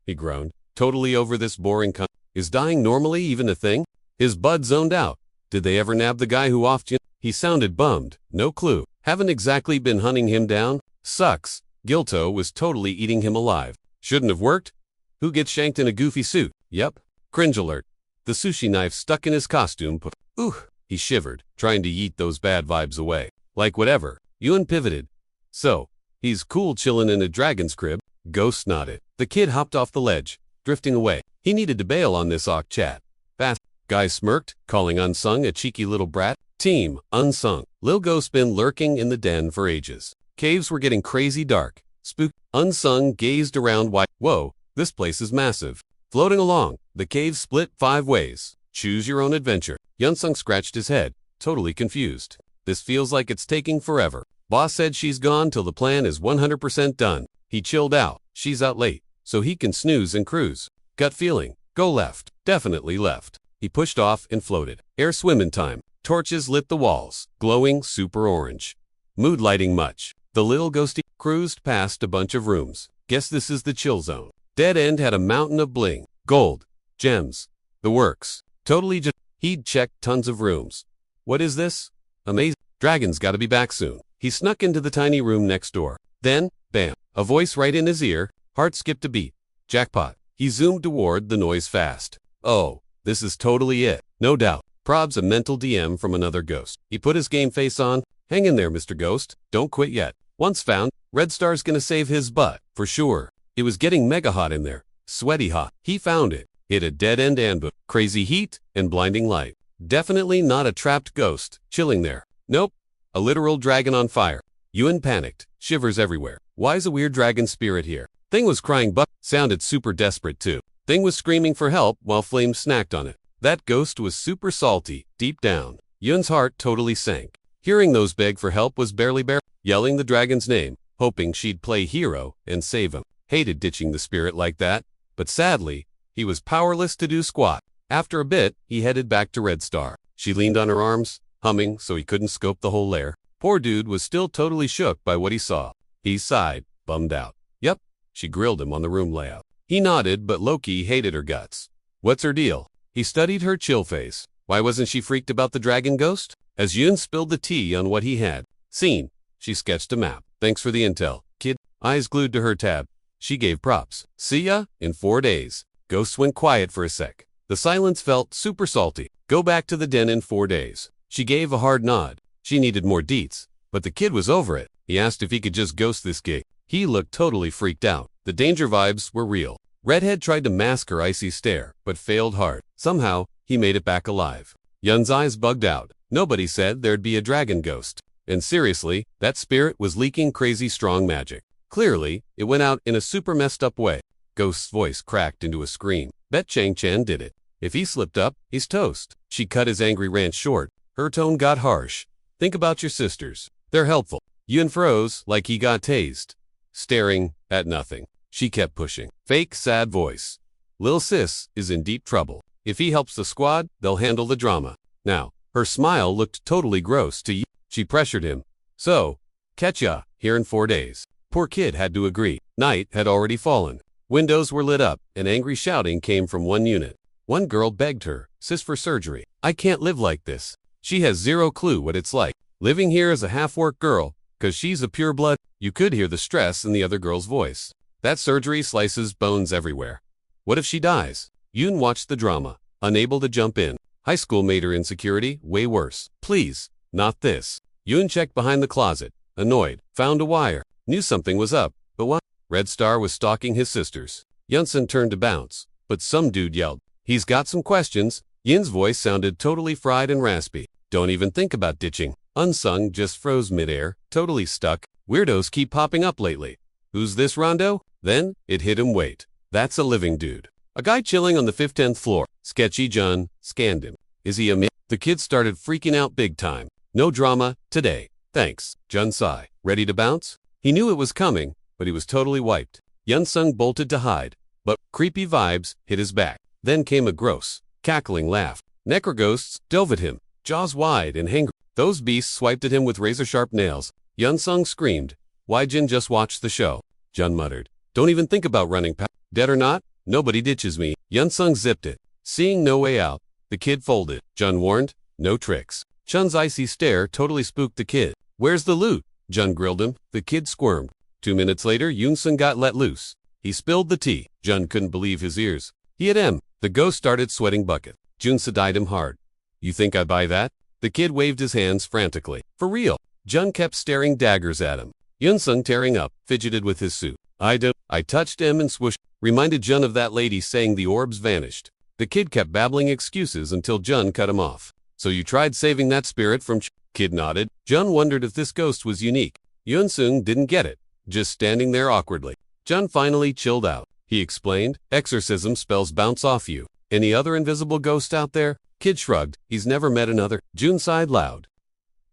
he groaned. Totally over this boring Is dying normally even a thing? His bud zoned out. Did they ever nab the guy who offed you? He sounded bummed. No clue. Haven't exactly been hunting him down? Sucks. Gilto was totally eating him alive. Shouldn't have worked? Who gets shanked in a goofy suit? Yep. Cringe alert. The sushi knife stuck in his costume. Ooh, he shivered, trying to yeet those bad vibes away. Like whatever. Yoon pivoted. So, he's cool chillin' in a dragon's crib? Ghost nodded. The kid hopped off the ledge, drifting away. He needed to bail on this awk chat. Fast. Guy smirked, calling Unsung a cheeky little brat. Team, Unsung. Lil Ghost been lurking in the den for ages. Caves were getting crazy dark. Spook. Unsung gazed around wide. Whoa, this place is massive. Floating along, the cave split 5 ways. Choose your own adventure. Unsung scratched his head, totally confused. This feels like it's taking forever. Boss said she's gone till the plan is 100% done. He chilled out. She's out late, so he can snooze and cruise. Gut feeling. Go left. Definitely left. He pushed off and floated. Air swimmin' time. Torches lit the walls, glowing super orange. Mood lighting much. The little ghosty cruised past a bunch of rooms. Guess this is the chill zone. Dead end had a mountain of bling. Gold. Gems. The works. Totally just. He'd checked tons of rooms. What is this? Amazing. Dragon's gotta be back soon. He snuck into the tiny room next door. Then, bam. A voice right in his ear. Heart skipped a beat. Jackpot. He zoomed toward the noise fast. Oh, this is totally it. No doubt. Prob's a mental DM from another ghost. He put his game face on. Hang in there, Mr. Ghost. Don't quit yet. Once found, Red Star's gonna save his butt, for sure. It was getting mega hot in there. Sweaty hot. He found it. Hit a dead-end ambush. Crazy heat and blinding light. Definitely not a trapped ghost, chilling there. Nope. A literal dragon on fire. Yuan panicked. Shivers everywhere. Why's a weird dragon spirit here? Thing was crying but sounded super desperate too. Thing was screaming for help while flames snacked on it. That ghost was super salty, deep down. Yun's heart totally sank. Hearing those beg for help was barely yelling the dragon's name, hoping she'd play hero and save him. Hated ditching the spirit like that, but sadly, he was powerless to do squat. After a bit, he headed back to Red Star. She leaned on her arms, humming so he couldn't scope the whole lair. Poor dude was still totally shook by what he saw. He sighed, bummed out. Yep, she grilled him on the room layout. He nodded, but Loki hated her guts. What's her deal? He studied her chill face. Why wasn't she freaked about the dragon ghost? As Yun spilled the tea on what he had seen, she sketched a map. Thanks for the intel, kid. Eyes glued to her tab. She gave props. See ya in 4 days. Ghosts went quiet for a sec. The silence felt super salty. Go back to the den in 4 days. She gave a hard nod. She needed more deets. But the kid was over it. He asked if he could just ghost this gig. He looked totally freaked out. The danger vibes were real. Redhead tried to mask her icy stare, but failed hard. Somehow, he made it back alive. Yun's eyes bugged out. Nobody said there'd be a dragon ghost. And seriously, that spirit was leaking crazy strong magic. Clearly, it went out in a super messed up way. Ghost's voice cracked into a scream. Bet Chang Chan did it. If he slipped up, he's toast. She cut his angry rant short. Her tone got harsh. Think about your sisters. They're helpful. Yun froze like he got tased. Staring at nothing. She kept pushing. Fake sad voice. Lil sis is in deep trouble. If he helps the squad, they'll handle the drama. Now, her smile looked totally gross to you. She pressured him. So, catch ya, here in 4 days. Poor kid had to agree. Night had already fallen. Windows were lit up, and angry shouting came from one unit. One girl begged her, sis for surgery. I can't live like this. She has zero clue what it's like. Living here as a half-work girl, 'Cause she's a pure blood. You could hear the stress in the other girl's voice. That surgery slices bones everywhere. What if she dies? Yoon watched the drama, unable to jump in. High school made her insecurity way worse. Please, not this. Yoon checked behind the closet, annoyed, found a wire, knew something was up, but what? Red Star was stalking his sisters. Yunsun turned to bounce, but some dude yelled, "He's got some questions." Yin's voice sounded totally fried and raspy. "Don't even think about ditching." Unsung just froze midair, totally stuck. "Weirdos keep popping up lately. Who's this Rondo?" Then, it hit him. Wait, that's a living dude. A guy chilling on the 10th floor. Sketchy Jun scanned him. Is he a myth? The kid started freaking out big time. No drama, today. Thanks. Jun sighed. Ready to bounce? He knew it was coming, but he was totally wiped. Yunsung bolted to hide, but creepy vibes hit his back. Then came a gross, cackling laugh. Necroghosts dove at him, jaws wide and hangry. Those beasts swiped at him with razor-sharp nails. Yunsung screamed. Why Jin just watched the show? Jun muttered. Don't even think about running past. Dead or not, nobody ditches me. Yunsung zipped it. Seeing no way out, the kid folded. Jun warned, no tricks. Chun's icy stare totally spooked the kid. Where's the loot? Jun grilled him. The kid squirmed. 2 minutes later, Yunsung got let loose. He spilled the tea. Jun couldn't believe his ears. He had M. The ghost started sweating bucket. Jun eyed him hard. You think I buy that? The kid waved his hands frantically. For real. Jun kept staring daggers at him. Yunsung, tearing up, fidgeted with his suit. I touched him and swooshed. Reminded Jun of that lady saying the orbs vanished. The kid kept babbling excuses until Jun cut him off. So you tried saving that spirit from Kid nodded. Jun wondered if this ghost was unique. Yunsung didn't get it, just standing there awkwardly. Jun finally chilled out. He explained, exorcism spells bounce off you. Any other invisible ghost out there? Kid shrugged. He's never met another. Jun sighed loud.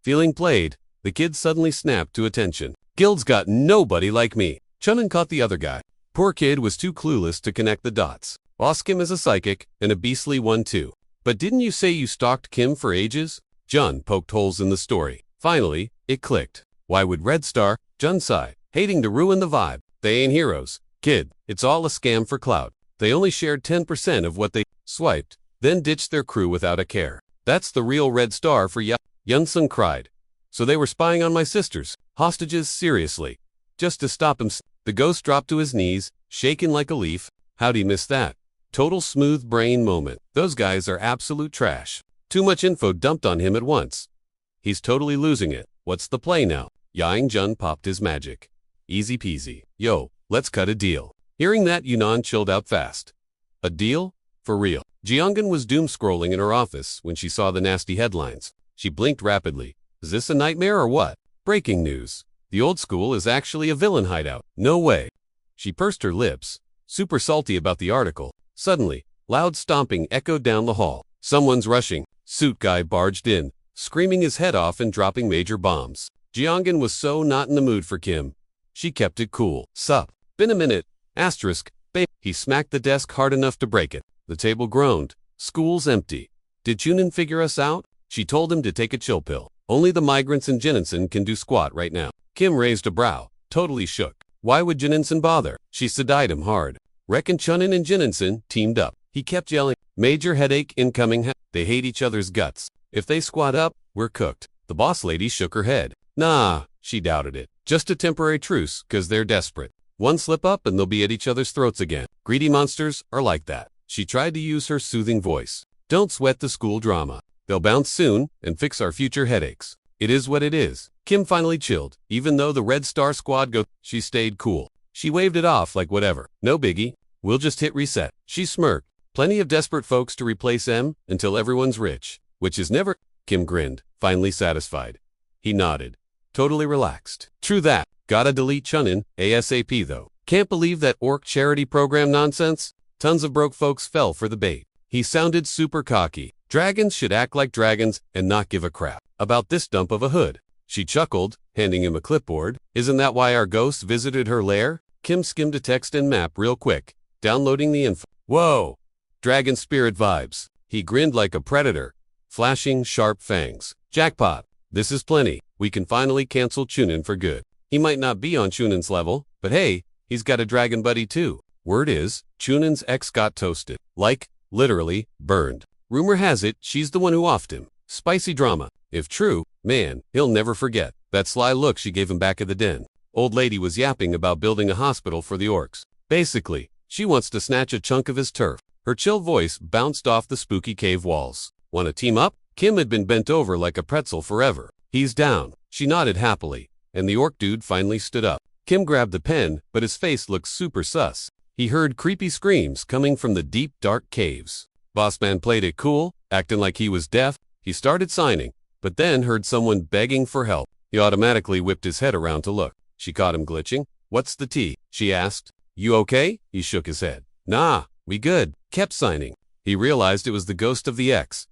Feeling played, the kid suddenly snapped to attention. Guild's got nobody like me. Chunin caught the other guy. Poor kid was too clueless to connect the dots. Boss Kim is a psychic, and a beastly one too. But didn't you say you stalked Kim for ages? Jun poked holes in the story. Finally, it clicked. Why would Red Star? Jun sighed, hating to ruin the vibe. They ain't heroes. Kid, it's all a scam for clout. They only shared 10% of what they swiped, then ditched their crew without a care. That's the real Red Star for Yunsung cried. So they were spying on my sisters. Hostages, seriously. Just to stop him. The ghost dropped to his knees, shaking like a leaf. How'd he miss that? Total smooth brain moment. Those guys are absolute trash. Too much info dumped on him at once. He's totally losing it. What's the play now? Yang Jun popped his magic. Easy peasy. Yo, let's cut a deal. Hearing that, Yunnan chilled out fast. A deal? For real. Jianghan was doom-scrolling in her office when she saw the nasty headlines. She blinked rapidly. Is this a nightmare or what? Breaking news. The old school is actually a villain hideout. No way. She pursed her lips, super salty about the article. Suddenly, loud stomping echoed down the hall. Someone's rushing. Suit guy barged in, screaming his head off and dropping major bombs. Jianghan was so not in the mood for Kim. She kept it cool. Sup? Been a minute. Asterisk. Babe. He smacked the desk hard enough to break it. The table groaned. School's empty. Did Chunin figure us out? She told him to take a chill pill. Only the migrants in Jininsen can do squat right now. Kim raised a brow, totally shook. Why would Jininsen bother? She eyed him hard. Reckon Chunin and Jininsen teamed up. He kept yelling, major headache incoming. They hate each other's guts. If they squat up, we're cooked. The boss lady shook her head. Nah, she doubted it. Just a temporary truce, 'cause they're desperate. One slip up and they'll be at each other's throats again. Greedy monsters are like that. She tried to use her soothing voice. Don't sweat the school drama. They'll bounce soon and fix our future headaches. It is what it is. Kim finally chilled. Even though the Red Star Squad she stayed cool. She waved it off like whatever. No biggie. We'll just hit reset. She smirked. Plenty of desperate folks to replace M until everyone's rich. Which is never. Kim grinned, finally satisfied. He nodded. Totally relaxed. True that. Gotta delete Chunin, ASAP though. Can't believe that orc charity program nonsense. Tons of broke folks fell for the bait. He sounded super cocky. Dragons should act like dragons and not give a crap about this dump of a hood. She chuckled, handing him a clipboard. Isn't that why our ghost visited her lair? Kim skimmed a text and map real quick, downloading the info. Whoa! Dragon spirit vibes. He grinned like a predator, flashing sharp fangs. Jackpot. This is plenty. We can finally cancel Chunin for good. He might not be on Chunin's level, but hey, he's got a dragon buddy too. Word is, Chunin's ex got toasted. Like, literally, burned. Rumor has it, she's the one who offed him. Spicy drama. If true, man, he'll never forget that sly look she gave him back at the den. Old lady was yapping about building a hospital for the orcs. Basically, she wants to snatch a chunk of his turf. Her chill voice bounced off the spooky cave walls. "Want to team up?" Kim had been bent over like a pretzel forever. "He's down." She nodded happily, and the orc dude finally stood up. Kim grabbed the pen, but his face looked super sus. He heard creepy screams coming from the deep, dark caves. Bossman played it cool, acting like he was deaf. He started signing, but then heard someone begging for help. He automatically whipped his head around to look. She caught him glitching. "What's the tea?" she asked. "You okay?" He shook his head. "Nah, we good." Kept signing. He realized it was the ghost of the ex.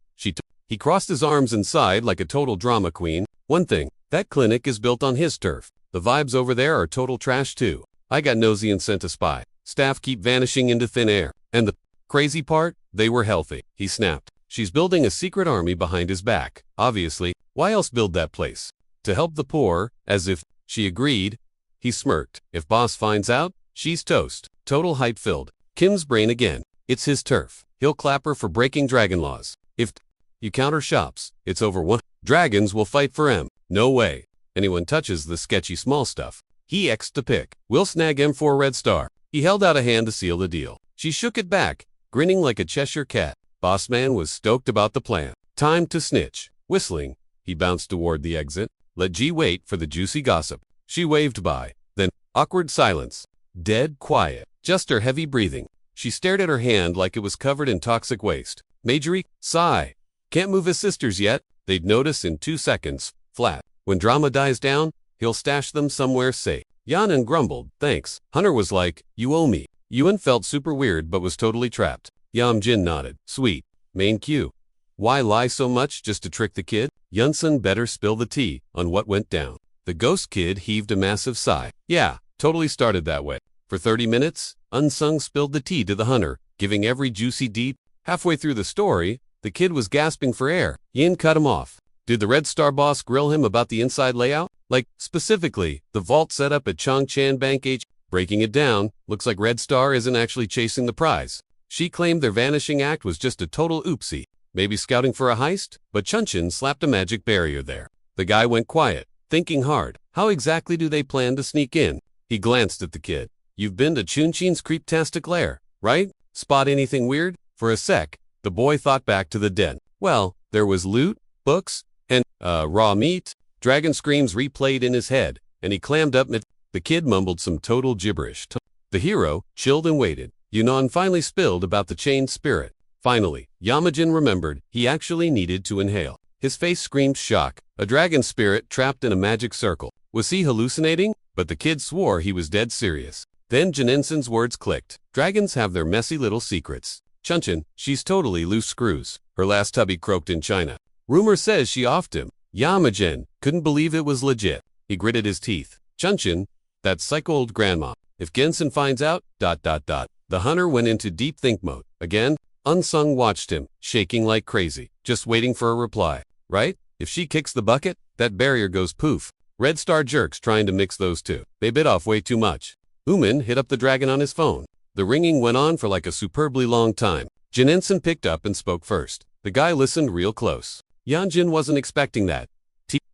He crossed his arms and sighed like a total drama queen. "One thing, that clinic is built on his turf. The vibes over there are total trash too. I got nosy and sent a spy. Staff keep vanishing into thin air. And the crazy part? They were healthy." He snapped. "She's building a secret army behind his back. Obviously, why else build that place? To help the poor, as if." She agreed. He smirked. "If boss finds out, she's toast." Total hype filled Kim's brain again. It's his turf. He'll clap her for breaking dragon laws. If you count her shops, it's over 1. Dragons will fight for M. No way. Anyone touches the sketchy small stuff. He X'd the pick. "We'll snag M for a red star." He held out a hand to seal the deal. She shook it back, grinning like a Cheshire cat. Bossman was stoked about the plan. Time to snitch. Whistling, he bounced toward the exit. Let G wait for the juicy gossip. She waved by. Then, awkward silence. Dead quiet. Just her heavy breathing. She stared at her hand like it was covered in toxic waste. Majorie, sigh. Can't move his sisters yet. They'd notice in 2 seconds. Flat. When drama dies down, he'll stash them somewhere safe. Yanan grumbled, "Thanks." Hunter was like, "You owe me." Yuan felt super weird but was totally trapped. Yam Jin nodded. "Sweet. Main cue. Why lie so much just to trick the kid?" Yunsun better spill the tea on what went down. The ghost kid heaved a massive sigh. "Yeah, totally started that way." For 30 minutes, Unsung spilled the tea to the hunter, giving every juicy deep. Halfway through the story, the kid was gasping for air. Yin cut him off. Did the Red Star boss grill him about the inside layout? Like, specifically, the vault setup at Chongchan Bank H. Breaking it down, looks like Red Star isn't actually chasing the prize. She claimed their vanishing act was just a total oopsie. Maybe scouting for a heist? But Chunchin slapped a magic barrier there. The guy went quiet, thinking hard. How exactly do they plan to sneak in? He glanced at the kid. "You've been to Chunchin's creeptastic lair, right? Spot anything weird?" For a sec, the boy thought back to the den. Well, there was loot, books, and, raw meat. Dragon screams replayed in his head, and he clammed up. The kid mumbled some total gibberish. The hero chilled and waited. Yunnan finally spilled about the chained spirit. Finally, Yamajin remembered he actually needed to inhale. His face screamed shock. A dragon spirit trapped in a magic circle. Was he hallucinating? But the kid swore he was dead serious. Then Janinsen's words clicked. Dragons have their messy little secrets. Chunchin, she's totally loose screws. Her last hubby croaked in China. Rumor says she offed him. Yamajin couldn't believe it was legit. He gritted his teeth. Chunchin, that psycho old grandma. If Gensen finds out, ... The hunter went into deep think mode. Again, Unsung watched him, shaking like crazy, just waiting for a reply. Right? If she kicks the bucket, that barrier goes poof. Red Star jerks trying to mix those two. They bit off way too much. Uman hit up the dragon on his phone. The ringing went on for like a superbly long time. Janinsen picked up and spoke first. The guy listened real close. Yanjin wasn't expecting that.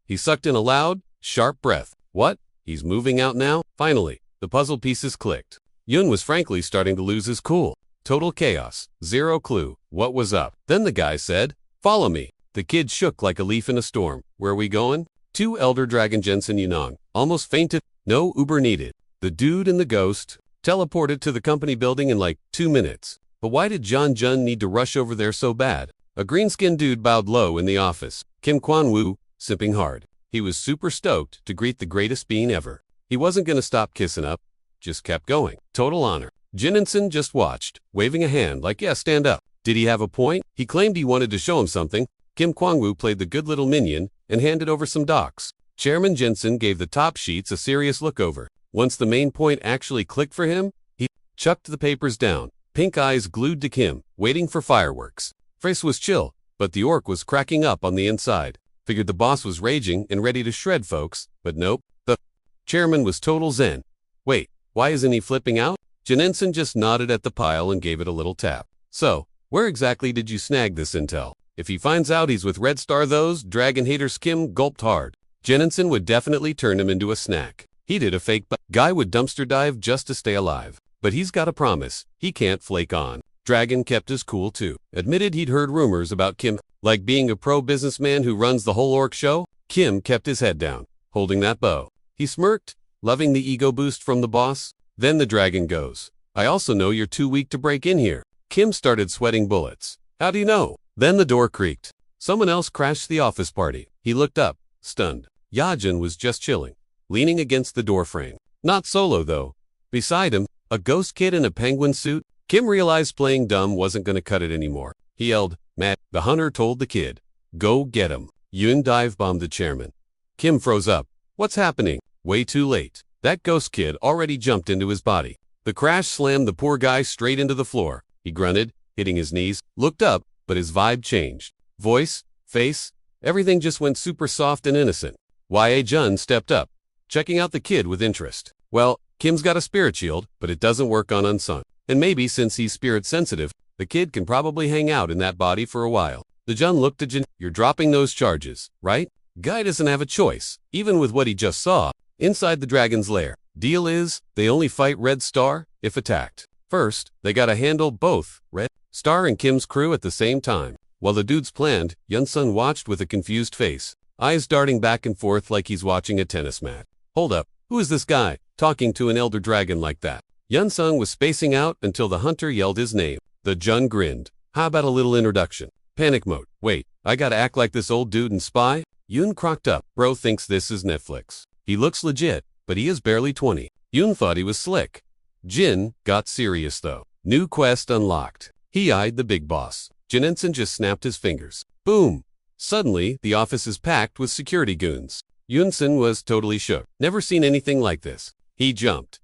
He sucked in a loud, sharp breath. What? He's moving out now? Finally, the puzzle pieces clicked. Yun was frankly starting to lose his cool. Total chaos. Zero clue what was up. Then the guy said, "Follow me." The kid shook like a leaf in a storm. "Where are we going?" 2 elder dragon Jensen Yunong almost fainted. No Uber needed. The dude and the ghost teleported to the company building in like 2 minutes. But why did John Jun need to rush over there so bad? A green-skinned dude bowed low in the office. Kim Kwan-woo, sipping hard. He was super stoked to greet the greatest being ever. He wasn't gonna stop kissing up. Just kept going. Total honor. Jininsen just watched, waving a hand like, "Yeah, stand up." Did he have a point? He claimed he wanted to show him something. Kim Kwang-woo played the good little minion and handed over some docs. Chairman Jensen gave the top sheets a serious look over. Once the main point actually clicked for him, he chucked the papers down, pink eyes glued to Kim, waiting for fireworks. Face was chill, but the orc was cracking up on the inside. Figured the boss was raging and ready to shred folks, but nope. The chairman was total zen. Wait, why isn't he flipping out? Jensen just nodded at the pile and gave it a little tap. "So, where exactly did you snag this intel?" If he finds out he's with Red Star, those dragon haters. Kim gulped hard. Jennison would definitely turn him into a snack. He did a fake guy would dumpster dive just to stay alive. But he's got a promise. He can't flake on. Dragon kept his cool too. Admitted he'd heard rumors about Kim, like being a pro businessman who runs the whole orc show. Kim kept his head down, holding that bow. He smirked, loving the ego boost from the boss. Then the dragon goes, I also know you're too weak to break in here. Kim started sweating bullets. How do you know? Then the door creaked. Someone else crashed the office party. He looked up, stunned. Yajin was just chilling, leaning against the doorframe. Not solo though. Beside him, a ghost kid in a penguin suit. Kim realized playing dumb wasn't going to cut it anymore. He yelled, Matt. The hunter told the kid, go get him. Yun dive-bombed the chairman. Kim froze up. What's happening? Way too late. That ghost kid already jumped into his body. The crash slammed the poor guy straight into the floor. He grunted, hitting his knees, looked up, but his vibe changed. Voice, face, everything just went super soft and innocent. Y.A. Jun stepped up, checking out the kid with interest. Well, Kim's got a spirit shield, but it doesn't work on unsung. And maybe since he's spirit sensitive, the kid can probably hang out in that body for a while. The Jun looked at Jin. You're dropping those charges, right? Guy doesn't have a choice, even with what he just saw inside the dragon's lair. Deal is, they only fight Red Star if attacked. First, they gotta handle both Red Star and Kim's crew at the same time. While the dudes planned, Yun-sun watched with a confused face, eyes darting back and forth like he's watching a tennis match. Hold up, who is this guy, talking to an elder dragon like that? Yun-sun was spacing out until the hunter yelled his name. The Jun grinned. How about a little introduction? Panic mode. Wait, I gotta act like this old dude and spy? Yun crocked up. Bro thinks this is Netflix. He looks legit, but he is barely 20. Yun thought he was slick. Jin got serious though. New quest unlocked. He eyed the big boss. Jennison just snapped his fingers. Boom! Suddenly, the office is packed with security goons. Yun-sun was totally shook. Never seen anything like this. He jumped.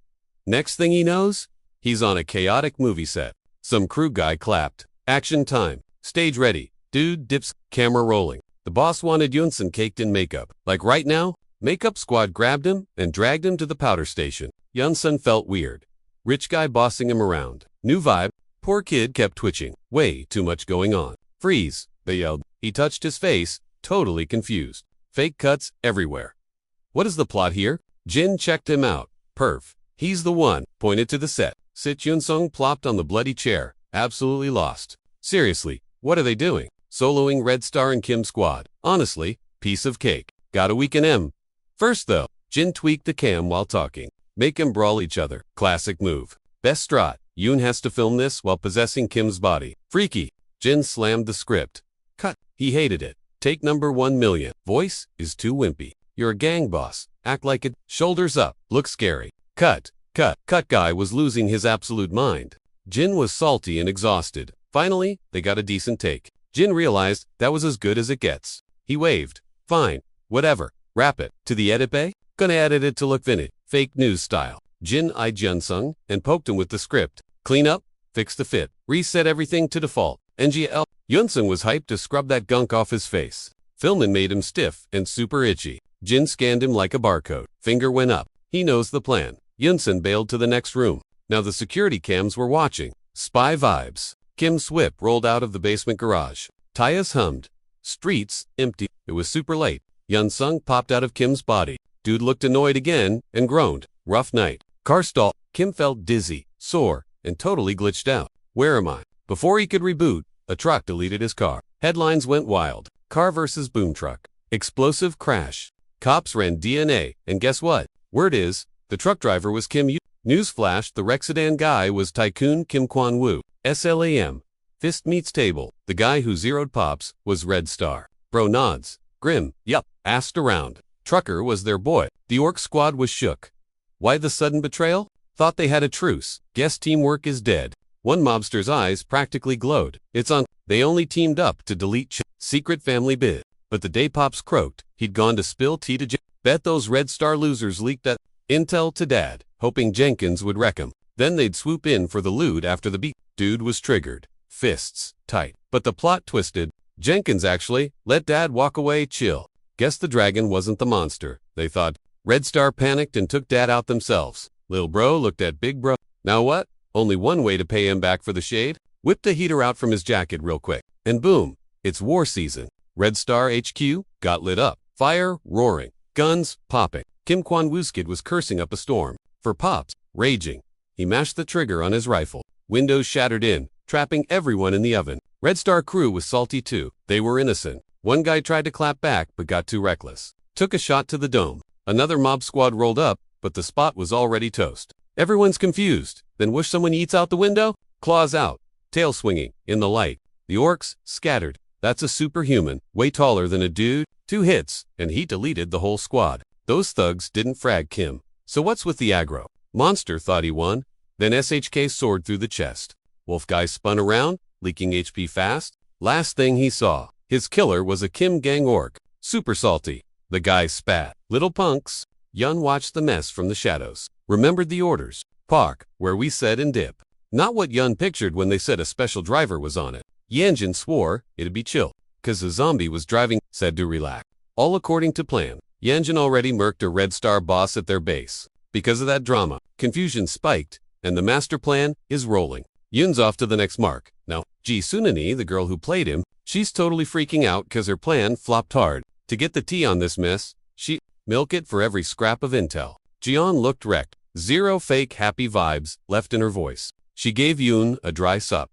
Next thing he knows, he's on a chaotic movie set. Some crew guy clapped. Action time. Stage ready. Dude dips, camera rolling. The boss wanted Yun-sun caked in makeup. Like right now, makeup squad grabbed him and dragged him to the powder station. Yun-sun felt weird. Rich guy bossing him around. New vibe. Poor kid kept twitching. Way too much going on. Freeze, they yelled. He touched his face, totally confused. Fake cuts everywhere. What is the plot here? Jin checked him out. Perf. He's the one. Pointed to the set. Sit Yun-sung plopped on the bloody chair. Absolutely lost. Seriously, what are they doing? Soloing Red Star and Kim squad. Honestly, piece of cake. Gotta weaken him. First though, Jin tweaked the cam while talking. Make him brawl each other. Classic move. Best strat. Yoon has to film this while possessing Kim's body. Freaky. Jin slammed the script. Cut. He hated it. Take number 1,000,000. Voice is too wimpy. You're a gang boss. Act like it. Shoulders up. Look scary. Cut. Cut. Cut guy was losing his absolute mind. Jin was salty and exhausted. Finally, they got a decent take. Jin realized that was as good as it gets. He waved. Fine. Whatever. Wrap it. To the edit bay? Gonna edit it to look vintage. Fake news style. Jin eyed Jun-sung and poked him with the script. Clean up. Fix the fit. Reset everything to default. NGL. Yun-sung was hyped to scrub that gunk off his face. Filming made him stiff and super itchy. Jin scanned him like a barcode. Finger went up. He knows the plan. Yun-sung bailed to the next room. Now the security cams were watching. Spy vibes. Kim's whip rolled out of the basement garage. Tires hummed. Streets empty. It was super late. Yun-sung popped out of Kim's body. Dude looked annoyed again and groaned. Rough night. Car stall. Kim felt dizzy, sore, and totally glitched out. Where am I? Before he could reboot, a truck deleted his car. Headlines went wild. Car versus boom truck. Explosive crash. Cops ran DNA, and guess what? Word is, the truck driver was Kim Yu. Newsflash, the Rexedan guy was Tycoon Kim Kwan-woo. SLAM. Fist meets table. The guy who zeroed Pops was Red Star. Bro nods. Grim. Yup. Asked around. Trucker was their boy. The orc squad was shook. Why the sudden betrayal? Thought they had a truce. Guess teamwork is dead. One mobster's eyes practically glowed. It's on. They only teamed up to delete secret family bid. But the day Pops croaked, he'd gone to spill tea to Bet those Red Star losers leaked that intel to Dad, hoping Jenkins would wreck him. Then they'd swoop in for the loot after the beat. Dude was triggered. Fists tight. But the plot twisted. Jenkins actually let Dad walk away chill. Guess the dragon wasn't the monster, they thought. Red Star panicked and took Dad out themselves. Lil bro looked at big bro. Now what? Only one way to pay him back for the shade? Whipped a heater out from his jacket real quick. And boom. It's war season. Red Star HQ got lit up. Fire roaring. Guns popping. Kim Kwan-woo's kid was cursing up a storm. For Pops, raging. He mashed the trigger on his rifle. Windows shattered in, trapping everyone in the oven. Red Star crew was salty too. They were innocent. One guy tried to clap back but got too reckless. Took a shot to the dome. Another mob squad rolled up, but the spot was already toast. Everyone's confused. Then whoosh, someone eats out the window? Claws out. Tail swinging, in the light. The orcs, scattered. That's a superhuman, way taller than a dude. 2 hits, and he deleted the whole squad. Those thugs didn't frag Kim. So what's with the aggro? Monster thought he won. Then SHK soared through the chest. Wolf guy spun around, leaking HP fast. Last thing he saw, his killer was a Kim gang orc. Super salty. The guy spat. Little punks. Yun watched the mess from the shadows. Remembered the orders. Park, where we said and dip. Not what Yun pictured when they said a special driver was on it. Yanjin swore it'd be chill, 'cause a zombie was driving, said to relax. All according to plan. Yanjin already murked a Red Star boss at their base. Because of that drama, confusion spiked, and the master plan is rolling. Yun's off to the next mark. Now, Ji Sunani, the girl who played him, she's totally freaking out 'cause her plan flopped hard. To get the tea on this mess, she milk it for every scrap of intel. Jian looked wrecked. Zero fake happy vibes left in her voice. She gave Yun a dry sup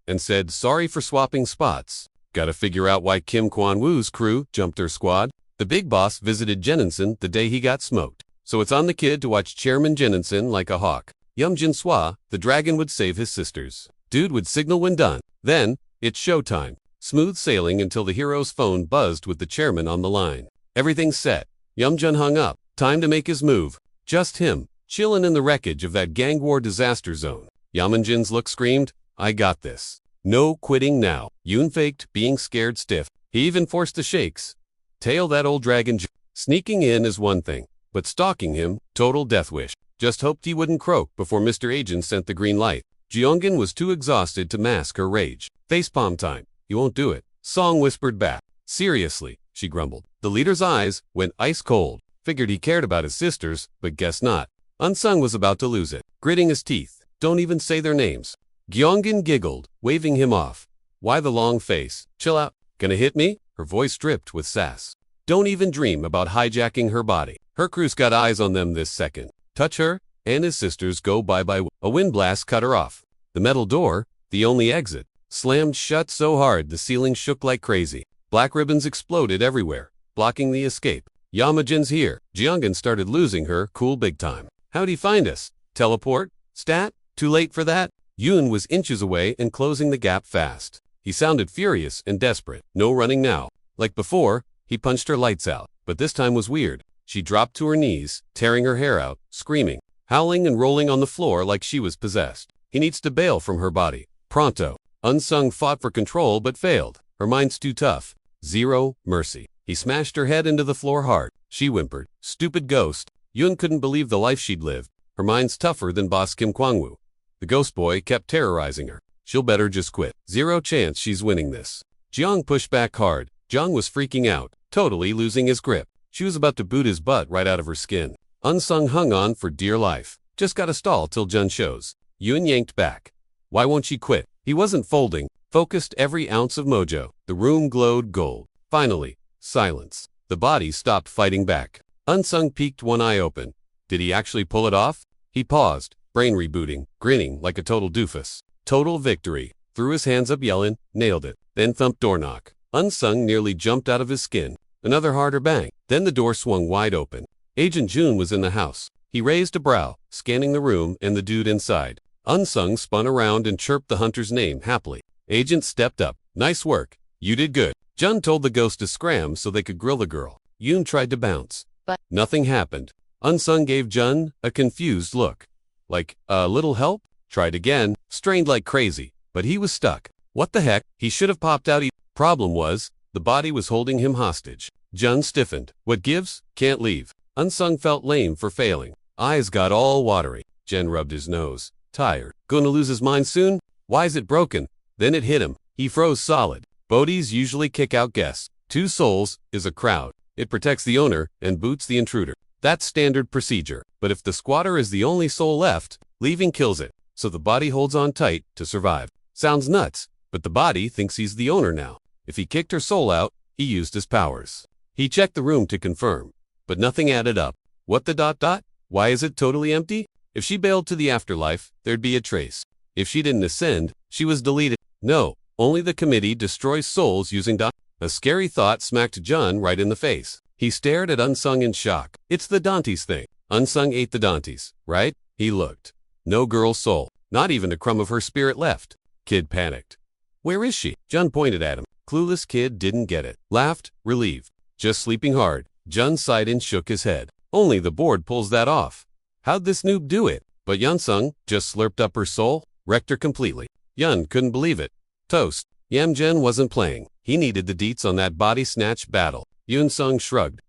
and said, sorry for swapping spots. Gotta figure out why Kim Kwan-woo's crew jumped her squad. The big boss visited Jennison the day he got smoked. So it's on the kid to watch Chairman Jennison like a hawk. Yum Jin Swa, the dragon would save his sisters. Dude would signal when done. Then, it's showtime. Smooth sailing until the hero's phone buzzed with the chairman on the line. Everything's set. Yumjun hung up. Time to make his move. Just him, chillin' in the wreckage of that gang war disaster zone. Yamanjin's look screamed, I got this. No quitting now. Yun faked being scared stiff. He even forced the shakes. Tail that old dragon. Sneaking in is one thing, but stalking him, total death wish. Just hoped he wouldn't croak before Mr. Agent sent the green light. Jeongin was too exhausted to mask her rage. Facepalm time. You won't do it. Song whispered back. Seriously, she grumbled. The leader's eyes went ice cold. Figured he cared about his sisters, but guess not. Unsung was about to lose it. Gritting his teeth. Don't even say their names. Gyeongin giggled, waving him off. Why the long face? Chill out. Gonna hit me? Her voice dripped with sass. Don't even dream about hijacking her body. Her crew's got eyes on them this second. Touch her, and his sisters go bye-bye. A wind blast cut her off. The metal door, the only exit, slammed shut so hard the ceiling shook like crazy. Black ribbons exploded everywhere, blocking the escape. Yamajin's here. Jeongin started losing her cool big time. How'd he find us? Teleport? Stat? Too late for that? Yun was inches away and closing the gap fast. He sounded furious and desperate. No running now. Like before, he punched her lights out. But this time was weird. She dropped to her knees, tearing her hair out, screaming, howling and rolling on the floor like she was possessed. He needs to bail from her body. Pronto. Unsung fought for control but failed. Her mind's too tough. Zero mercy. He smashed her head into the floor hard. She whimpered. Stupid ghost. Yun couldn't believe the life she'd lived. Her mind's tougher than boss Kim Kwang-woo. The ghost boy kept terrorizing her. She'll better just quit. Zero chance she's winning this. Jiang pushed back hard. Jiang was freaking out, totally losing his grip. She was about to boot his butt right out of her skin. Unsung hung on for dear life. Just gotta stall till Jun shows. Yun yanked back. Why won't she quit? He wasn't folding, focused every ounce of mojo. The room glowed gold. Finally, silence. The body stopped fighting back. Unsung peeked one eye open. Did he actually pull it off? He paused, brain rebooting, grinning like a total doofus. Total victory. Threw his hands up yelling, nailed it. Then thumped door knock. Unsung nearly jumped out of his skin. Another harder bang. Then the door swung wide open. Agent Jun was in the house. He raised a brow, scanning the room and the dude inside. Unsung spun around and chirped the hunter's name happily. Agent stepped up. Nice work. You did good. Jun told the ghost to scram so they could grill the girl. Yoon tried to bounce. But nothing happened. Unsung gave Jun a confused look. Like, a little help? Tried again, strained like crazy, but he was stuck. What the heck? He should have popped out. Problem was, the body was holding him hostage. Jun stiffened. What gives? Can't leave. Unsung felt lame for failing. Eyes got all watery. Jen rubbed his nose. Tired. Gonna lose his mind soon? Why's it broken? Then it hit him. He froze solid. Bodies usually kick out guests. 2 souls is a crowd. It protects the owner and boots the intruder. That's standard procedure. But if the squatter is the only soul left, leaving kills it. So the body holds on tight to survive. Sounds nuts, but the body thinks he's the owner now. If he kicked her soul out, he used his powers. He checked the room to confirm, but nothing added up. What the ... Why is it totally empty? If she bailed to the afterlife, there'd be a trace. If she didn't ascend, she was deleted. No, only the committee destroys souls using ... A scary thought smacked John right in the face. He stared at Unsung in shock. It's the Dante's thing. Unsung ate the Dantes, right? He looked. No girl's soul. Not even a crumb of her spirit left. Kid panicked. Where is she? John pointed at him. Clueless kid didn't get it. Laughed, relieved. Just sleeping hard. John sighed and shook his head. Only the board pulls that off. How'd this noob do it? But Yunsung just slurped up her soul, wrecked her completely. Yun couldn't believe it. Toast. Yamjen wasn't playing. He needed the deets on that body snatch battle. Yunsung shrugged.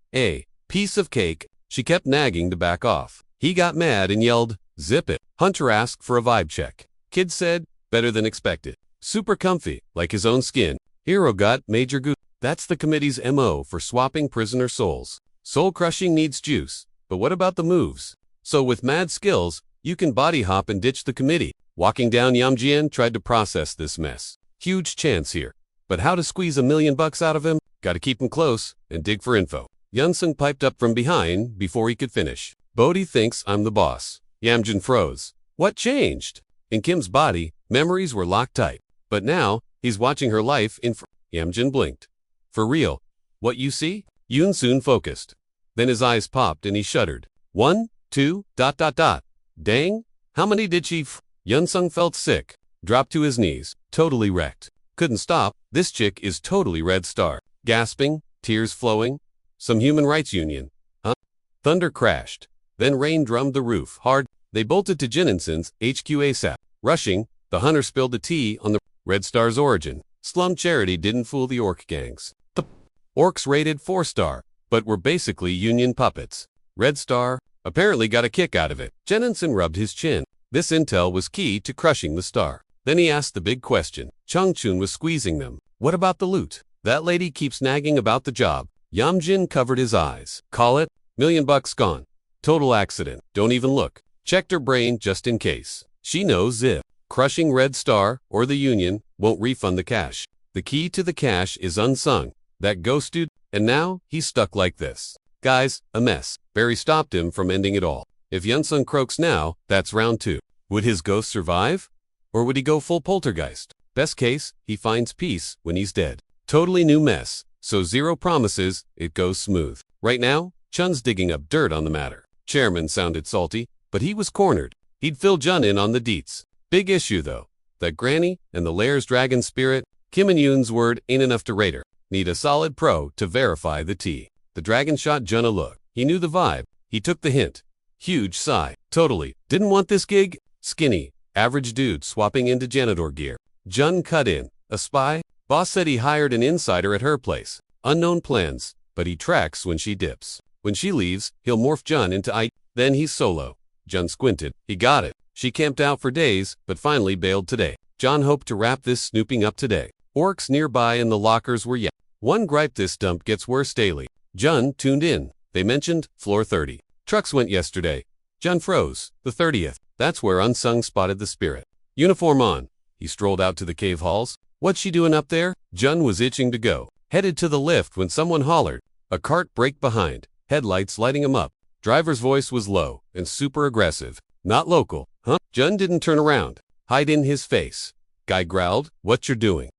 Piece of cake. She kept nagging to back off. He got mad and yelled, zip it. Hunter asked for a vibe check. Kid said, better than expected. Super comfy, like his own skin. Hero got major goo. That's the committee's MO for swapping prisoner souls. Soul crushing needs juice, but what about the moves? So with mad skills, you can body hop and ditch the committee. Walking down, Yamjian tried to process this mess. Huge chance here. But how to squeeze $1 million out of him? Gotta keep him close and dig for info. Yunsung piped up from behind before he could finish. Bodhi thinks I'm the boss. Yamjin froze. What changed? In Kim's body, memories were locked tight. But now, he's watching her life in Yamjin blinked. For real? What you see? Yoon soon focused. Then his eyes popped and he shuddered. 1, 2, ... Dang, how many did she Yunsung felt sick. Dropped to his knees. Totally wrecked. Couldn't stop. This chick is totally Red Star. Gasping, tears flowing. Some human rights union. Huh? Thunder crashed. Then rain drummed the roof hard. They bolted to Jininsen's HQ ASAP. Rushing, the hunter spilled the tea on the Red Star's origin. Slum charity didn't fool the orc gangs. The orcs rated 4-star, but were basically union puppets. Red Star apparently got a kick out of it. Jininsen rubbed his chin. This intel was key to crushing the star. Then he asked the big question. Changchun was squeezing them. What about the loot? That lady keeps nagging about the job. Yamjin covered his eyes. Call it, $1 million gone. Total accident. Don't even look. Checked her brain just in case. She knows if crushing Red Star or the Union won't refund the cash. The key to the cash is Unsung. That ghost dude, and now he's stuck like this. Guys, a mess. Barry stopped him from ending it all. If Yunsung croaks now, that's round 2. Would his ghost survive? Or would he go full poltergeist? Best case, he finds peace when he's dead. Totally new mess, so 0 promises it goes smooth. Right now, Chun's digging up dirt on the matter. Chairman sounded salty, but he was cornered. He'd fill Jun in on the deets. Big issue though. That granny and the Lair's dragon spirit, Kim and Yoon's word ain't enough to rate her. Need a solid pro to verify the tea. The dragon shot Jun a look. He knew the vibe. He took the hint. Huge sigh. Totally. Didn't want this gig? Skinny. Average dude swapping into janitor gear. Jun cut in. A spy? Boss said he hired an insider at her place. Unknown plans, but he tracks when she dips. When she leaves, he'll morph Jun into Then he's solo. Jun squinted. He got it. She camped out for days, but finally bailed today. John hoped to wrap this snooping up today. Orcs nearby in the lockers were One gripe, this dump gets worse daily. Jun tuned in. They mentioned floor 30. Trucks went yesterday. Jun froze. The 30th. That's where Unsung spotted the spirit. Uniform on. He strolled out to the cave halls. What's she doing up there? Jun was itching to go. Headed to the lift when someone hollered. A cart braked behind. Headlights lighting him up. Driver's voice was low and super aggressive. Not local. Huh? Jun didn't turn around. Hide in his face. Guy growled. What you're doing?